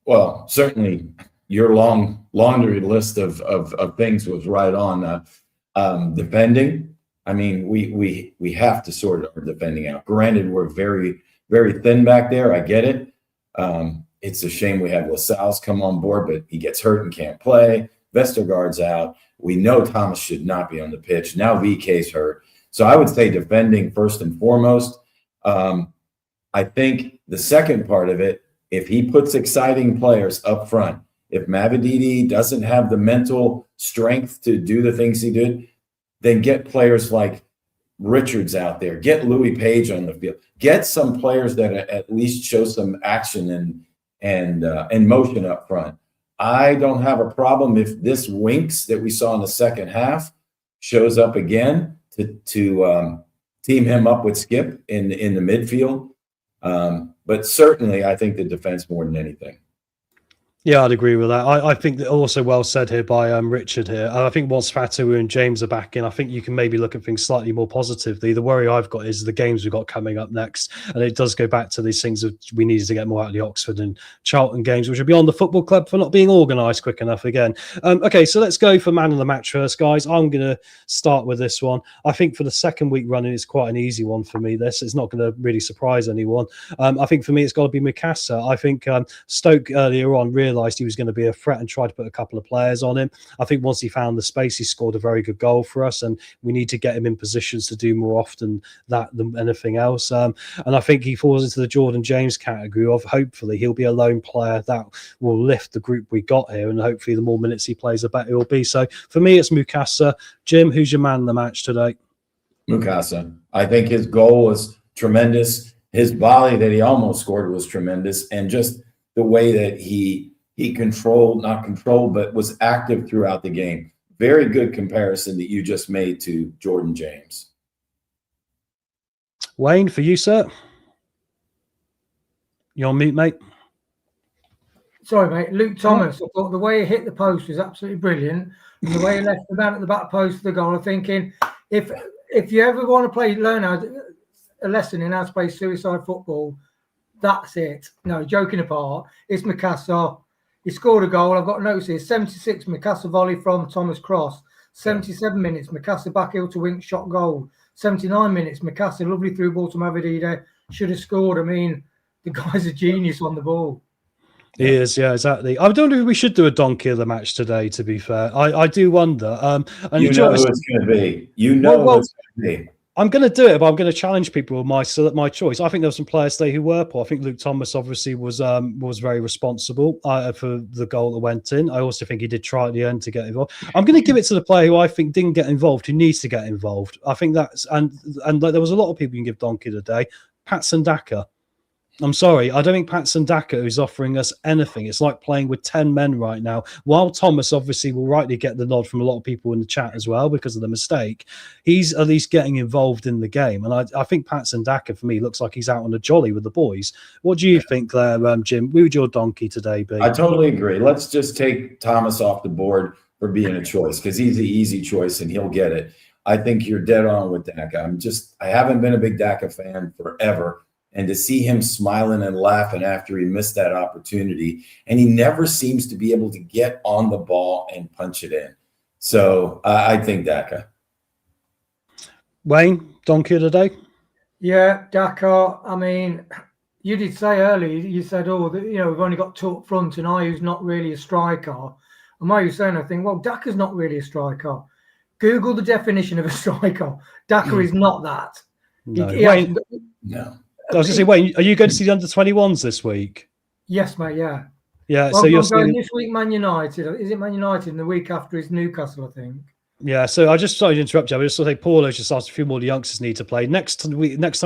Well, certainly your long laundry list of things was right on. Defending, I mean, we have to sort our defending out. Granted, we're very, very thin back there. I get it. It's a shame we have Lascelles come on board, but he gets hurt and can't play. Vestergaard's out. We know Thomas should not be on the pitch. Now VK's hurt. So I would say defending first and foremost. I think the second part of it, if he puts exciting players up front, if Mavididi doesn't have the mental strength to do the things he did, then get players like Richards out there. Get Louis Page on the field. Get some players that at least show some action and motion up front. I don't have a problem if this Winks that we saw in the second half shows up again to team him up with Skip in the midfield. But certainly, I think the defense more than anything. Yeah, I'd agree with that. I think that also well said here by Richard here. I think once Fatu and James are back in, I think you can maybe look at things slightly more positively. The worry I've got is the games we've got coming up next. And it does go back to these things of we needed to get more out of the Oxford and Charlton games, which are beyond the football club for not being organised quick enough again. Okay, so let's go for man of the match first, guys. I'm going to start with this one. I think for the second week running, it's quite an easy one for me. This is not going to really surprise anyone. I think for me, it's got to be Mikasa. I think Stoke earlier on realised he was going to be a threat and tried to put a couple of players on him. I think once he found the space, he scored a very good goal for us, and we need to get him in positions to do more often that than anything else. And I think he falls into the Jordan James category of hopefully he'll be a lone player that will lift the group we got here, and hopefully the more minutes he plays, the better he'll be. So for me, it's Mukasa. Jim, who's your man in the match today? Mukasa. I think his goal was tremendous. His volley that he almost scored was tremendous, and just the way that he not controlled, but was active throughout the game. Very good comparison that you just made to Jordan James. Wayne, for you, sir. You on mute, mate? Sorry, mate. Luke Thomas. I thought the way he hit the post was absolutely brilliant. And the way he left the man at the back post of the goal, I'm thinking, if you ever want to learn a lesson in how to play suicide football, that's it. No, joking apart, it's Mikasa. He scored a goal. I've got notes here. 76 Mikasa volley from Thomas Cross. 77 minutes Mikasa back heel to Wink shot goal. 79 minutes Mikasa lovely through ball to Mavididi. Should have scored. I mean, the guy's a genius on the ball. He is, yeah, exactly. I don't know if we should do a donkey of the match today, to be fair. I do wonder. And you know who it's going to be. You know who it's going to be. I'm going to do it, but I'm going to challenge people with my choice. I think there were some players today who were poor. I think Luke Thomas obviously was very responsible for the goal that went in. I also think he did try at the end to get involved. I'm going to give it to the player who I think didn't get involved, who needs to get involved. I think that's and there was a lot of people you can give donkey today. Patson Daka. I'm sorry, I don't think Patson Daka is offering us anything. It's like playing with 10 men right now. While Thomas obviously will rightly get the nod from a lot of people in the chat as well because of the mistake, he's at least getting involved in the game. And I think Patson Daka, for me, looks like he's out on a jolly with the boys. What do you think there, Jim? Who would your donkey today be? I totally agree. Let's just take Thomas off the board for being a choice because he's the easy choice and he'll get it. I think you're dead on with Daka. I haven't been a big Daka fan forever. And to see him smiling and laughing after he missed that opportunity, and he never seems to be able to get on the ball and punch it in. So I think Daka. Wayne, donkey of the day? Yeah, Dakar. I mean, you did say earlier, you said, we've only got two up front and Ayu's not really a striker. And while you're saying, I think, well, Dakar's not really a striker. Google the definition of a striker. Dakar is not that. No. Wayne, No. I was going to say, Wayne, are you going to see the under-21s this week? Yes, mate, yeah. Yeah, Well, so you're going seeing this week, Man United. Is it Man United? And the week after is Newcastle, I think. Yeah, so I just started to interrupt you. I just sort of say Paulo just asked a few more of the youngsters need to play. Next time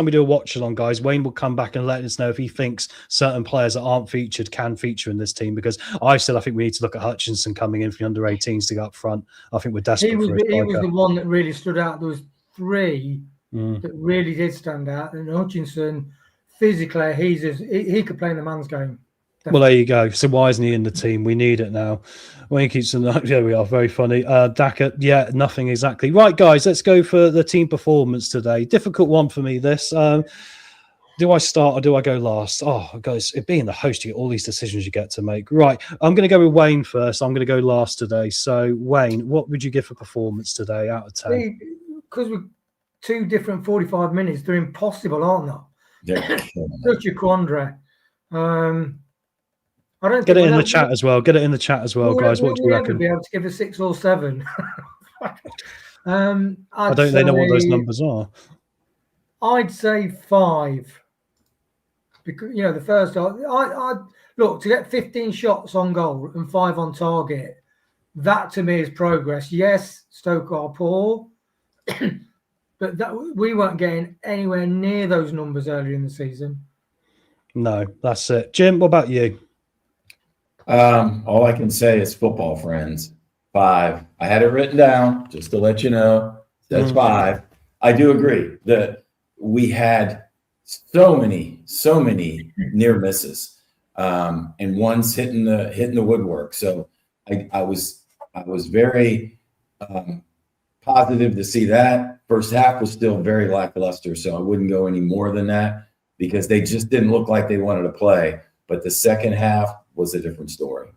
we do a watch along, guys, Wayne will come back and let us know if he thinks certain players that aren't featured can feature in this team, because I think we need to look at Hutchinson coming in for the under-18s to go up front. I think we're desperate he was for the one that really stood out. There was three that really did stand out. And Hutchinson, physically, he could play in the man's game. Well, there you go. So why isn't he in the team? We need it now. Wayne keeps on. Yeah, we are very funny. Daka, yeah, nothing exactly. Right, guys, let's go for the team performance today. Difficult one for me. This. Do I start or do I go last? Oh, guys, it being the host, you get all these decisions you get to make. Right, I'm going to go with Wayne first. I'm going to go last today. So, Wayne, what would you give for performance today out of 10? Because we're two different 45 minutes, they're impossible, aren't they? Such a quandary. I don't get it in the chat as well. Get it in the chat as well, guys. What do you reckon? Be able to give a 6 or 7. I don't really know what those numbers are. I'd say 5. Because the first I look, to get 15 shots on goal and 5 on target, that to me is progress. Yes, Stoke are poor, but we weren't getting anywhere near those numbers earlier in the season. No, that's it. Jim, what about you? All I can say is football friends. 5. I had it written down just to let you know. That's 5. I do agree that we had so many near misses, and one's hitting the woodwork. So I was very positive to see that. First half was still very lackluster, so I wouldn't go any more than that because they just didn't look like they wanted to play. But the second half was a different story.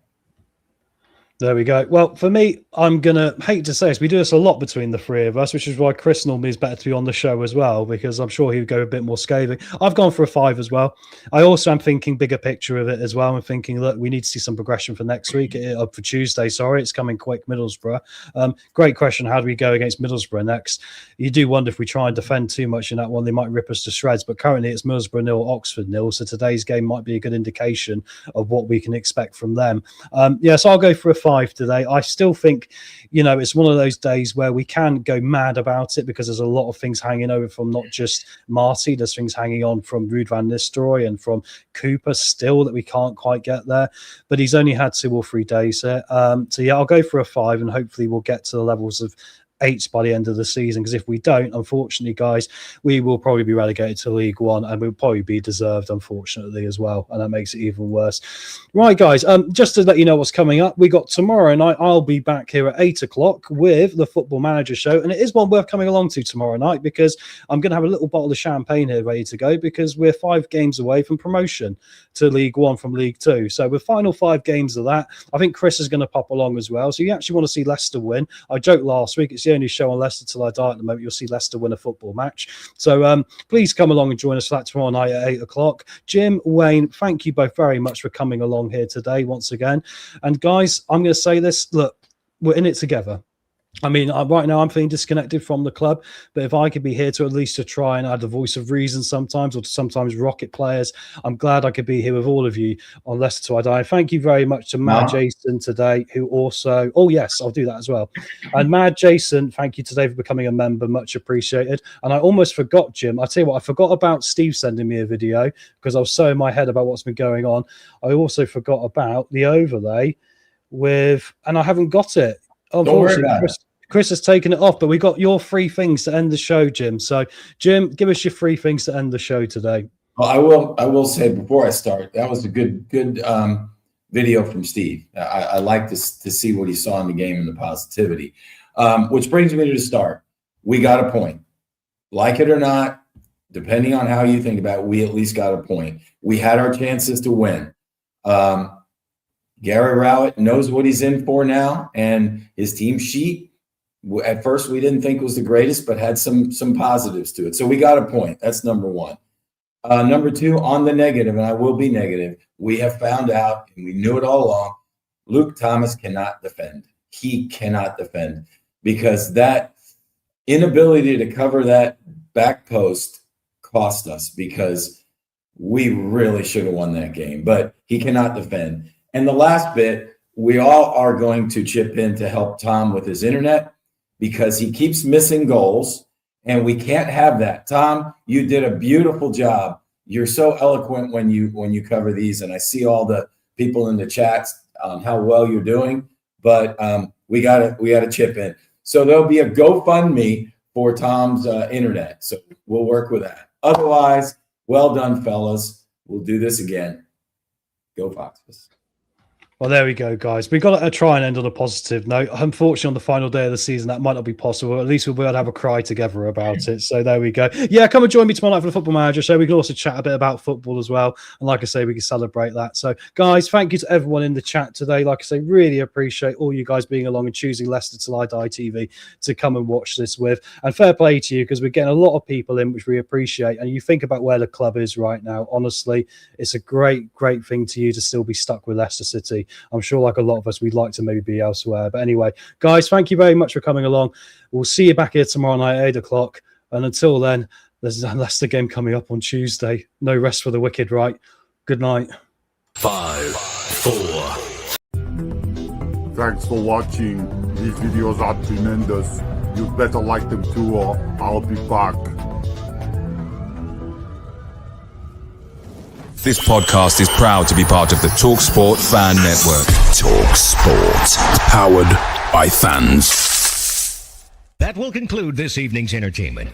There we go. Well, for me, I'm going to hate to say this. We do this a lot between the three of us, which is why Chris normally is better to be on the show as well, because I'm sure he would go a bit more scathing. I've gone for a 5 as well. I also am thinking bigger picture of it as well. I'm thinking, look, we need to see some progression for next week, for Tuesday. Sorry, it's coming quick, Middlesbrough. Great question. How do we go against Middlesbrough next? You do wonder if we try and defend too much in that one, they might rip us to shreds. But currently it's Middlesbrough 0, Oxford 0. So today's game might be a good indication of what we can expect from them. So I'll go for a 5 today. I still think, it's one of those days where we can go mad about it because there's a lot of things hanging over from not just Marty, there's things hanging on from Ruud van Nistelrooy and from Cooper still that we can't quite get there. But he's only had 2 or 3 days here. I'll go for a 5 and hopefully we'll get to the levels of 8 by the end of the season, because if we don't, unfortunately, guys, we will probably be relegated to League One and we'll probably be deserved, unfortunately, as well, and that makes it even worse. Right, guys, just to let you know what's coming up, we got tomorrow night, I'll be back here at 8 o'clock with the Football Manager show, and it is one worth coming along to tomorrow night because I'm going to have a little bottle of champagne here ready to go because we're 5 games away from promotion to League One from League Two. So with final 5 games of that, I think Chris is going to pop along as well. So you actually want to see Leicester win. I joked last week, it's the only show on Leicester till I die at the moment. You'll see Leicester win a football match. So please come along and join us for that tomorrow night at 8 o'clock. Jim, Wayne, thank you both very much for coming along here today once again. And guys, I'm going to say this, look, we're in it together. I mean, right now I'm feeling disconnected from the club, but if I could be here to at least to try and add the voice of reason sometimes, or to sometimes rocket players, I'm glad I could be here with all of you on Leicester Till I Die. Thank you very much to Mad Jason today, who also, oh yes, I'll do that as well. And Mad Jason, thank you today for becoming a member, much appreciated. And I almost forgot, Jim, I tell you what, I forgot about Steve sending me a video because I was so in my head about what's been going on. I also forgot about the overlay and I haven't got it. Unfortunately, Chris has taken it off, but we got your 3 things to end the show, Jim. So, Jim, give us your 3 things to end the show today. Well, I will say before I start, that was a good video from Steve. I like to see what he saw in the game and the positivity. Which brings me to the start. We got a point. Like it or not, depending on how you think about it, we at least got a point. We had our chances to win. Gary Rowett knows what he's in for now, and his team sheet at first we didn't think was the greatest, but had some positives to it. So we got a point. That's number one. Number two, on the negative, and I will be negative, we have found out, and we knew it all along, Luke Thomas cannot defend. He cannot defend because that inability to cover that back post cost us, because we really should have won that game, but he cannot defend. And the last bit, we all are going to chip in to help Tom with his internet, because he keeps missing goals, and we can't have that. Tom, you did a beautiful job. You're so eloquent when you cover these, and I see all the people in the chats on how well you're doing, but we gotta chip in. So there'll be a GoFundMe for Tom's internet. So we'll work with that. Otherwise, well done, fellas. We'll do this again. Go Foxes. Well, there we go, guys. We've got to try and end on a positive note. Unfortunately, on the final day of the season, that might not be possible. At least we'll be able to have a cry together about it. So there we go. Yeah, come and join me tomorrow night for the Football Manager show. We can also chat a bit about football as well. And like I say, we can celebrate that. So, guys, thank you to everyone in the chat today. Like I say, really appreciate all you guys being along and choosing Leicester Till I Die TV to come and watch this with. And fair play to you, because we're getting a lot of people in, which we appreciate. And you think about where the club is right now. Honestly, it's a great, great thing to you to still be stuck with Leicester City. I'm sure, like a lot of us, we'd like to maybe be elsewhere. But anyway, guys, thank you very much for coming along. We'll see you back here tomorrow night at 8 o'clock. And until then, there's a Leicester game coming up on Tuesday. No rest for the wicked, right? Good night. 5, 4. Thanks for watching. These videos are tremendous. You better like them too, or I'll be back. This podcast is proud to be part of the TalkSport Fan Network. TalkSport. Powered by fans. That will conclude this evening's entertainment.